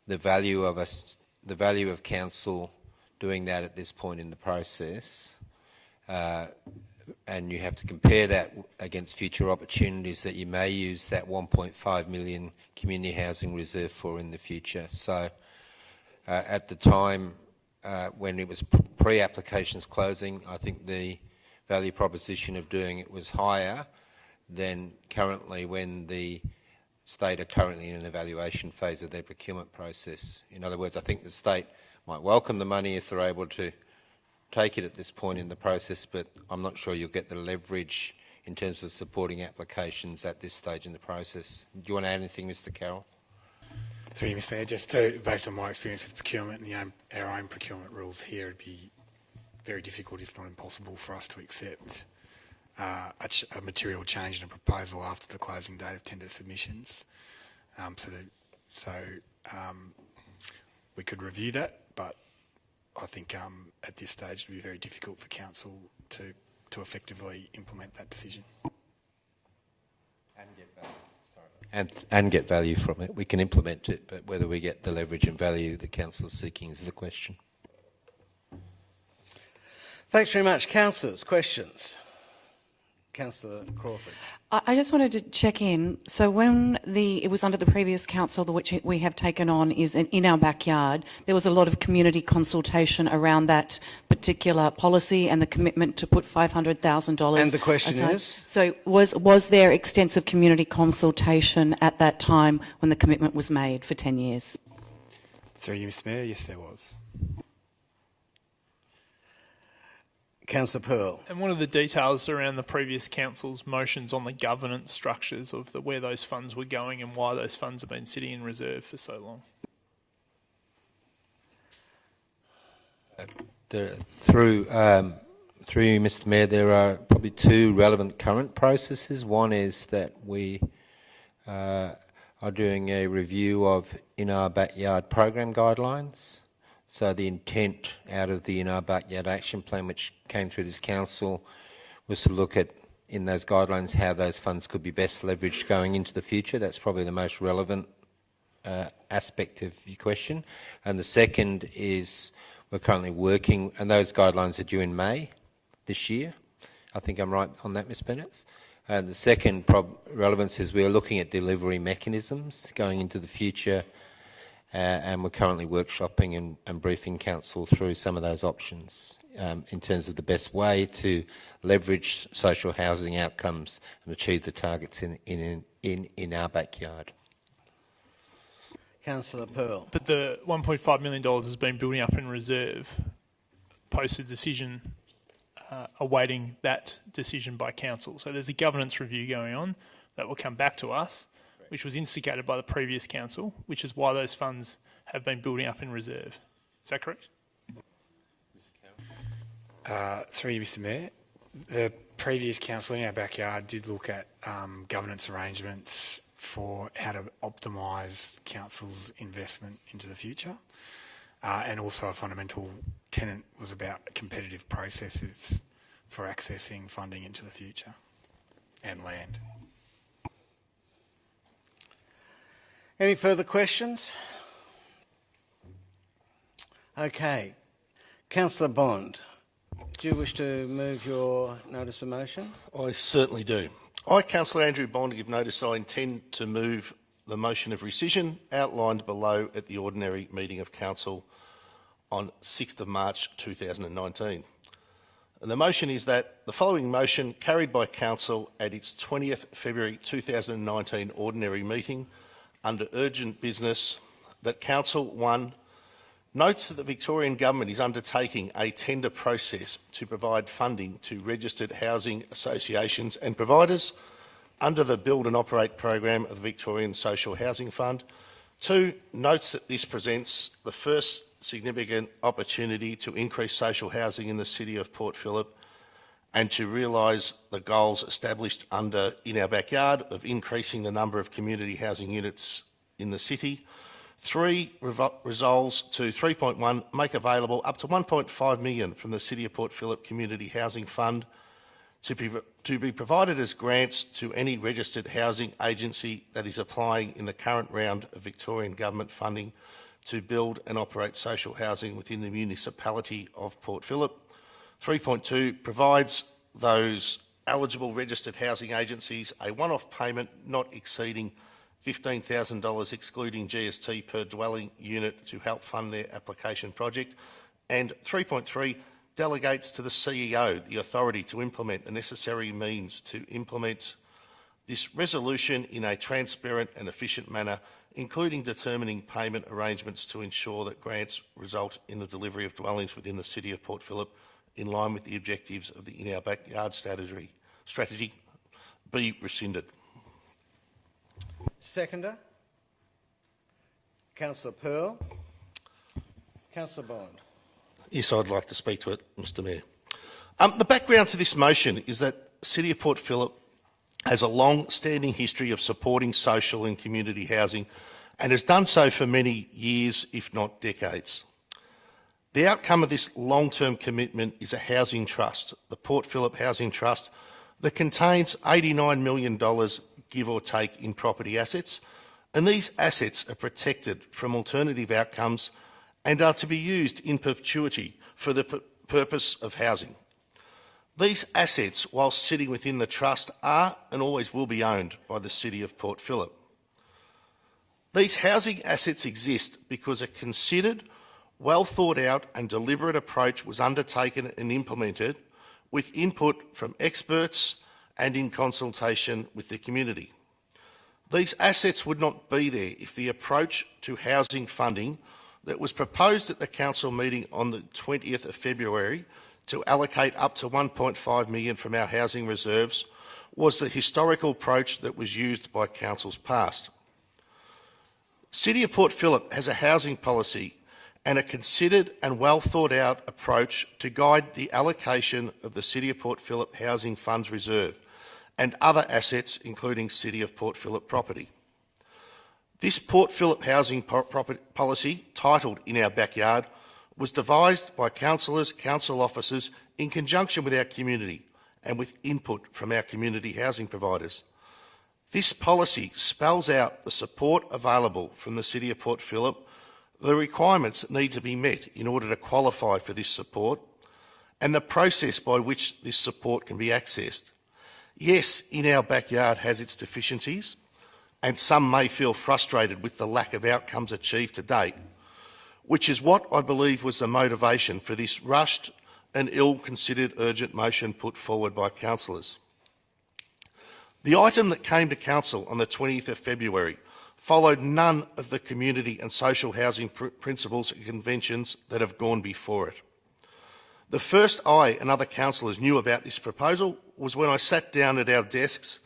the value of Council doing that at this point in the process, and you have to compare that against future opportunities that you may use that 1.5 million community housing reserve for in the future. So at the time when it was pre-applications closing, I think the value proposition of doing it was higher than currently when the state are currently in an evaluation phase of their procurement process. In other words, I think the state might welcome the money if they're able to take it at this point in the process, but I'm not sure you'll get the leverage in terms of supporting applications at this stage in the process. Do you want to add anything, Mr Carroll? Through you, Mr Mayor, just based on my experience with procurement and our own procurement rules here, it'd be very difficult, if not impossible, for us to accept a material change in a proposal after the closing date of tender submissions. So we could review that, but I think at this stage it would be very difficult for Council to effectively implement that decision. And get value from it. We can implement it, but whether we get the leverage and value the Council is seeking is the question. Thanks very much. Councillors, questions? Councillor Crawford. I just wanted to check in. So when it was under the previous council, which we have taken on, is in our backyard, there was a lot of community consultation around that particular policy and the commitment to put $500,000. And the question aside. is? So was there extensive community consultation at that time when the commitment was made for 10 years? Through you, Mr Mayor, yes, there was. Councillor Pearl. And what are the details around the previous council's motions on the governance structures of where those funds were going and why those funds have been sitting in reserve for so long? Through you, Mr Mayor, there are probably two relevant current processes. One is that we are doing a review of In Our Backyard program guidelines. So the intent out of the In Our Backyard action plan, which came through this council, was to look at, in those guidelines, how those funds could be best leveraged going into the future. That's probably the most relevant aspect of your question. And the second is we're currently working, and those guidelines are due in May this year. I think I'm right on that, Ms Bennett. And the second relevance is we're looking at delivery mechanisms going into the future, and we're currently workshopping and briefing council through some of those options in terms of the best way to leverage social housing outcomes and achieve the targets in our backyard. Councillor Pearl. But the $1.5 million has been building up in reserve post a decision awaiting that decision by council. So there's a governance review going on that will come back to us, which was instigated by the previous council, which is why those funds have been building up in reserve. Is that correct? Through you, Mr Mayor. The previous council In Our Backyard did look at governance arrangements for how to optimise council's investment into the future. And also a fundamental tenet was about competitive processes for accessing funding into the future and land. Any further questions? Okay. Councillor Bond, do you wish to move your notice of motion? I certainly do. I, Councillor Andrew Bond, give notice I intend to move the motion of rescission outlined below at the ordinary meeting of Council on 6th of March 2019. And the motion is that the following motion carried by Council at its 20th February 2019 ordinary meeting under urgent business, that Council 1 notes that the Victorian Government is undertaking a tender process to provide funding to registered housing associations and providers under the Build and Operate program of the Victorian Social Housing Fund. 2, notes that this presents the first significant opportunity to increase social housing in the city of Port Phillip and to realise the goals established under In Our Backyard of increasing the number of community housing units in the city. 3, resolves to 3.1, make available up to $1.5 million from the City of Port Phillip Community Housing Fund to be provided as grants to any registered housing agency that is applying in the current round of Victorian Government funding to build and operate social housing within the municipality of Port Phillip. 3.2, provides those eligible registered housing agencies a one-off payment not exceeding $15,000 excluding GST per dwelling unit to help fund their application project. And 3.3 delegates to the CEO the authority to implement the necessary means to implement this resolution in a transparent and efficient manner, including determining payment arrangements to ensure that grants result in the delivery of dwellings within the City of Port Phillip in line with the objectives of the In Our Backyard strategy be rescinded. Seconder. Councillor Pearl. Councillor Bond. Yes, I'd like to speak to it, Mr Mayor. The background to this motion is that City of Port Phillip has a long-standing history of supporting social and community housing and has done so for many years, if not decades. The outcome of this long-term commitment is a housing trust, the Port Phillip Housing Trust, that contains $89 million, give or take, in property assets, and these assets are protected from alternative outcomes and are to be used in perpetuity for the purpose of housing. These assets, whilst sitting within the trust, are and always will be owned by the City of Port Phillip. These housing assets exist because a considered, well thought out and deliberate approach was undertaken and implemented with input from experts and in consultation with the community. These assets would not be there if the approach to housing funding that was proposed at the council meeting on the 20th of February to allocate up to $1.5 million from our housing reserves was the historical approach that was used by councils past. City of Port Phillip has a housing policy and a considered and well thought out approach to guide the allocation of the City of Port Phillip Housing Funds Reserve and other assets including City of Port Phillip property. This Port Phillip housing policy, titled In Our Backyard, was devised by councillors, council officers in conjunction with our community and with input from our community housing providers. This policy spells out the support available from the City of Port Phillip, the requirements that need to be met in order to qualify for this support, and the process by which this support can be accessed. Yes, In Our Backyard has its deficiencies, and some may feel frustrated with the lack of outcomes achieved to date, which is what I believe was the motivation for this rushed and ill-considered urgent motion put forward by councillors. The item that came to Council on the 20th of February followed none of the community and social housing principles and conventions that have gone before it. The first I and other councillors knew about this proposal was when I sat down at our desks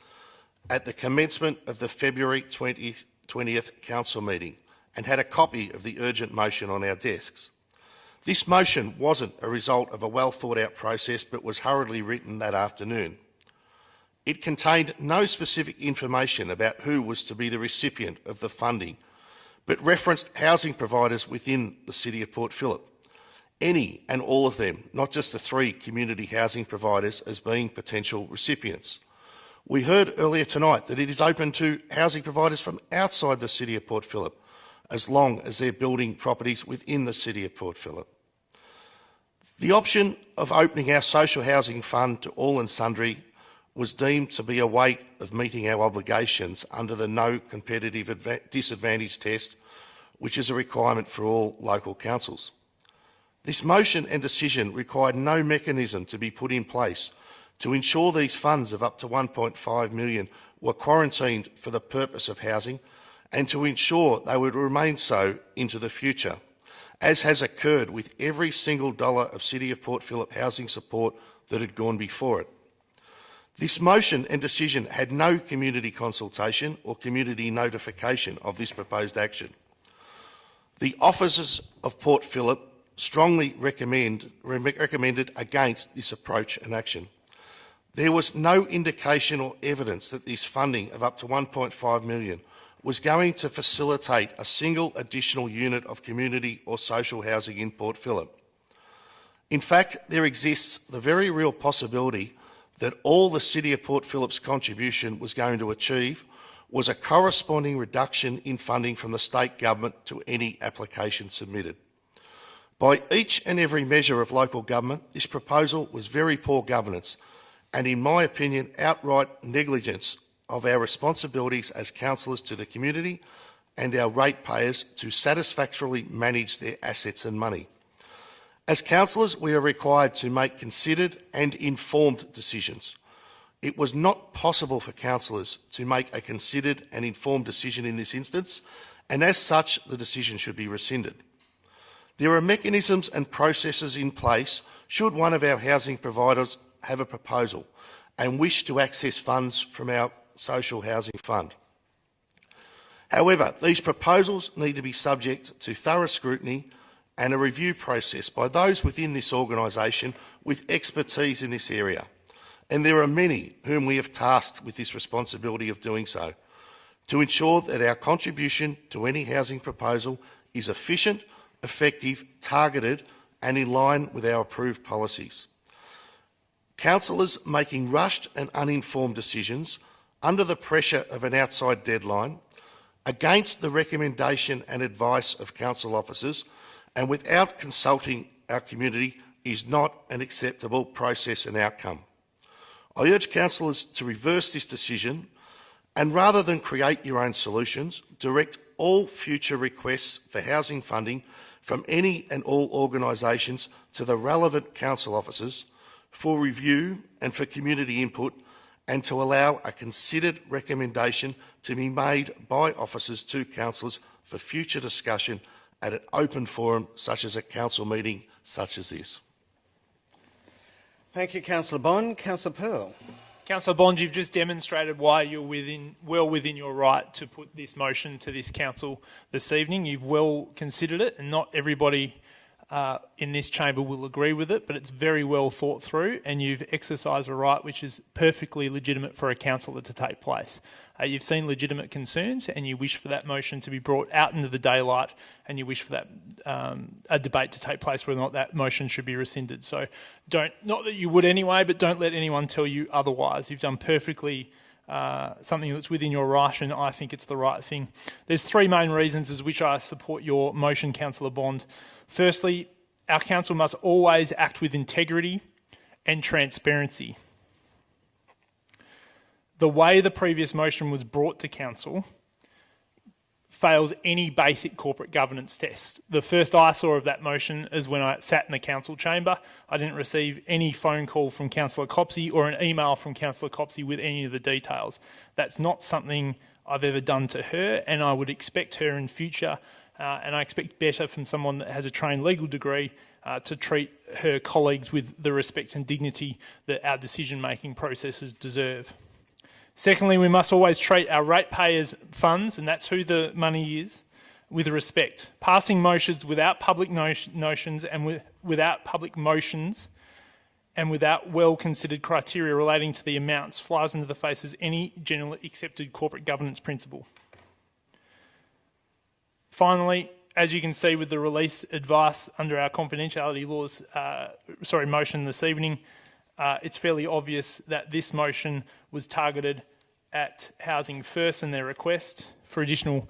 at the commencement of the February 20th council meeting and had a copy of the urgent motion on our desks. This motion wasn't a result of a well thought out process but was hurriedly written that afternoon. It contained no specific information about who was to be the recipient of the funding, but referenced housing providers within the City of Port Phillip. Any and all of them, not just the 3 community housing providers, as being potential recipients. We heard earlier tonight that it is open to housing providers from outside the City of Port Phillip, as long as they're building properties within the City of Port Phillip. The option of opening our social housing fund to all and sundry was deemed to be a way of meeting our obligations under the no competitive disadvantage test, which is a requirement for all local councils. This motion and decision required no mechanism to be put in place to ensure these funds of up to $1.5 million were quarantined for the purpose of housing and to ensure they would remain so into the future, as has occurred with every single dollar of City of Port Phillip housing support that had gone before it. This motion and decision had no community consultation or community notification of this proposed action. The officers of Port Phillip strongly recommended against this approach and action. There was no indication or evidence that this funding of up to $1.5 million was going to facilitate a single additional unit of community or social housing in Port Phillip. In fact, there exists the very real possibility that all the City of Port Phillip's contribution was going to achieve was a corresponding reduction in funding from the state government to any application submitted. By each and every measure of local government, this proposal was very poor governance and, in my opinion, outright negligence of our responsibilities as councillors to the community and our ratepayers to satisfactorily manage their assets and money. As councillors, we are required to make considered and informed decisions. It was not possible for councillors to make a considered and informed decision in this instance, and as such, the decision should be rescinded. There are mechanisms and processes in place should one of our housing providers have a proposal and wish to access funds from our social housing fund. However, these proposals need to be subject to thorough scrutiny and a review process by those within this organisation with expertise in this area. And there are many whom we have tasked with this responsibility of doing so, to ensure that our contribution to any housing proposal is efficient, effective, targeted and in line with our approved policies. Councillors making rushed and uninformed decisions under the pressure of an outside deadline, against the recommendation and advice of council officers and without consulting our community is not an acceptable process and outcome. I urge councillors to reverse this decision and, rather than create your own solutions, direct all future requests for housing funding from any and all organisations to the relevant council officers for review and for community input, and to allow a considered recommendation to be made by officers to councillors for future discussion at an open forum such as a council meeting such as this. Thank you, Councillor Bond. Councillor Pearl. Councillor Bond, you've just demonstrated why you're well within your right to put this motion to this council this evening. You've well considered it, and not everybody in this chamber will agree with it, but it's very well thought through, and you've exercised a right which is perfectly legitimate for a councillor to take place. You've seen legitimate concerns, and you wish for that motion to be brought out into the daylight, and you wish for that a debate to take place whether or not that motion should be rescinded. So not that you would anyway, but don't let anyone tell you otherwise. You've done perfectly something that's within your right, and I think it's the right thing. There's three main reasons as which I support your motion, Councillor Bond. Firstly, our council must always act with integrity and transparency. The way the previous motion was brought to council fails any basic corporate governance test. The first I saw of that motion is when I sat in the council chamber. I didn't receive any phone call from Councillor Copsey or an email from Councillor Copsey with any of the details. That's not something I've ever done to her, and I would expect her in future, and I expect better from someone that has a trained legal degree, to treat her colleagues with the respect and dignity that our decision-making processes deserve. Secondly, we must always treat our ratepayers' funds, and that's who the money is, with respect. Passing motions without public notions and without public motions and without well-considered criteria relating to the amounts flies into the face of any generally accepted corporate governance principle. Finally, as you can see with the release advice under our confidentiality laws, motion this evening, it's fairly obvious that this motion was targeted at Housing First and their request for additional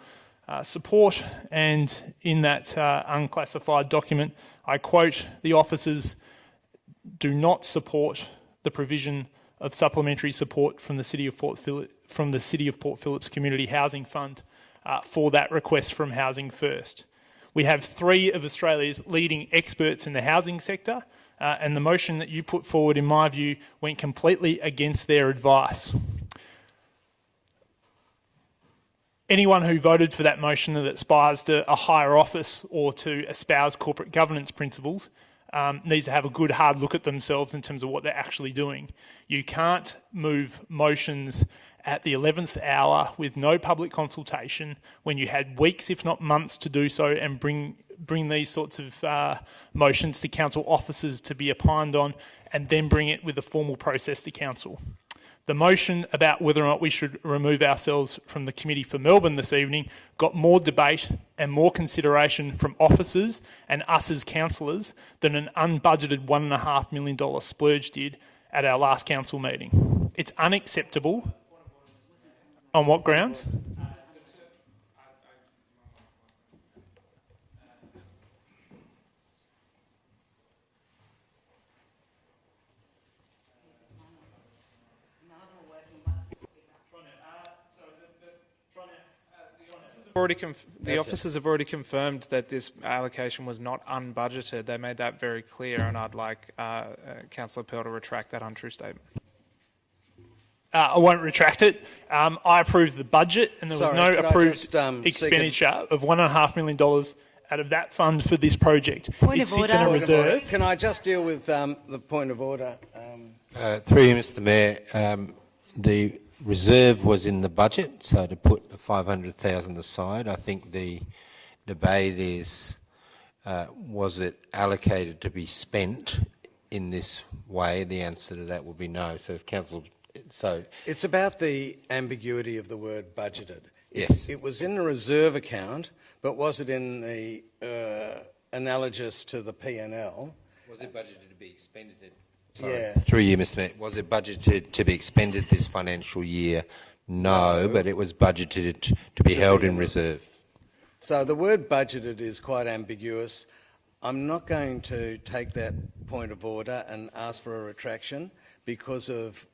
support. And in that unclassified document, I quote, "The officers do not support the provision of supplementary support from the City of Port Phillip's Community Housing Fund for that request from Housing First." We have three of Australia's leading experts in the housing sector, and the motion that you put forward, in my view, went completely against their advice. Anyone who voted for that motion that aspires to a higher office or to espouse corporate governance principles needs to have a good hard look at themselves in terms of what they're actually doing. You can't move motions at the 11th hour with no public consultation when you had weeks, if not months, to do so, and bring these sorts of motions to council officers to be opined on, and then bring it with a formal process to council. The motion about whether or not we should remove ourselves from the committee for Melbourne this evening got more debate and more consideration from officers and us as councillors than an unbudgeted $1.5 million splurge did at our last council meeting. It's unacceptable. On what grounds? The officers have already confirmed that this allocation was not unbudgeted. They made that very clear, and I'd like Councillor Pell to retract that untrue statement. I won't retract it. I approved the budget, and there was no approved expenditure of $1.5 million out of that fund for this project. It sits in a reserve. Can I just deal with the point of order? Through you, Mr Mayor, the reserve was in the budget, so to put the $500,000 aside, I think the debate is, was it allocated to be spent in this way? The answer to that will be no. So if council... It's about the ambiguity of the word budgeted. Yes. It was in the reserve account, but was it in the analogous to the P&L? Was it budgeted to be expended? Yeah. Through you, Mr Mayor. Was it budgeted to be expended this financial year? No, but it was budgeted to be held in reserve. So the word budgeted is quite ambiguous. I'm not going to take that point of order and ask for a retraction because of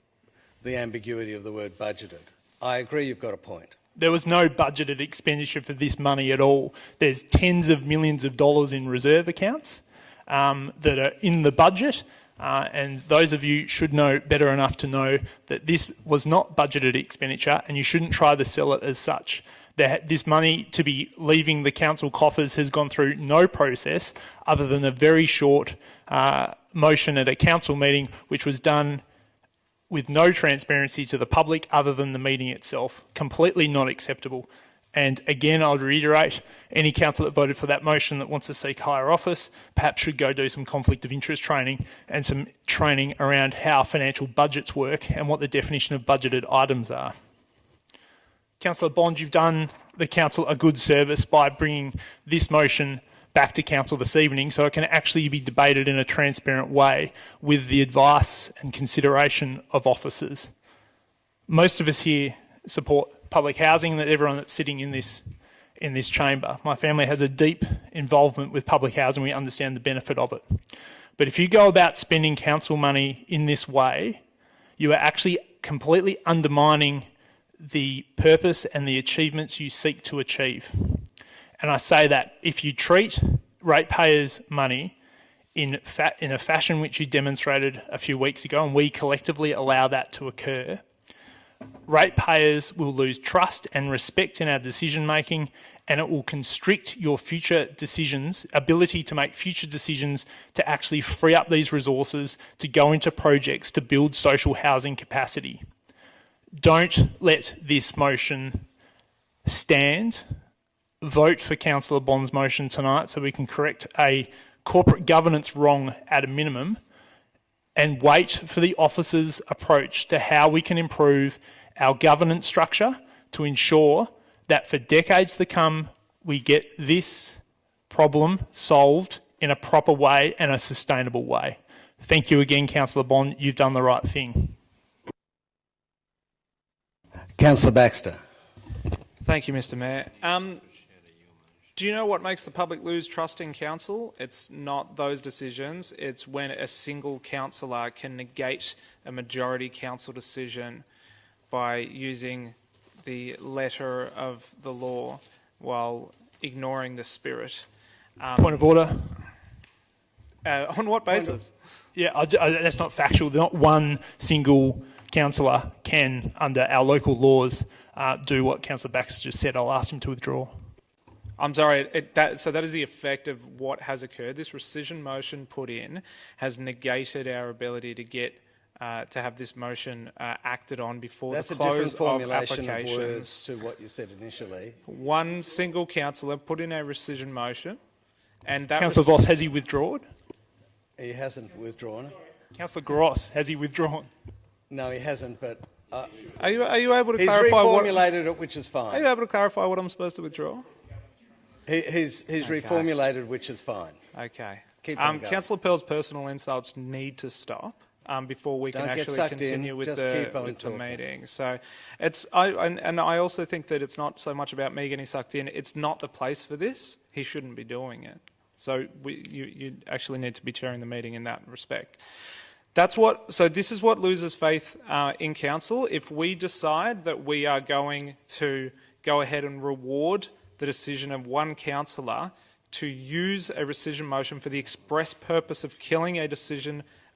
the ambiguity of the word budgeted. I agree you've got a point. There was no budgeted expenditure for this money at all. There's tens of millions of dollars in reserve accounts that are in the budget, and those of you should know better enough to know that this was not budgeted expenditure, and you shouldn't try to sell it as such. This money to be leaving the council coffers has gone through no process other than a very short motion at a council meeting, which was done with no transparency to the public other than the meeting itself. Completely not acceptable. And again, I'll reiterate, any councillor that voted for that motion that wants to seek higher office perhaps should go do some conflict of interest training and some training around how financial budgets work and what the definition of budgeted items are. Councillor Bond, you've done the council a good service by bringing this motion back to council this evening so it can actually be debated in a transparent way with the advice and consideration of officers. Most of us here support public housing, that everyone that's sitting in this chamber. My family has a deep involvement with public housing. We understand the benefit of it. But if you go about spending council money in this way, you are actually completely undermining the purpose and the achievements you seek to achieve. And I say that if you treat ratepayers' money in a fashion which you demonstrated a few weeks ago, and we collectively allow that to occur, ratepayers will lose trust and respect in our decision making, and it will constrict your future decisions, ability to make future decisions to actually free up these resources to go into projects to build social housing capacity. Don't let this motion stand. Vote for Councillor Bond's motion tonight so we can correct a corporate governance wrong at a minimum, and wait for the officers' approach to how we can improve our governance structure to ensure that for decades to come we get this problem solved in a proper way and a sustainable way. Thank you again, Councillor Bond. You've done the right thing. Councillor Baxter. Thank you, Mr Mayor. Do you know what makes the public lose trust in council? It's not those decisions. It's when a single councillor can negate a majority council decision by using the letter of the law while ignoring the spirit. Point of order. On what basis? Yeah, that's not factual. Not one single councillor can, under our local laws, do what Councillor Baxter just said. I'll ask him to withdraw. I'm sorry, so that is the effect of what has occurred. This rescission motion put in has negated our ability to get to have this motion acted on before the close of applications. That's a different formulation of words to what you said initially. One single councillor put in a rescission motion, and that Councillor Voss, has he withdrawn? He hasn't withdrawn. Councillor Gross, has he withdrawn? No, he hasn't, but... Are you able to he's clarify what... He's reformulated it, which is fine. Are you able to clarify what I'm supposed to withdraw? He's reformulated, which is fine. Okay. Keep on going. Councillor Pearl's personal insults need to stop before we can actually continue with the meeting. So I also think that it's not so much about me getting sucked in. It's not the place for this. He shouldn't be doing it. So you actually need to be chairing the meeting in that respect. So this is what loses faith in council. If we decide that we are going to go ahead and reward the decision of one councillor to use a rescission motion for the express purpose of killing a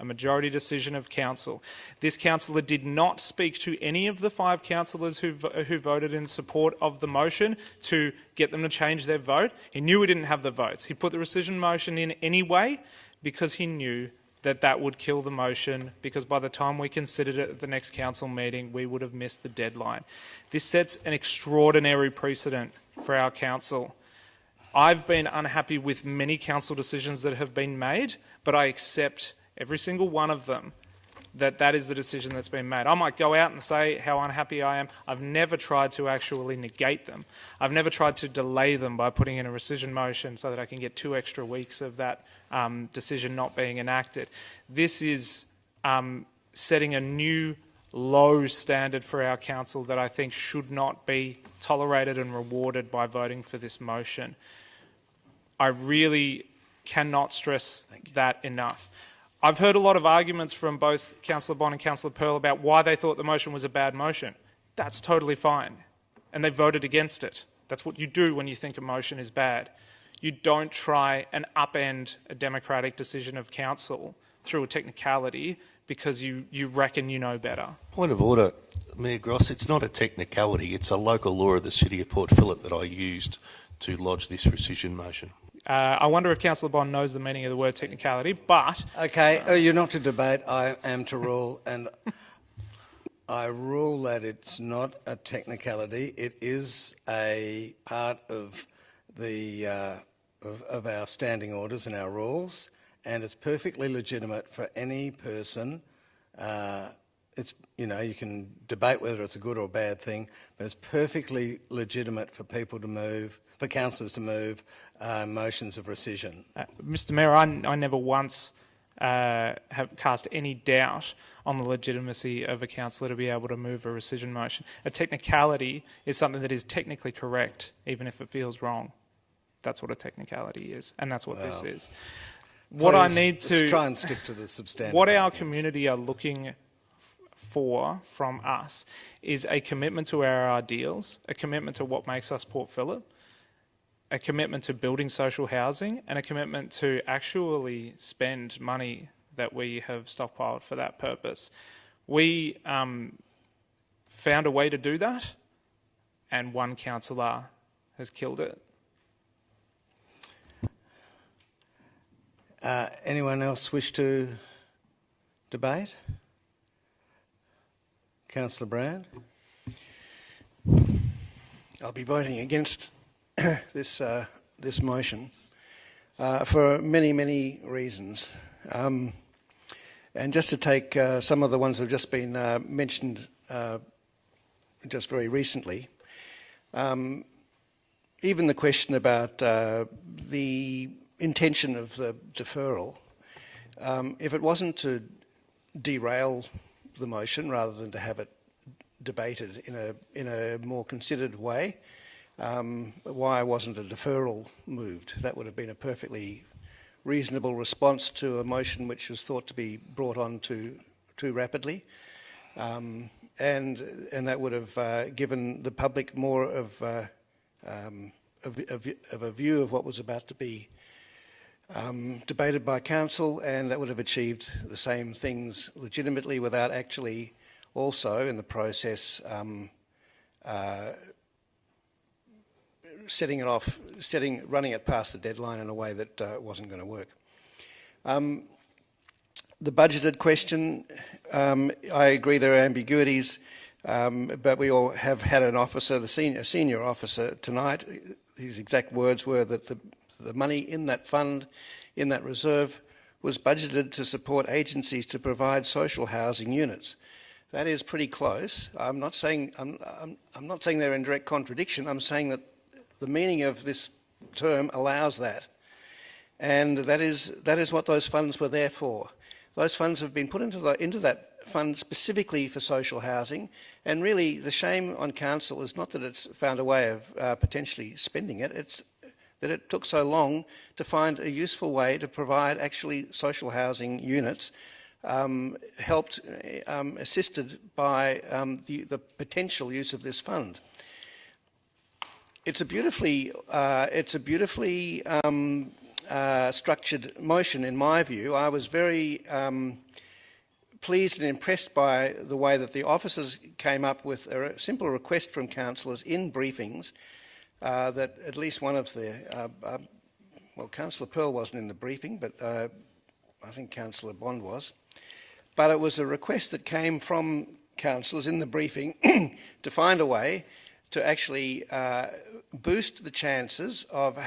majority decision of council. This councillor did not speak to any of the 5 councillors who voted in support of the motion to get them to change their vote. He knew he didn't have the votes. He put the rescission motion in anyway because he knew that that would kill the motion, because by the time we considered it at the next council meeting, we would have missed the deadline. This sets an extraordinary precedent for our council. I've been unhappy with many council decisions that have been made, but I accept every single one of them that is the decision that's been made. I might go out and say how unhappy I am. I've never tried to actually negate them. I've never tried to delay them by putting in a rescission motion so that I can get 2 extra weeks of that decision not being enacted. This is setting a new low standard for our council that I think should not be tolerated and rewarded by voting for this motion. I really cannot stress that enough. I've heard a lot of arguments from both Councillor Bond and Councillor Pearl about why they thought the motion was a bad motion. That's totally fine. And they voted against it. That's what you do when you think a motion is bad. You don't try and upend a democratic decision of council through a technicality because you reckon you know better. Point of order, Mayor Gross, it's not a technicality, it's a local law of the City of Port Phillip that I used to lodge this rescission motion. I wonder if Councillor Bond knows the meaning of the word technicality, but... Okay, you're not to debate, I am to rule, and I rule that it's not a technicality. It is a part of the of our standing orders and our rules, and it's perfectly legitimate for any person. It's, you know, you can debate whether it's a good or bad thing, but it's perfectly legitimate for people to move, for councillors to move motions of rescission. Mr. Mayor, I never once have cast any doubt on the legitimacy of a councillor to be able to move a rescission motion. A technicality is something that is technically correct, even if it feels wrong. That's what a technicality is, and that's what this is. What I need to let's try and stick to the substantive. What our community are looking for from us is a commitment to our ideals, a commitment to what makes us Port Phillip, a commitment to building social housing, and a commitment to actually spend money that we have stockpiled for that purpose. We found a way to do that, and one councillor has killed it. Anyone else wish to debate? Councillor Brown? I'll be voting against this motion for many reasons. And just to take some of the ones that have just been mentioned just very recently, even the question about the intention of the deferral, if it wasn't to derail the motion rather than to have it debated in a more considered way, why wasn't a deferral moved? That would have been a perfectly reasonable response to a motion which was thought to be brought on too rapidly, and that would have given the public more of a view of what was about to be debated by council, and that would have achieved the same things legitimately without actually also in the process running it past the deadline in a way that wasn't going to work. The budgeted question, I agree there are ambiguities, but we all have had an officer, a senior officer tonight. His exact words were that the money in that fund, in that reserve, was budgeted to support agencies to provide social housing units. That is pretty close. I'm not saying they're in direct contradiction. I'm saying that the meaning of this term allows that, and that is what those funds were there for. Those funds have been put into that fund specifically for social housing, and really the shame on council is not that it's found a way of potentially spending it, it's that it took so long to find a useful way to provide actually social housing units, assisted by the potential use of this fund. It's a beautifully structured motion, in my view. I was very pleased and impressed by the way that the officers came up with a simple request from councillors in briefings that at least one of the, well, Councillor Pearl wasn't in the briefing, but I think Councillor Bond was. But it was a request that came from councillors in the briefing to find a way to actually boost the chances of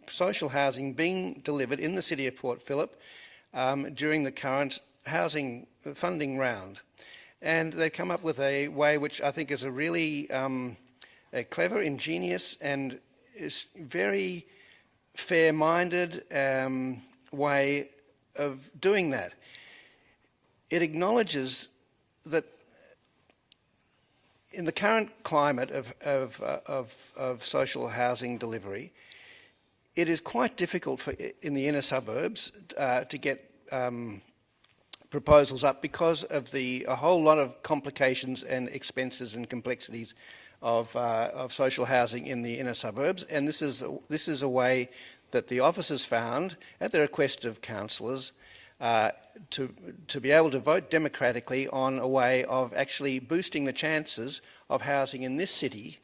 social housing being delivered in the city of Port Phillip during the current housing funding round. And they've come up with a way which I think is a really a clever, ingenious and is very fair-minded way of doing that. It acknowledges that in the current climate of social housing delivery, it is quite difficult in the inner suburbs to get proposals up because of a whole lot of complications and expenses and complexities of social housing in the inner suburbs. And this is a way that the officers found, at the request of councillors, to be able to vote democratically on a way of actually boosting the chances of housing in this city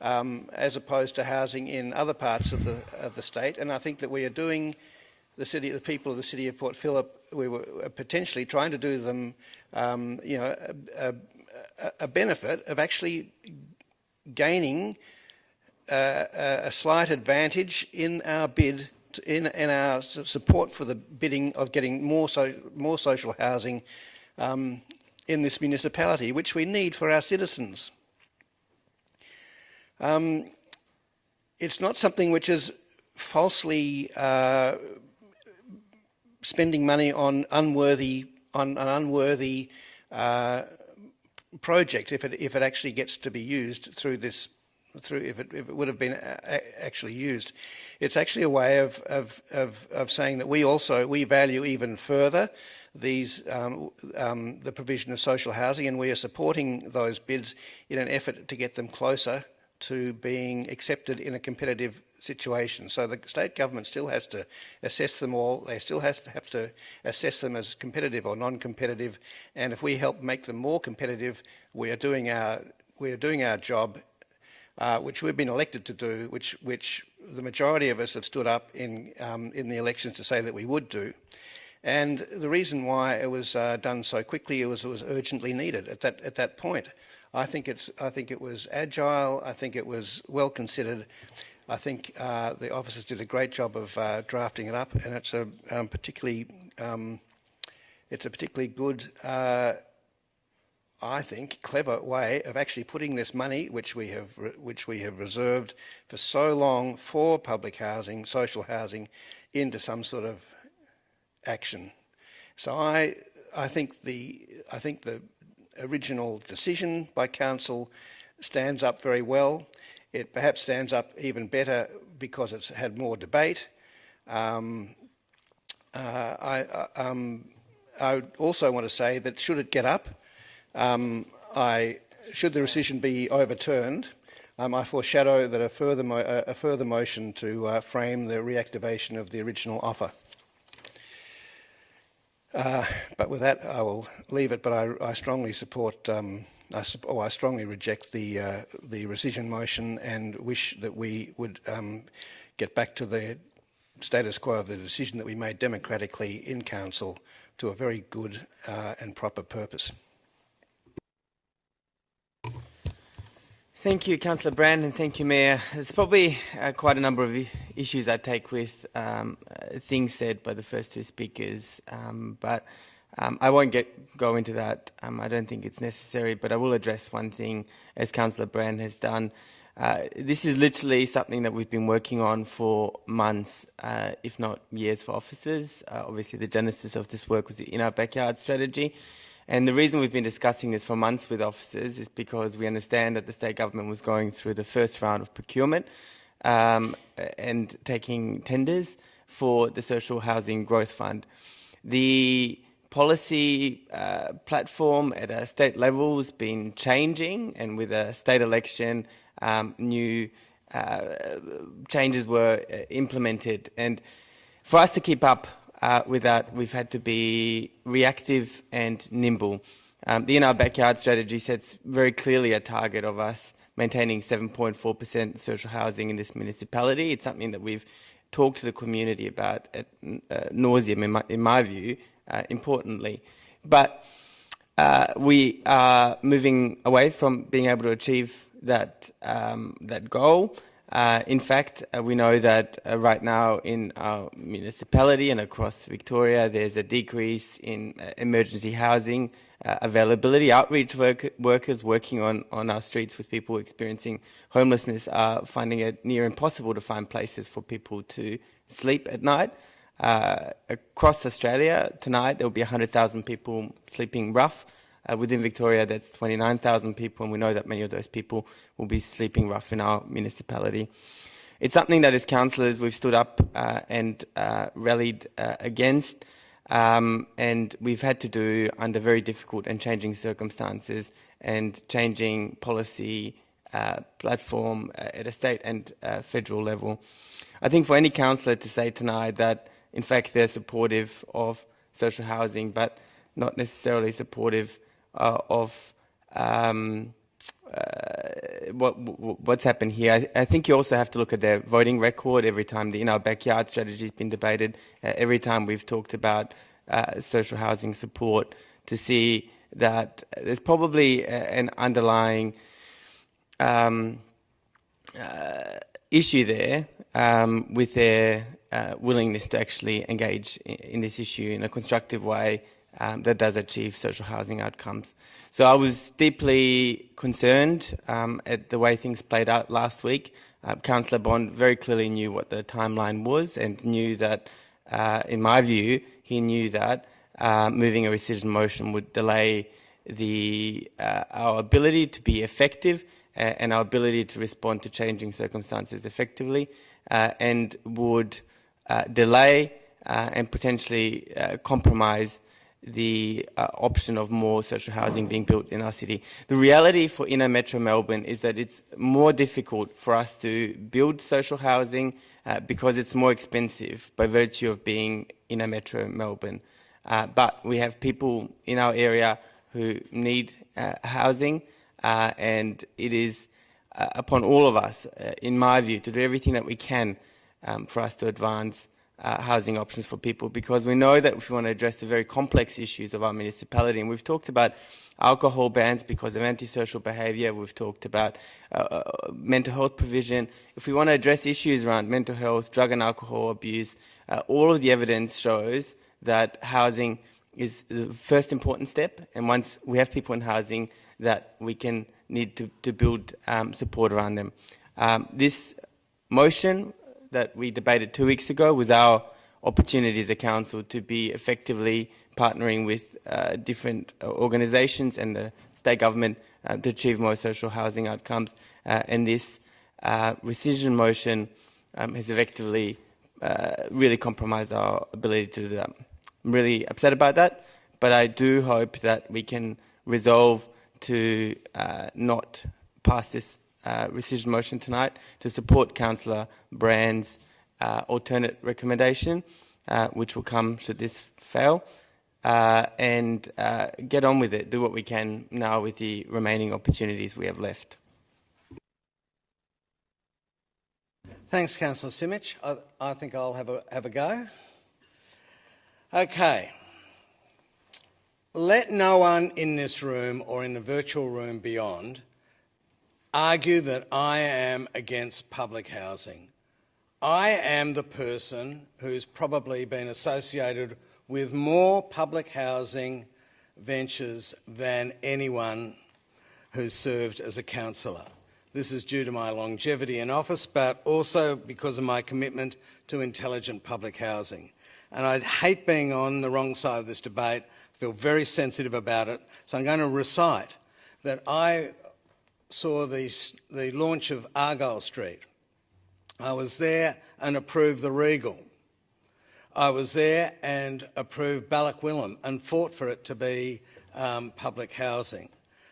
as opposed to housing in other parts of the state. And I think that we are doing the people of the city of Port Phillip, we were potentially trying to do them, a benefit of actually gaining a slight advantage in our bid, in our support for the bidding of getting more social housing in this municipality, which we need for our citizens. It's not something which is falsely spending money on an unworthy project if it actually gets to be used through this. If it would have been actually used, it's actually a way of saying that we value even further the provision of social housing, and we are supporting those bids in an effort to get them closer to being accepted in a competitive situation. So the state government still has to assess them all. They still have to assess them as competitive or non-competitive, and if we help make them more competitive, we are doing our job. Which we've been elected to do, which the majority of us have stood up in the elections to say that we would do, and the reason why it was done so quickly was it was urgently needed at that point. I think it was agile. I think it was well considered. I think the officers did a great job of drafting it up, and it's a particularly good. I think, clever way of actually putting this money, which we have reserved for so long for public housing, social housing, into some sort of action. So I think the original decision by council stands up very well. It perhaps stands up even better because it's had more debate. I also want to say that should it get up. Should the decision be overturned, I foreshadow that a further motion to frame the reactivation of the original offer. But with that, I will leave it. But I strongly support. I strongly reject the rescission motion and wish that we would get back to the status quo of the decision that we made democratically in council to a very good and proper purpose. Thank you, Councillor Brand, and thank you, Mayor. There's probably quite a number of issues I take with things said by the first two speakers, but I won't go into that. I don't think it's necessary, but I will address one thing, as Councillor Brand has done. This is literally something that we've been working on for months, if not years, for officers. Obviously, the genesis of this work was the In Our Backyard strategy. And the reason we've been discussing this for months with officers is because we understand that the state government was going through the first round of procurement and taking tenders for the Social Housing Growth Fund. The policy platform at a state level has been changing, and with a state election, new changes were implemented. And for us to keep up with that, we've had to be reactive and nimble. The In Our Backyard strategy sets very clearly a target of us maintaining 7.4% social housing in this municipality. It's something that we've talked to the community about at nauseam, in my view, importantly. But we are moving away from being able to achieve that goal. In fact, we know that right now in our municipality and across Victoria, there's a decrease in emergency housing availability. Outreach workers working on our streets with people experiencing homelessness are finding it near impossible to find places for people to sleep at night. Across Australia tonight, there will be 100,000 people sleeping rough. Within Victoria, that's 29,000 people, and we know that many of those people will be sleeping rough in our municipality. It's something that as councillors we've stood up and rallied against, and we've had to do under very difficult and changing circumstances and changing policy platform at a state and federal level. I think for any councillor to say tonight that, in fact, they're supportive of social housing, but not necessarily supportive of what's happened here. I think you also have to look at their voting record every time the In Our Backyard strategy has been debated, every time we've talked about social housing support, to see that there's probably an underlying issue there with their willingness to actually engage in this issue in a constructive way that does achieve social housing outcomes. So I was deeply concerned at the way things played out last week. Councillor Bond very clearly knew what the timeline was and knew that, in my view, he knew that moving a rescission motion would delay our ability to be effective and our ability to respond to changing circumstances effectively, and would delay and potentially compromise the option of more social housing being built in our city. The reality for inner metro Melbourne is that it's more difficult for us to build social housing because it's more expensive by virtue of being inner metro Melbourne. But we have people in our area who need housing, and it is upon all of us, in my view, to do everything that we can for us to advance housing options for people, because we know that if we want to address the very complex issues of our municipality, and we've talked about alcohol bans because of antisocial behaviour, we've talked about mental health provision. If we want to address issues around mental health, drug and alcohol abuse, all of the evidence shows that housing is the first important step, and once we have people in housing, that we can need to build support around them. This motion that we debated 2 weeks ago was our opportunity as a council to be effectively partnering with different organisations and the state government to achieve more social housing outcomes. And this rescission motion has effectively really compromised our ability to do that. I'm really upset about that, but I do hope that we can resolve to not pass this rescission motion tonight, to support Councillor Brand's alternate recommendation, which will come should this fail, and get on with it, do what we can now with the remaining opportunities we have left. Thanks, Councillor Simic. I think I'll have a go. Okay. Let no one in this room or in the virtual room beyond argue that I am against public housing. I am the person who's probably been associated with more public housing ventures than anyone who's served as a councillor. This is due to my longevity in office, but also because of my commitment to intelligent public housing. And I'd hate being on the wrong side of this debate. I feel very sensitive about it. So I'm going to recite that I saw the launch of Argyle Street. I was there and approved the Regal. I was there and approved Ballakwillam and fought for it to be public housing.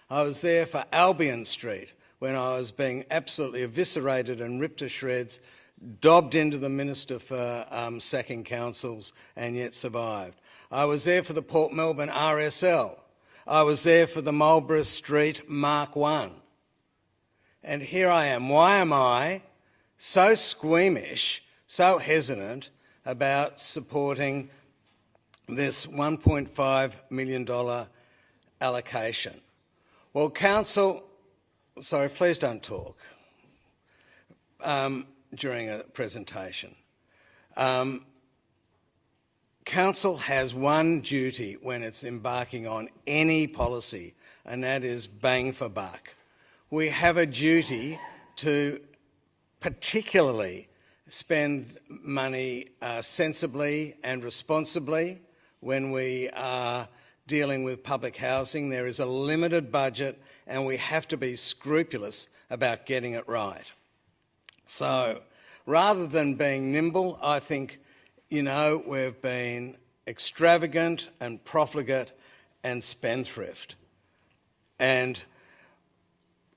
I was there for Albion Street when I was being absolutely eviscerated and ripped to shreds, dobbed into the Minister for sacking councils, and yet survived. I was there for the Port Melbourne RSL. I was there for the Marlborough Street Mark 1. And here I am. Why am I so squeamish, so hesitant about supporting this $1.5 million allocation? Well, Council, sorry, please don't talk during a presentation. Council has one duty when it's embarking on any policy, and that is bang for buck. We have a duty to particularly spend money sensibly and responsibly when we are dealing with public housing. There is a limited budget and we have to be scrupulous about getting it right. So rather than being nimble, I think, we've been extravagant and profligate and spendthrift. And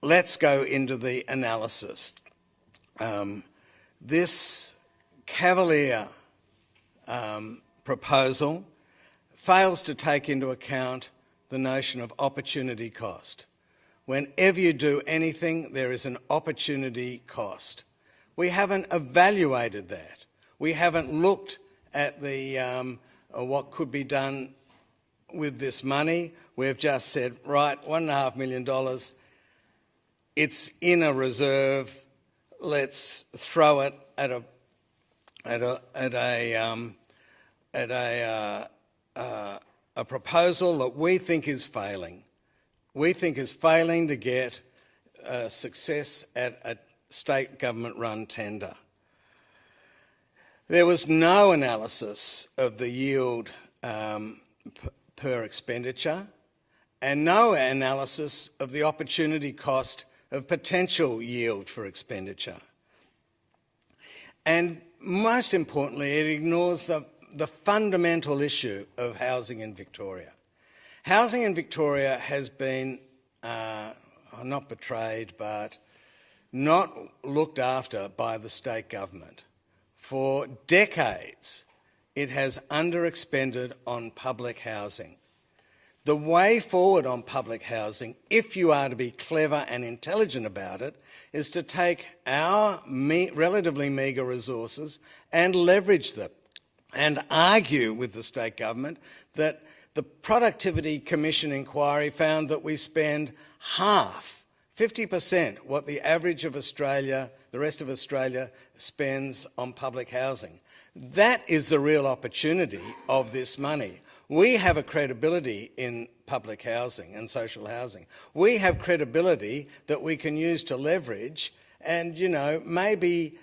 let's go into the analysis. This cavalier proposal fails to take into account the notion of opportunity cost. Whenever you do anything, there is an opportunity cost. We haven't evaluated that. We haven't looked at the what could be done with this money. We've just said, right, $1.5 million, it's in a reserve. Let's throw it at a proposal that we think is failing. We think is failing to get success at a state government-run tender. There was no analysis of the yield per expenditure and no analysis of the opportunity cost of potential yield for expenditure. And most importantly, it ignores the fundamental issue of housing in Victoria. Housing in Victoria has been, not betrayed, but not looked after by the state government. For decades, it has underexpended on public housing. The way forward on public housing, if you are to be clever and intelligent about it, is to take our relatively meagre resources and leverage them and argue with the state government that the Productivity Commission inquiry found that we spend half, 50%, what the average of Australia, the rest of Australia, spends on public housing. That is the real opportunity of this money. We have a credibility in public housing and social housing. We have credibility that we can use to leverage, and, you know, maybe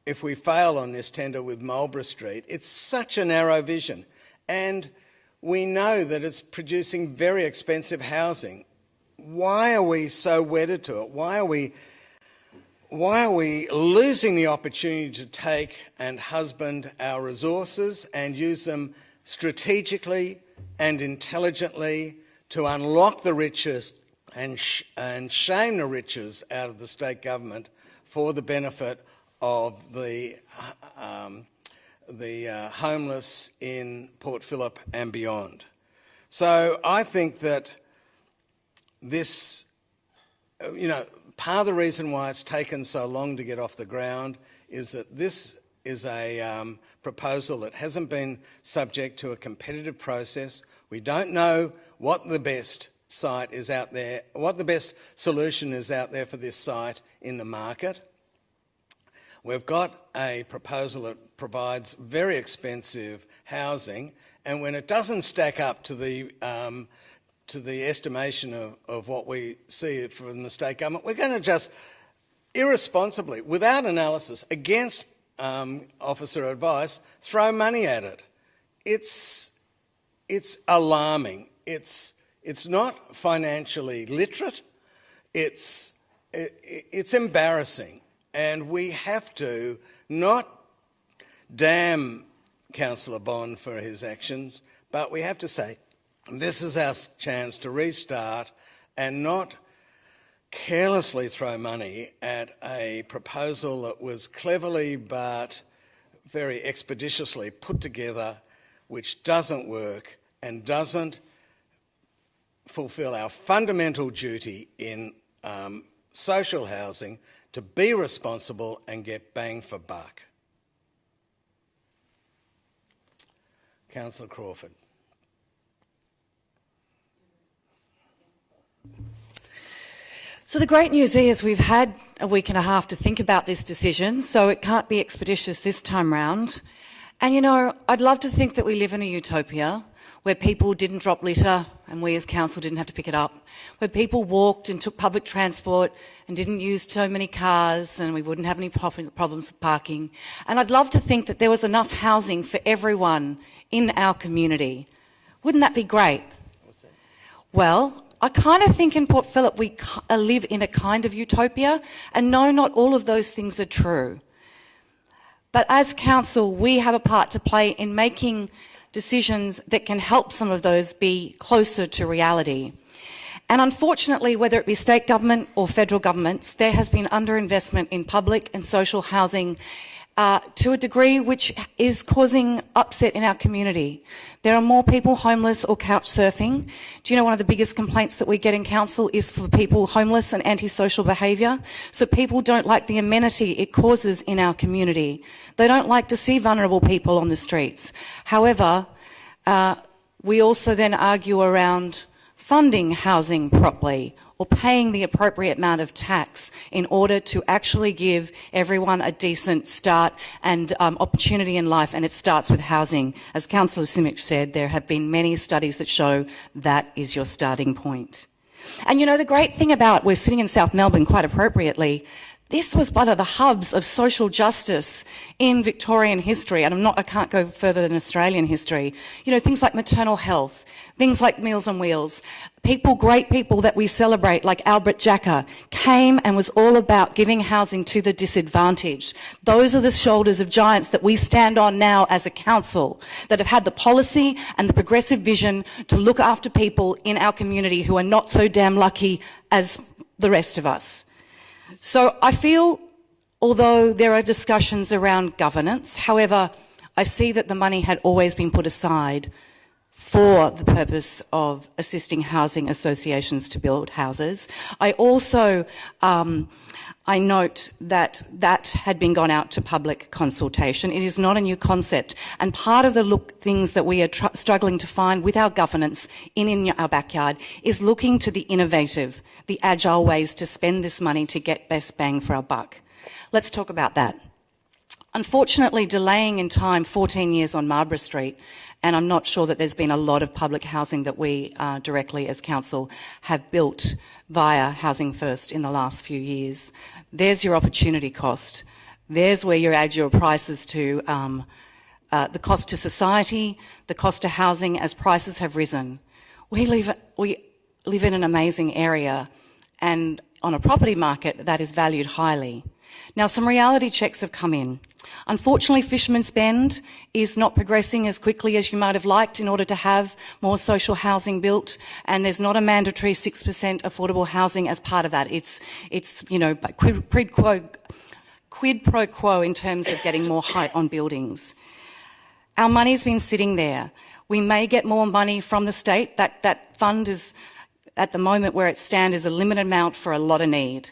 if we fail on this tender with Marlborough Street, it's such a narrow vision. And we know that it's producing very expensive housing. Why are we so wedded to it? Why are we losing the opportunity to take and husband our resources and use them strategically and intelligently to unlock the riches and shame the riches out of the state government for the benefit of the homeless in Port Phillip and beyond? So I think that this, part of the reason why it's taken so long to get off the ground is that this is a proposal that hasn't been subject to a competitive process. We don't know what the best site is out there, what the best solution is out there for this site in the market. We've got a proposal that provides very expensive housing, and when it doesn't stack up to the estimation of what we see from the state government, we're going to just irresponsibly, without analysis, against officer advice, throw money at it. It's alarming. It's not financially literate. It's embarrassing. And we have to not damn Councillor Bond for his actions, but we have to say, this is our chance to restart and not carelessly throw money at a proposal that was cleverly but very expeditiously put together, which doesn't work and doesn't fulfil our fundamental duty in social housing to be responsible and get bang for buck. Councillor Crawford. So the great news is we've had a week and a half to think about this decision, so it can't be expeditious this time round. And, you know, I'd love to think that we live in a utopia where people didn't drop litter and we as council didn't have to pick it up, where people walked and took public transport and didn't use so many cars and we wouldn't have any problems with parking. And I'd love to think that there was enough housing for everyone in our community. Wouldn't that be great? Well, I kind of think in Port Phillip we live in a kind of utopia, and no, not all of those things are true. But as council, we have a part to play in making decisions that can help some of those be closer to reality. And unfortunately, whether it be state government or federal governments, there has been underinvestment in public and social housing to a degree which is causing upset in our community. There are more people homeless or couch surfing. Do you know one of the biggest complaints that we get in council is for people homeless and antisocial behaviour? So people don't like the amenity it causes in our community. They don't like to see vulnerable people on the streets. However, We also then argue around funding housing properly or paying the appropriate amount of tax in order to actually give everyone a decent start and opportunity in life, and it starts with housing. As Councillor Simic said, there have been many studies that show that is your starting point. And you know, the great thing about, we're sitting in South Melbourne quite appropriately, this was one of the hubs of social justice in Victorian history, and I can't go further than Australian history. You know, things like maternal health, things like Meals on Wheels. Great people that we celebrate, like Albert Jacka, came and was all about giving housing to the disadvantaged. Those are the shoulders of giants that we stand on now as a council, that have had the policy and the progressive vision to look after people in our community who are not so damn lucky as the rest of us. So I feel, although there are discussions around governance, however, I see that the money had always been put aside for the purpose of assisting housing associations to build houses. I also I note that that had been gone out to public consultation. It is not a new concept, and part of the things that we are struggling to find with our governance in our backyard is looking to the innovative, the agile ways to spend this money to get best bang for our buck. Let's talk about that. Unfortunately, delaying in time 14 years on Marlborough Street, and I'm not sure that there's been a lot of public housing that we directly as council have built via Housing First in the last few years. There's your opportunity cost. There's where you add your prices to the cost to society, the cost to housing as prices have risen. We live in an amazing area, and on a property market that is valued highly. Now, some reality checks have come in. Unfortunately, Fisherman's Bend is not progressing as quickly as you might have liked in order to have more social housing built, and there's not a mandatory 6% affordable housing as part of that. It's you know, quid pro quo in terms of getting more height on buildings. Our money's been sitting there. We may get more money from the state. That fund is, at the moment where it stands, is a limited amount for a lot of need.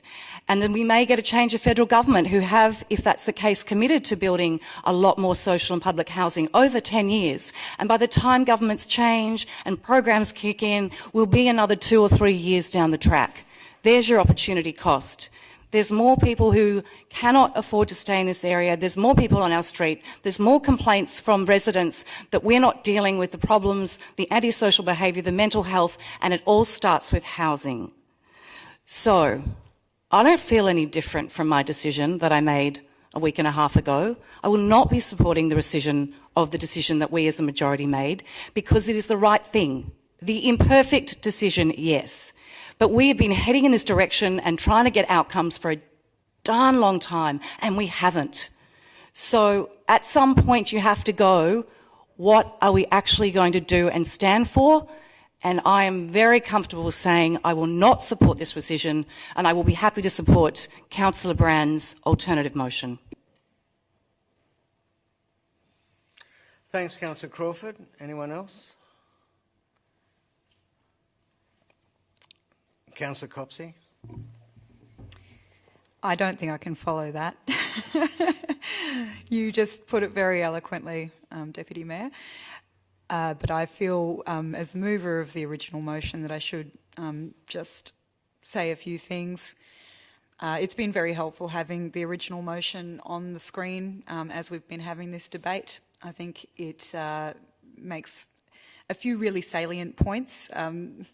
And then we may get a change of federal government who have, if that's the case, committed to building a lot more social and public housing over 10 years. And by the time governments change and programs kick in, we'll be another 2 or 3 years down the track. There's your opportunity cost. There's more people who cannot afford to stay in this area. There's more people on our street. There's more complaints from residents that we're not dealing with the problems, the antisocial behaviour, the mental health, and it all starts with housing. So I don't feel any different from my decision that I made a week and a half ago. I will not be supporting the rescission of the decision that we as a majority made because it is the right thing. The imperfect decision, yes. But we have been heading in this direction and trying to get outcomes for a darn long time, and we haven't. So at some point you have to go, what are we actually going to do and stand for? And I am very comfortable saying I will not support this rescission, and I will be happy to support Councillor Brand's alternative motion. Thanks, Councillor Crawford. Anyone else? Councillor Copsey. I don't think I can follow that. You just put it very eloquently, Deputy Mayor. But I feel, as the mover of the original motion, that I should just say a few things. It's been very helpful having the original motion on the screen as we've been having this debate. I think it makes a few really salient points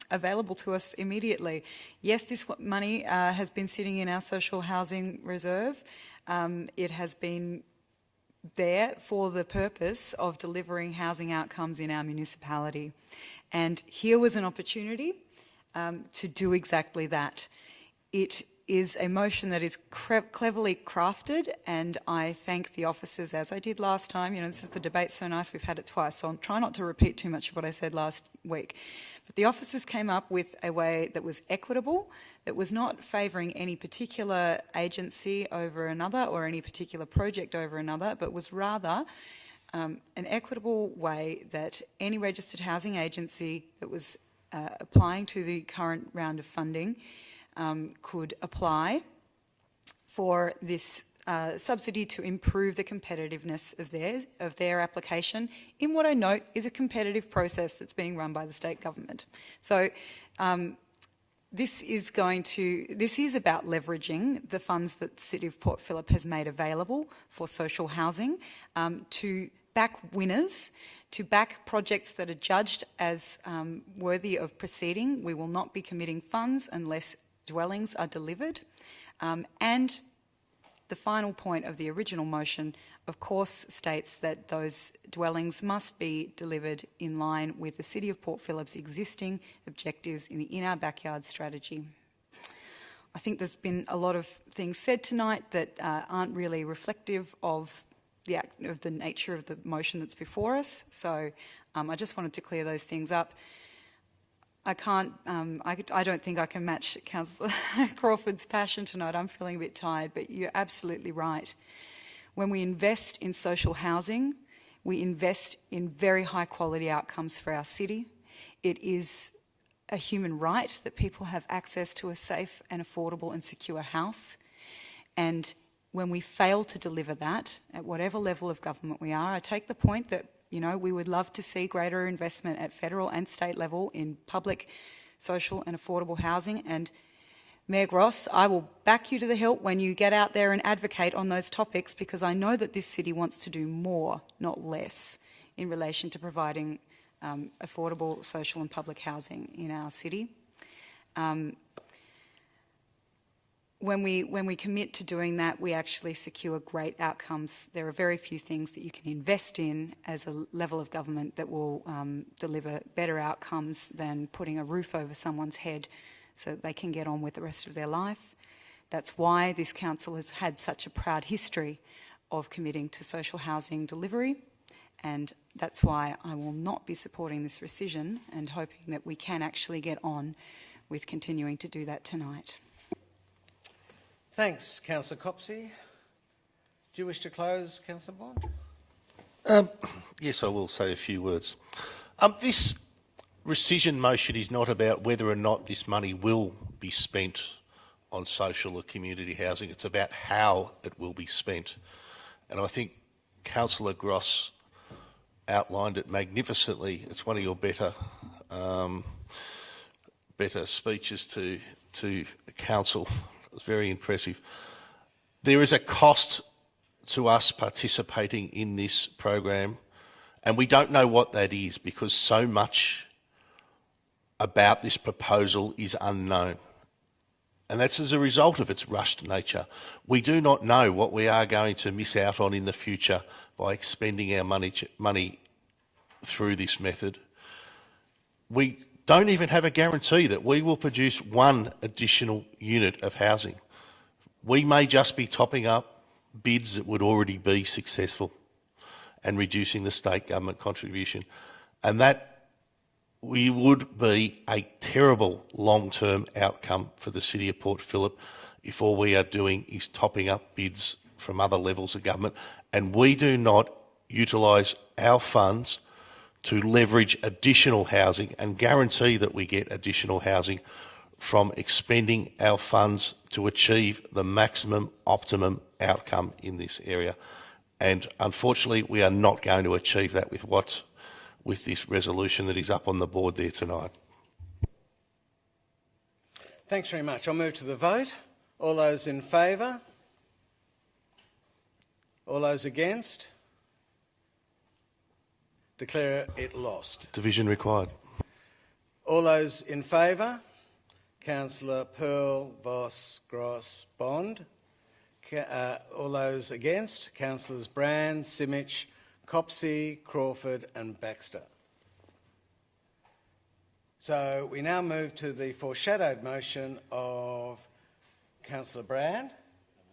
available to us immediately. Yes, this money has been sitting in our social housing reserve. It has been there for the purpose of delivering housing outcomes in our municipality. And here was an opportunity to do exactly that. It is a motion that is cleverly crafted, and I thank the officers, as I did last time. You know, this is the debate so nice, we've had it twice, so I'll try not to repeat too much of what I said last week. But the officers came up with a way that was equitable, that was not favouring any particular agency over another or any particular project over another, but was rather an equitable way that any registered housing agency that was applying to the current round of funding could apply for this subsidy to improve the competitiveness of their application in what I note is a competitive process that's being run by the state government. So this is about leveraging the funds that the City of Port Phillip has made available for social housing to back winners, to back projects that are judged as worthy of proceeding. We will not be committing funds unless dwellings are delivered. And the final point of the original motion, of course, states that those dwellings must be delivered in line with the City of Port Phillip's existing objectives in our backyard strategy. I think there's been a lot of things said tonight that aren't really reflective of the nature of the motion that's before us. So I just wanted to clear those things up. I don't think I can match Councillor Crawford's passion tonight. I'm feeling a bit tired, but you're absolutely right. When we invest in social housing, we invest in very high quality outcomes for our city. It is a human right that people have access to a safe and affordable and secure house. And when we fail to deliver that, at whatever level of government we are, I take the point that we would love to see greater investment at federal and state level in public, social and affordable housing. And Mayor Gross, I will back you to the hilt when you get out there and advocate on those topics, because I know that this city wants to do more, not less, in relation to providing affordable social and public housing in our city. When we commit to doing that, we actually secure great outcomes. There are very few things that you can invest in as a level of government that will deliver better outcomes than putting a roof over someone's head so that they can get on with the rest of their life. That's why this council has had such a proud history of committing to social housing delivery, and that's why I will not be supporting this rescission and hoping that we can actually get on with continuing to do that tonight. Thanks, Councillor Copsey. Do you wish to close, Councillor Bond? Yes, I will say a few words. This rescission motion is not about whether or not this money will be spent on social or community housing. It's about how it will be spent. And I think Councillor Gross outlined it magnificently. It's one of your better speeches to council. It was very impressive. There is a cost to us participating in this program, and we don't know what that is because so much about this proposal is unknown. And that's as a result of its rushed nature. We do not know what we are going to miss out on in the future by expending our money through this method. We don't even have a guarantee that we will produce one additional unit of housing. We may just be topping up bids that would already be successful and reducing the state government contribution. And that would be a terrible long-term outcome for the City of Port Phillip if all we are doing is topping up bids from other levels of government and we do not utilise our funds to leverage additional housing and guarantee that we get additional housing from expending our funds to achieve the maximum optimum outcome in this area. And unfortunately, we are not going to achieve that with this resolution that is up on the board there tonight. Thanks very much. I'll move to the vote. All those in favour? All those against? Declare it lost. Division required. All those in favour? Councillor Pearl, Voss, Gross, Bond. All those against? Councillors Brand, Simic, Copsey, Crawford and Baxter. So we now move to the foreshadowed motion of Councillor Brand.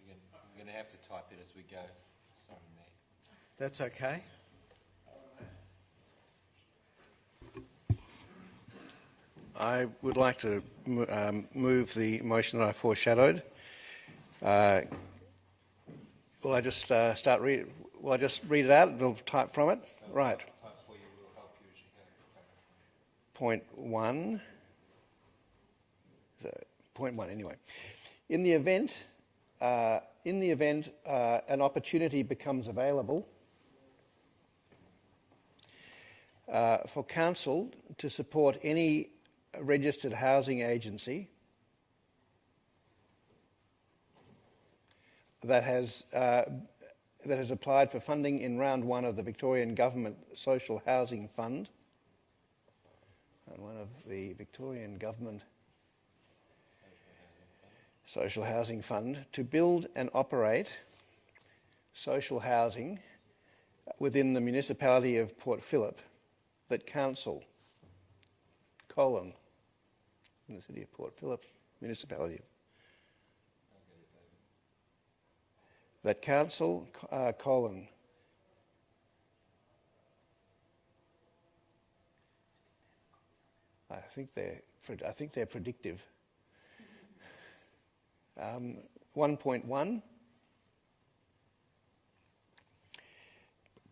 We're going to have to type it as we go. Sorry, Mayor. That's okay. I would like to move the motion that I foreshadowed. Will I just Will I just read it out and we'll type from it? Right. Point 1. Point 1 anyway. In the event in the event an opportunity becomes available for council to support any registered housing agency that has applied for funding in round one of the Victorian Government Social Housing Fund, and one of the Victorian Government Social Housing Fund, to build and operate social housing within the municipality of Port Phillip, that council, in the city of Port Phillip, municipality, that council, I think they're predictive. 1.1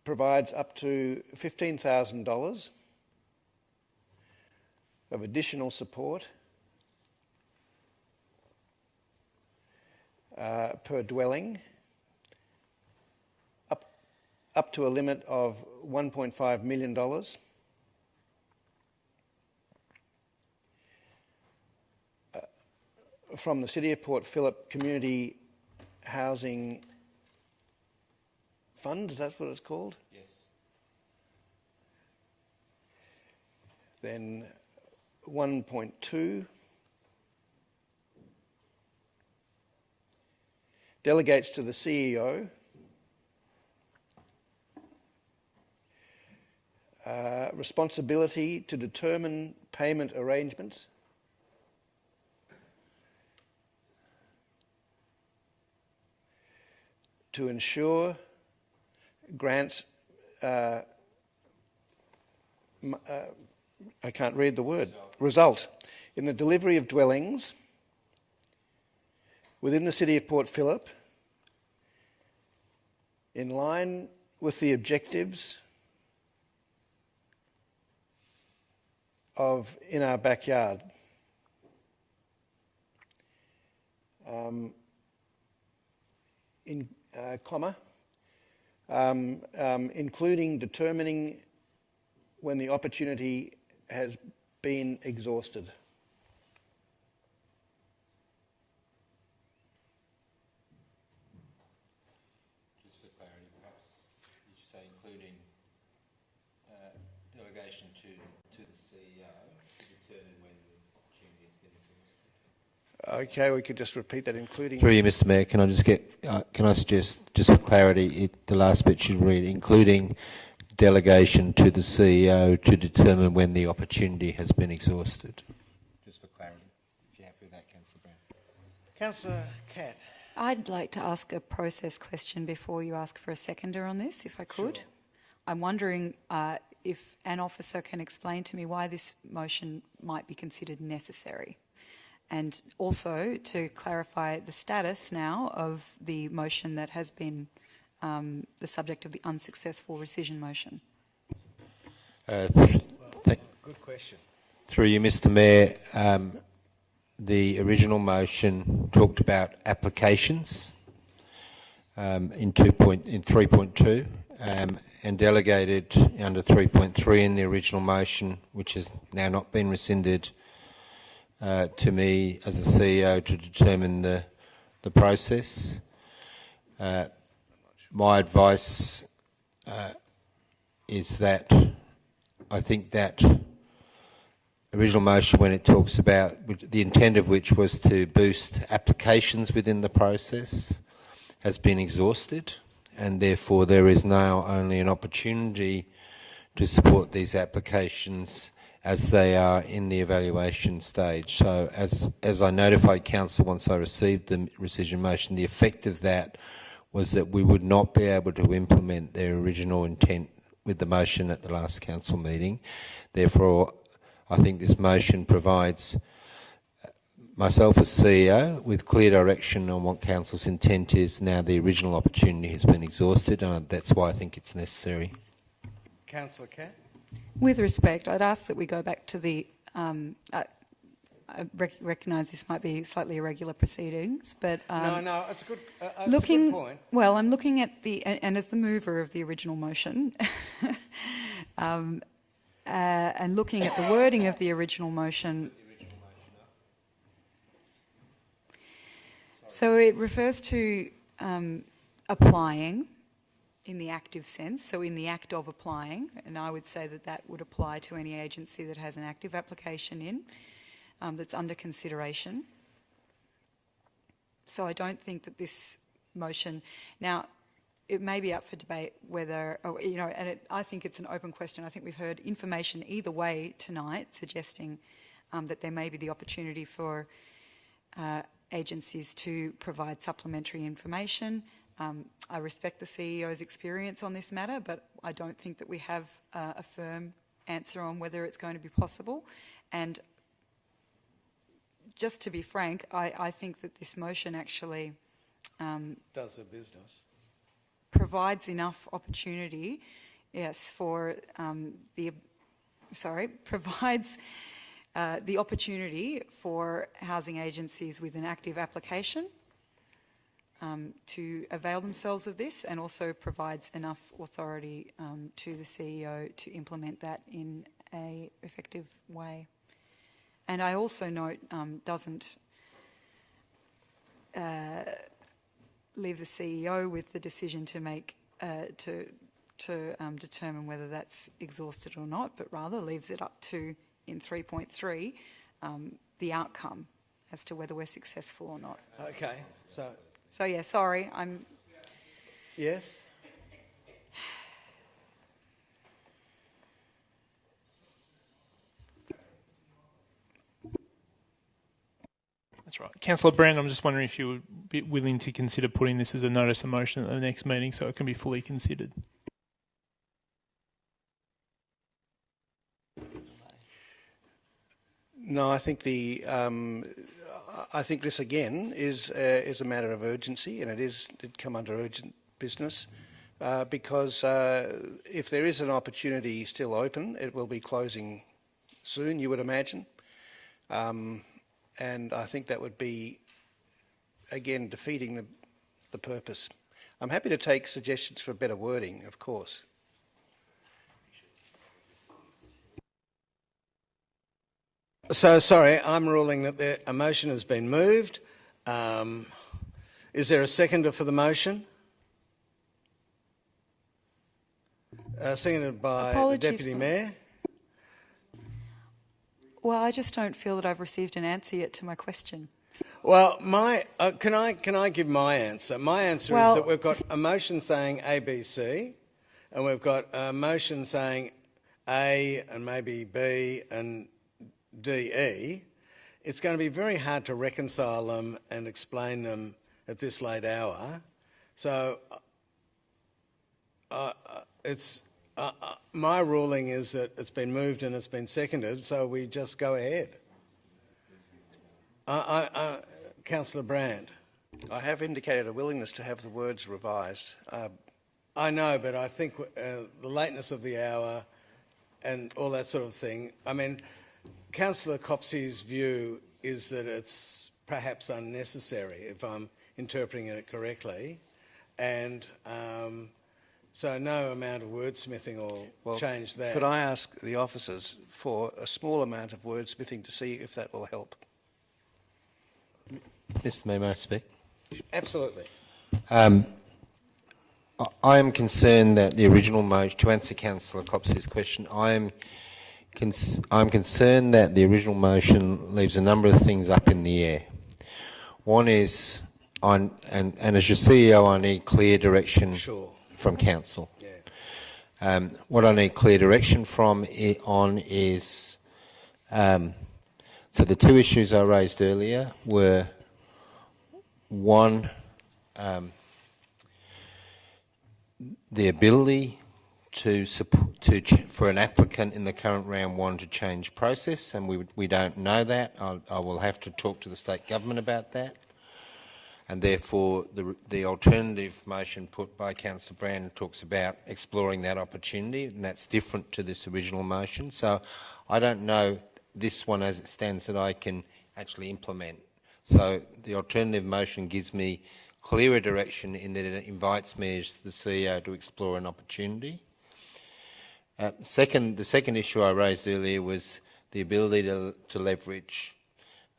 provides up to $15,000 of additional support per dwelling, up to a limit of $1.5 million. From the City of Port Phillip Community Housing Fund, is that what it's called? Yes. Then 1.2 delegates to the CEO responsibility to determine payment arrangements to ensure grants, I can't read the word, result in the delivery of dwellings within the City of Port Phillip in line with the objectives of In Our Backyard. Including determining when the opportunity has been exhausted. Just for clarity, perhaps, you should say including delegation to the CEO to determine when the opportunity has been exhausted. Okay, we could just repeat that, including... Through you, Mr Mayor, can I suggest, just for clarity, the last bit should read, including delegation to the CEO to determine when the opportunity has been exhausted. Just for clarity, if you're happy with that, Councillor Brown. Councillor Catt. I'd like to ask a process question before you ask for a seconder on this, if I could. Sure. I'm wondering if an officer can explain to me why this motion might be considered necessary. And also to clarify the status now of the motion that has been the subject of the unsuccessful rescission motion. Good question. Through you, Mr Mayor, the original motion talked about applications in 3.2 and delegated under 3.3 in the original motion, which has now not been rescinded, to me as a CEO to determine the process. My advice is that I think that original motion, when it talks about the intent of which was to boost applications within the process, has been exhausted, and therefore there is now only an opportunity to support these applications as they are in the evaluation stage. So as I notified Council once I received the rescission motion, the effect of that was that we would not be able to implement their original intent with the motion at the last Council meeting. Therefore, I think this motion provides myself as CEO with clear direction on what Council's intent is. Now the original opportunity has been exhausted, and that's why I think it's necessary. Councillor Catt. With respect, I'd ask that we go back to the recognise this might be slightly irregular proceedings, but no, it's a good. It's a good point. Well, I'm looking at and as the mover of the original motion, and looking at the wording of the original motion. So it refers to applying in the active sense, so in the act of applying, and I would say that that would apply to any agency that has an active application in, that's under consideration. So I don't think that this motion, now it may be up for debate whether, and I think it's an open question. I think we've heard information either way tonight suggesting that there may be the opportunity for agencies to provide supplementary information. I respect the CEO's experience on this matter, but I don't think that we have a firm answer on whether it's going to be possible. And just to be frank, I think that this motion actually does the business. Provides enough opportunity, yes, for provides the opportunity for housing agencies with an active application to avail themselves of this, and also provides enough authority to the CEO to implement that in an effective way. And I also note doesn't leave the CEO with the decision to make to determine whether that's exhausted or not, but rather leaves it up to, in 3.3, the outcome as to whether we're successful or not. Okay, So yeah, sorry, I'm... Yes? That's right. Councillor Brand, I'm just wondering if you would be willing to consider putting this as a notice of motion at the next meeting so it can be fully considered. No, I think I think this again is a matter of urgency, and it did come under urgent business because if there is an opportunity still open, it will be closing soon, you would imagine. And I think that would be, again, defeating the purpose. I'm happy to take suggestions for better wording, of course. So, sorry, I'm ruling that a motion has been moved. Is there a seconder for the motion? Seconded by the Deputy Mayor. Well, I just don't feel that I've received an answer yet to my question. Well, can I give my answer? My answer is that we've got a motion saying A, B, C, and we've got a motion saying A and maybe B and D, E. It's going to be very hard to reconcile them and explain them at this late hour. So my ruling is that it's been moved and it's been seconded, so we just go ahead. Councillor Brand. I have indicated a willingness to have the words revised. I know, but I think the lateness of the hour and all that sort of thing. I mean, Councillor Copsey's view is that it's perhaps unnecessary, if I'm interpreting it correctly, and so no amount of wordsmithing will change that. Could I ask the officers for a small amount of wordsmithing to see if that will help? Mr. Mayor, may I speak? Absolutely. I am concerned that the original motion, to answer Councillor Copsey's question, I'm concerned that the original motion leaves a number of things up in the air. One is, and as your CEO, I need clear direction from Council. Yeah. What I need clear direction on is, so the two issues I raised earlier were, one, the ability for an applicant in the current round one to change process, and we don't know that. I will have to talk to the state government about that, and therefore the alternative motion put by Councillor Brand talks about exploring that opportunity, and that's different to this original motion. So I don't know this one as it stands that I can actually implement. So the alternative motion gives me clearer direction in that it invites me as the CEO to explore an opportunity. The second issue I raised earlier was the ability to leverage,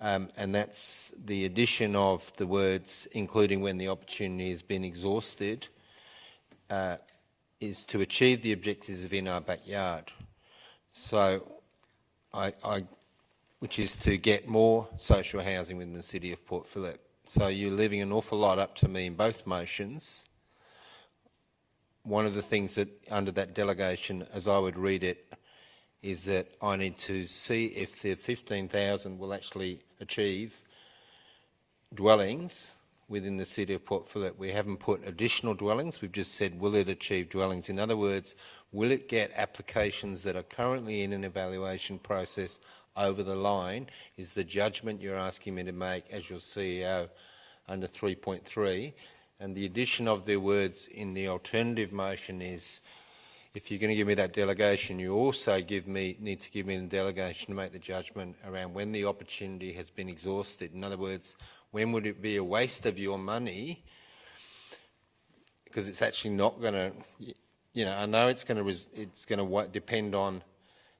and that's the addition of the words, including when the opportunity has been exhausted, is to achieve the objectives of in our backyard. So, which is to get more social housing within the city of Port Phillip. So you're leaving an awful lot up to me in both motions. One of the things that under that delegation, as I would read it, is that I need to see if the 15,000 will actually achieve dwellings within the city of Port Phillip. We haven't put additional dwellings, we've just said will it achieve dwellings. In other words, will it get applications that are currently in an evaluation process over the line? Is the judgment you're asking me to make as your CEO under 3.3, and the addition of the words in the alternative motion is, if you're going to give me that delegation, you also need to give me the delegation to make the judgment around when the opportunity has been exhausted. In other words, when would it be a waste of your money? Because it's actually not going to, you know, I know it's going to depend on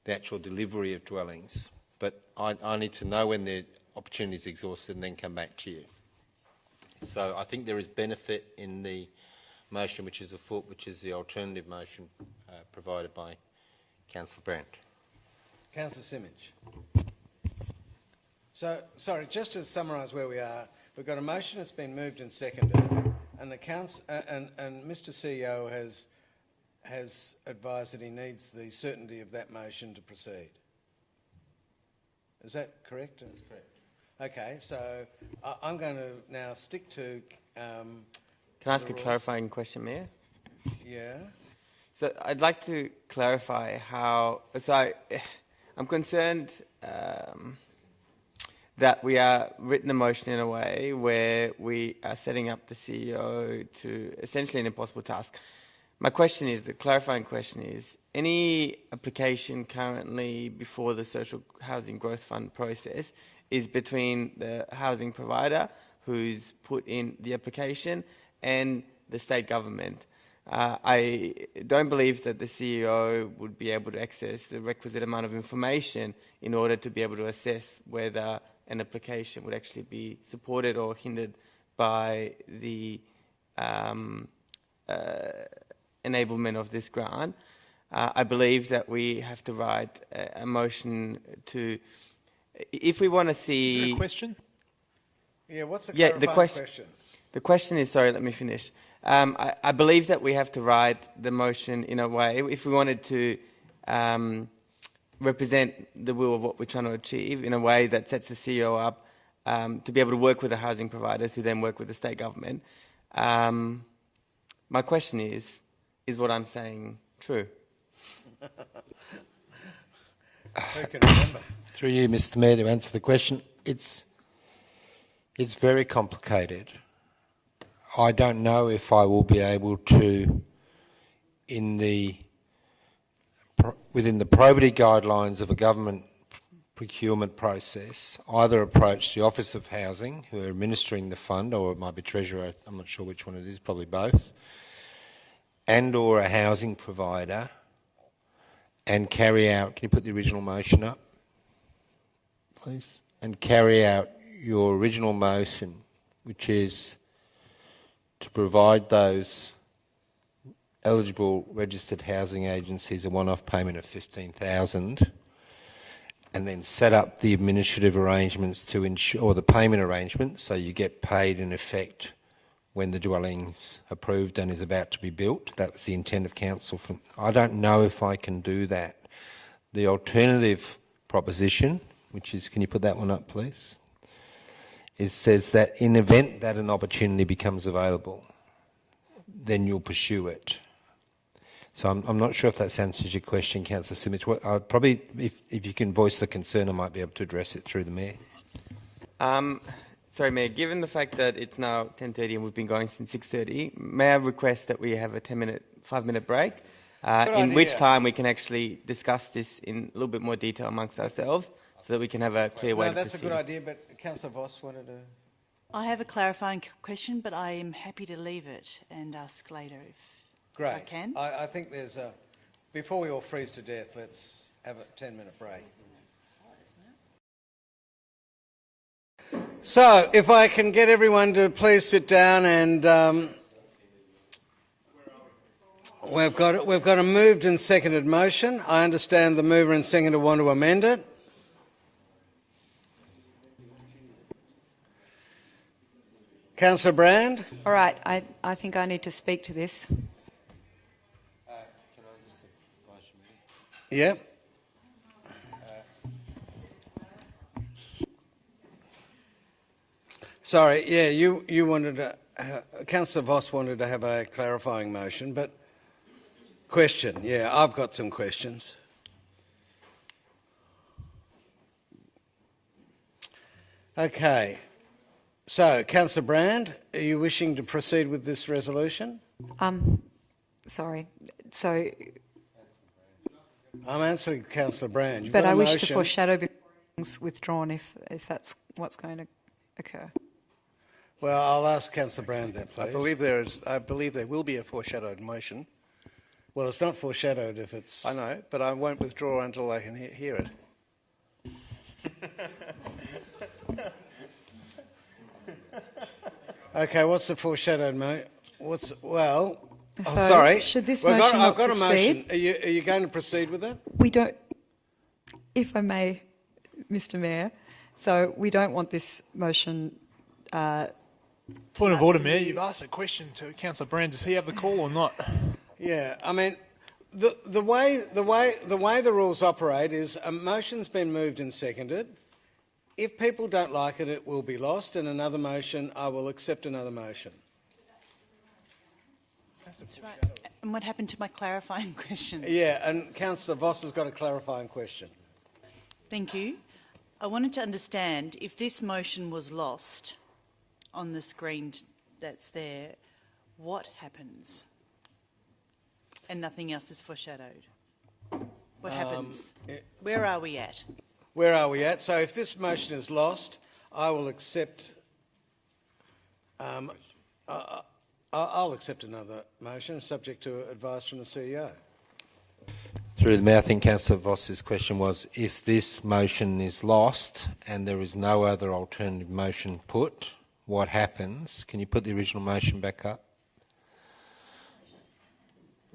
the actual delivery of dwellings, but I need to know when the opportunity is exhausted and then come back to you. So I think there is benefit in the motion which is afoot, which is the alternative motion provided by Councillor Brandt. Councillor Simic. So, sorry, just to summarise where we are, we've got a motion that's been moved and seconded, and the and Mr CEO has advised that he needs the certainty of that motion to proceed. Is that correct? That's correct. Okay, so I'm going to now stick to. Can I ask a clarifying question, Mayor? Yeah. So I'd like to clarify how. So I'm concerned that we are written a motion in a way where we are setting up the CEO to essentially an impossible task. My question is, the clarifying question is, any application currently before the Social Housing Growth Fund process is between the housing provider who's put in the application and the state government. I don't believe that the CEO would be able to access the requisite amount of information in order to be able to assess whether an application would actually be supported or hindered by the enablement of this grant. I believe that we have to write a motion to, if we want to see... Is there a question? Yeah, what's the clarifying question? The question is, sorry, let me finish. I believe that we have to write the motion in a way, if we wanted to represent the will of what we're trying to achieve in a way that sets the CEO up to be able to work with the housing providers who then work with the state government. My question is what I'm saying true? Who can remember? Through you, Mr. Mayor, to answer the question, it's very complicated. I don't know if I will be able to, within the probity guidelines of a government procurement process, either approach the Office of Housing, who are administering the fund, or it might be Treasurer, I'm not sure which one it is, probably both, and or a housing provider, and carry out, can you put the original motion up, please? And carry out your original motion, which is to provide those eligible registered housing agencies a one-off payment of $15,000, and then set up the administrative arrangements to ensure, or the payment arrangements, so you get paid in effect when the dwelling's approved and is about to be built. That was the intent of council. I don't know if I can do that. The alternative proposition, which is, can you put that one up, please? It says that in event that an opportunity becomes available, then you'll pursue it. So I'm not sure if that answers your question, Councillor Simic. I'd probably, if you can voice the concern, I might be able to address it through the Mayor. Sorry, Mayor, given the fact that it's now 10:30 and we've been going since 6:30, may I request that we have a 5-minute break, in which time we can actually discuss this in a little bit more detail amongst ourselves, so that we can have a clear way No, to that's a proceed. good idea, but Councillor Voss wanted to... I have a clarifying question, but I am happy to leave it and ask later if I can. I think there's a... Before we all freeze to death, let's have a 10-minute break. So, if I can get everyone to please sit down and... We've got a moved and seconded motion. I understand the mover and seconder want to amend it. Councillor Brand? All right, I think I need to speak to this. Yep. Sorry, yeah, you wanted to... Councillor Voss wanted to have a clarifying motion, but... Question, yeah, I've got some questions. Okay. So, Councillor Brand, are you wishing to proceed with this resolution? Sorry. So, I'm answering Councillor Brand. You've but got a I wish motion. to foreshadow before things withdrawn if that's what's going to occur. Well, I'll ask Councillor Brand then, please. I believe there will be a foreshadowed motion. Well, it's not foreshadowed if it's... I know, but I won't withdraw until I can hear it. Okay, what's the foreshadowed motion? Well, So, sorry. should this I've motion not got a motion. succeed? Are you going to proceed with it? We don't, if I may, Mr Mayor, so we don't want this motion Point of order, Mayor. You've asked a question to Councillor Brand. Does he have the call or not? Yeah, I mean, the way the rules operate is a motion's been moved and seconded. If people don't like it, it will be lost, and another motion, I will accept another motion. That's right. And what happened to my clarifying question? Yeah, and Councillor Voss has got a clarifying question. Thank you. I wanted to understand if this motion was lost on the screen that's there, what happens? And nothing else is foreshadowed. What happens? Where are we at? Where are we at? So if this motion is lost, I will accept... I'll accept another motion, subject to advice from the CEO. Through the Mayor, I think Councillor Voss's question was, if this motion is lost and there is no other alternative motion put, what happens? Can you put the original motion back up?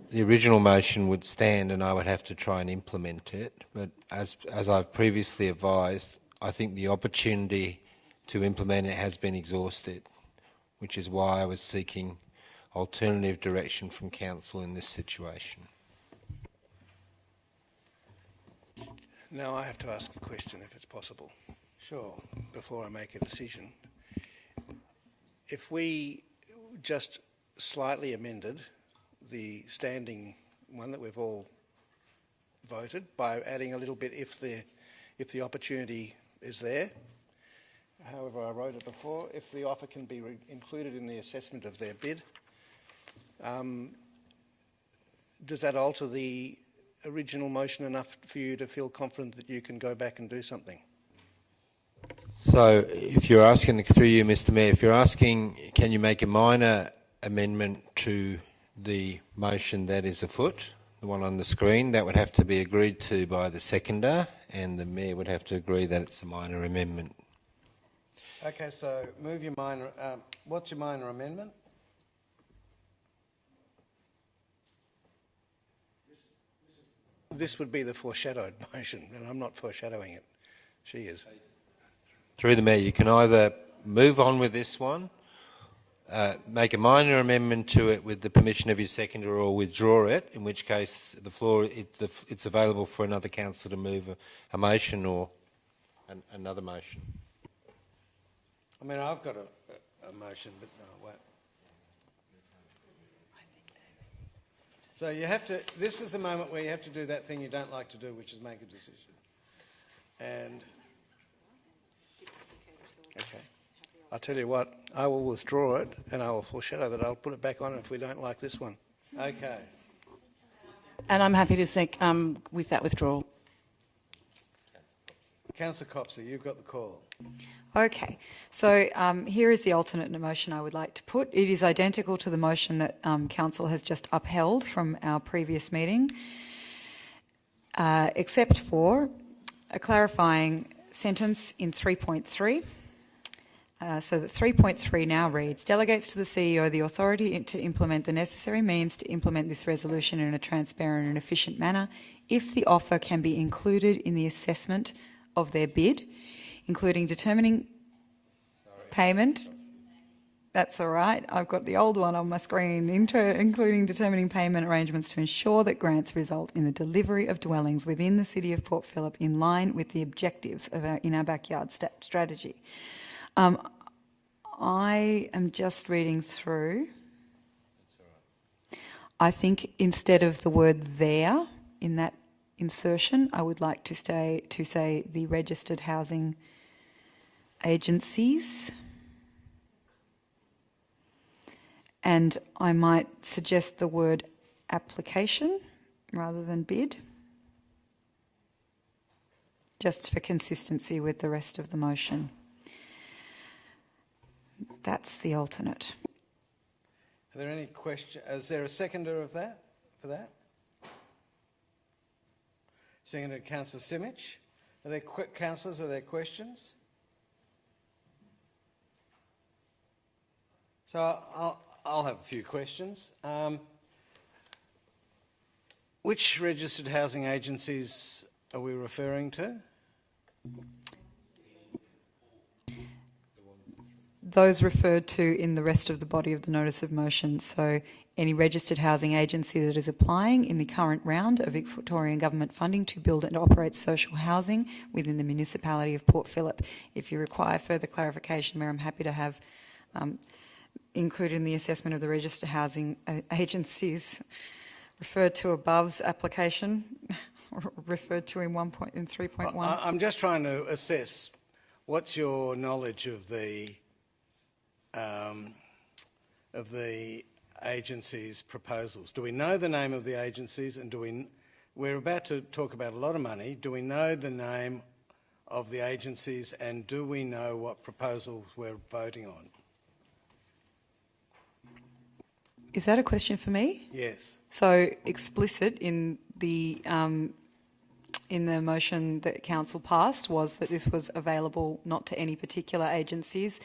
The original motion would stand and I would have to try and implement it, but as I've previously advised, I think the opportunity to implement it has been exhausted, which is why I was seeking alternative direction from Council in this situation. Now I have to ask a question, if it's possible. Sure. Before I make a decision. If we just slightly amended the standing one that we've all voted by adding a little bit if the opportunity is there, however I wrote it before, if the offer can be included in the assessment of their bid, does that alter the original motion enough for you to feel confident that you can go back and do something? So if you're asking, through you Mr Mayor, if you're asking can you make a minor amendment to the motion that is afoot, the one on the screen, that would have to be agreed to by the seconder and the Mayor would have to agree that it's a minor amendment. Okay, so move your minor... what's your minor amendment? This would be the foreshadowed motion, and I'm not foreshadowing it. She is. Through the Mayor, you can either move on with this one, make a minor amendment to it with the permission of your seconder, or withdraw it, in which case the floor it's available for another councillor to move a motion or another motion. I mean, I've got a motion, but no, wait. So you have to... This is the moment where you have to do that thing you don't like to do, which is make a decision. And... Okay. I'll tell you what, I will withdraw it and I will foreshadow that I'll put it back on if we don't like this one. Okay. And I'm happy to say with that withdrawal. Councillor Copsey, you've got the call. Okay, so here is the alternate motion I would like to put. It is identical to the motion that Council has just upheld from our previous meeting, except for a clarifying sentence in 3.3. So that 3.3 now reads, delegates to the CEO the authority to implement the necessary means to implement this resolution in a transparent and efficient manner if the offer can be included in the assessment of their bid, including determining payment. That's all right. I've got the old one on my screen, including determining payment arrangements to ensure that grants result in the delivery of dwellings within the City of Port Phillip in line with the objectives of our backyard strategy. I am just reading through. I think instead of the word "there" in that insertion, I would like to say the registered housing agencies, and I might suggest the word application rather than bid, just for consistency with the rest of the motion. That's the alternate. Are there any questions? Is there a seconder of that, for that? Seconder Councillor Simic. Are there councillors, are there questions? So I'll have a few questions. Which registered housing agencies are we referring to? Those referred to in the rest of the body of the notice of motion. So any registered housing agency that is applying in the current round of Victorian Government funding to build and operate social housing within the municipality of Port Phillip. If you require further clarification, Mayor, I'm happy to have included in the assessment of the registered housing agencies referred to above's application, referred to in 3.1. I'm just trying to assess what's your knowledge of the agency's proposals. Do we know the name of the agencies, and we're about to talk about a lot of money. Do we know the name of the agencies, and do we know what proposals we're voting on? Is that a question for me? Yes. So explicit in the motion that Council passed was that this was available not to any particular agencies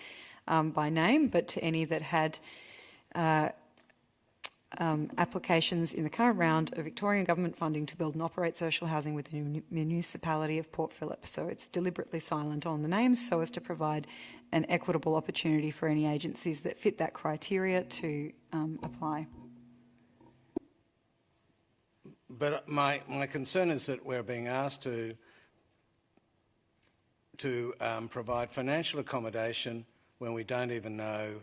by name, but to any that had applications in the current round of Victorian Government funding to build and operate social housing within the municipality of Port Phillip. So it's deliberately silent on the names so as to provide an equitable opportunity for any agencies that fit that criteria to apply. But my concern is that we're being asked to provide financial accommodation when we don't even know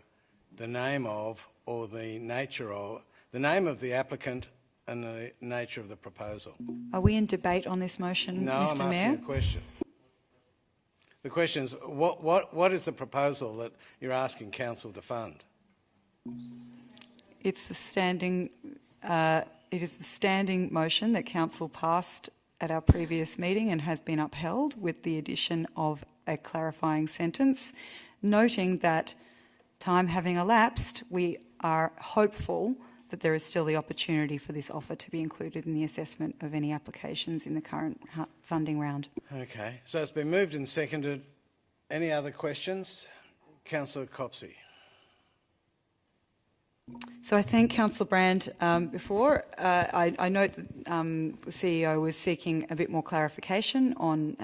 the name of or the nature of the name of the applicant and the nature of the proposal. Are we in debate on this motion, no, Mr. I'm Mayor? asking a question. The question is, what is the proposal that you're asking Council to fund? It's the standing. It is the standing motion that Council passed at our previous meeting and has been upheld, with the addition of a clarifying sentence, noting that time having elapsed, we are hopeful that there is still the opportunity for this offer to be included in the assessment of any applications in the current funding round. Okay, so it's been moved and seconded. Any other questions? Councillor Copsey. So I thank Councillor Brand before. I note that the CEO was seeking a bit more clarification on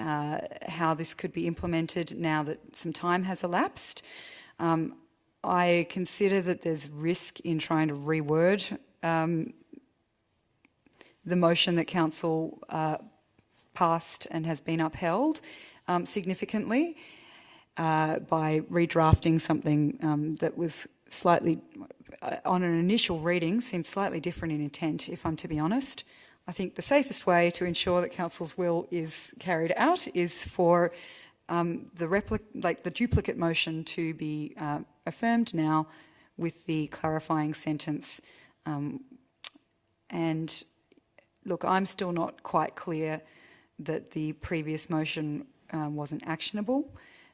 how this could be implemented now that some time has elapsed. I consider that there's risk in trying to reword the motion that Council passed and has been upheld significantly by redrafting something that was slightly, on an initial reading, seemed slightly different in intent, if I'm to be honest. I think the safest way to ensure that Council's will is carried out is for the duplicate motion to be affirmed now with the clarifying sentence. And look, I'm still not quite clear that the previous motion wasn't actionable,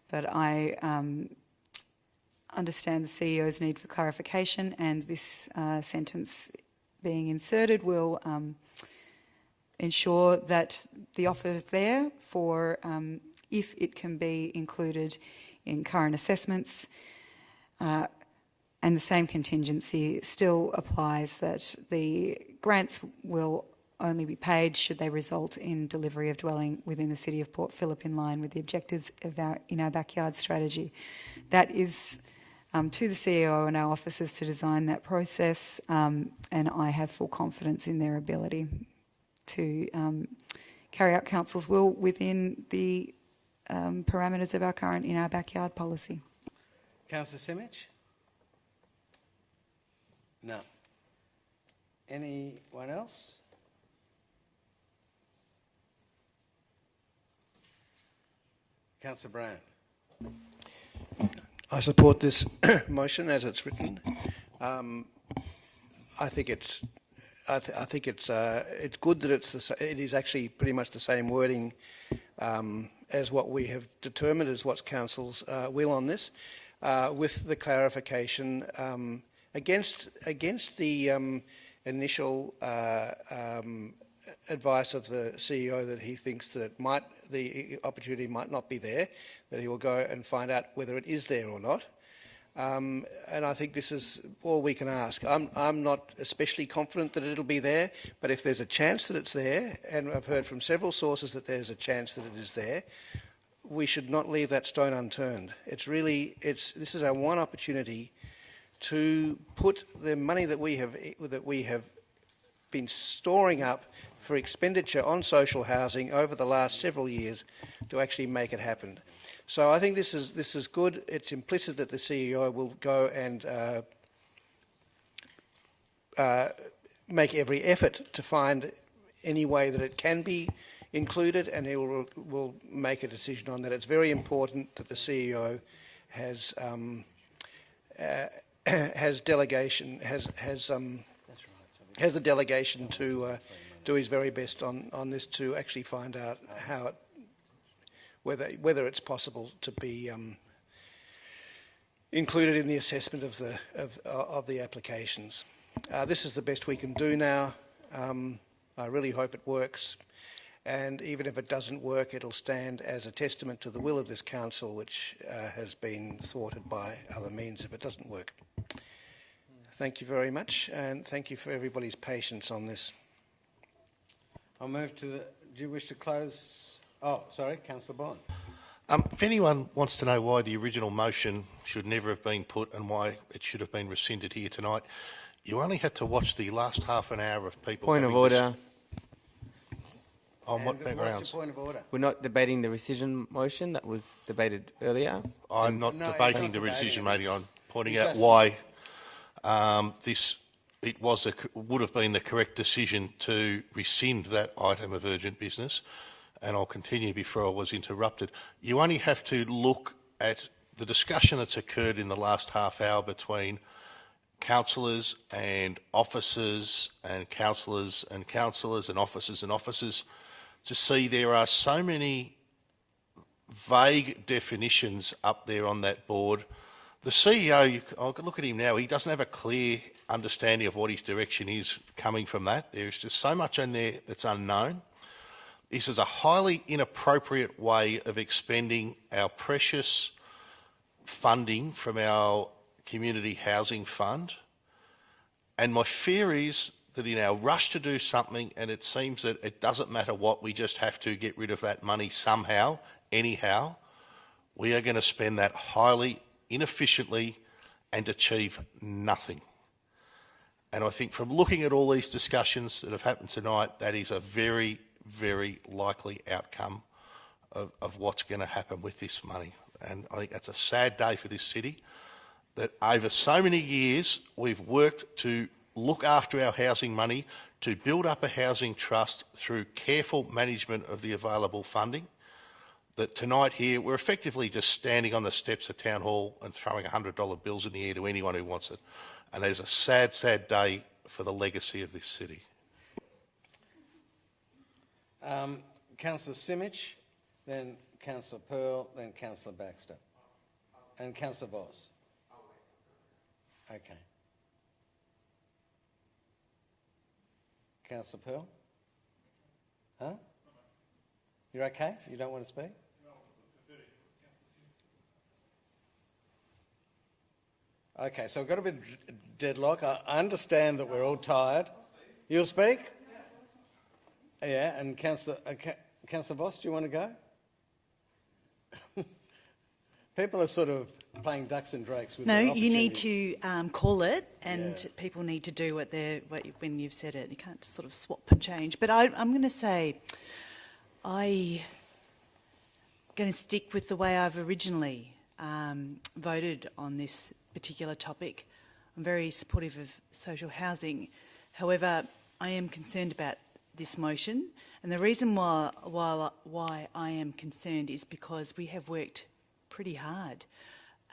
but I understand the CEO's need for clarification, and this sentence being inserted will ensure that the offer is there for if it can be included in current assessments, and the same contingency still applies, that the grants will only be paid should they result in delivery of dwelling within the City of Port Phillip in line with the objectives of in our backyard strategy. That is to the CEO and our officers to design that process, and I have full confidence in their ability to carry out council's will within the parameters of our current in our backyard policy. Councillor Simic? No. Anyone else? Councillor Brown. I support this motion as it's written. I think it's good that it is actually pretty much the same wording as what we have determined as what's council's will on this, with the clarification against the initial advice of the CEO that he thinks that the opportunity might not be there, that he will go and find out whether it is there or not. And I think this is all we can ask. I'm not especially confident that it'll be there, but if there's a chance that it's there, and I've heard from several sources that there's a chance that it is there, we should not leave that stone unturned. This is our one opportunity to put the money that we have been storing up for expenditure on social housing over the last several years to actually make it happen. So I think this is good. It's implicit that the CEO will go and make every effort to find any way that it can be included, and he will make a decision on that. It's very important that the CEO has the delegation to do his very best on this, to actually find out how whether it's possible to be included in the assessment of the applications. This is the best we can do now. I really hope it works, and even if it doesn't work, it'll stand as a testament to the will of this council, which has been thwarted by other means if it doesn't work. Thank you very much, and thank you for everybody's patience on this. I'll move to the... Do you wish to close? Oh, sorry, Councillor Bond. If anyone wants to know why the original motion should never have been put and why it should have been rescinded here tonight, you only had to watch the last half an hour of people... Point of order. On what backgrounds? What's your point of order? We're not debating the rescission motion that was debated earlier. I'm not debating the rescission, matey. I'm pointing out why it would have been the correct decision to rescind that item of urgent business, and I'll continue before I was interrupted. You only have to look at the discussion that's occurred in the last half hour between councillors and officers and councillors and councillors and officers to see there are so many vague definitions up there on that board. The CEO, I'll look at him now, he doesn't have a clear understanding of what his direction is coming from that. There's just so much in there that's unknown. This is a highly inappropriate way of expending our precious funding from our community housing fund. And my fear is that in our rush to do something, and it seems that it doesn't matter what, we just have to get rid of that money somehow, anyhow, we are going to spend that highly inefficiently and achieve nothing. And I think from looking at all these discussions that have happened tonight, that is a very, very likely outcome of what's going to happen with this money. And I think that's a sad day for this city, that over so many years we've worked to look after our housing money, to build up a housing trust through careful management of the available funding, that tonight here we're effectively just standing on the steps of Town Hall and throwing $100 bills in the air to anyone who wants it. And that is a sad, sad day for the legacy of this city. Councillor Simic, then Councillor Pearl, then Councillor Baxter, and Councillor Voss. Okay. Councillor Pearl? Huh? You're okay? You don't want to speak? Okay, so we've got a bit of deadlock. I understand that we're all tired. You'll speak? Yeah, and Councillor Voss, do you want to go? People are sort of playing ducks and drakes with No, their you need opportunities. to call it, and people need to do when you've said it. You can't sort of swap and change. But I'm going to say, I'm going to stick with the way I've originally voted on this particular topic. I'm very supportive of social housing. However, I am concerned about this motion, and the reason why I am concerned is because we have worked pretty hard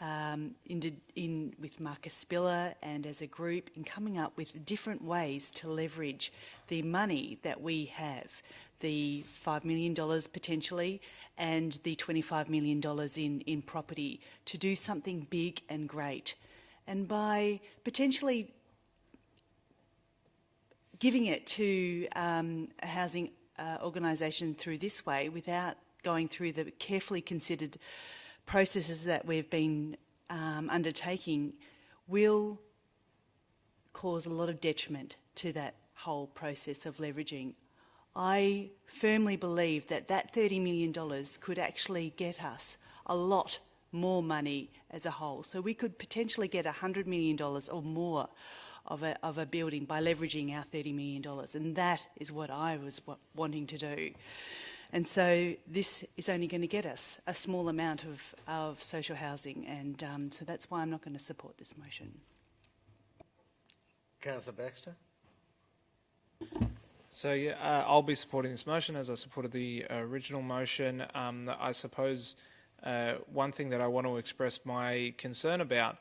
with Marcus Spiller and as a group in coming up with different ways to leverage the money that we have, the $5 million potentially and the $25 million in property, to do something big and great. And by potentially giving it to a housing organisation through this way without going through the carefully considered processes that we've been undertaking will cause a lot of detriment to that whole process of leveraging. I firmly believe that that $30 million could actually get us a lot more money as a whole. So we could potentially get $100 million or more of a building by leveraging our $30 million, and that is what I was wanting to do. And so this is only going to get us a small amount of social housing, and so that's why I'm not going to support this motion. Councillor Baxter? So yeah, I'll be supporting this motion as I supported the original motion. I suppose one thing that I want to express my concern about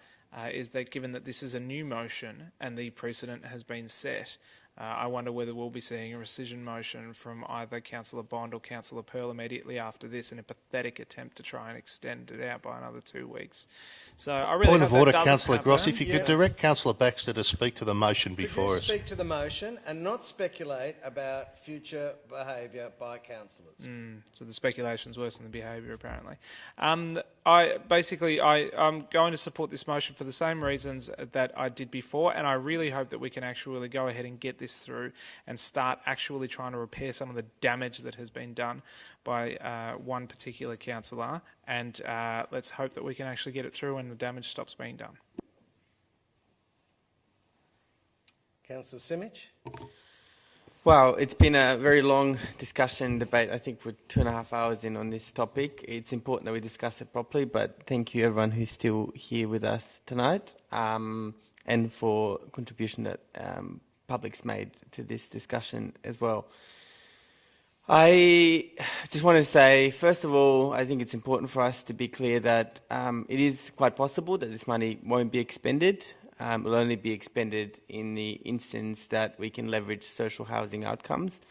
is that given that this is a new motion and the precedent has been set, I wonder whether we'll be seeing a rescission motion from either Councillor Bond or Councillor Pearl immediately after this in a pathetic attempt to try and extend it out by another 2 weeks. So I really Point hope of order, that doesn't Councillor happen. Gross. If you could direct Councillor Baxter to speak to the motion before us. Speak to the motion and not speculate about future behaviour by councillors. So the speculation's worse than the behaviour, apparently. I'm going to support this motion for the same reasons that I did before, and I really hope that we can actually go ahead and get this through and start actually trying to repair some of the damage that has been done by one particular councillor, and let's hope that we can actually get it through and the damage stops being done. Councillor Simic? Well, it's been a very long discussion, debate. I think we're 2.5 hours in on this topic. It's important that we discuss it properly, but thank you everyone who's still here with us tonight, and for contribution that public's made to this discussion as well. I just want to say, first of all, I think it's important for us to be clear that it is quite possible that this money won't be expended. It will only be expended in the instance that we can leverage social housing outcomes,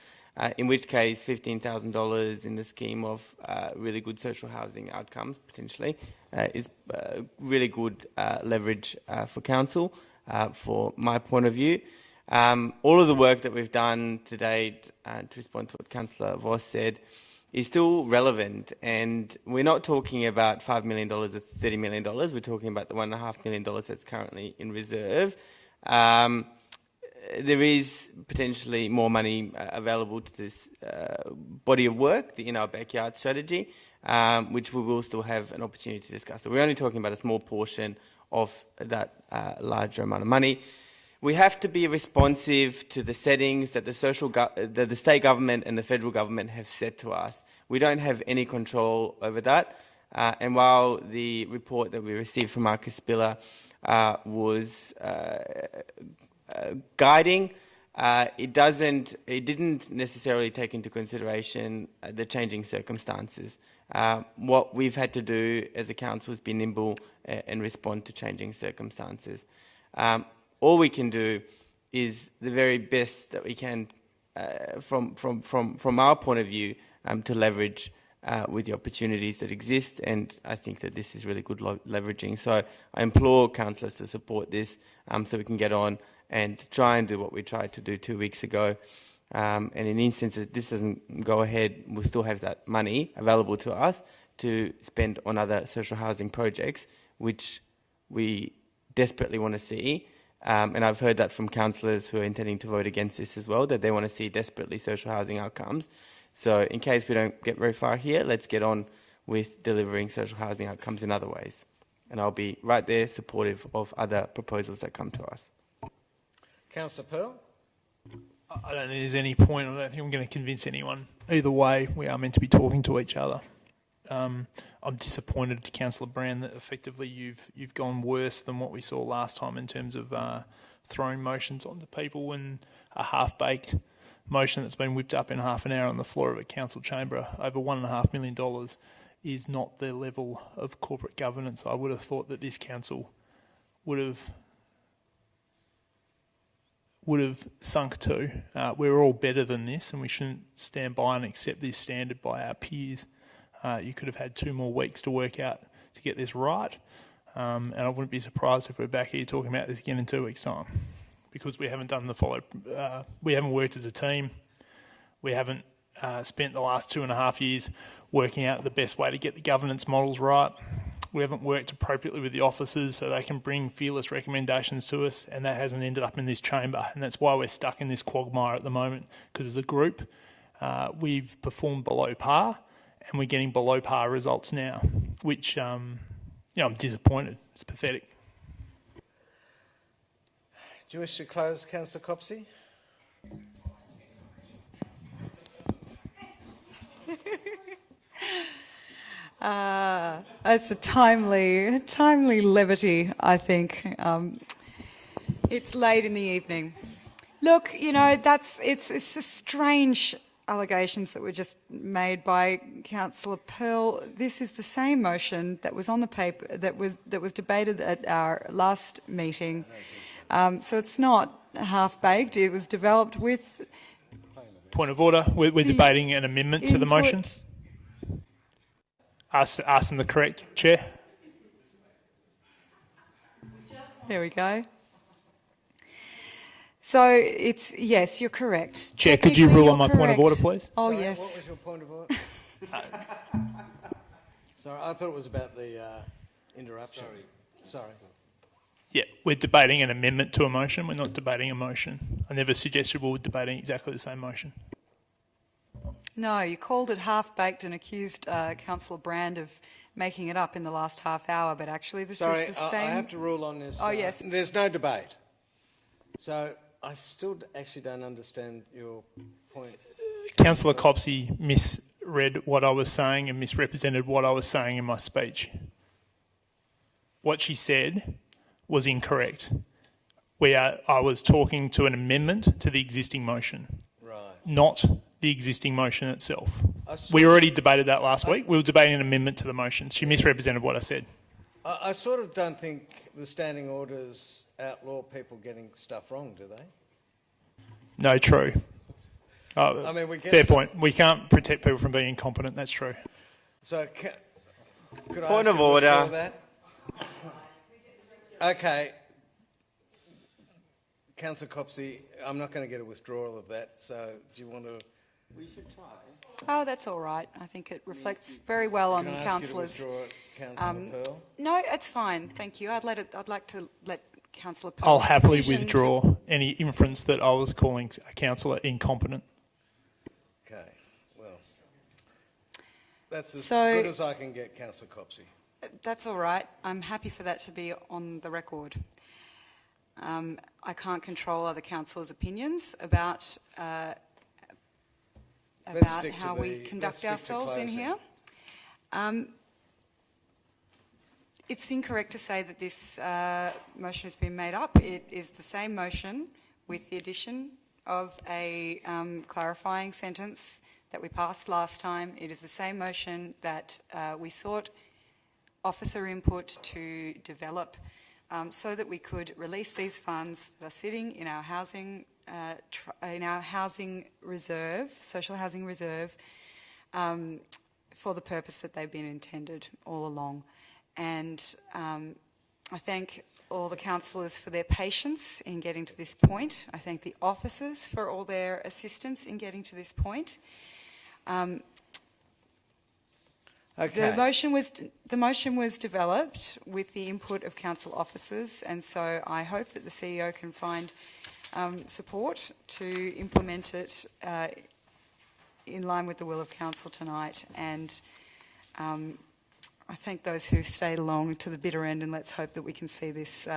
in which case $15,000 in the scheme of really good social housing outcomes, potentially, is really good leverage for council, for my point of view. All of the work that we've done to date, to respond to what Councillor Voss said, is still relevant, and we're not talking about $5 million or $30 million. We're talking about the $1.5 million that's currently in reserve. There is potentially more money available to this body of work, the In Our Backyard strategy, which we will still have an opportunity to discuss. So we're only talking about a small portion of that larger amount of money. We have to be responsive to the settings that the state government and the federal government have set to us. We don't have any control over that. And while the report that we received from Marcus Spiller was guiding, it didn't necessarily take into consideration the changing circumstances. What we've had to do as a council is be nimble and respond to changing circumstances. All we can do is the very best that we can from our point of view to leverage with the opportunities that exist, and I think that this is really good leveraging. So I implore councillors to support this so we can get on and try and do what we tried to do 2 weeks ago. And in the instance that this doesn't go ahead, we'll still have that money available to us to spend on other social housing projects, which we desperately want to see. And I've heard that from councillors who are intending to vote against this as well, that they want to see desperately social housing outcomes. So in case we don't get very far here, let's get on with delivering social housing outcomes in other ways. And I'll be right there supportive of other proposals that come to us. Councillor Pearl? I don't think there's any point. I don't think I'm going to convince anyone. Either way, we are meant to be talking to each other. I'm disappointed, Councillor Brand, that effectively you've gone worse than what we saw last time in terms of throwing motions onto people, and a half-baked motion that's been whipped up in half an hour on the floor of a council chamber over $1.5 million is not the level of corporate governance I would have thought that this council would have sunk to. We're all better than this, and we shouldn't stand by and accept this standard by our peers. You could have had 2 more weeks to work out to get this right, and I wouldn't be surprised if we're back here talking about this again in 2 weeks' time, because we haven't done the we haven't worked as a team. We haven't spent the last 2.5 years working out the best way to get the governance models right. We haven't worked appropriately with the officers so they can bring fearless recommendations to us, and that hasn't ended up in this chamber, and that's why we're stuck in this quagmire at the moment, because as a group we've performed below par, and we're getting below par results now, which I'm disappointed. It's pathetic. Do you wish to close, Councillor Copsey? It's a timely levity, I think. It's late in the evening. Look, it's a strange allegations that were just made by Councillor Pearl. This is the same motion that was on the paper that was debated at our last meeting. So it's not half-baked. It was developed with... Point of order. We're debating an amendment to the motion. Asking the correct chair. There we go. So yes, you're correct. Chair, could you rule on my point of order, please? Oh, Sorry, yes. What was your point of order? Sorry, I thought it was about the interruption. Sorry. Yeah, we're debating an amendment to a motion. We're not debating a motion. I never suggested we were debating exactly the same motion. No, you called it half-baked and accused Councillor Brand of making it up in the last half hour, but actually this is the same... I have to rule on this. Oh, yes. There's no debate. So I still actually don't understand your point. Councillor Copsey misread what I was saying and misrepresented what I was saying in my speech. What she said was incorrect. I was talking to an amendment to the existing motion, not the existing motion itself. We already debated that last week. We were debating an amendment to the motion. She misrepresented what I said. I sort of don't think the standing orders outlaw people getting stuff wrong, do they? No, true. I mean, we get fair point. We can't protect people from being incompetent. That's true. So, could Point I of order. That? Okay. Councillor Copsey, I'm not going to get a withdrawal of that, so do you want to... We should try. Oh, that's all right. I think it reflects very well on councillors. No, it's fine. Thank you. I'd like to let Councillor Pearl's I'll happily withdraw any inference that I was calling a councillor incompetent. Okay. Well, that's as good as I can get, Councillor Copsey. That's all right. I'm happy for that to be on the record. I can't control other councillors' opinions about how we conduct ourselves in here. It's incorrect to say that this motion has been made up. It is the same motion with the addition of a clarifying sentence that we passed last time. It is the same motion that we sought officer input to develop so that we could release these funds that are sitting in our housing reserve, social housing reserve, for the purpose that they've been intended all along. And I thank all the councillors for their patience in getting to this point. I thank the officers for all their assistance in getting to this point. Okay. The motion was developed with the input of council officers, and so I hope that the CEO can find support to implement it in line with the will of council tonight. And I thank those who stayed along to the bitter end, and let's hope that we can see this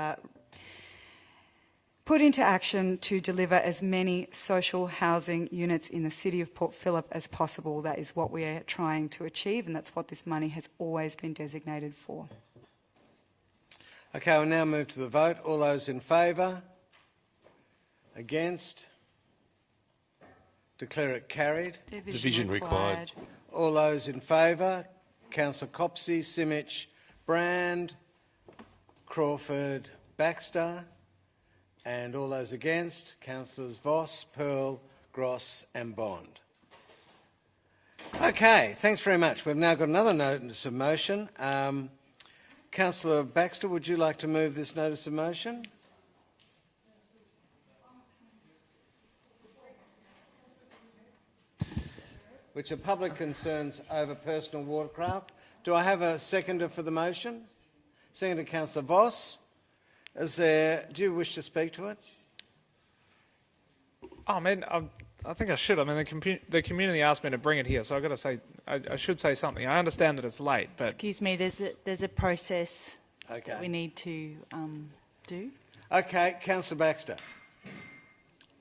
put into action to deliver as many social housing units in the city of Port Phillip as possible. That is what we are trying to achieve, and that's what this money has always been designated for. Okay, we'll now move to the vote. All those in favour? Against? Declare it carried. Division required. All those in favour? Councillor Copsey, Simic, Brand, Crawford, Baxter. And all those against, Councillors Voss, Pearl, Gross and Bond. Okay, thanks very much. We've now got another notice of motion. Councillor Baxter, would you like to move this notice of motion? Which are public concerns over personal watercraft. Do I have a seconder for the motion? Seconder, Councillor Voss. Do you wish to speak to it? Oh man, I think I should. I mean, the community asked me to bring it here, so I've got to say, I should say something. I understand that it's late, but... Excuse me, there's a process that we need to do. Okay, Councillor Baxter. Do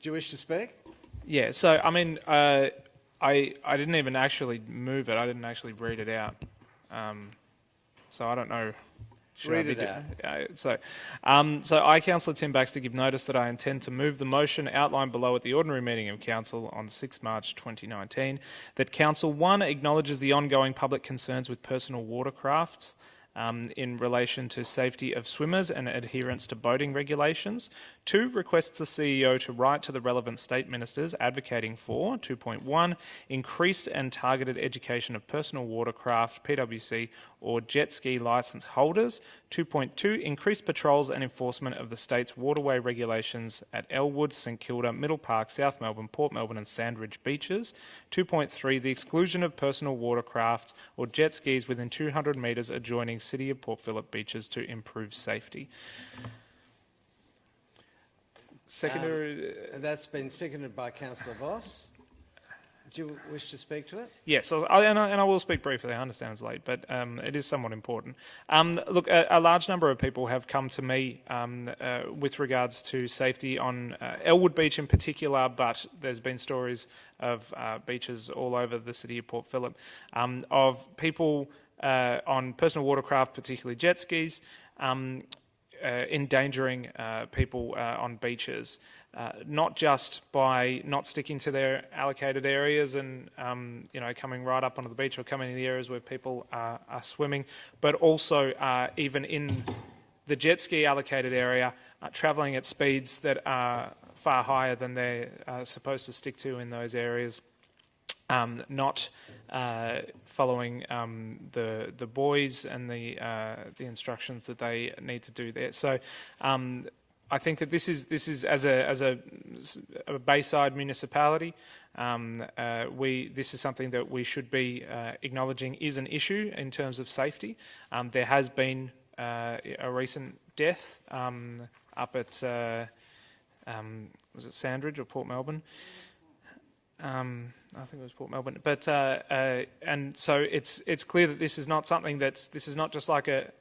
you wish to speak? Yeah, so, I mean, I didn't even actually move it. I didn't actually read it out. So I don't know... Read it out. So I, Councillor Tim Baxter, give notice that I intend to move the motion outlined below at the ordinary meeting of Council on 6 March 2019, that Council 1 acknowledges the ongoing public concerns with personal watercraft in relation to safety of swimmers and adherence to boating regulations. 2, requests the CEO to write to the relevant state ministers advocating for 2.1, increased and targeted education of personal watercraft, PWC or jet ski licence holders. 2.2, increased patrols and enforcement of the state's waterway regulations at Elwood, St Kilda, Middle Park, South Melbourne, Port Melbourne and Sandridge beaches. 2.3, the exclusion of personal watercraft or jet skis within 200 metres adjoining City of Port Phillip beaches to improve safety. That's been seconded by Councillor Voss. Do you wish to speak to it? Yes, and I will speak briefly. I understand it's late, but it is somewhat important. Look, a large number of people have come to me with regards to safety on Elwood Beach in particular, but there's been stories of beaches all over the city of Port Phillip, of people on personal watercraft, particularly jet skis, endangering people on beaches, not just by not sticking to their allocated areas and coming right up onto the beach or coming in the areas where people are swimming, but also even in the jet ski allocated area, travelling at speeds that are far higher than they're supposed to stick to in those areas. Not following the buoys and the instructions that they need to do there. So I think that this is as a Bayside municipality. This is something that we should be acknowledging is an issue in terms of safety. There has been a recent death up at was it Sandridge or Port Melbourne? I think it was Port Melbourne, but and so it's clear that this is not something this is not just like a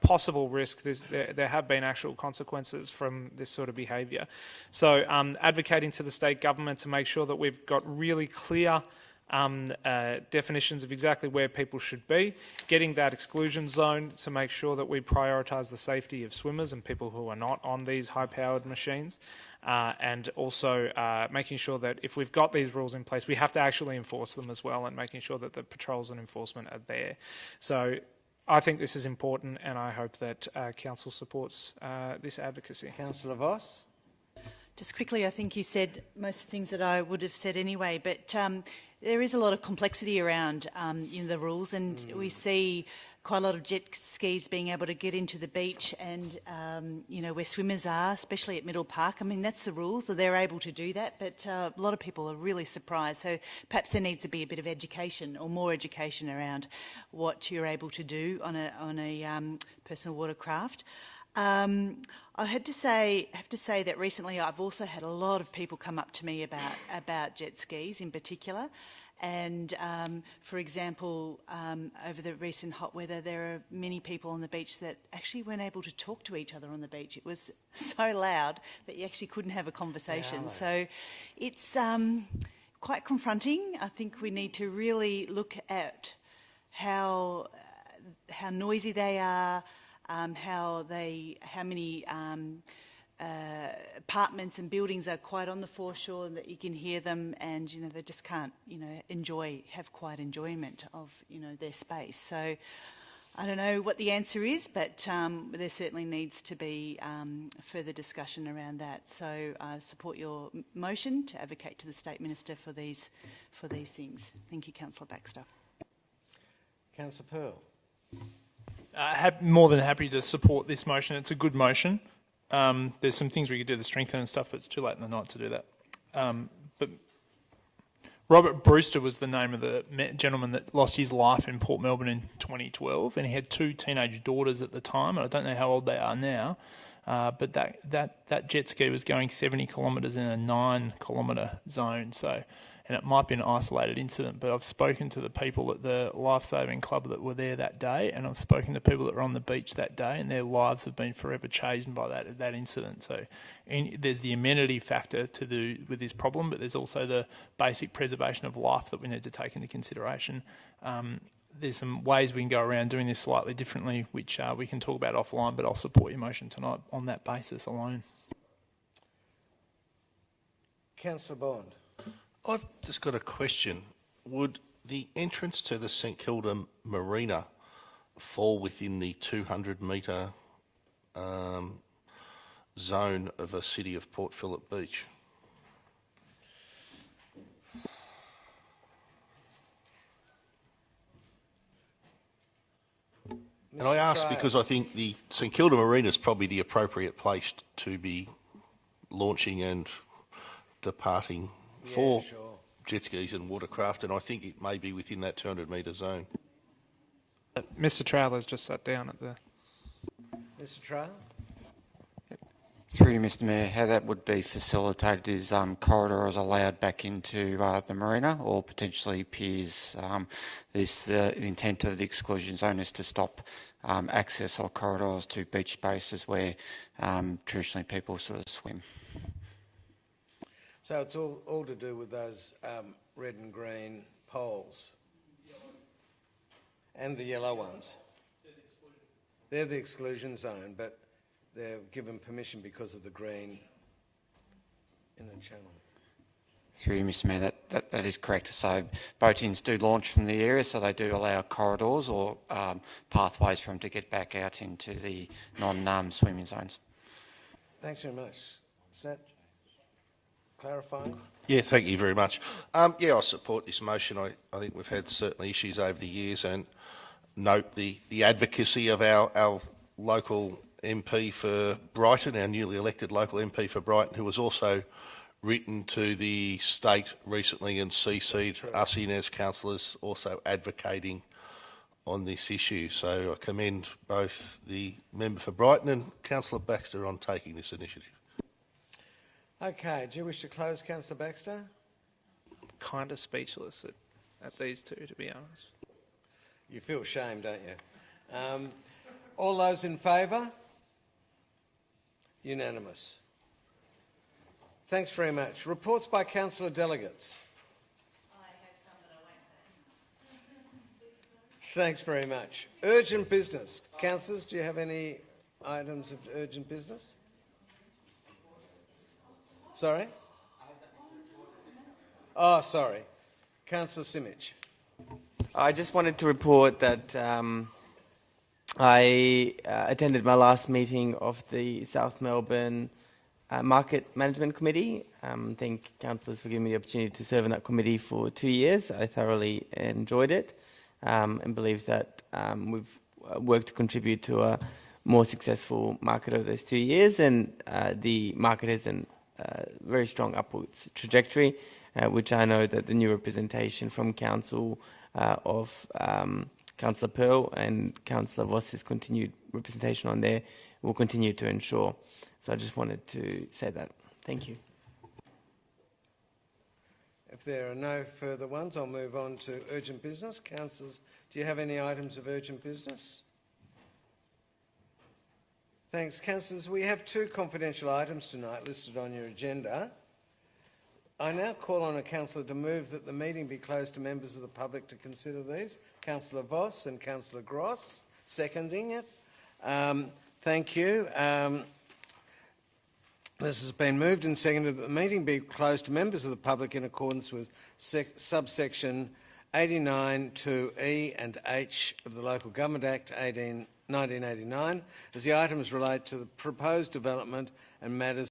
possible risk. There have been actual consequences from this sort of behaviour. So advocating to the state government to make sure that we've got really clear definitions of exactly where people should be, getting that exclusion zone to make sure that we prioritise the safety of swimmers and people who are not on these high-powered machines. And also making sure that if we've got these rules in place, we have to actually enforce them as well, and making sure that the patrols and enforcement are there. So I think this is important, and I hope that Council supports this advocacy. Councillor Voss? Just quickly, I think you said most of the things that I would have said anyway, but there is a lot of complexity around the rules, and we see quite a lot of jet skis being able to get into the beach and, where swimmers are, especially at Middle Park. I mean, that's the rules, so they're able to do that, but a lot of people are really surprised. So perhaps there needs to be a bit of education or more education around what you're able to do on a personal watercraft. I have to say that recently I've also had a lot of people come up to me about jet skis in particular. And, for example, over the recent hot weather, there are many people on the beach that actually weren't able to talk to each other on the beach. It was so loud that you actually couldn't have a conversation. So it's quite confronting. I think we need to really look at how noisy they are, how many apartments and buildings are quite on the foreshore and that you can hear them, and they just can't have quiet enjoyment of their space. So I don't know what the answer is, but there certainly needs to be further discussion around that. So I support your motion to advocate to the State Minister for these things. Thank you, Councillor Baxter. Councillor Pearl. More than happy to support this motion. It's a good motion. There's some things we could do to strengthen and stuff, but it's too late in the night to do that. But Robert Brewster was the name of the gentleman that lost his life in Port Melbourne in 2012, and he had 2 teenage daughters at the time, and I don't know how old they are now, but that jet ski was going 70 kilometres in a 9-kilometre zone. So, and it might be an isolated incident, but I've spoken to the people at the lifesaving club that were there that day, and I've spoken to people that were on the beach that day, and their lives have been forever changed by that incident. So there's the amenity factor to do with this problem, but there's also the basic preservation of life that we need to take into consideration. There's some ways we can go around doing this slightly differently, which we can talk about offline, but I'll support your motion tonight on that basis alone. Councillor Bond. I've just got a question. Would the entrance to the St Kilda Marina fall within the 200-metre zone of a city of Port Phillip Beach? And I ask because I think the St Kilda Marina is probably the appropriate place to be launching and departing for jet skis and watercraft, and I think it may be within that 200-metre zone. Mr. Trailer's just sat down at the... Mr. Trailer? Through you, Mr. Mayor, how that would be facilitated is corridors allowed back into the marina, or potentially piers. The intent of the exclusion zone is to stop access or corridors to beach spaces where traditionally people sort of swim. So it's all to do with those red and green poles and the yellow ones. They're the exclusion zone, but they're given permission because of the green in the channel. Through you, Mr. Mayor, that is correct. So boat-ins do launch from the area, so they do allow corridors or pathways for them to get back out into the non-swimming zones. Thanks very much. Is that clarifying? Yeah, thank you very much. I support this motion. I think we've had certainly issues over the years, and note the advocacy of our local MP for Brighton, our newly elected local MP for Brighton, who was also written to the state recently and CC'd us in as councillors also advocating on this issue. So I commend both the member for Brighton and Councillor Baxter on taking this initiative. Okay, do you wish to close, Councillor Baxter? Kind of speechless at these two, to be honest. You feel shame, don't you? All those in favour? Unanimous. Thanks very much. Reports by councillor delegates. I have some that I won't say. Thanks very much. Urgent business. Councillors, do you have any items of urgent business? Sorry? Oh, sorry. Councillor Simic. I just wanted to report that I attended my last meeting of the South Melbourne Market Management Committee. Thank councillors for giving me the opportunity to serve in that committee for 2 years. I thoroughly enjoyed it and believe that we've worked to contribute to a more successful market over those 2 years, and the market has a very strong upwards trajectory, which I know that the new representation from Council of Councillor Pearl and Councillor Voss's continued representation on there will continue to ensure. So I just wanted to say that. Thank you. If there are no further ones, I'll move on to urgent business. Councillors, do you have any items of urgent business? Thanks, councillors. We have 2 confidential items tonight listed on your agenda. I now call on a councillor to move that the meeting be closed to members of the public to consider these. Councillor Voss and Councillor Gross, seconding it. Thank you. This has been moved and seconded that the meeting be closed to members of the public in accordance with subsection 89(2)(e) and (h) of the Local Government Act 1989, as the items relate to the proposed development and matters